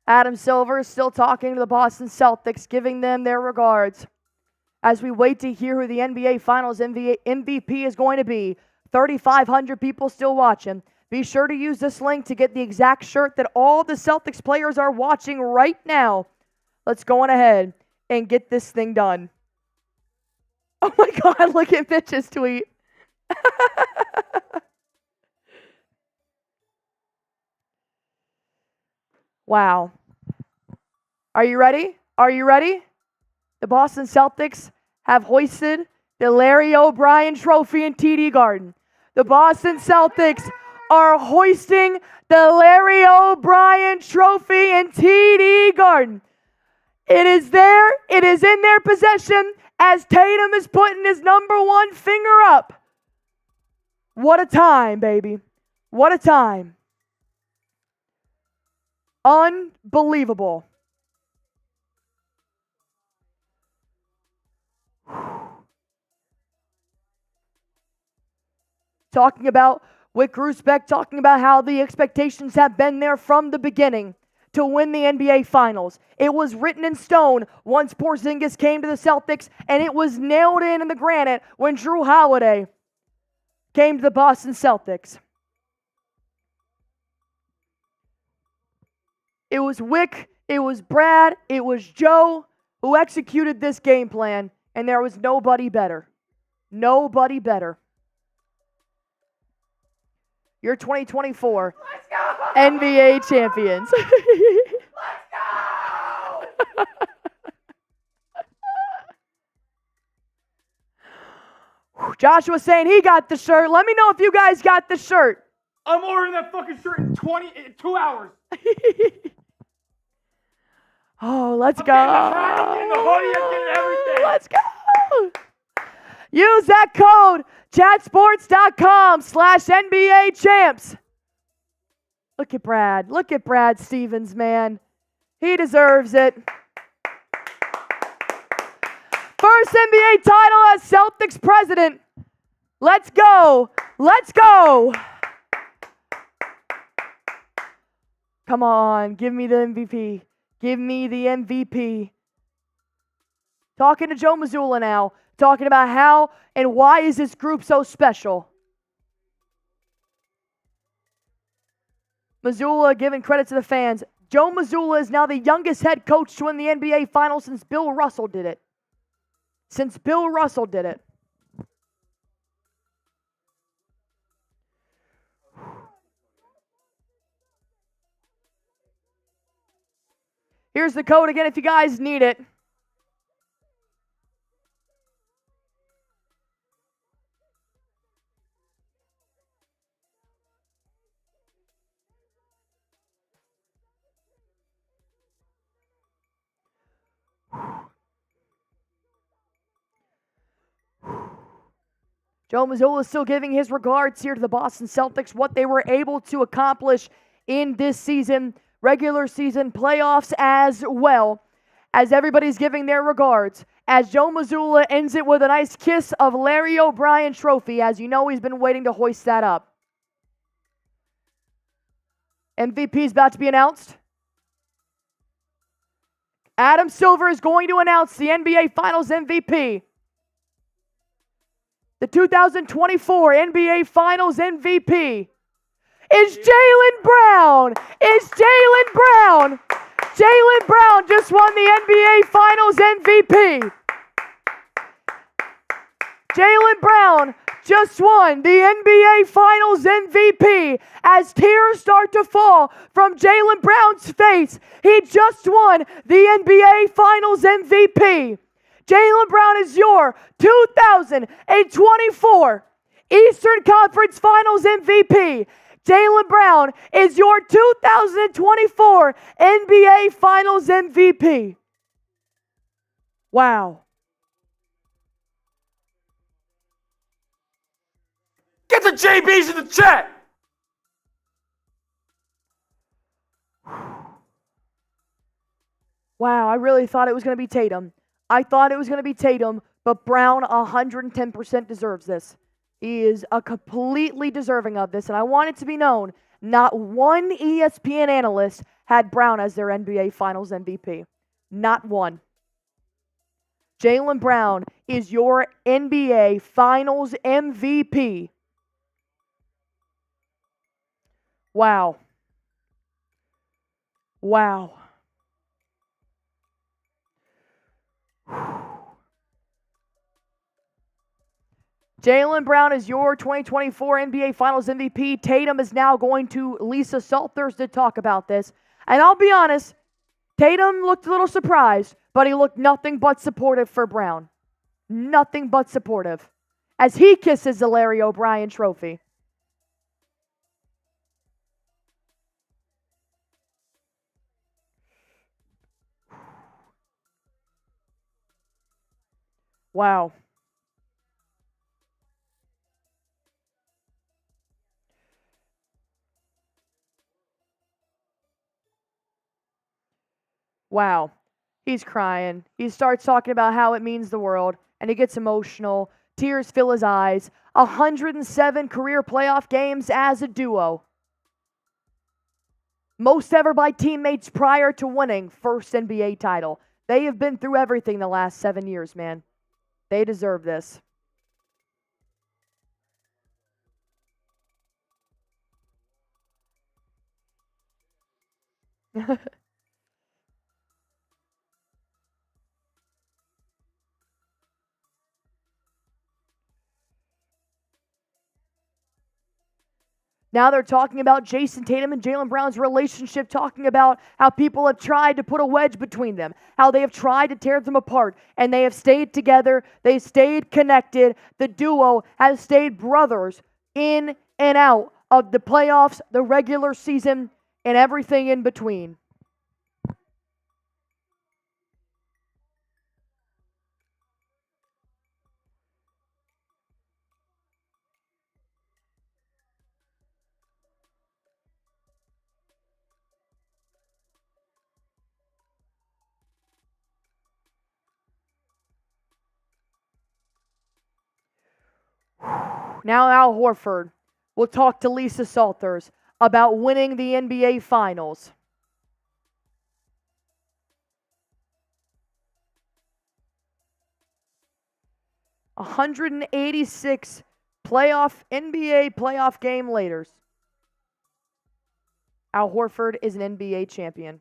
Adam Silver is still talking to the Boston Celtics, giving them their regards. As we wait to hear who the NBA Finals MVP is going to be, 3,500 people still watching. Be sure to use this link to get the exact shirt that all the Celtics players are watching right now. Let's go on ahead and get this thing done. Oh my God, look at Mitch's tweet. Wow. Are you ready? Are you ready? The Boston Celtics have hoisted the Larry O'Brien Trophy in TD Garden. The Boston Celtics are hoisting the Larry O'Brien Trophy in TD Garden. It is there. It is in their possession as Tatum is putting his number one finger up. What a time, baby. What a time. Unbelievable. Talking about Wick Rusbeck, talking about how the expectations have been there from the beginning to win the NBA Finals. It was written in stone once Porzingis came to the Celtics, and it was nailed in the granite when Drew Holiday came to the Boston Celtics. It was Wick, it was Brad, it was Joe who executed this game plan, and there was nobody better. Nobody better. Your 2024 NBA champions. Let's go! Joshua saying he got the shirt. Let me know if you guys got the shirt. I'm ordering that fucking shirt in 2 hours. Oh, let's go. I'm getting the hoodie, I'm getting everything. Let's go. Use that code, chatsports.com/NBA champs. Look at Brad. Look at Brad Stevens, man. He deserves it. First NBA title as Celtics president. Let's go. Let's go. Come on, give me the MVP. Give me the MVP. Talking to Joe Mazzulla now. Talking about how and why is this group so special. Mazzulla giving credit to the fans. Joe Mazzulla is now the youngest head coach to win the NBA Finals since Bill Russell did it. Since Bill Russell did it. Here's the code again if you guys need it. Joe Mazzulla is still giving his regards here to the Boston Celtics, what they were able to accomplish in this season, regular season, playoffs as well, as everybody's giving their regards. As Joe Mazzulla ends it with a nice kiss of Larry O'Brien Trophy, as you know he's been waiting to hoist that up. MVP is about to be announced. Adam Silver is going to announce the NBA Finals MVP. The 2024 NBA Finals MVP is Jaylen Brown. Jaylen Brown just won the NBA Finals MVP. Jaylen Brown just won the NBA Finals MVP as tears start to fall from Jaylen Brown's face. He just won the NBA Finals MVP. Jaylen Brown is your 2024 Eastern Conference Finals MVP. Jaylen Brown is your 2024 NBA Finals MVP. Wow. Get the JBs in the chat. Wow, I really thought it was going to be Tatum. But Brown 110% deserves this. He is completely deserving of this, and I want it to be known, not one ESPN analyst had Brown as their NBA Finals MVP. Not one. Jaylen Brown is your NBA Finals MVP. Wow. Jaylen Brown is your 2024 NBA Finals MVP. Tatum is now going to Lisa Salters to talk about this. And I'll be honest, Tatum looked a little surprised, but he looked nothing but supportive for Brown. Nothing but supportive. As he kisses the Larry O'Brien trophy. Wow. Wow. He's crying. He starts talking about how it means the world, and he gets emotional. Tears fill his eyes. 107 career playoff games as a duo. Most ever by teammates prior to winning first NBA title. They have been through everything the last 7 years, man. They deserve this. Now they're talking about Jason Tatum and Jaylen Brown's relationship, talking about how people have tried to put a wedge between them, how they have tried to tear them apart, and they have stayed together, they stayed connected. The duo has stayed brothers in and out of the playoffs, the regular season, and everything in between. Now Al Horford will talk to Lisa Salters about winning the NBA Finals. "186 NBA playoff game later. Al Horford is an NBA champion.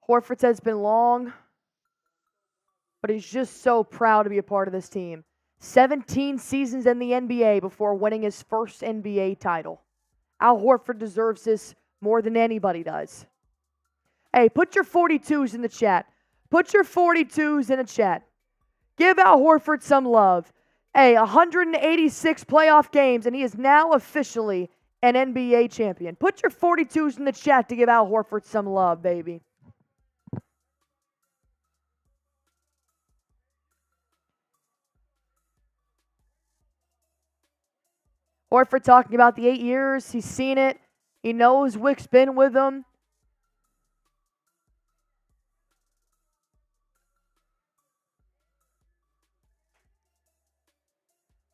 Horford says it's been long, but he's just so proud to be a part of this team. 17 seasons in the NBA before winning his first NBA title. Al Horford deserves this more than anybody does. Hey, put your 42s in the chat. Put your 42s in the chat. Give Al Horford some love. Hey, 186 playoff games, and he is now officially an NBA champion. Put your 42s in the chat to give Al Horford some love, baby. Horford talking about the 8 years. He's seen it. He knows Wick's been with him.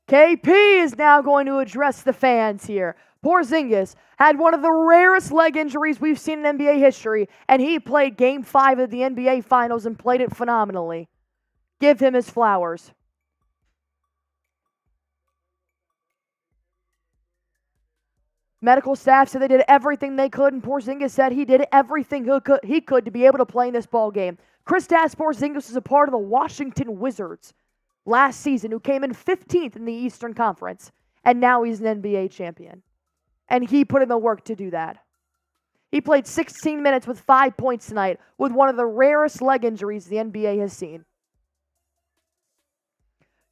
KP is now going to address the fans here. Porzingis had one of the rarest leg injuries we've seen in NBA history, and he played Game 5 of the NBA Finals and played it phenomenally. Give him his flowers. Medical staff said they did everything they could, and Porzingis said he did everything he could to be able to play in this ball game. Kristaps Porzingis is a part of the Washington Wizards last season, who came in 15th in the Eastern Conference, and now he's an NBA champion. And he put in the work to do that. He played 16 minutes with 5 points tonight with one of the rarest leg injuries the NBA has seen.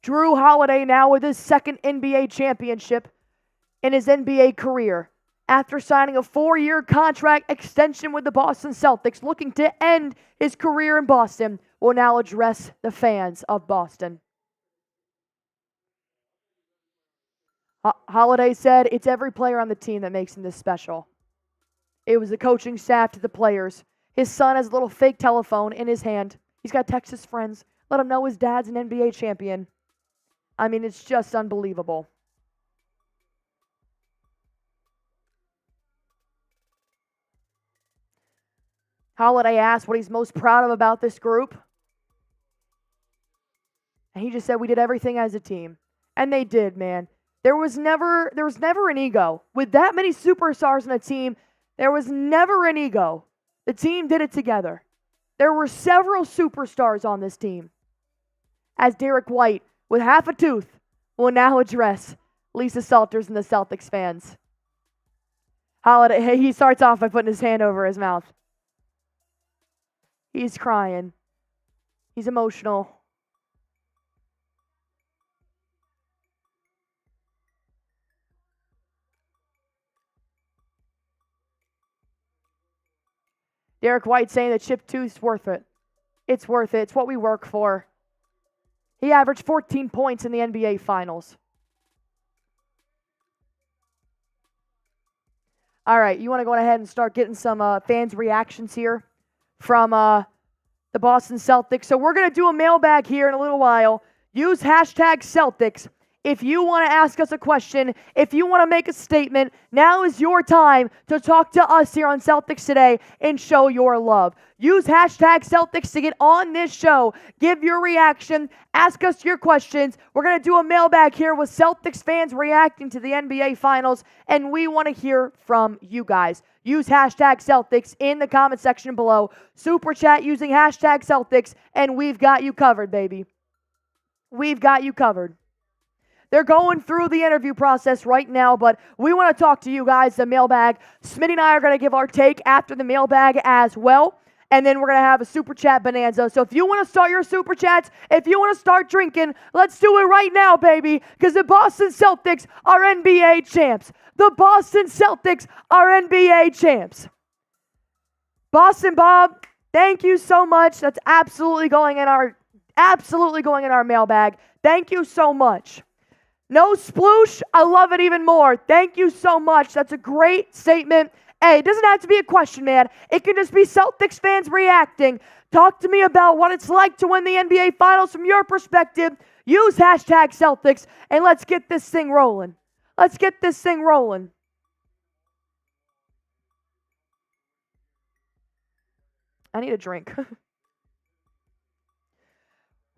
Jrue Holiday now with his second NBA championship in his NBA career after signing a 4-year contract extension with the Boston Celtics, looking to end his career in Boston, will now address the fans of Boston. Holiday said, "It's every player on the team that makes him this special. It was the coaching staff to the players. His son has a little fake telephone in his hand. He's got to text his friends, let him know his dad's an NBA champion. I mean, it's just unbelievable." Holiday asked what he's most proud of about this group. And he just said, "We did everything as a team." And they did, man. There was never an ego. With that many superstars on a team, there was never an ego. The team did it together. There were several superstars on this team. As Derek White, with half a tooth, will now address Lisa Salters and the Celtics fans. Holiday, he starts off by putting his hand over his mouth. He's crying. He's emotional. Derek White saying that chip tooth's worth it. It's worth it. It's what we work for. He averaged 14 points in the NBA Finals. All right, you want to go ahead and start getting some fans' reactions here from the Boston Celtics. So we're going to do a mailbag here in a little while. Use hashtag Celtics. If you want to ask us a question, if you want to make a statement, now is your time to talk to us here on Celtics Today and show your love. Use hashtag Celtics to get on this show. Give your reaction. Ask us your questions. We're going to do a mailbag here with Celtics fans reacting to the NBA Finals, and we want to hear from you guys. Use hashtag Celtics in the comment section below. Super chat using hashtag Celtics, and we've got you covered, baby. We've got you covered. They're going through the interview process right now, but we want to talk to you guys, the mailbag. Smitty and I are going to give our take after the mailbag as well, and then we're going to have a super chat bonanza. So if you want to start your super chats, if you want to start drinking, let's do it right now, baby, because the Boston Celtics are NBA champs. The Boston Celtics are NBA champs. Boston Bob, thank you so much. That's absolutely going in our mailbag. Thank you so much. No sploosh, I love it even more. Thank you so much. That's a great statement. Hey, it doesn't have to be a question, man. It can just be Celtics fans reacting. Talk to me about what it's like to win the NBA Finals from your perspective. Use hashtag Celtics, and let's get this thing rolling. Let's get this thing rolling. I need a drink.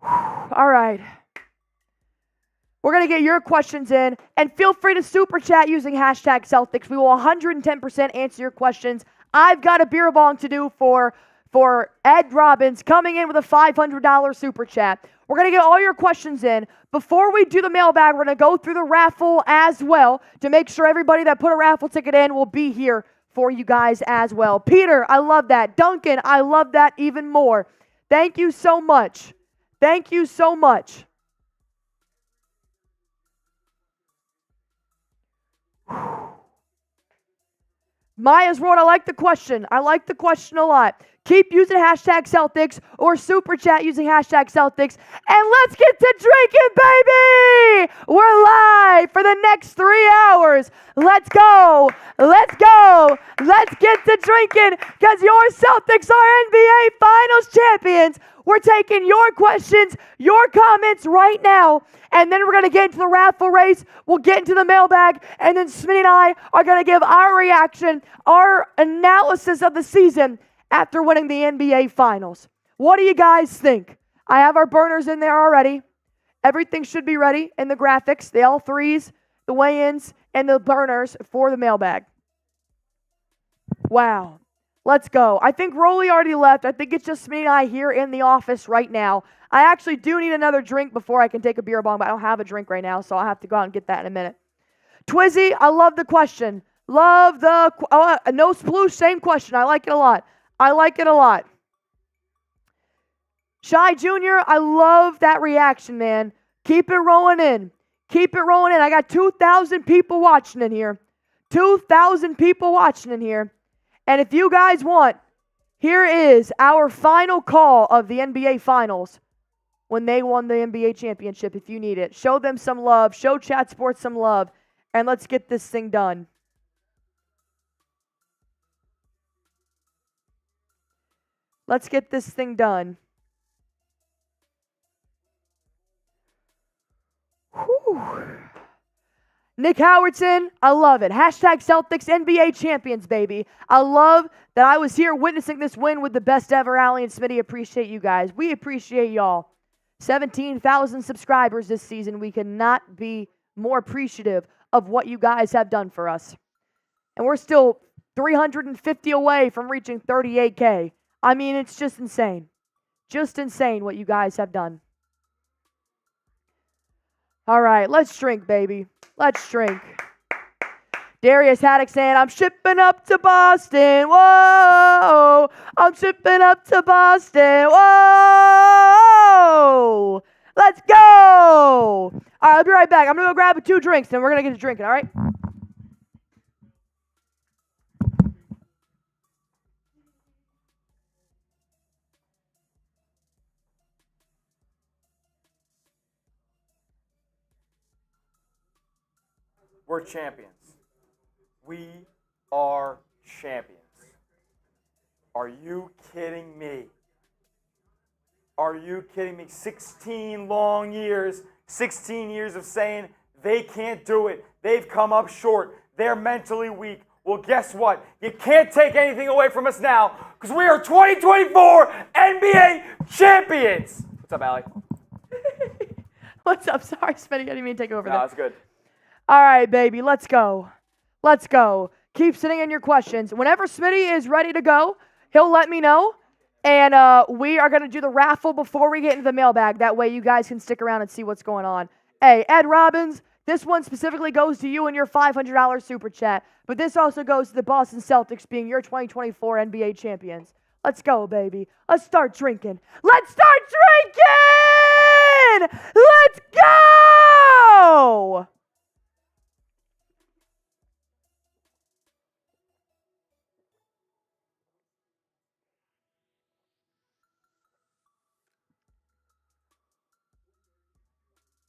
All right. We're going to get your questions in, and feel free to super chat using hashtag Celtics. We will 110% answer your questions. I've got a beer bong to do for Ed Robbins coming in with a $500 super chat. We're going to get all your questions in. Before we do the mailbag, we're going to go through the raffle as well to make sure everybody that put a raffle ticket in will be here for you guys as well. Peter, I love that. Duncan, I love that even more. Thank you so much. Thank you so much. Maya's wrote, I like the question. I like the question a lot. Keep using hashtag Celtics or super chat using hashtag Celtics. And let's get to drinking, baby! We're live for the next 3 hours. Let's go. Let's go. Let's get to drinking because your Celtics are NBA Finals champions. We're taking your questions, your comments right now, and then we're going to get into the raffle race. We'll get into the mailbag, and then Smitty and I are going to give our reaction, our analysis of the season after winning the NBA Finals. What do you guys think? I have our burners in there already. Everything should be ready in the graphics. The L3s, the weigh-ins and the burners for the mailbag. Wow. Let's go. I think Rolly already left. I think it's just me and I here in the office right now. I actually do need another drink before I can take a beer bong, but I don't have a drink right now, so I'll have to go out and get that in a minute. Twizzy, I love the question. Love the, no sploosh, same question. I like it a lot. I like it a lot. Shy Jr., I love that reaction, man. Keep it rolling in. Keep it rolling in. I got 2,000 people watching in here. 2,000 people watching in here. And if you guys want, here is our final call of the NBA Finals when they won the NBA championship, if you need it. Show them some love. Show Chat Sports some love. And let's get this thing done. Let's get this thing done. Whew. Nick Howardson, I love it. Hashtag Celtics NBA champions, baby. I love that I was here witnessing this win with the best ever. Allie and Smitty, appreciate you guys. We appreciate y'all. 17,000 subscribers this season. We could not be more appreciative of what you guys have done for us. And we're still 350 away from reaching 38K. I mean, it's just insane. Just insane what you guys have done. All right, let's drink, baby. Let's drink. Darius Haddock saying, I'm shipping up to Boston. Whoa. I'm shipping up to Boston. Whoa. Let's go. All right, I'll be right back. I'm going to go grab 2 drinks, and we're going to get to drinking, all right? We're champions. We are champions. Are you kidding me? Are you kidding me? 16 long years, 16 years of saying they can't do it. They've come up short. They're mentally weak. Well, guess what? You can't take anything away from us now because we are 2024 NBA champions. What's up, Allie? What's up? Sorry, Smitty. I didn't mean to take over No, that. that's good. All right, baby. Let's go. Let's go. Keep sitting in your questions. Whenever Smitty is ready to go, he'll let me know. And we are going to do the raffle before we get into the mailbag. That way you guys can stick around and see what's going on. Hey, Ed Robbins, this one specifically goes to you and your $500 super chat. But this also goes to the Boston Celtics being your 2024 NBA champions. Let's go, baby. Let's start drinking. Let's start drinking! Let's go!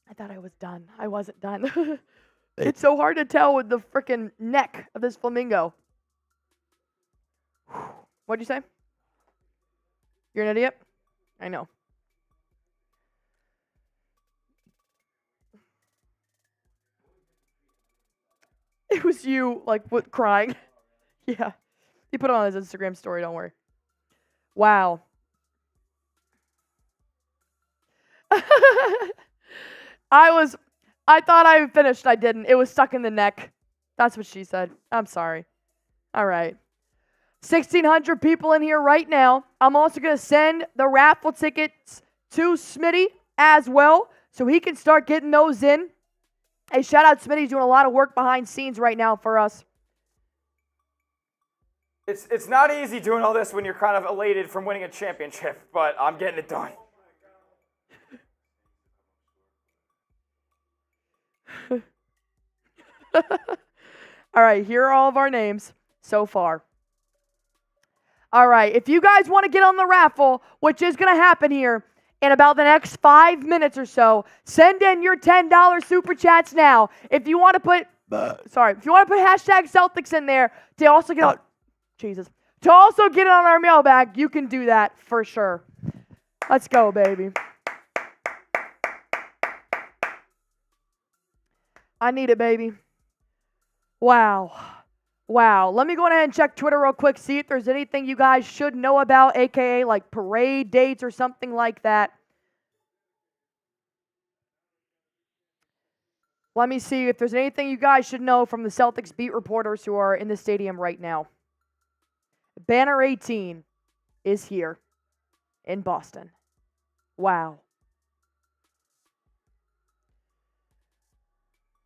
I thought I was done. I wasn't done. It's so hard to tell with the freaking neck of this flamingo. What'd you say? You're an idiot? I know. It was you, like, what, crying. Yeah. He put it on his Instagram story, don't worry. Wow. I thought I finished. I didn't. It was stuck in the neck. That's what she said. I'm sorry. All right. 1,600 people in here right now. I'm also going to send the raffle tickets to Smitty as well so he can start getting those in. Hey, shout out Smitty's doing a lot of work behind scenes right now for us. It's not easy doing all this when you're kind of elated from winning a championship, but I'm getting it done. All right, here are all of our names so far. All right, if you guys want to get on the raffle, which is going to happen here in about the next 5 minutes or so, send in your $10 super chats now. If you want to put, if you want to put hashtag Celtics in there to also get on, to also get it on our mailbag, you can do that for sure. Let's go, baby. I need it, baby. Wow. Wow. Let me go ahead and check Twitter real quick, see if there's anything you guys should know about, aka like parade dates or something like that. Let me see if there's anything you guys should know from the Celtics beat reporters who are in the stadium right now. Banner 18 is here in Boston. Wow.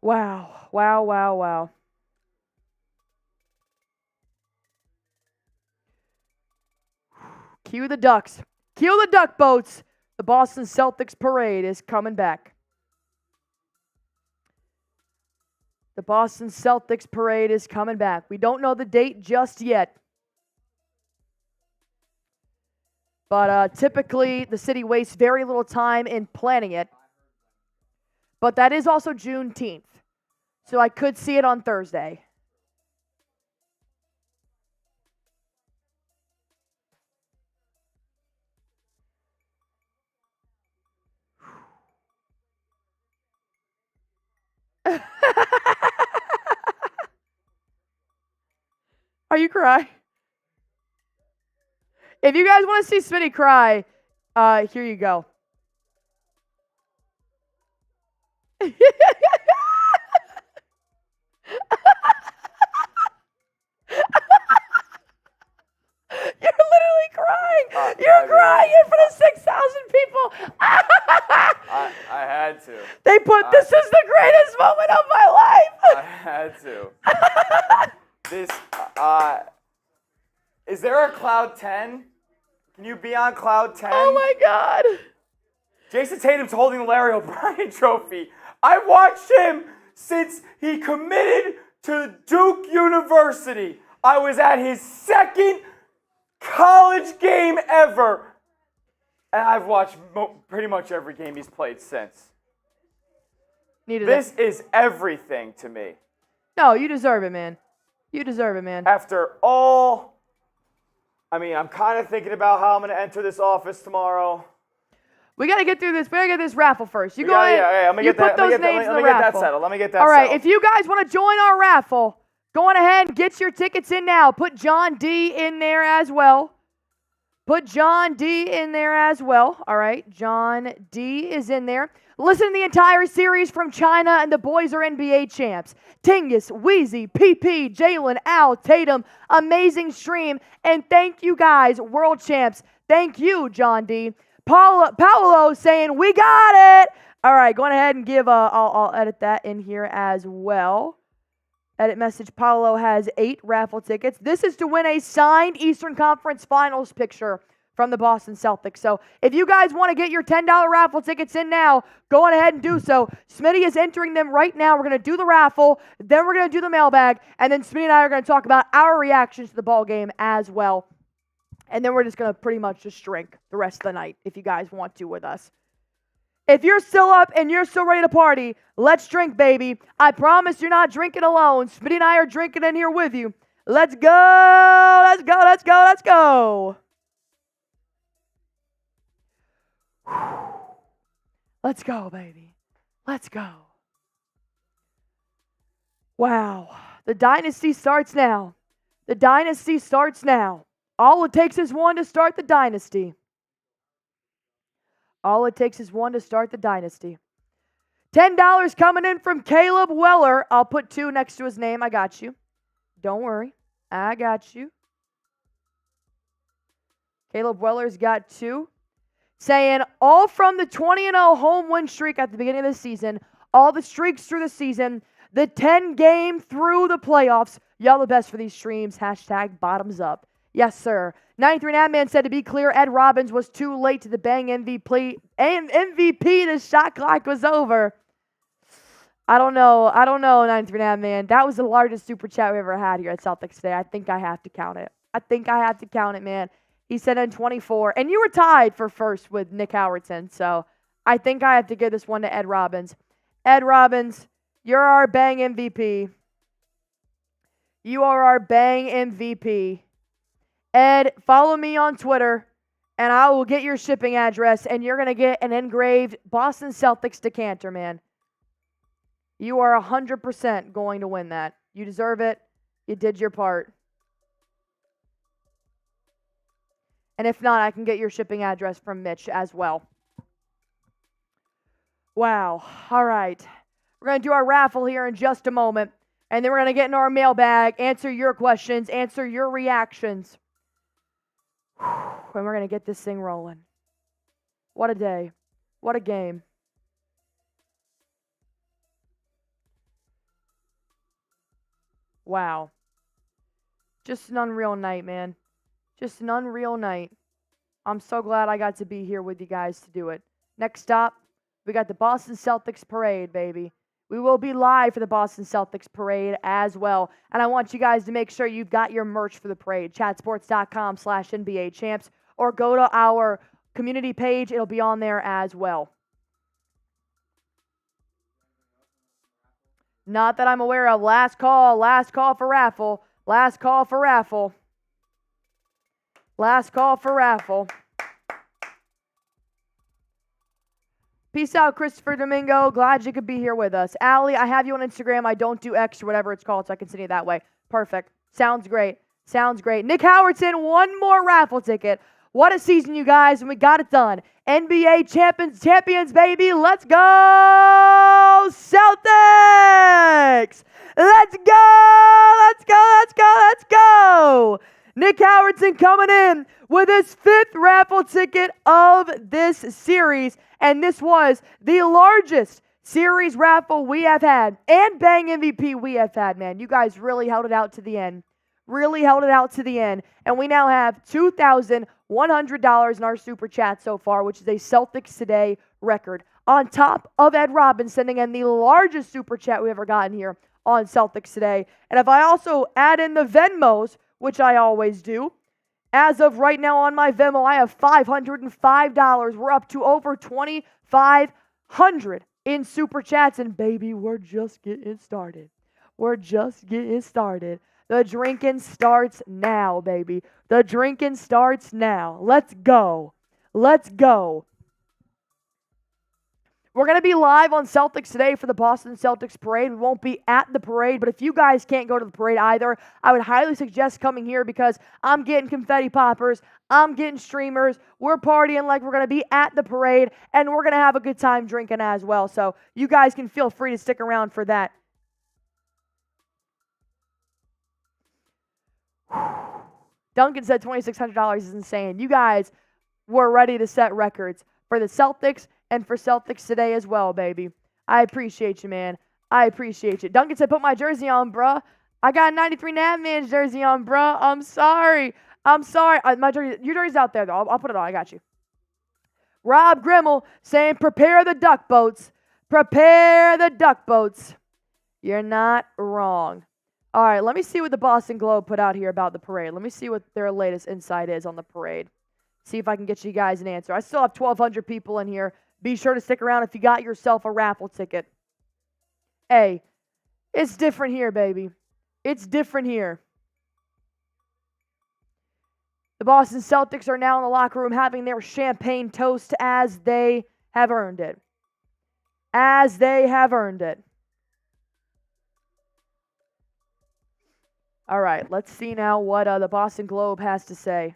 Wow. Wow, wow, wow. Cue the ducks. Cue the duck boats. The Boston Celtics parade is coming back. The Boston Celtics parade is coming back. We don't know the date just yet. But typically, the city wastes very little time in planning it. But that is also Juneteenth. So I could see it on Thursday. Are you crying? If you guys want to see Smitty cry, here you go. You're literally crying. You're crying in front of 6,000 people. I had to. They put, this is the greatest moment of my life. I had to. This, is there a cloud 10? Can you be on cloud 10? Oh my God. Jason Tatum's holding the Larry O'Brien trophy. I've watched him since he committed to Duke University. I was at his second college game ever. And I've watched pretty much every game he's played since. This is everything to me. No, you deserve it, man. You deserve it, man. After all, I'm kind of thinking about how I'm going to enter this office tomorrow. We got to get through this. We got to get this raffle first. You go ahead. I'm gonna you get put that, those names in the raffle. Let me get that All right, settled. if you guys want to join our raffle, go on ahead and get your tickets in now. Put John D in there as well. Put John D in there as well. All right, John D is in there. Listen to the entire series from China, and the boys are NBA champs. Tingus, Wheezy, PP, Jalen, Al, Tatum. Amazing stream. And thank you guys, world champs. Thank you, John D. Paolo saying, we got it. All right, go on ahead and give, I'll edit that in here as well. Edit message, Paolo has 8 raffle tickets. This is to win a signed Eastern Conference Finals picture from the Boston Celtics. So if you guys want to get your $10 raffle tickets in now, go on ahead and do so. Smitty is entering them right now. We're going to do the raffle, then we're going to do the mailbag, and then Smitty and I are going to talk about our reactions to the ball game as well. And then we're just going to pretty much just drink the rest of the night if you guys want to with us. If you're still up and you're still ready to party, let's drink, baby. I promise you're not drinking alone. Smitty and I are drinking in here with you. Let's go. Let's go. Let's go. Let's go. Let's go, baby. Let's go. Wow. The dynasty starts now. The dynasty starts now. All it takes is one to start the dynasty. All it takes is one to start the dynasty. $10 coming in from Caleb Weller. I'll put 2 next to his name. I got you. Don't worry. I got you. Caleb Weller's got 2. Saying all from the 20-0 home win streak at the beginning of the season, all the streaks through the season, the 10-game through the playoffs. Y'all the best for these streams. Hashtag bottoms up. Yes, sir. 93 Man said, to be clear, Ed Robbins was too late to the bang MVP. The shot clock was over. I don't know, 93 Man. That was the largest super chat we ever had here at Celtics Today. I think I have to count it. Man. He said in 24. And you were tied for first with Nick Howardson. So I think I have to give this one to Ed Robbins. Ed Robbins, you're our bang MVP. You are our bang MVP. Ed, follow me on Twitter, and I will get your shipping address, and you're going to get an engraved Boston Celtics decanter, man. You are 100% going to win that. You deserve it. You did your part. And if not, I can get your shipping address from Mitch as well. Wow. All right. We're going to do our raffle here in just a moment. And then we're going to get into our mailbag, answer your questions, answer your reactions. And we're going to get this thing rolling. What a day. What a game. Wow. Just an unreal night, man. Just an unreal night. I'm so glad I got to be here with you guys to do it. Next stop, we got the Boston Celtics parade, baby. We will be live for the Boston Celtics parade as well. And I want you guys to make sure you've got your merch for the parade. Chatsports.com/NBA champs. Or go to our community page. It'll be on there as well. Not that I'm aware of. Last call for raffle. Last call for raffle. Last call for raffle. Peace out, Christopher Domingo. Glad you could be here with us. Allie, I have you on Instagram. I don't do X or whatever it's called, so I can send you that way. Perfect. Sounds great. Sounds great. Nick Howardson, one more raffle ticket. What a season, you guys, and we got it done. NBA champions, baby. Let's go, Celtics! Let's go! Let's go! Let's go! Let's go! Nick Howardson coming in with his 5th raffle ticket of this series. And this was the largest series raffle we have had. And Bang MVP we have had, man. You guys really held it out to the end. Really held it out to the end. And we now have $2,100 in our super chat so far, which is a Celtics Today record. On top of Ed Robbins sending in the largest super chat we've ever gotten here on Celtics Today. And if I also add in the Venmos, which I always do, as of right now on my Venmo, I have $505. We're up to over 2,500 in super chats. And baby, we're just getting started. We're just getting started. The drinking starts now, baby. The drinking starts now. Let's go. Let's go. We're going to be live on Celtics Today for the Boston Celtics parade. We won't be at the parade, but if you guys can't go to the parade either, I would highly suggest coming here because I'm getting confetti poppers, I'm getting streamers, we're partying like we're going to be at the parade, and we're going to have a good time drinking as well. So you guys can feel free to stick around for that. Duncan said $2,600 is insane. You guys were ready to set records for the Celtics and for Celtics Today as well, baby. I appreciate you, man. I appreciate you. Duncan said, put my jersey on, bruh. I got a 93 Navman's jersey on, bruh. I'm sorry. I'm sorry. Your jersey's out there, though. I'll put it on. I got you. Rob Grimmel saying, prepare the duck boats. Prepare the duck boats. You're not wrong. All right, let me see what the Boston Globe put out here about the parade. Let me see what their latest insight is on the parade. See if I can get you guys an answer. I still have 1,200 people in here. Be sure to stick around if you got yourself a raffle ticket. Hey, it's different here, baby. It's different here. The Boston Celtics are now in the locker room having their champagne toast as they have earned it. As they have earned it. All right, let's see now what the Boston Globe has to say.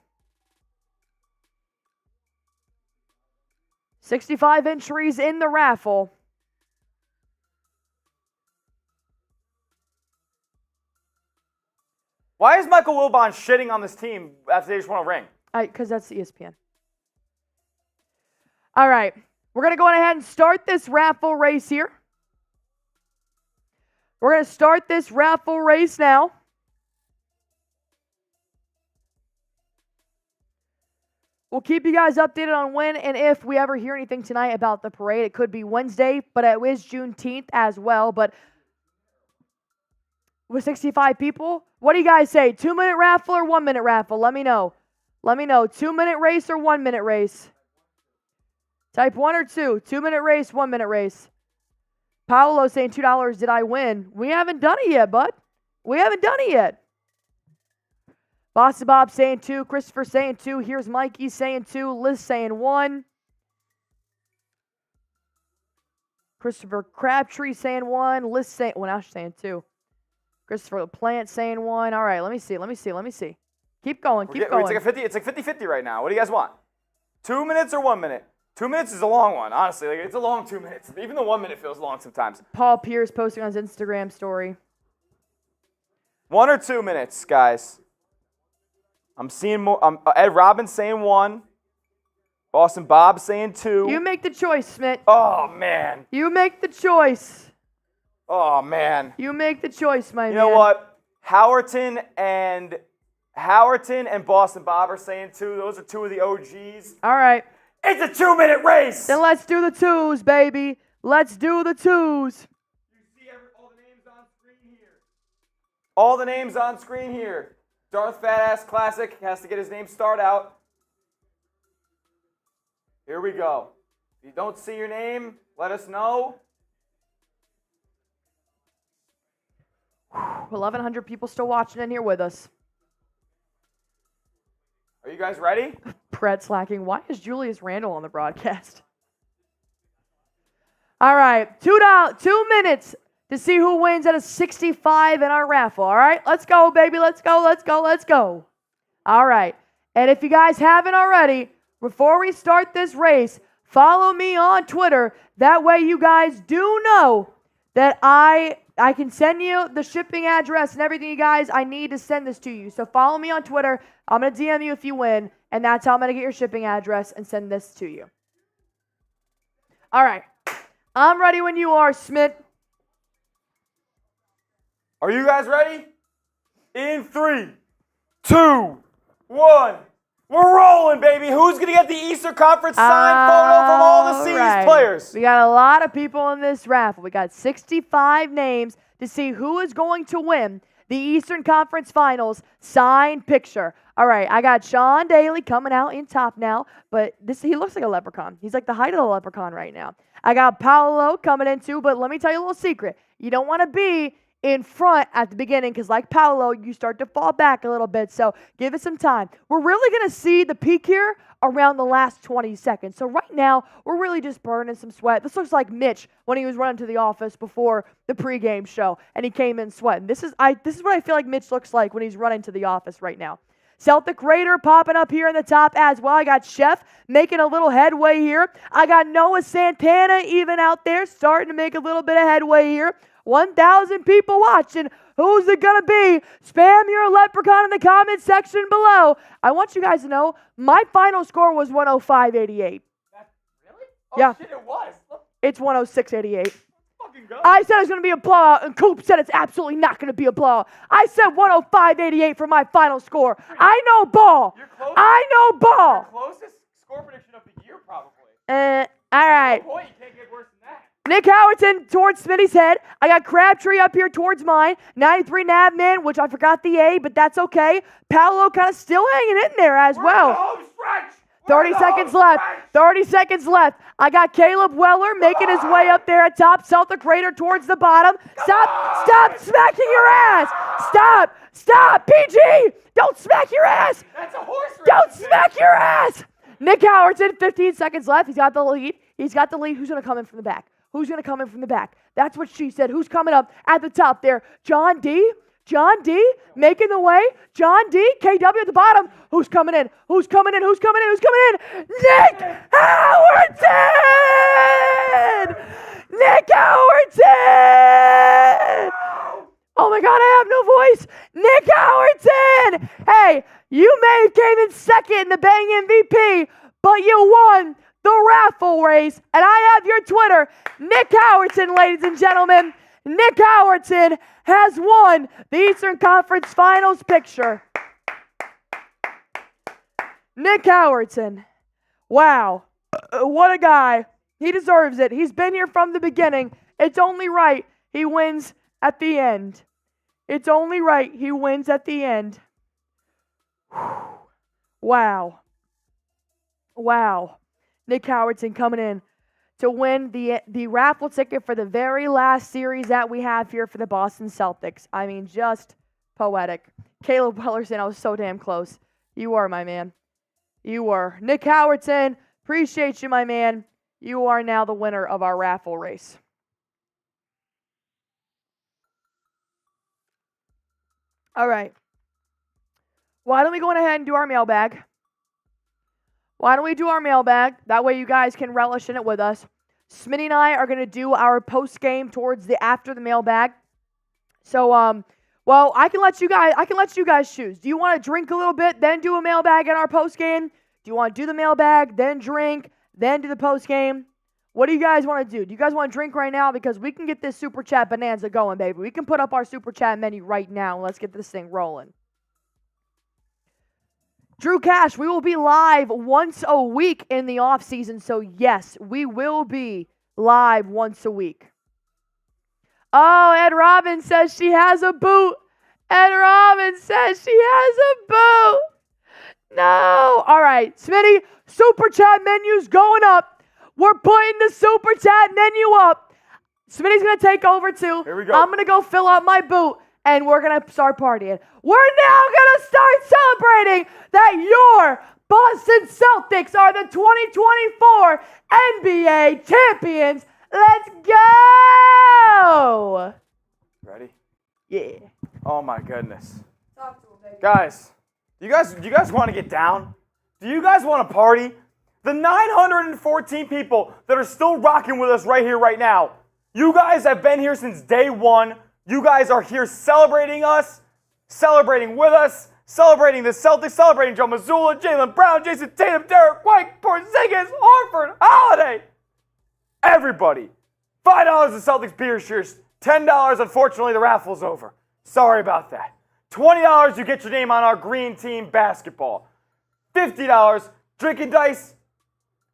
65 entries in the raffle. Why is Michael Wilbon shitting on this team after they just won a ring? Because that's ESPN. All right, we're going to go ahead and start this raffle race here. We're going to start this raffle race now. We'll keep you guys updated on when and if we ever hear anything tonight about the parade. It could be Wednesday, but it is Juneteenth as well. But with 65 people, what do you guys say? 2-minute raffle or 1-minute raffle? Let me know. Let me know. 2-minute race or 1-minute race? Type 1 or 2. 2-minute race, 1-minute race. Paolo saying $2. Did I win? We haven't done it yet, bud. We haven't done it yet. Boston Bob saying 2. Christopher saying 2. Here's Mikey saying 2. Liz saying 1. Christopher Crabtree saying 1. Liz saying, well, now she's saying 2. Christopher Plant saying 1. All right, let me see. Keep going, keep going. It's like 50-50 right now. What do you guys want? 2 minutes or 1 minute? 2 minutes is a long one, honestly. Like, it's a long 2 minutes. Even the 1 minute feels long sometimes. Paul Pierce posting on his Instagram story. 1 or 2 minutes, guys. I'm seeing more. Ed Robbins saying 1. Boston Bob saying 2. You make the choice, Smith. Oh, man. You make the choice. Oh, man. You make the choice, my man. You know what? Howerton and Boston Bob are saying 2. Those are 2 of the OGs. All right. It's a 2-minute race. Then let's do the 2s, baby. Let's do the 2s. You see all the names on screen here. All the names on screen here. Darth Fat-Ass Classic has to get his name starred out. Here we go. If you don't see your name, let us know. 1,100 people still watching in here with us. Are you guys ready? Pred slacking. Why is Julius Randle on the broadcast? All right. 2 minutes to see who wins at a 65 in our raffle. All right. Let's go, baby. Let's go. Let's go. Let's go. All right. And if you guys haven't already, before we start this race, follow me on Twitter. That way you guys do know that I can send you the shipping address and everything, you guys. I need to send this to you. So follow me on Twitter. I'm going to DM you if you win, and that's how I'm going to get your shipping address and send this to you. All right. I'm ready when you are, Smith. Are you guys ready? In 3, 2, 1. We're rolling, baby. Who's going to get the Eastern Conference signed photo from all the C's players? We got a lot of people in this raffle. We got 65 names to see who is going to win the Eastern Conference Finals signed picture. All right, I got Sean Daly coming out in top now, but he looks like a leprechaun. He's like the height of the leprechaun right now. I got Paolo coming in too, but let me tell you a little secret. You don't want to be in front at the beginning because like Paolo, you start to fall back a little bit, so give it some time. We're really going to see the peak here around the last 20 seconds. So right now, we're really just burning some sweat. This looks like Mitch when he was running to the office before the pregame show, and he came in sweating. This is what I feel like Mitch looks like when he's running to the office right now. Celtic Raider popping up here in the top as well. I got Chef making a little headway here. I got Noah Santana even out there starting to make a little bit of headway here. 1,000 people watching. Who's it going to be? Spam your leprechaun in the comment section below. I want you guys to know my final score was 105.88. Really? Oh, yeah. Shit, it was. It's 106.88. Fucking go. I said it was going to be a blowout, and Coop said it's absolutely not going to be a blowout. I said 105.88 for my final score. I know ball. I know ball. Your closest score prediction of the year, probably. All right. No point. You can't get worse than that. Nick Howerton towards Smitty's head. I got Crabtree up here towards mine. 93 Navman, which I forgot the A, but that's okay. Paolo kind of still hanging in there as well. 30 seconds left. 30 seconds left. I got Caleb Weller making his way up there at top. Celtic Raider towards the bottom. Stop smacking your ass. Stop. PG. Don't smack your ass. That's a horse race. Don't smack your ass. Nick Howerton, 15 seconds left. He's got the lead. Who's going to come in from the back? Who's going to come in from the back? That's what she said. Who's coming up at the top there? John D. Making the way. John D. KW at the bottom. Who's coming in? Nick Howerton! Oh my God, I have no voice. Nick Howerton! Hey, you may have came in second in the Bang MVP, but you won the raffle race, and I have your Twitter. Nick Howerton, ladies and gentlemen. Nick Howerton has won the Eastern Conference Finals picture. Nick Howerton. Wow. What a guy. He deserves it. He's been here from the beginning. It's only right he wins at the end. It's only right he wins at the end. Wow. Nick Howerton coming in to win the raffle ticket for the very last series that we have here for the Boston Celtics. I mean, just poetic. Caleb Wellerson, I was so damn close. You are, my man. You were. Nick Howerton, appreciate you, my man. You are now the winner of our raffle race. All right. Why don't we go ahead and do our mailbag? Why don't we do our mailbag? That way you guys can relish in it with us. Smitty and I are going to do our post game towards the after the mailbag. So, well, I can let you guys choose. Do you want to drink a little bit, then do a mailbag in our post game? Do you want to do the mailbag, then drink, then do the post game? What do you guys want to do? Do you guys want to drink right now? Because we can get this Super Chat bonanza going, baby. We can put up our Super Chat menu right now. Let's get this thing rolling. Drew Cash, we will be live once a week in the off season. So yes, we will be live once a week. Oh, Ed Robbins says she has a boot. Ed Robbins says she has a boot. No. All right, Smitty, Super Chat menu's going up. We're putting the Super Chat menu up. Smitty's going to take over too. Here we go. I'm going to go fill up my boot, and we're going to start partying. We're now going to start celebrating that your Boston Celtics are the 2024 NBA champions. Let's go! Ready? Yeah. Oh my goodness. Guys, do you guys want to get down? Do you guys want to party? The 914 people that are still rocking with us right here, right now. You guys have been here since day one. You guys are here celebrating us, celebrating with us, celebrating the Celtics, celebrating Joe Mazzulla, Jaylen Brown, Jason Tatum, Derek White, Porzingis, Horford, Holiday. Everybody. $5 the Celtics beer shirts. $10, unfortunately, the raffle's over. Sorry about that. $20, you get your name on our green team basketball. $50, drinking dice.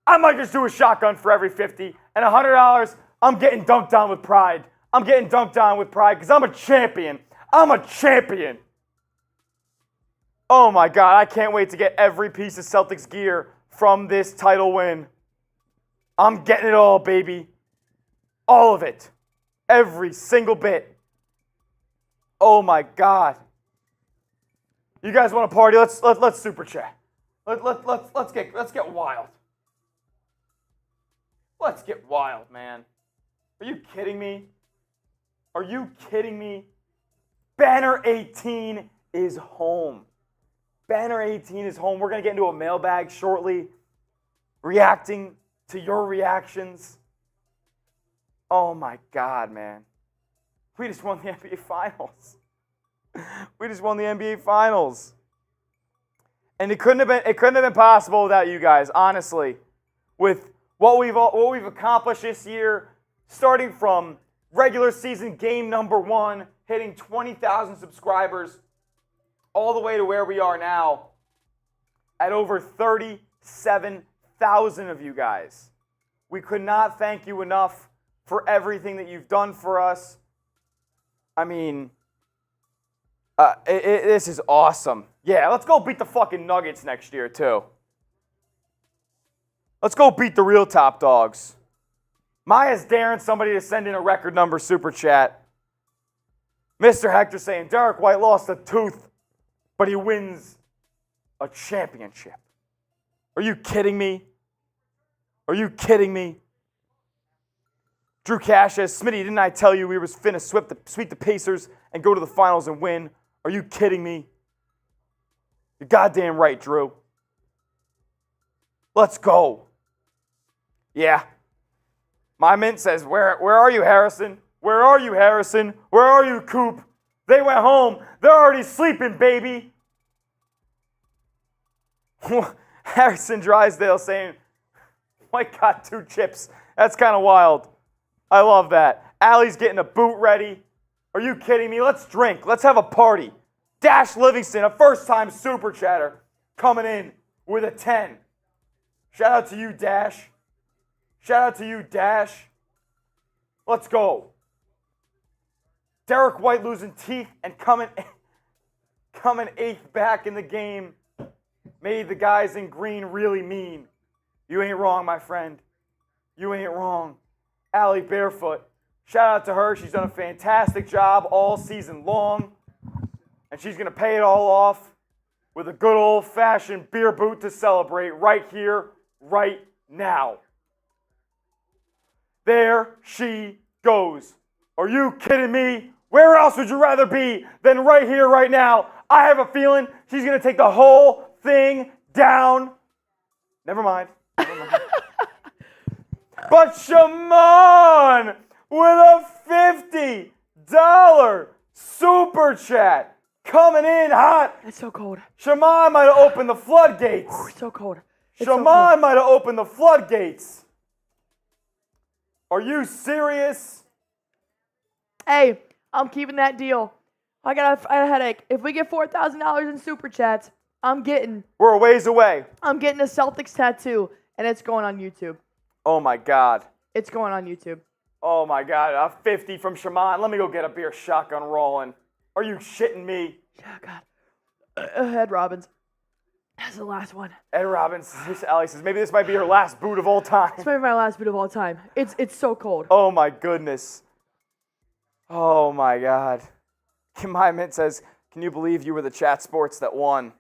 I might just do a shotgun for every 50. And $100, I'm getting dunked on with pride. I'm getting dunked on with pride because I'm a champion. I'm a champion. Oh my God, I can't wait to get every piece of Celtics gear from this title win. I'm getting it all, baby. All of it. Every single bit. Oh my God. You guys want to party? Let's super chat. Let's get wild. Let's get wild, man. Are you kidding me? Are you kidding me? Banner 18 is home. Banner 18 is home. We're going to get into a mailbag shortly, reacting to your reactions. Oh my God, man. We just won the NBA Finals. We just won the NBA Finals. And it couldn't have been possible without you guys, honestly. With what we've accomplished this year, starting from regular season game number 1, hitting 20,000 subscribers, all the way to where we are now at over 37,000 of you guys. We could not thank you enough for everything that you've done for us. I mean, this is awesome. Yeah, let's go beat the fucking Nuggets next year, too. Let's go beat the real top dogs. Maya's daring somebody to send in a record number super chat. Mr. Hector saying, Derek White lost a tooth, but he wins a championship. Are you kidding me? Are you kidding me? Drew Cash says, Smitty, didn't I tell you we were finna sweep the Pacers and go to the finals and win? Are you kidding me? You're goddamn right, Drew. Let's go. Yeah. My mint says, where are you, Harrison? Where are you, Harrison? Where are you, Coop? They went home. They're already sleeping, baby. Harrison Drysdale saying, White got 2 chips. That's kind of wild. I love that. Allie's getting a boot ready. Are you kidding me? Let's drink. Let's have a party. Dash Livingston, a first-time super chatter, coming in with a 10. Shout out to you, Dash. Shout out to you, Dash. Let's go. Derek White losing teeth and coming 8th back in the game made the guys in green really mean. You ain't wrong, my friend. You ain't wrong. Allie Barefoot. Shout out to her. She's done a fantastic job all season long. And she's going to pay it all off with a good old-fashioned beer boot to celebrate right here, right now. There she goes. Are you kidding me? Where else would you rather be than right here, right now? I have a feeling she's going to take the whole thing down. Never mind. But Shaman with a $50 super chat coming in hot. It's so cold. Shaman might have opened the floodgates. It's so cold. It's so Shaman cold. might have opened the floodgates. Are you serious? Hey, I'm keeping that deal. I got a headache. If we get $4,000 in super chats, We're a ways away. I'm getting a Celtics tattoo, and it's going on YouTube. Oh my God. It's going on YouTube. Oh my God. A 50 from Shaman. Let me go get a beer shotgun rolling. Are you shitting me? Oh God. Ed Robbins. That's the last one. Ed Robbins, Allie says, maybe this might be your last boot of all time. It's maybe my last boot of all time. It's so cold. Oh my goodness. Oh my God. My Mint says, can you believe you were the chat sports that won?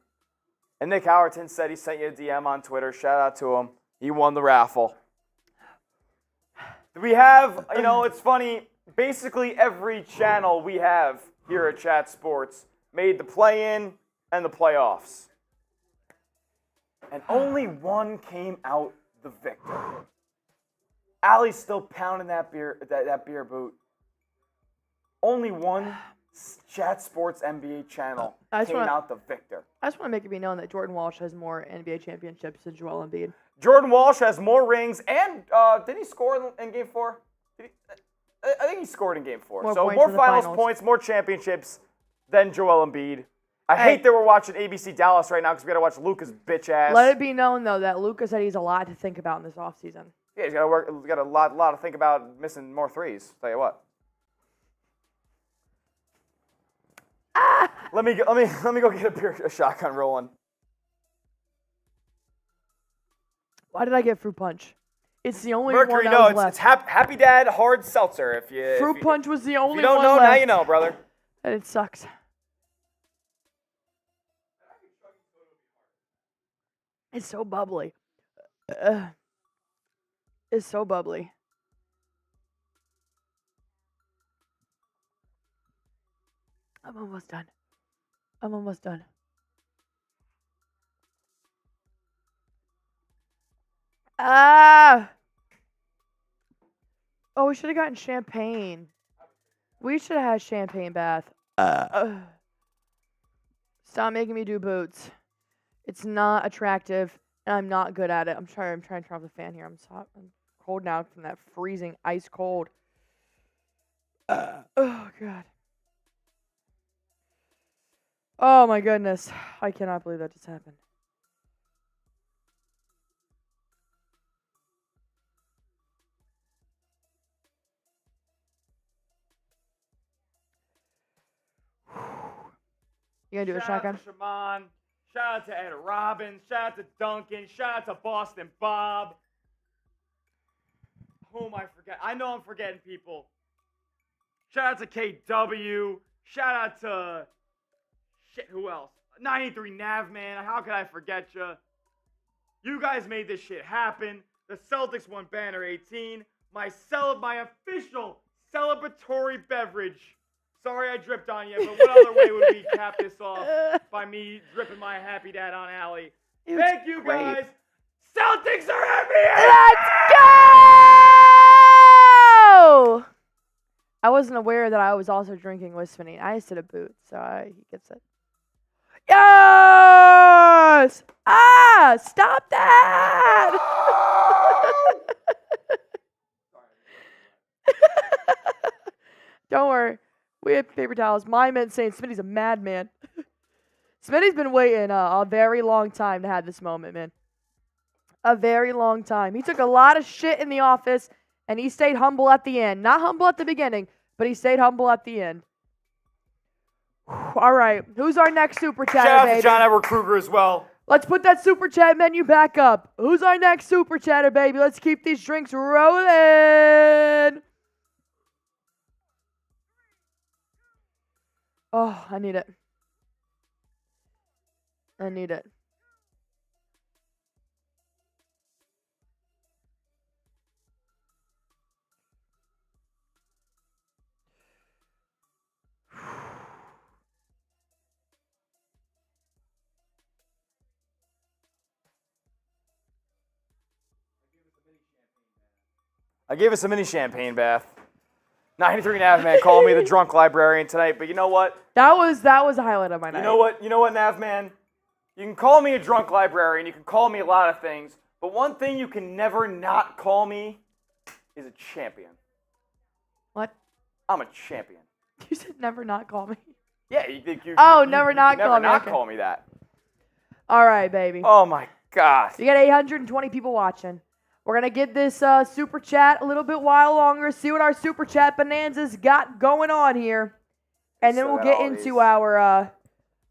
And Nick Howerton said he sent you a DM on Twitter. Shout out to him. He won the raffle. We have, it's funny, basically every channel we have here at Chat Sports made the play-in and the playoffs. And only one came out the victor. Allie's still pounding that beer boot. Only one Chat Sports NBA channel came out the victor. I just want to make it be known that Jordan Walsh has more NBA championships than Joel Embiid. Jordan Walsh has more rings, and did he score in Game 4? I think he scored in Game 4. So more finals points, more championships than Joel Embiid. I hate that we're watching ABC Dallas right now because we got to watch Luka's bitch ass. Let it be known, though, that Luka said he's a lot to think about in this offseason. Yeah, he's got to work. He's got a lot to think about missing more threes. Tell you what. Let me go get a shotgun rolling. Why did I get fruit punch? It's the only Mercury, one that was left. It's Happy Dad Hard Seltzer. Fruit punch was the only one left. If you don't know, now you know, brother. And it sucks. It's so bubbly. It's so bubbly. I'm almost done. Oh, we should have gotten champagne. We should have had champagne bath. Stop making me do boots. It's not attractive, and I'm not good at it. I'm trying to turn off the fan here. I'm cold now from that freezing ice cold. Oh, God. Oh, my goodness. I cannot believe that just happened. You gonna do a shotgun? Shout out to Shaman. Shout out to Ed Robbins. Shout out to Duncan. Shout out to Boston Bob. Who am I forgetting? I know I'm forgetting people. Shout out to KW. Shout out to who else? 93 Navman. How could I forget you? You guys made this shit happen. The Celtics won Banner 18. My official celebratory beverage. Sorry I dripped on you, but what other way would we cap this off by me dripping my Happy Dad on Allie? Thank you, guys. Celtics are NBA! Let's go! I wasn't aware that I was also drinking with Smitty. I just did a boot, so he gets it. Yes! Stop that! Don't worry. We have paper towels. My men saying Smitty's a madman. Smitty's been waiting a very long time to have this moment, man. A very long time. He took a lot of shit in the office, and he stayed humble at the end. Not humble at the beginning, but he stayed humble at the end. All right. Who's our next super chatter, Shout out baby? to John Edward Kruger as well. Let's put that super chat menu back up. Who's our next super chatter, baby? Let's keep these drinks rolling. Oh, I need it. I gave us a mini champagne bath. 93 Nav Man called me the drunk librarian tonight, but you know what? That was a highlight of my night. You know what, Nav Man? You can call me a drunk librarian. You can call me a lot of things, but one thing you can never not call me is a champion. What? I'm a champion. You said never not call me. Yeah, you think you? Oh, you, never you not can call never me. not Okay. call me that. All right, baby. Oh my God. You got 820 people watching. We're going to get this super chat a little bit while longer, see what our super chat bonanzas got going on here. And then So we'll get all into these-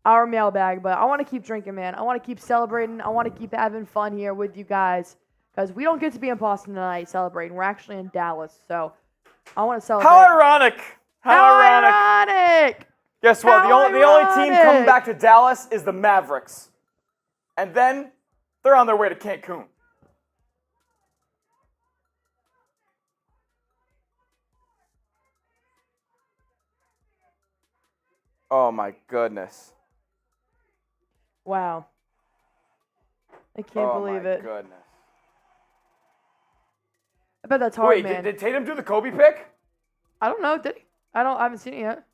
our mailbag. But I want to keep drinking, man. I want to keep celebrating. I want to keep having fun here with you guys. Because we don't get to be in Boston tonight celebrating. We're actually in Dallas. So I want to celebrate. How ironic. How ironic. ironic. Guess what? The How only team coming ironic. back to Dallas is the Mavericks. And then they're on their way to Cancun. Oh my goodness. Wow. I can't believe it. Goodness. I bet that's hard, Wait, man. did Tatum do the Kobe pick? I don't know. Did he? I haven't seen it yet.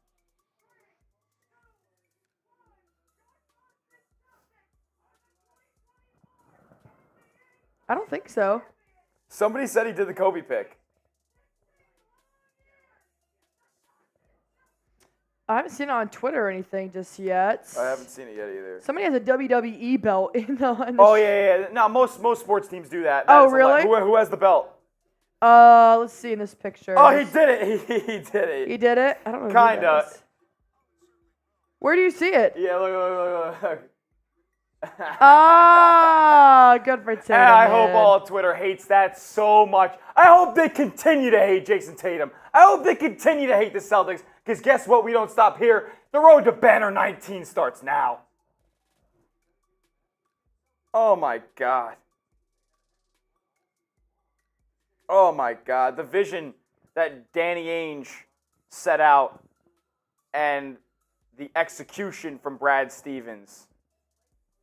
I don't think so. Somebody said he did the Kobe pick. I haven't seen it on Twitter or anything just yet. I haven't seen it yet either. Somebody has a WWE belt in the. Oh yeah. No, most sports teams do that. Oh, That is a lot. really? Who has the belt? Let's see in this picture. Oh, he did it. He did it. He did it. I don't know. Kinda. Who does. Where do you see it? Yeah, look. Ah, good for Tatum. I hope man. all of Twitter hates that so much. I hope they continue to hate Jason Tatum. I hope they continue to hate the Celtics, because guess what? We don't stop here. The road to banner 19 starts now. Oh my God. Oh my God. The vision that Danny Ainge set out and the execution from Brad Stevens.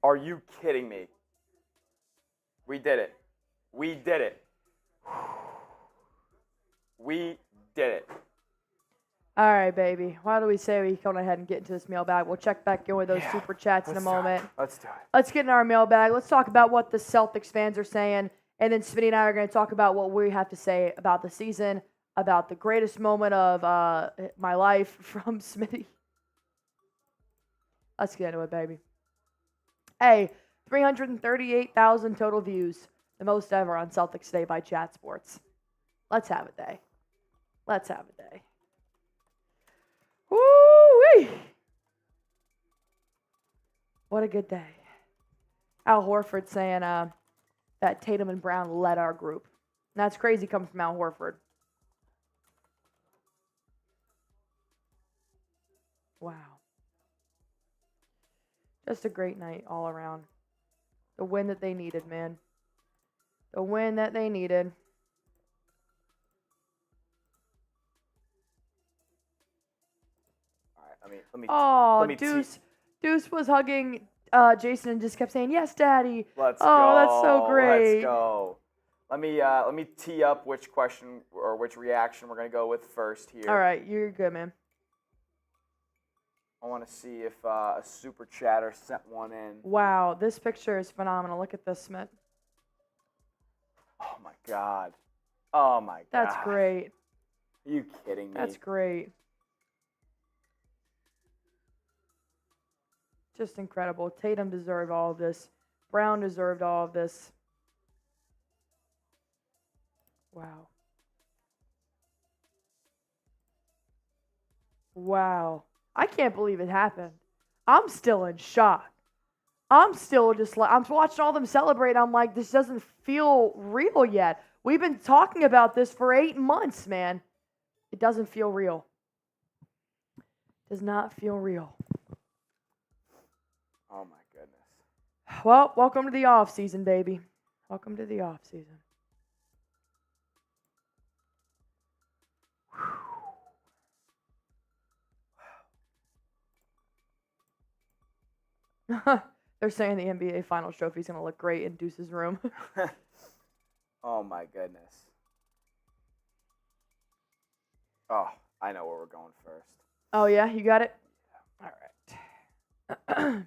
Are you kidding me? We did it. We did it. We did it. All right, baby. Why do we say we go ahead and get into this mailbag? We'll check back in with those super chats in a moment. Let's do it. Let's get in our mailbag. Let's talk about what the Celtics fans are saying. And then Smitty and I are going to talk about what we have to say about the season, about the greatest moment of my life from Smitty. Let's get into it, baby. Hey, 338,000 total views, the most ever on Celtics Today by Chat Sports. Let's have a day. Let's have a day. Woo-wee! What a good day. Al Horford saying that Tatum and Brown led our group. And that's crazy coming from Al Horford. Wow. Just a great night all around. The win that they needed, man. The win that they needed. All right, let me Oh, me Deuce was hugging Jason and just kept saying, "Yes, Daddy." Let's Oh, go. that's so great. Let's go. Let me tee up which question or which reaction we're gonna go with first here. All right, you're good, man. I want to see if a super chatter sent one in. Wow, this picture is phenomenal. Look at this, Smith. Oh my God. Oh my God. That's great. Are you kidding me? That's great. Just incredible. Tatum deserved all of this. Brown deserved all of this. Wow. Wow. I can't believe it happened. I'm still in shock. I'm still just like, I'm watching all them celebrate. I'm like, this doesn't feel real yet. We've been talking about this for 8 months, man. It doesn't feel real. Does not feel real. Oh my goodness. Well, welcome to the off season, baby. Welcome to the off season. They're saying the NBA Finals trophy is going to look great in Deuce's room. Oh my goodness. Oh, I know where we're going first. Oh, yeah? You got it? All right.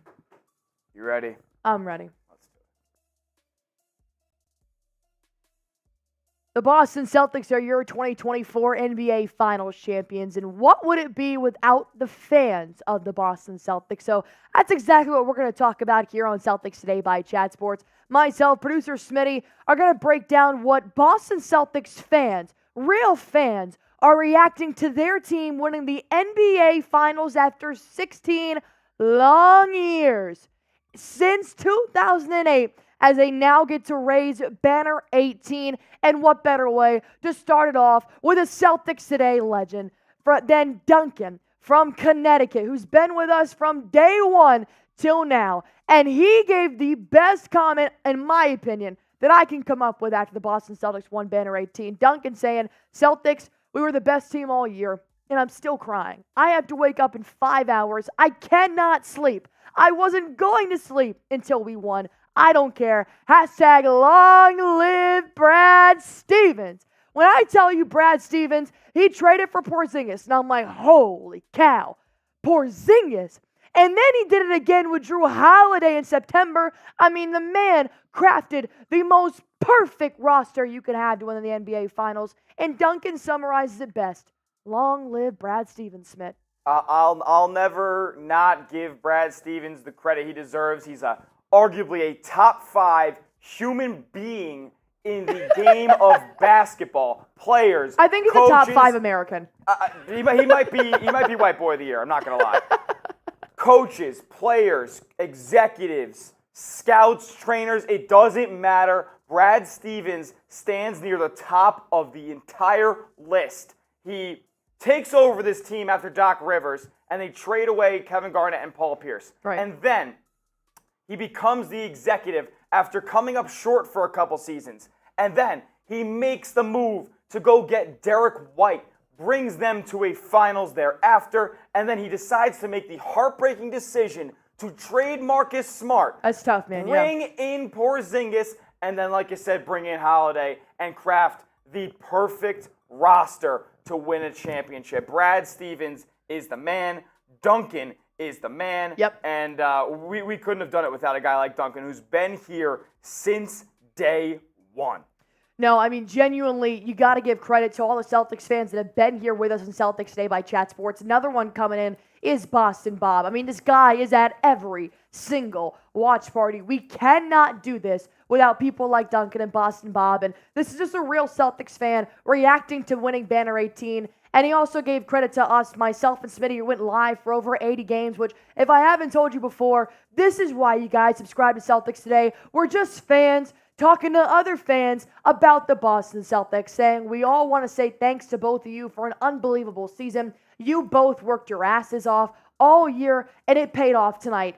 You ready? I'm ready. Let's do it. The Boston Celtics are your 2024 NBA Finals champions, and what would it be without the fans of the Boston Celtics? So that's exactly what we're going to talk about here on Celtics Today by Chat Sports. Myself, producer Smitty, are going to break down what Boston Celtics fans, real fans, are reacting to their team winning the NBA Finals after 16 long years. Since 2008, as they now get to raise banner 18. And what better way to start it off with a Celtics Today legend than Duncan from Connecticut, who's been with us from day one till now. And he gave the best comment, in my opinion, that I can come up with after the Boston Celtics won banner 18. Duncan saying, Celtics, we were the best team all year, and I'm still crying. I have to wake up in 5 hours. I cannot sleep. I wasn't going to sleep until we won. I don't care. Hashtag long live Brad Stevens. When I tell you Brad Stevens, he traded for Porzingis. And I'm like, holy cow, Porzingis. And then he did it again with Drew Holiday in September. I mean, the man crafted the most perfect roster you could have to win the NBA Finals. And Duncan summarizes it best. Long live Brad Stevens, Smith. I'll never not give Brad Stevens the credit he deserves. He's arguably a top 5 human being in the game of basketball. Players, I think he's coaches, a top 5 American. He might be white boy of the year. I'm not gonna lie. Coaches, players, executives, scouts, trainers, it doesn't matter. Brad Stevens stands near the top of the entire list. He takes over this team after Doc Rivers, and they trade away Kevin Garnett and Paul Pierce. Right. And then he becomes the executive after coming up short for a couple seasons. And then he makes the move to go get Derek White, brings them to a finals thereafter, and then he decides to make the heartbreaking decision to trade Marcus Smart. That's tough, man. Bring in Porzingis, and then, like I said, bring in Holiday and craft the perfect roster to win a championship. Brad Stevens is the man. Duncan is the man. Yep. And we couldn't have done it without a guy like Duncan, who's been here since day one. No, I mean, genuinely, you got to give credit to all the Celtics fans that have been here with us in Celtics Today by Chat Sports. Another one coming in is Boston Bob. I mean, this guy is at every single watch party. We cannot do this without people like Duncan and Boston Bob. And this is just a real Celtics fan reacting to winning banner 18. And he also gave credit to us, myself and Smitty, who went live for over 80 games, which, if I haven't told you before, this is why you guys subscribe to Celtics Today. We're just fans talking to other fans about the Boston Celtics, saying we all want to say thanks to both of you for an unbelievable season. You both worked your asses off all year, and it paid off tonight.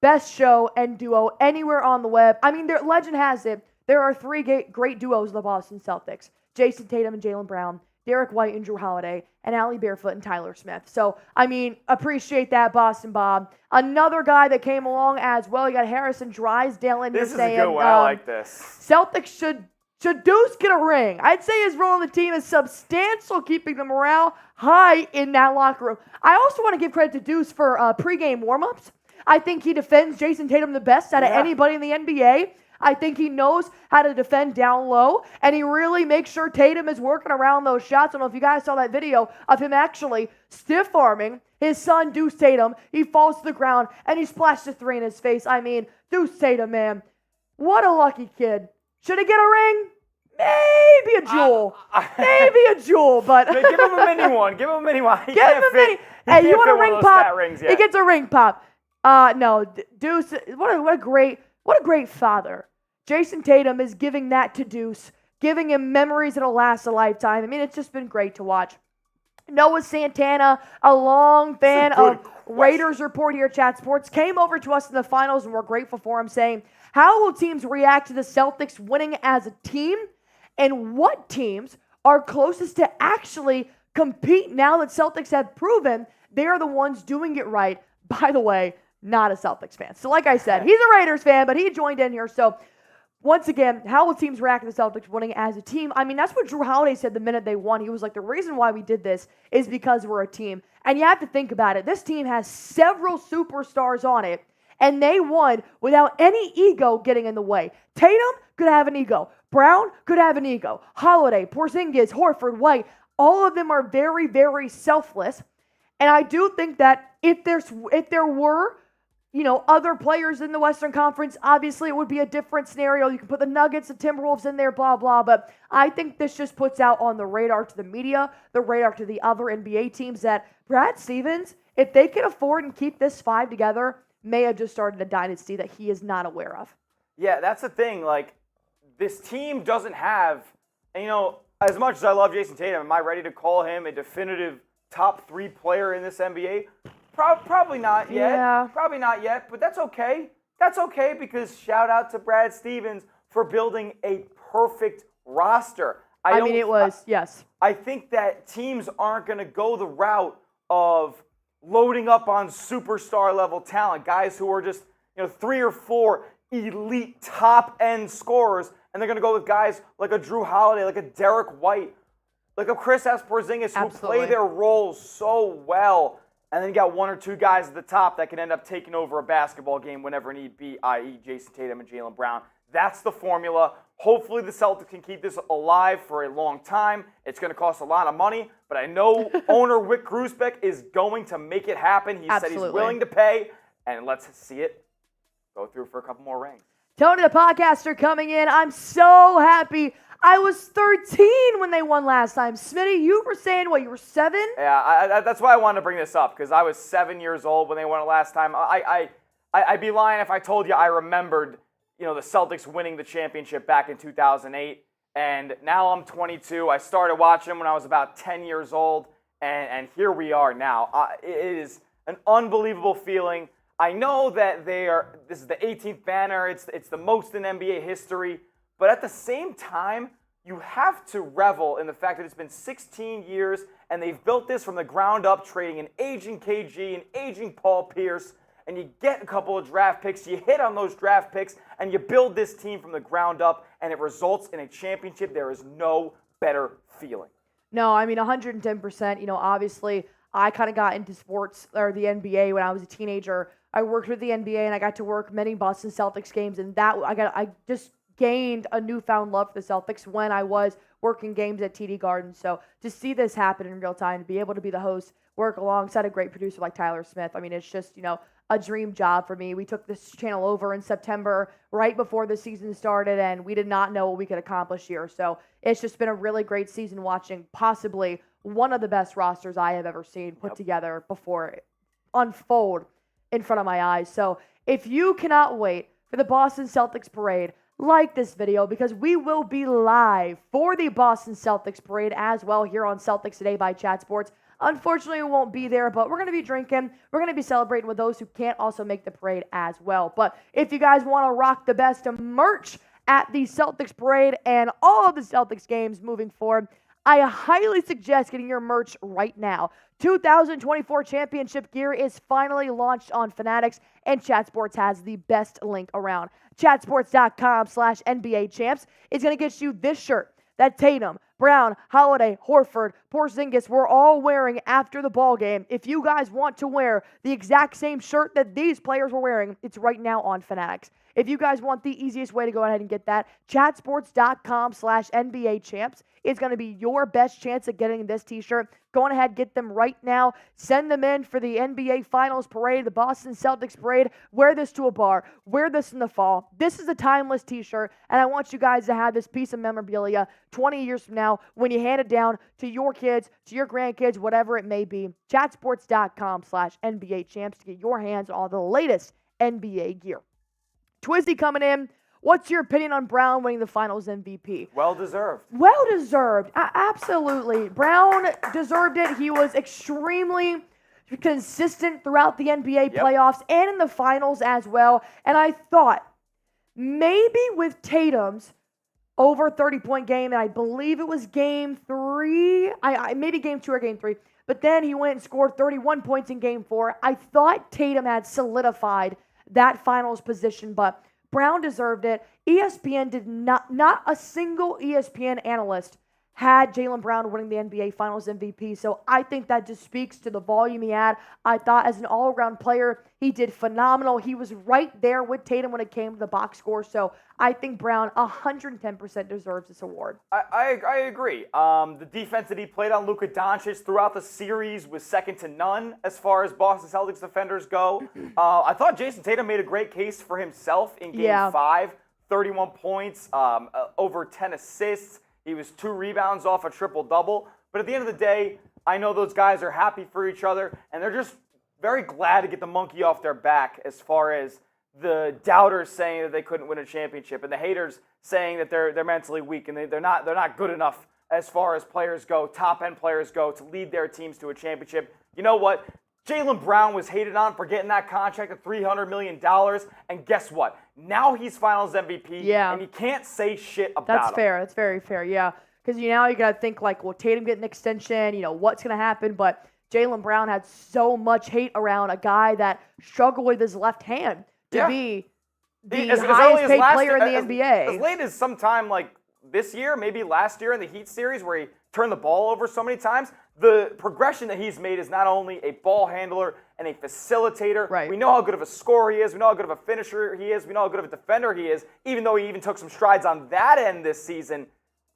Best show and duo anywhere on the web. I mean, legend has it, there are 3 great duos in the Boston Celtics. Jason Tatum and Jaylen Brown, Derek White and Drew Holiday, and Allie Barefoot and Tyler Smith. So, I mean, appreciate that, Boston Bob. Another guy that came along as well, you got Harrison Drysdale in here saying, This is a good one. I like this. Celtics should Deuce get a ring. I'd say his role on the team is substantial, keeping the morale high in that locker room. I also want to give credit to Deuce for pregame warmups. I think he defends Jason Tatum the best out of anybody in the NBA. I think he knows how to defend down low, and he really makes sure Tatum is working around those shots. I don't know if you guys saw that video of him actually stiff-arming his son, Deuce Tatum. He falls to the ground, and he splashed a 3 in his face. I mean, Deuce Tatum, man, what a lucky kid. Should he get a ring? Maybe a jewel. Maybe a jewel, but... Give him a mini one. Give him a mini one. Give him a mini... Hey, you want a ring pop? He gets a ring pop. No, Deuce, what a great father. Jason Tatum is giving that to Deuce, giving him memories that'll last a lifetime. I mean, it's just been great to watch. Noah Santana, a long fan of Raiders Report here at Chat Sports, came over to us in the finals, and we're grateful for him, saying, how will teams react to the Celtics winning as a team, and what teams are closest to actually compete now that Celtics have proven they are the ones doing it right? By the way, not a Celtics fan. So like I said, he's a Raiders fan, but he joined in here. So once again, how will teams react to the Celtics winning as a team? I mean, that's what Drew Holiday said the minute they won. He was like, the reason why we did this is because we're a team. And you have to think about it. This team has several superstars on it, and they won without any ego getting in the way. Tatum could have an ego. Brown could have an ego. Holiday, Porzingis, Horford, White, all of them are very, very selfless. And I do think that if there were other players in the Western Conference, obviously it would be a different scenario. You can put the Nuggets, the Timberwolves in there, blah, blah. But I think this just puts out on the radar to the media, the radar to the other NBA teams that Brad Stevens, if they can afford and keep this 5 together, may have just started a dynasty that he is not aware of. Yeah, that's the thing. Like, this team doesn't have, and as much as I love Jason Tatum, am I ready to call him a definitive top 3 player in this NBA? Probably not yet. Yeah. Probably not yet, but that's okay. That's okay because shout out to Brad Stevens for building a perfect roster. Yes. I think that teams aren't going to go the route of loading up on superstar level talent, guys who are just 3 or 4 elite top end scorers, and they're going to go with guys like a Drew Holiday, like a Derek White, like a Kristaps Porzingis who play their roles so well. And then you got 1 or 2 guys at the top that can end up taking over a basketball game whenever need be, i.e. Jason Tatum and Jaylen Brown. That's the formula. Hopefully the Celtics can keep this alive for a long time. It's going to cost a lot of money, but I know owner Wick Grusbeck is going to make it happen. He said he's willing to pay, and let's see it go through for a couple more rings. Tony the podcaster coming in. I'm so happy. I was 13 when they won last time. Smitty, you were saying, you were 7? Yeah, that's why I wanted to bring this up, because I was 7 years old when they won it last time. I'd be lying if I told you I remembered, the Celtics winning the championship back in 2008. And now I'm 22. I started watching them when I was about 10 years old, and here we are now. It is an unbelievable feeling. I know that this is the 18th banner. It's the most in NBA history. But at the same time, you have to revel in the fact that it's been 16 years and they've built this from the ground up, trading an aging KG, an aging Paul Pierce, and you get a couple of draft picks, you hit on those draft picks, and you build this team from the ground up, and it results in a championship. There is no better feeling. No, I mean 110%. Obviously, I kind of got into sports or the NBA when I was a teenager. I worked with the NBA and I got to work many Boston Celtics games, and I just gained a newfound love for the Celtics when I was working games at TD Garden. So to see this happen in real time, to be able to be the host, work alongside a great producer like Tyler Smith, I mean, it's just, a dream job for me. We took this channel over in September, right before the season started, and we did not know what we could accomplish here. So it's just been a really great season watching possibly one of the best rosters I have ever seen put together before unfold in front of my eyes. So if you cannot wait for the Boston Celtics parade, like this video, because we will be live for the Boston Celtics parade as well here on Celtics Today by Chat Sports. Unfortunately, we won't be there, but we're going to be drinking. We're going to be celebrating with those who can't also make the parade as well. But if you guys want to rock the best merch at the Celtics parade and all of the Celtics games moving forward, I highly suggest getting your merch right now. 2024 championship gear is finally launched on Fanatics, and Chat Sports has the best link around. Chatsports.com/NBA champs is going to get you this shirt that Tatum, Brown, Holiday, Horford, Porzingis were all wearing after the ball game. If you guys want to wear the exact same shirt that these players were wearing, it's right now on Fanatics. If you guys want the easiest way to go ahead and get that, chatsports.com/NBA champs is going to be your best chance at getting this t-shirt. Go on ahead, get them right now. Send them in for the NBA Finals parade, the Boston Celtics parade. Wear this to a bar. Wear this in the fall. This is a timeless t-shirt, and I want you guys to have this piece of memorabilia 20 years from now when you hand it down to your kids, to your grandkids, whatever it may be. Chatsports.com/NBA champs to get your hands on all the latest NBA gear. Twisty coming in. What's your opinion on Brown winning the Finals MVP? Well deserved. Well deserved. Absolutely. Brown deserved it. He was extremely consistent throughout the NBA playoffs and in the Finals as well. And I thought maybe with Tatum's over 30-point game, and I believe it was game 3, maybe game 2 or game 3, but then he went and scored 31 points in game 4. I thought Tatum had solidified that Finals position, but Brown deserved it. ESPN did not a single ESPN analyst had Jaylen Brown winning the NBA Finals MVP. So I think that just speaks to the volume he had. I thought as an all-around player, he did phenomenal. He was right there with Tatum when it came to the box score. So I think Brown 110% deserves this award. I agree. The defense that he played on Luka Doncic throughout the series was second to none as far as Boston Celtics defenders go. I thought Jason Tatum made a great case for himself in Game 5. 31 points, over 10 assists. He was 2 rebounds off a triple-double. But at the end of the day, I know those guys are happy for each other, and they're just very glad to get the monkey off their back as far as the doubters saying that they couldn't win a championship and the haters saying that they're mentally weak and they're not good enough as far as players go, top-end players go, to lead their teams to a championship. You know what? Jaylen Brown was hated on for getting that contract of $300 million, and guess what? Now he's Finals MVP, and you can't say shit about him. That's fair. That's very fair, yeah. Because now you got to think, like, will Tatum get an extension? What's going to happen? But Jaylen Brown had so much hate around a guy that struggled with his left hand to be the highest paid player in the NBA. As late as sometime like this year, maybe last year in the Heat series where he turned the ball over so many times, the progression that he's made is not only a ball handler and a facilitator. Right. We know how good of a scorer he is. We know how good of a finisher he is. We know how good of a defender he is, even though he even took some strides on that end this season.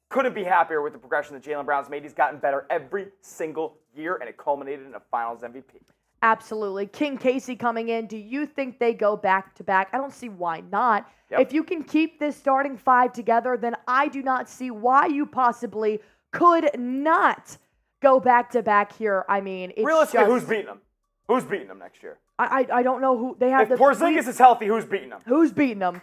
Couldn't be happier with the progression that Jaylen Brown's made. He's gotten better every single year, and it culminated in a Finals MVP. Absolutely. King Casey coming in. Do you think they go back-to-back? I don't see why not. Yep. If you can keep this starting 5 together, then I do not see why you possibly could not go back-to-back here. I mean, it's realistically, just, who's beating them? Who's beating them next year? I don't know who they have. If Porzingis is healthy, who's beating them? Who's beating them?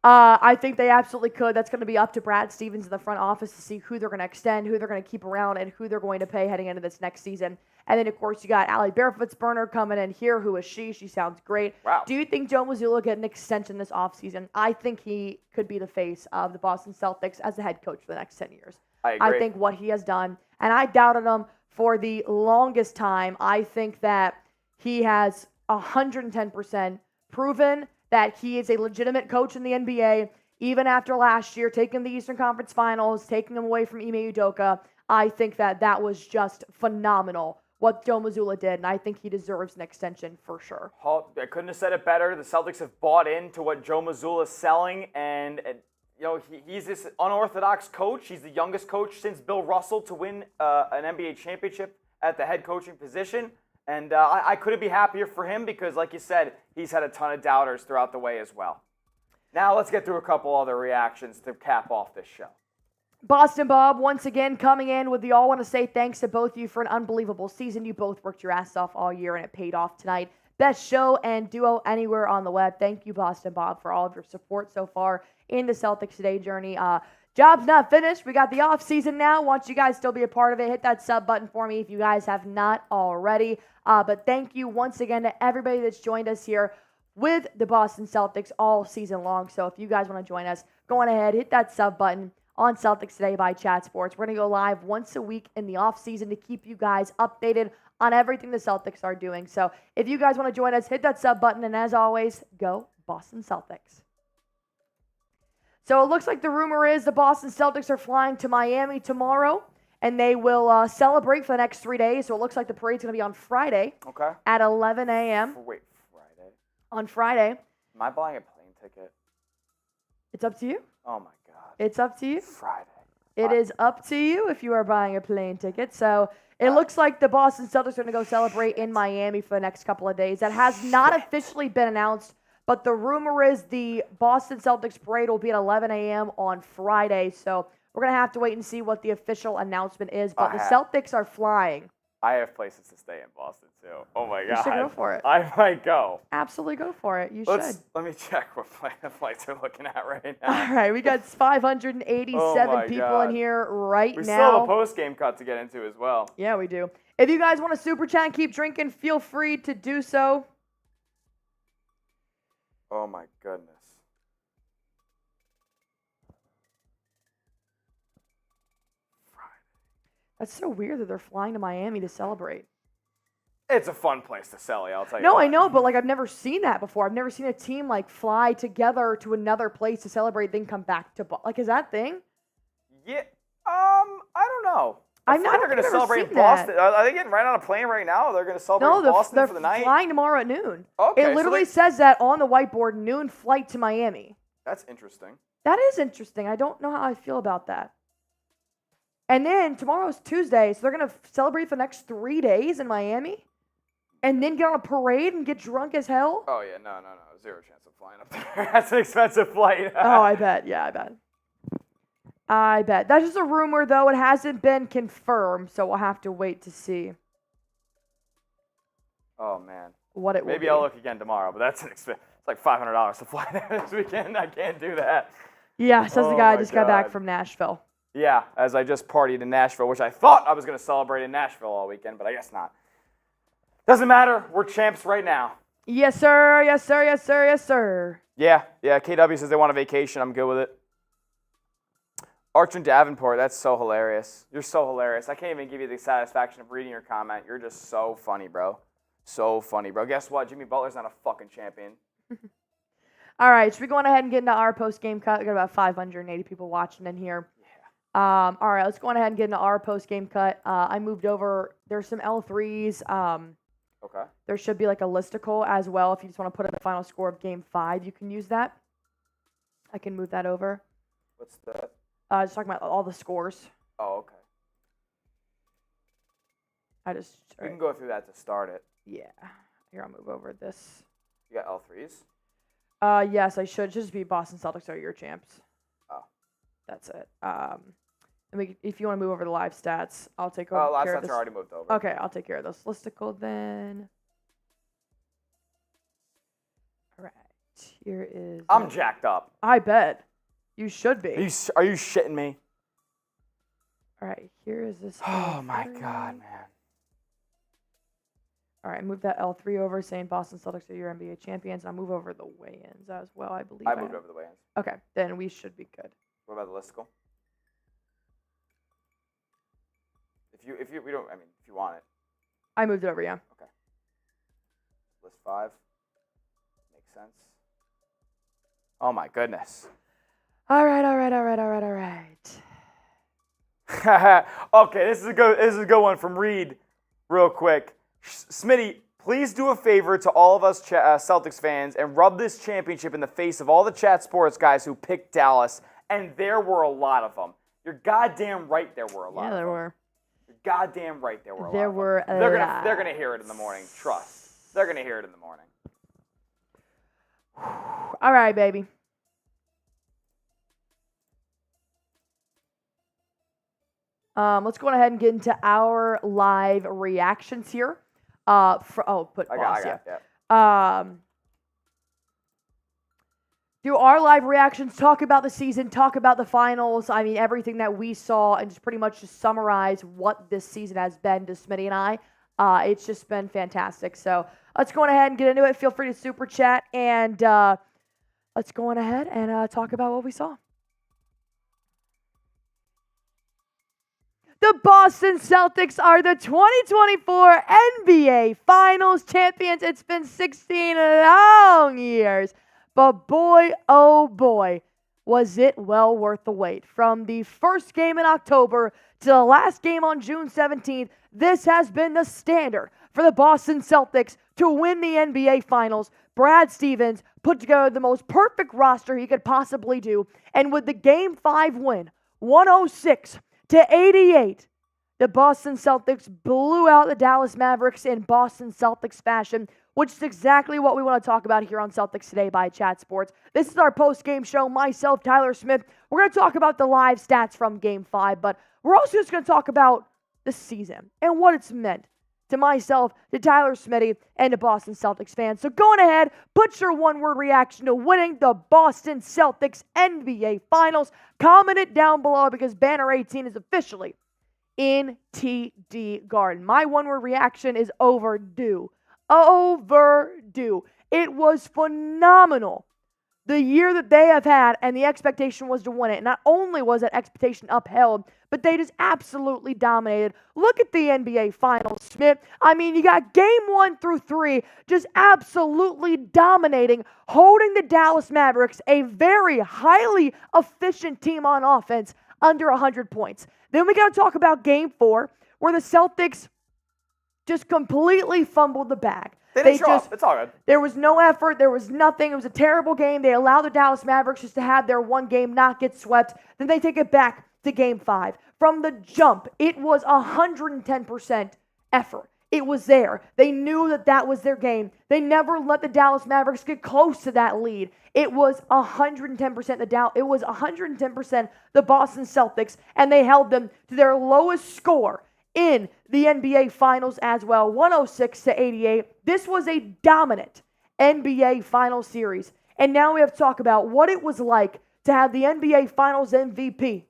I think they absolutely could. That's going to be up to Brad Stevens in the front office to see who they're going to extend, who they're going to keep around, and who they're going to pay heading into this next season. And then, of course, you got Allie Barefoot's burner coming in here. Who is she? She sounds great. Wow. Do you think Joe Mazzulla get an extension this offseason? I think he could be the face of the Boston Celtics as the head coach for the next 10 years. I agree. I think what he has done, and I doubted him for the longest time. I think that he has 110% proven that he is a legitimate coach in the NBA. Even after last year, taking the Eastern Conference Finals, taking him away from Ime Udoka, I think that was just phenomenal what Joe Mazzulla did, and I think he deserves an extension for sure. I couldn't have said it better. The Celtics have bought into what Joe Mazzulla is selling, and he's this unorthodox coach. He's the youngest coach since Bill Russell to win an NBA championship at the head coaching position. And I couldn't be happier for him because, like you said, he's had a ton of doubters throughout the way as well. Now let's get through a couple other reactions to cap off this show. Boston Bob, once again, coming in with the all want to say thanks to both of you for an unbelievable season. You both worked your ass off all year, and it paid off tonight. Best show and duo anywhere on the web. Thank you, Boston Bob, for all of your support so far in the Celtics Today journey. Job's not finished. We got the off season now. Want you guys still be a part of it, hit that sub button for me if you guys have not already. But thank you once again to everybody that's joined us here with the Boston Celtics all season long. So if you guys want to join us, go on ahead, hit that sub button on Celtics Today by Chat Sports. We're going to go live once a week in the off season to keep you guys updated on everything the Celtics are doing. So if you guys want to join us, hit that sub button. And as always, go Boston Celtics. So it looks like the rumor is the Boston Celtics are flying to Miami tomorrow, and they will celebrate for the next 3 days. So it looks like the parade's going to be on Friday at 11 a.m. Wait, Friday? On Friday. Am I buying a plane ticket? It's up to you. Oh, my God. It's up to you. Friday. It is up to you if you are buying a plane ticket. So it looks like the Boston Celtics are going to go celebrate in Miami for the next couple of days. That has not officially been announced, but the rumor is the Boston Celtics parade will be at 11 a.m. on Friday. So we're going to have to wait and see what the official announcement is. But the Celtics are flying. I have places to stay in Boston, too. Oh, my God. You should go for it. I might go. Absolutely go for it. You should. Let me check what flights we're looking at right now. All right. We got 587 people in here right now. We still have a post-game cut to get into as well. Yeah, we do. If you guys want to super chat and keep drinking, feel free to do so. Oh, my goodness. That's so weird that they're flying to Miami to celebrate. It's a fun place to sell, I'll tell you. No, what. I know, but like I've never seen that before. I've never seen a team like fly together to another place to celebrate, then come back to like is that a thing? Yeah. I don't know. I don't think they're going think to I've ever celebrate seen Boston. that. Are they getting right on a plane right now? They're going to celebrate No, Boston they're for the night. flying tomorrow at noon. Okay, It so literally says that on the whiteboard, noon flight to Miami. That's interesting. That is interesting. I don't know how I feel about that. And then tomorrow's Tuesday, so they're going to celebrate for the next 3 days in Miami? And then get on a parade and get drunk as hell? Oh, yeah. No. Zero chance of flying up there. That's an expensive flight. Oh, I bet. Yeah, I bet. That's just a rumor, though. It hasn't been confirmed, so we'll have to wait to see Oh, man. what it will Maybe be. I'll look again tomorrow, but that's it's like $500 to fly there this weekend. I can't do that. Yeah, says the Oh guy my just got back God. from Nashville. Yeah, as I just partied in Nashville, which I thought I was going to celebrate in Nashville all weekend, but I guess not. Doesn't matter. We're champs right now. Yes, sir. Yes, sir. Yes, sir. Yes, sir. Yeah. KW says they want a vacation. I'm good with it. Archon Davenport, that's so hilarious. You're so hilarious. I can't even give you the satisfaction of reading your comment. You're just so funny, bro. So funny, bro. Guess what? Jimmy Butler's not a fucking champion. All right, should we go on ahead and get into our post-game cut? We got about 580 people watching in here. Yeah. All right, let's go on ahead and get into our post-game cut. I moved over. There's some L3s. Okay. There should be like a listicle as well. If you just want to put in the final score of Game 5, you can use that. I can move that over. What's that? Just talking about all the scores. Oh, okay. We can go through that to start it. Yeah. Here, I'll move over this. You got L3s? Yes, I should. Just be Boston Celtics are your champs. Oh. That's it. And if you want to move over the live stats, I'll take over. Oh, live care of stats this. are already moved over. Okay, I'll take care of this listicle then. All right, here is. I'm jacked up. I bet. You should be. Are you shitting me? All right, here is this. Oh, my L3. God, man. All right, move that L3 over, saying Boston Celtics are your NBA champions. I'll move over the weigh-ins as well, I believe. I moved over the weigh-ins. Okay, then we should be good. What about the listicle? If you want it. I moved it over, yeah. Okay. List 5. Makes sense. Oh my goodness. All right. Okay, this is a good one from Reed. Real quick, Smitty, please do a favor to all of us Celtics fans and rub this championship in the face of all the chat sports guys who picked Dallas, and there were a lot of them. You're goddamn right, there were a lot. Yeah, there were. You're goddamn right, there were a lot. There of were them. They're gonna hear it in the morning. Trust. They're gonna hear it in the morning. All right, baby. Let's go ahead and get into our live reactions here. Put pause here. Yeah. Do our live reactions, talk about the season, talk about the finals. I mean, everything that we saw, and just pretty much just summarize what this season has been to Smitty and I. It's just been fantastic. So let's go on ahead and get into it. Feel free to super chat, and let's go on ahead and talk about what we saw. The Boston Celtics are the 2024 NBA Finals champions. It's been 16 long years. But boy, oh boy, was it well worth the wait. From the first game in October to the last game on June 17th, this has been the standard for the Boston Celtics to win the NBA Finals. Brad Stevens put together the most perfect roster he could possibly do. And with the Game 5 win, 106-88, the Boston Celtics blew out the Dallas Mavericks in Boston Celtics fashion, which is exactly what we want to talk about here on Celtics Today by Chat Sports. This is our post-game show. Myself, Tyler Smith. We're going to talk about the live stats from Game 5, but we're also just going to talk about the season and what it's meant to myself, to Tyler Smitty, and to Boston Celtics fans. So go on ahead, put your one-word reaction to winning the Boston Celtics NBA Finals. Comment it down below because Banner 18 is officially in TD Garden. My one-word reaction is overdue. Overdue. It was phenomenal. the year that they have had, and the expectation was to win it. Not only was that expectation upheld, but they just absolutely dominated. Look at the NBA Finals, Smith. I mean, you got game 1 through 3 just absolutely dominating, holding the Dallas Mavericks, a very highly efficient team on offense, under 100 points. Then we got to talk about game 4, where the Celtics just completely fumbled the bag. They didn't show up. It's all good. There was no effort. There was nothing. It was a terrible game. They allowed the Dallas Mavericks just to have their one game not get swept. Then they take it back to game 5. From the jump, it was 110% effort. It was there. They knew that that was their game. They never let the Dallas Mavericks get close to that lead. It was 110% It was 110% the Boston Celtics, and they held them to their lowest score in the NBA Finals as well, 106-88. This was a dominant NBA Finals series. And now we have to talk about what it was like to have the NBA Finals MVP,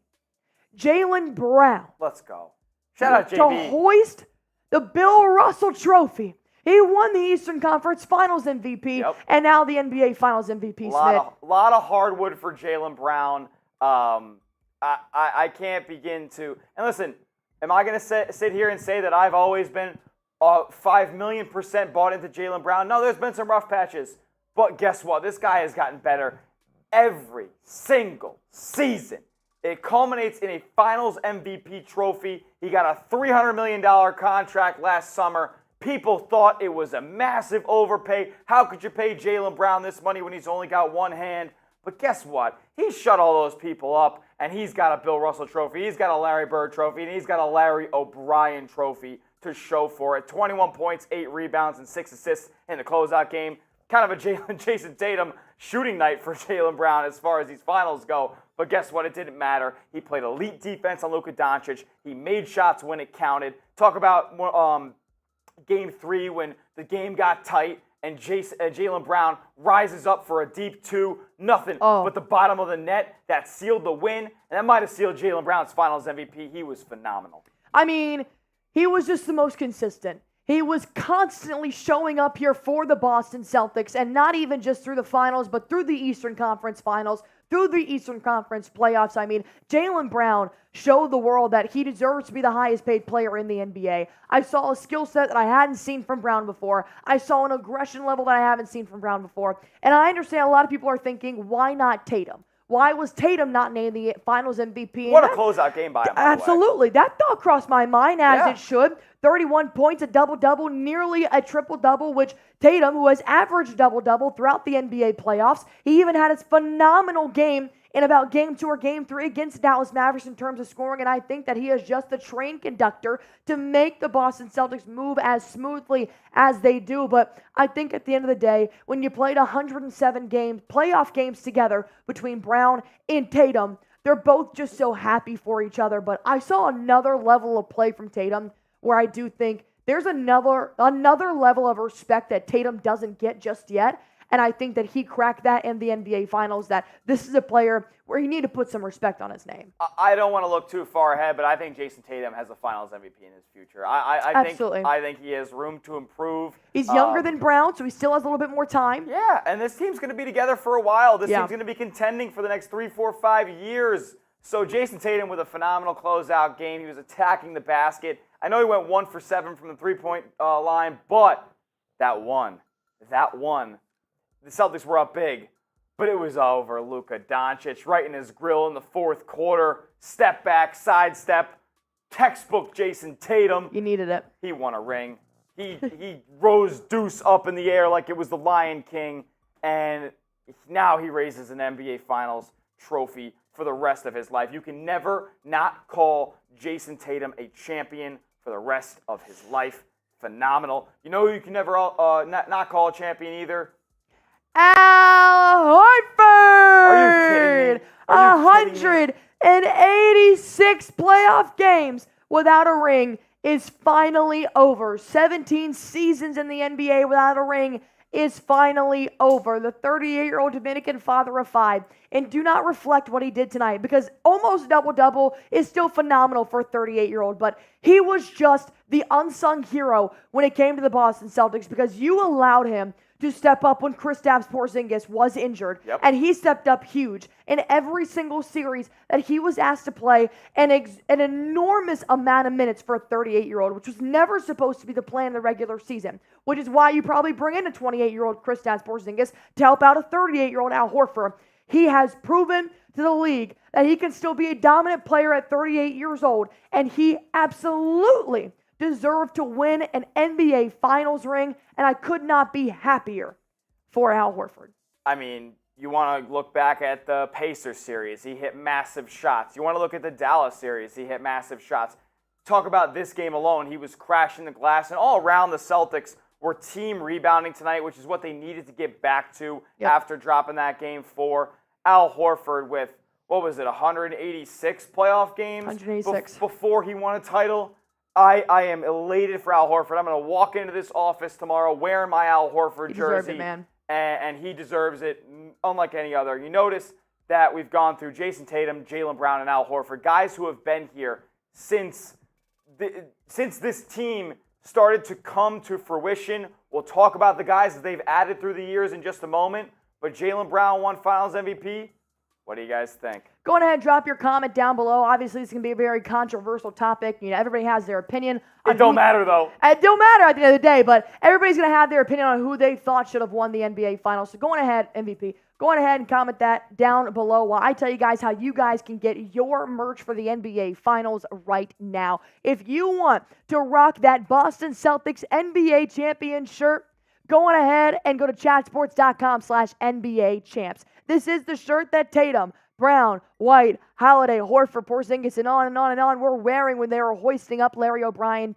Jaylen Brown. Let's go. Shout out, JB. To hoist the Bill Russell Trophy. He won the Eastern Conference Finals MVP, and now the NBA Finals MVP, A lot of hardwood for Jaylen Brown. I can't begin to... And listen, am I going to sit here and say that I've always been 5 million% bought into Jaylen Brown? No, there's been some rough patches. But guess what? This guy has gotten better every single season. It culminates in a Finals MVP trophy. He got a $300 million contract last summer. People thought it was a massive overpay. How could you pay Jaylen Brown this money when he's only got one hand? But guess what? He shut all those people up, and he's got a Bill Russell trophy. He's got a Larry Bird trophy, and he's got a Larry O'Brien trophy to show for it. 21 points, 8 rebounds, and 6 assists in the closeout game. Kind of a Jason Tatum shooting night for Jaylen Brown as far as these finals go. But guess what? It didn't matter. He played elite defense on Luka Doncic. He made shots when it counted. Talk about Game 3 when the game got tight and Jaylen Brown rises up for a deep 2. Nothing but the bottom of the net. That sealed the win. And that might have sealed Jaylen Brown's Finals MVP. He was phenomenal. I mean, he was just the most consistent. He was constantly showing up here for the Boston Celtics, and not even just through the finals, but through the Eastern Conference Finals, through the Eastern Conference playoffs. I mean, Jaylen Brown showed the world that he deserves to be the highest paid player in the NBA. I saw a skill set that I hadn't seen from Brown before. I saw an aggression level that I haven't seen from Brown before. And I understand a lot of people are thinking, why not Tatum? Why was Tatum not named the Finals MVP? What a closeout game by him, by absolutely. That thought crossed my mind, as it should. 31 points, a double-double, nearly a triple-double, which Tatum, who has averaged double-double throughout the NBA playoffs, he even had his phenomenal game in about Game 2 or Game 3 against Dallas Mavericks in terms of scoring, and I think that he is just the train conductor to make the Boston Celtics move as smoothly as they do. But I think at the end of the day, when you played 107 playoff games together between Brown and Tatum, they're both just so happy for each other. But I saw another level of play from Tatum where I do think there's another level of respect that Tatum doesn't get just yet. And I think that he cracked that in the NBA Finals, that this is a player where you need to put some respect on his name. I don't want to look too far ahead, but I think Jason Tatum has the Finals MVP in his future. Absolutely. I think he has room to improve. He's younger than Brown, so he still has a little bit more time. Yeah, and this team's going to be together for a while. This team's going to be contending for the next 3, 4, 5 years. So Jason Tatum with a phenomenal closeout game. He was attacking the basket. I know he went 1 for 7 from the three-point line, but that one, the Celtics were up big, but it was over. Luka Doncic right in his grill in the fourth quarter. Step back, sidestep, textbook Jason Tatum. You needed it. He won a ring. He rose deuce up in the air like it was the Lion King, and now he raises an NBA Finals trophy for the rest of his life. You can never not call Jason Tatum a champion for the rest of his life. Phenomenal. You know who you can never not call a champion either? Al Horford! Are you kidding me? 186 playoff games without a ring is finally over. 17 seasons in the NBA without a ring is finally over. The 38-year-old Dominican father of 5. And do not reflect what he did tonight, because almost double-double is still phenomenal for a 38-year-old. But he was just the unsung hero when it came to the Boston Celtics, because you allowed him to step up when Kristaps Porzingis was injured. Yep. And he stepped up huge in every single series that he was asked to play an enormous amount of minutes for a 38-year-old, which was never supposed to be the plan in the regular season, which is why you probably bring in a 28-year-old Kristaps Porzingis to help out a 38-year-old Al Horford. He has proven to the league that he can still be a dominant player at 38 years old, and he absolutely deserved to win an NBA Finals ring, and I could not be happier for Al Horford. I mean, you want to look back at the Pacers series. He hit massive shots. You want to look at the Dallas series. He hit massive shots. Talk about this game alone. He was crashing the glass, and all around the Celtics were team rebounding tonight, which is what they needed to get back to after dropping that game 4. Al Horford with, 186 playoff games 186. Before he won a title. I am elated for Al Horford. I'm going to walk into this office tomorrow wearing my Al Horford jersey. It, man. And he deserves it unlike any other. You notice that we've gone through Jason Tatum, Jaylen Brown, and Al Horford, guys who have been here since this team started to come to fruition. We'll talk about the guys that they've added through the years in just a moment. But Jaylen Brown won Finals MVP. What do you guys think? Go ahead and drop your comment down below. Obviously, it's going to be a very controversial topic. You know, everybody has their opinion. It don't matter, though. It don't matter at the end of the day, but everybody's going to have their opinion on who they thought should have won the NBA Finals. So go on ahead, MVP. Go on ahead and comment that down below while I tell you guys how you guys can get your merch for the NBA Finals right now. If you want to rock that Boston Celtics NBA champion shirt, go on ahead and go to chatsports.com/NBA champs. This is the shirt that Tatum, Brown, White, Holiday, Horford, Porzingis, and on and on and on were wearing when they were hoisting up Larry O'Brien,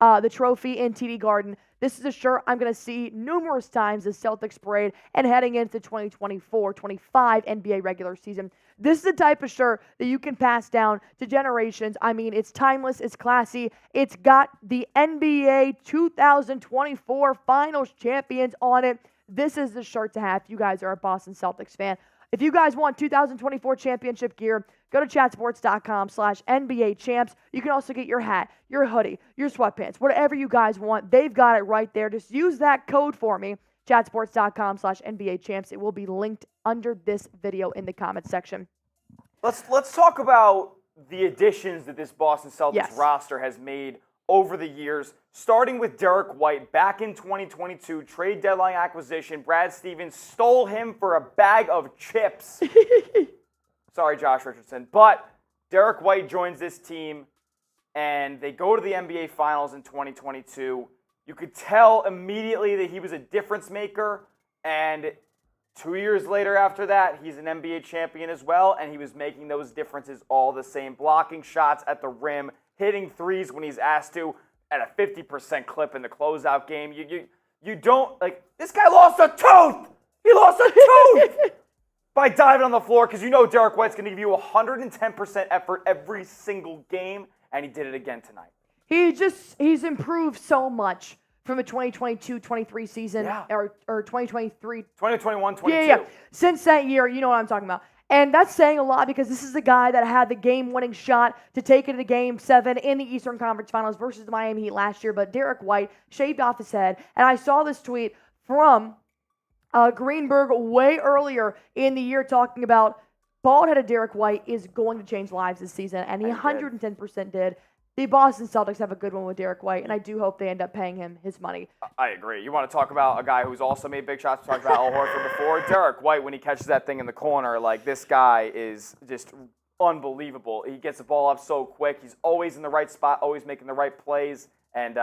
the trophy in TD Garden. This is a shirt I'm going to see numerous times as Celtics parade and heading into 2024-25 NBA regular season. This is the type of shirt that you can pass down to generations. I mean, it's timeless, it's classy, it's got the NBA 2024 Finals champions on it. This is the shirt to have if you guys are a Boston Celtics fan. If you guys want 2024 championship gear, go to chatsports.com/NBA champs. You can also get your hat, your hoodie, your sweatpants, whatever you guys want. They've got it right there. Just use that code for me, chatsports.com/NBA champs. It will be linked under this video in the comments section. Let's talk about the additions that this Boston Celtics roster has made over the years, starting with Derek White back in 2022, trade deadline acquisition. Brad Stevens stole him for a bag of chips. Sorry, Josh Richardson. But Derek White joins this team, and they go to the NBA Finals in 2022. You could tell immediately that he was a difference maker, and 2 years later after that, he's an NBA champion as well, and he was making those differences all the same, blocking shots at the rim, hitting threes when he's asked to at a 50% clip in the closeout game. You don't, like, this guy lost a tooth! He lost a tooth! By diving on the floor, because you know Derek White's going to give you 110% effort every single game, and he did it again tonight. He's improved so much from the 2022-23 season, or 2023. 2021-22. Yeah. Since that year, you know what I'm talking about. And that's saying a lot because this is the guy that had the game-winning shot to take it to Game 7 in the Eastern Conference Finals versus the Miami Heat last year. But Derek White shaved off his head. And I saw this tweet from Greenberg way earlier in the year talking about bald-headed Derek White is going to change lives this season. And he 110% did. The Boston Celtics have a good one with Derek White, and I do hope they end up paying him his money. I agree. You want to talk about a guy who's also made big shots? We talked about Al Horford before. Derek White, when he catches that thing in the corner, like, this guy is just unbelievable. He gets the ball up so quick. He's always in the right spot, always making the right plays, and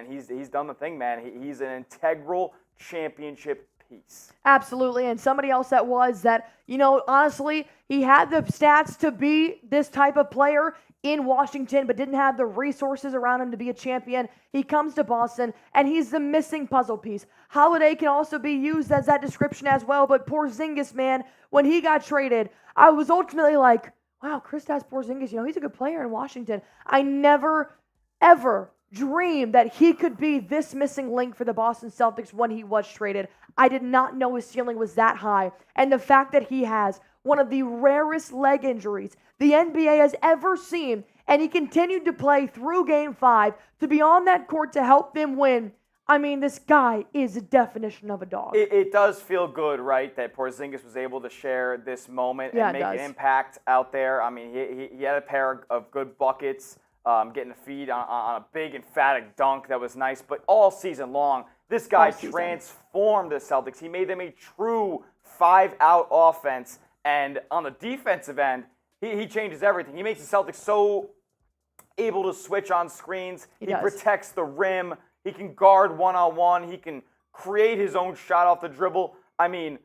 he's done the thing, man. He's an integral championship piece. Absolutely, and somebody else that was that, you know, honestly, he had the stats to be this type of player in Washington, but didn't have the resources around him to be a champion. He comes to Boston, and he's the missing puzzle piece. Holiday can also be used as that description as well, but Porzingis, man, when he got traded, I was ultimately like, wow, Kristaps Porzingis, you know, he's a good player in Washington. I never, ever dreamed that he could be this missing link for the Boston Celtics when he was traded. I did not know his ceiling was that high, and the fact that he has one of the rarest leg injuries the NBA has ever seen, and he continued to play through Game 5 to be on that court to help them win. I mean, this guy is a definition of a dog. It does feel good, right, that Porzingis was able to share this moment and make an impact out there. I mean, he had a pair of good buckets, getting a feed on a big, emphatic dunk that was nice. But all season long, this guy transformed the Celtics. He made them a true 5-out offense. And on the defensive end, he changes everything. He makes the Celtics so able to switch on screens. He protects the rim. He can guard one-on-one. He can create his own shot off the dribble. I mean,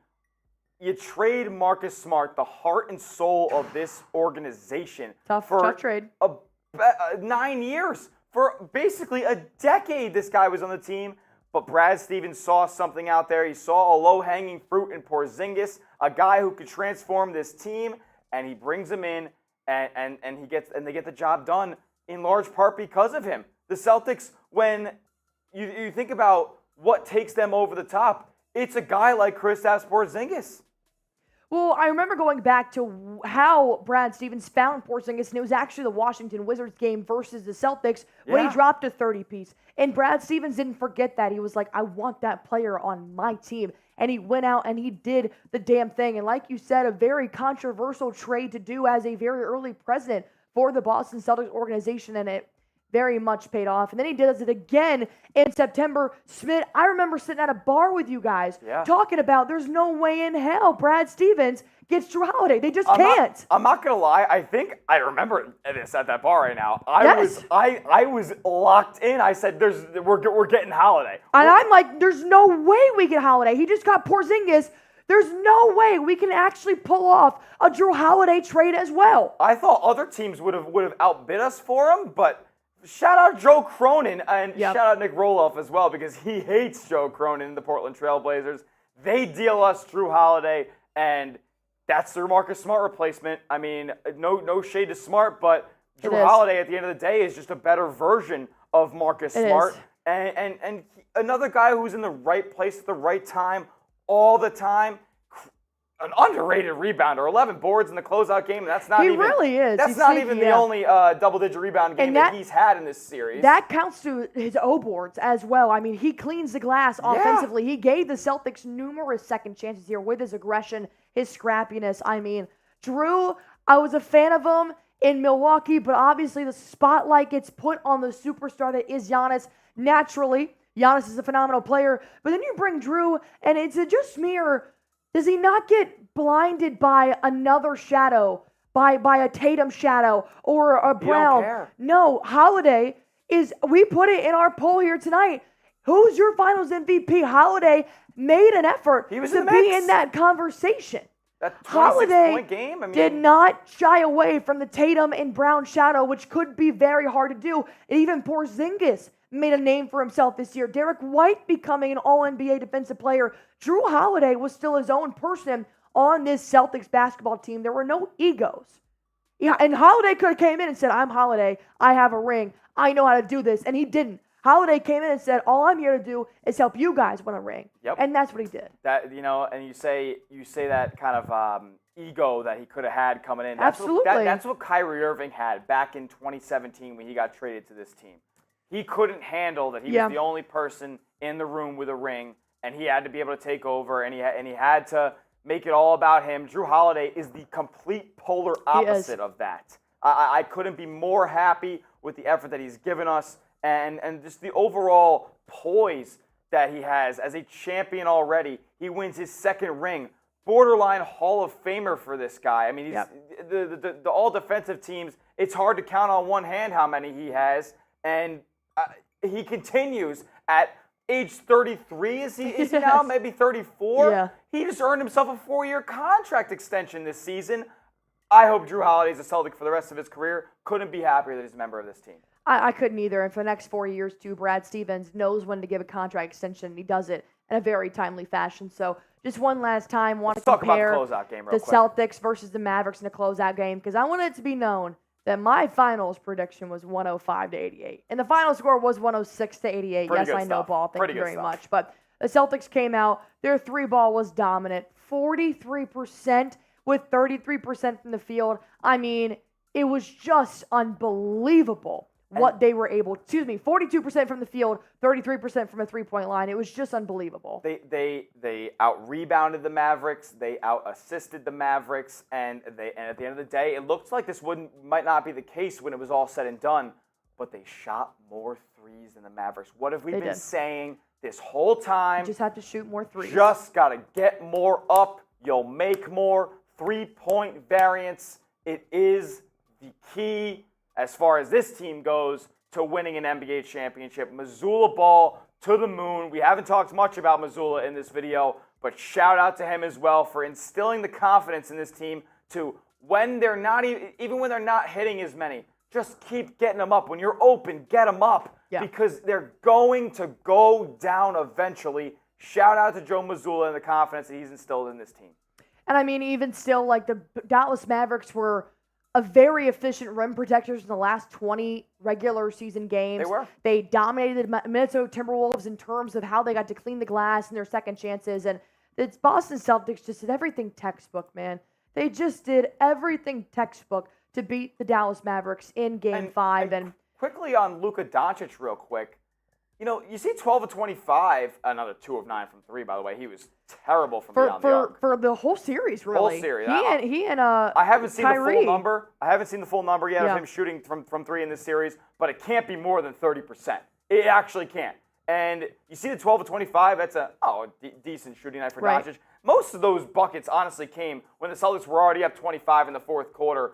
you trade Marcus Smart, the heart and soul of this organization, tough trade. 9 years. For basically a decade, this guy was on the team. But Brad Stevens saw something out there. He saw a low-hanging fruit in Porzingis, a guy who could transform this team, and he brings him in, and they get the job done in large part because of him. The Celtics, when you think about what takes them over the top, it's a guy like Kristaps Porzingis. Well, I remember going back to how Brad Stevens found Porzingis, and it was actually the Washington Wizards game versus the Celtics when he dropped a 30-piece. And Brad Stevens didn't forget that. He was like, I want that player on my team. And he went out and he did the damn thing. And like you said, a very controversial trade to do as a very early president for the Boston Celtics organization, and it very much paid off. And then he does it again in September. Smith, I remember sitting at a bar with you guys talking about there's no way in hell Brad Stevens gets Drew Holiday. They just can't. I'm not going to lie. I think I remember this at that bar right now. I was locked in. I said, we're getting Holiday. And I'm like, there's no way we get Holiday. He just got Porzingis. There's no way we can actually pull off a Drew Holiday trade as well. I thought other teams would have outbid us for him, but shout out Joe Cronin and shout out Nick Roloff as well, because he hates Joe Cronin and the Portland Trailblazers. They deal us Drew Holiday, and that's their Marcus Smart replacement. I mean, no shade to Smart, but Drew Holiday at the end of the day is just a better version of Marcus Smart. And another guy who's in the right place at the right time all the time. An underrated rebounder, 11 boards in the closeout game. That's not even. He really is. That's not even the only double-digit rebound game that he's had in this series. That counts to his O boards as well. I mean, he cleans the glass offensively. He gave the Celtics numerous second chances here with his aggression, his scrappiness. I mean, Drew, I was a fan of him in Milwaukee, but obviously the spotlight gets put on the superstar that is Giannis. Naturally, Giannis is a phenomenal player, but then you bring Drew, and it's just mere. Does he not get blinded by another shadow, by a Tatum shadow or a Brown? No, Holiday is, we put it in our poll here tonight. Who's your finals MVP? Holiday made an effort to be in that conversation. That 26-point game did not shy away from the Tatum and Brown shadow, which could be very hard to do. And even Porzingis made a name for himself this year. Derek White becoming an All-NBA defensive player. Drew Holiday was still his own person on this Celtics basketball team. There were no egos. Yeah, and Holiday could have came in and said, I'm Holiday. I have a ring. I know how to do this. And he didn't. Holiday came in and said, all I'm here to do is help you guys win a ring. Yep. And that's what he did. That, and you say that kind of ego that he could have had coming in. Absolutely. That's what Kyrie Irving had back in 2017 when he got traded to this team. He couldn't handle that he was the only person in the room with a ring, and he had to be able to take over, and he had to make it all about him. Drew Holiday is the complete polar opposite of that. I couldn't be more happy with the effort that he's given us, and just the overall poise that he has as a champion already. He wins his second ring. Borderline Hall of Famer for this guy. I mean, he's the all-defensive teams, it's hard to count on one hand how many he has, and he continues at age 33. Is he now? Maybe 34? Yeah. He just earned himself a 4-year contract extension this season. I hope Drew Holiday's a Celtic for the rest of his career. Couldn't be happier that he's a member of this team. I couldn't either. And for the next 4 years, too, Brad Stevens knows when to give a contract extension, and he does it in a very timely fashion. So just one last time, want to compare talk about the closeout game real quick. Celtics versus the Mavericks in a closeout game, because I want it to be known that my finals prediction was 105-88. And the final score was 106-88. Yes, I know, Ball. Thank you very much. But the Celtics came out. Their three-ball was dominant. 43% with 33% from the field. I mean, it was just unbelievable what they were able, 42% from the field, 33% from a three-point line. It was just unbelievable. They out-rebounded the Mavericks, they out-assisted the Mavericks, and at the end of the day, it looked like this might not be the case when it was all said and done, but they shot more threes than the Mavericks. What have we been saying this whole time? You just have to shoot more threes. Just got to get more up. You'll make more. 3-point variance. It is the key as far as this team goes to winning an NBA championship. Mazzulla ball to the moon. We haven't talked much about Mazzulla in this video, but shout out to him as well for instilling the confidence in this team to when they're not even when they're not hitting as many, just keep getting them up. When you're open, get them up because they're going to go down eventually. Shout out to Joe Mazzulla and the confidence that he's instilled in this team. And I mean, even still, like the Dallas Mavericks were a very efficient rim protectors in the last 20 regular season games. They were. They dominated the Minnesota Timberwolves in terms of how they got to clean the glass and their second chances. And the Boston Celtics just did everything textbook, man. They just did everything textbook to beat the Dallas Mavericks in Game 5. And quickly on Luka Doncic real quick. You know, you see 12 of 25, another 2 of 9 from 3, by the way. He was terrible from beyond the arc. For the whole series, really. Whole series. He and I haven't seen Kyrie. the full number. I haven't seen the full number yet of him shooting from 3 in this series, but it can't be more than 30%. It actually can't. And you see the 12 of 25, that's a decent shooting night for Doncic. Most of those buckets honestly came when the Celtics were already up 25 in the fourth quarter.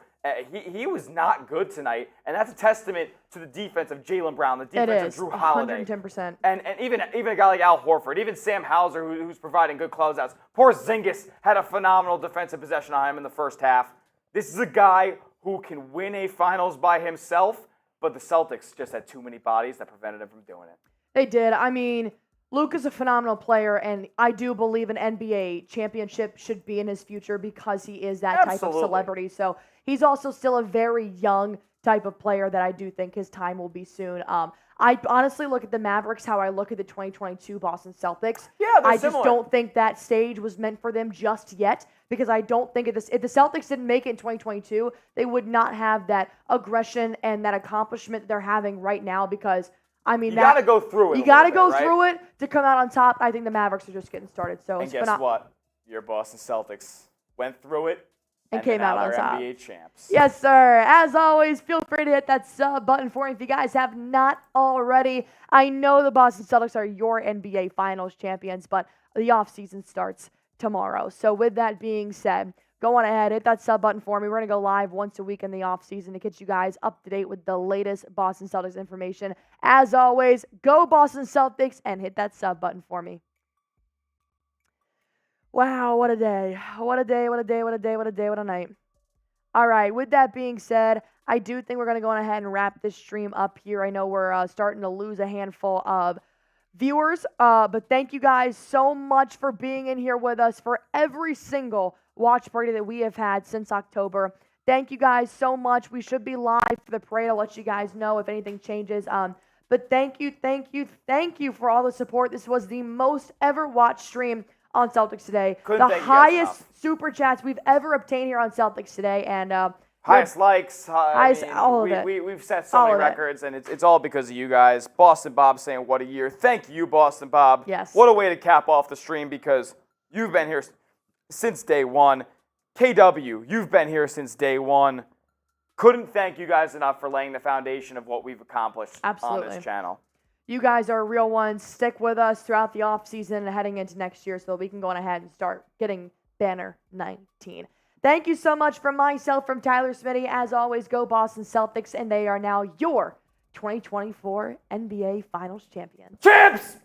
He was not good tonight, and that's a testament to the defense of Jaylen Brown, the defense of Drew Holiday. 110%. And even a guy like Al Horford, even Sam Hauser, who's providing good closeouts. Porzingis had a phenomenal defensive possession on him in the first half. This is a guy who can win a finals by himself, but the Celtics just had too many bodies that prevented him from doing it. They did. I mean, Luka's a phenomenal player, and I do believe an NBA championship should be in his future because he is that type of celebrity. So he's also still a very young type of player that I do think his time will be soon. I honestly look at the Mavericks how I look at the 2022 Boston Celtics. Yeah, they're I similar. just don't think that stage was meant for them just yet because I don't think if the Celtics didn't make it in 2022, they would not have that aggression and that accomplishment they're having right now because I mean, you got to go through it. You got to go through it to come out on top. I think the Mavericks are just getting started. So and guess what? Your Boston Celtics went through it and came out on top. NBA champs. Yes, sir. As always, feel free to hit that sub button for me if you guys have not already. I know the Boston Celtics are your NBA Finals champions, but the offseason starts tomorrow. So with that being said, go on ahead, hit that sub button for me. We're going to go live once a week in the offseason to get you guys up to date with the latest Boston Celtics information. As always, go Boston Celtics and hit that sub button for me. Wow, what a day. What a day, what a day, what a day, what a day, what a night. All right, with that being said, I do think we're going to go on ahead and wrap this stream up here. I know we're starting to lose a handful of viewers, but thank you guys so much for being in here with us for every single watch party that we have had since October. Thank you guys so much. We should be live for the parade. I'll let you guys know if anything changes. But thank you for all the support. This was the most ever watched stream on Celtics Today. The highest super chats we've ever obtained here on Celtics Today. And highest likes. All of it. We've set so many records, and it's all because of you guys. Boston Bob saying, what a year. Thank you, Boston Bob. Yes. What a way to cap off the stream because you've been here since day one. KW, you've been here since day one. Couldn't thank you guys enough for laying the foundation of what we've accomplished on this channel. You guys are real ones. Stick with us throughout the offseason and heading into next year so we can go on ahead and start getting Banner 19. Thank you so much from myself, from Tyler Smitty. As always, go Boston Celtics, and they are now your 2024 NBA Finals champions. Champs!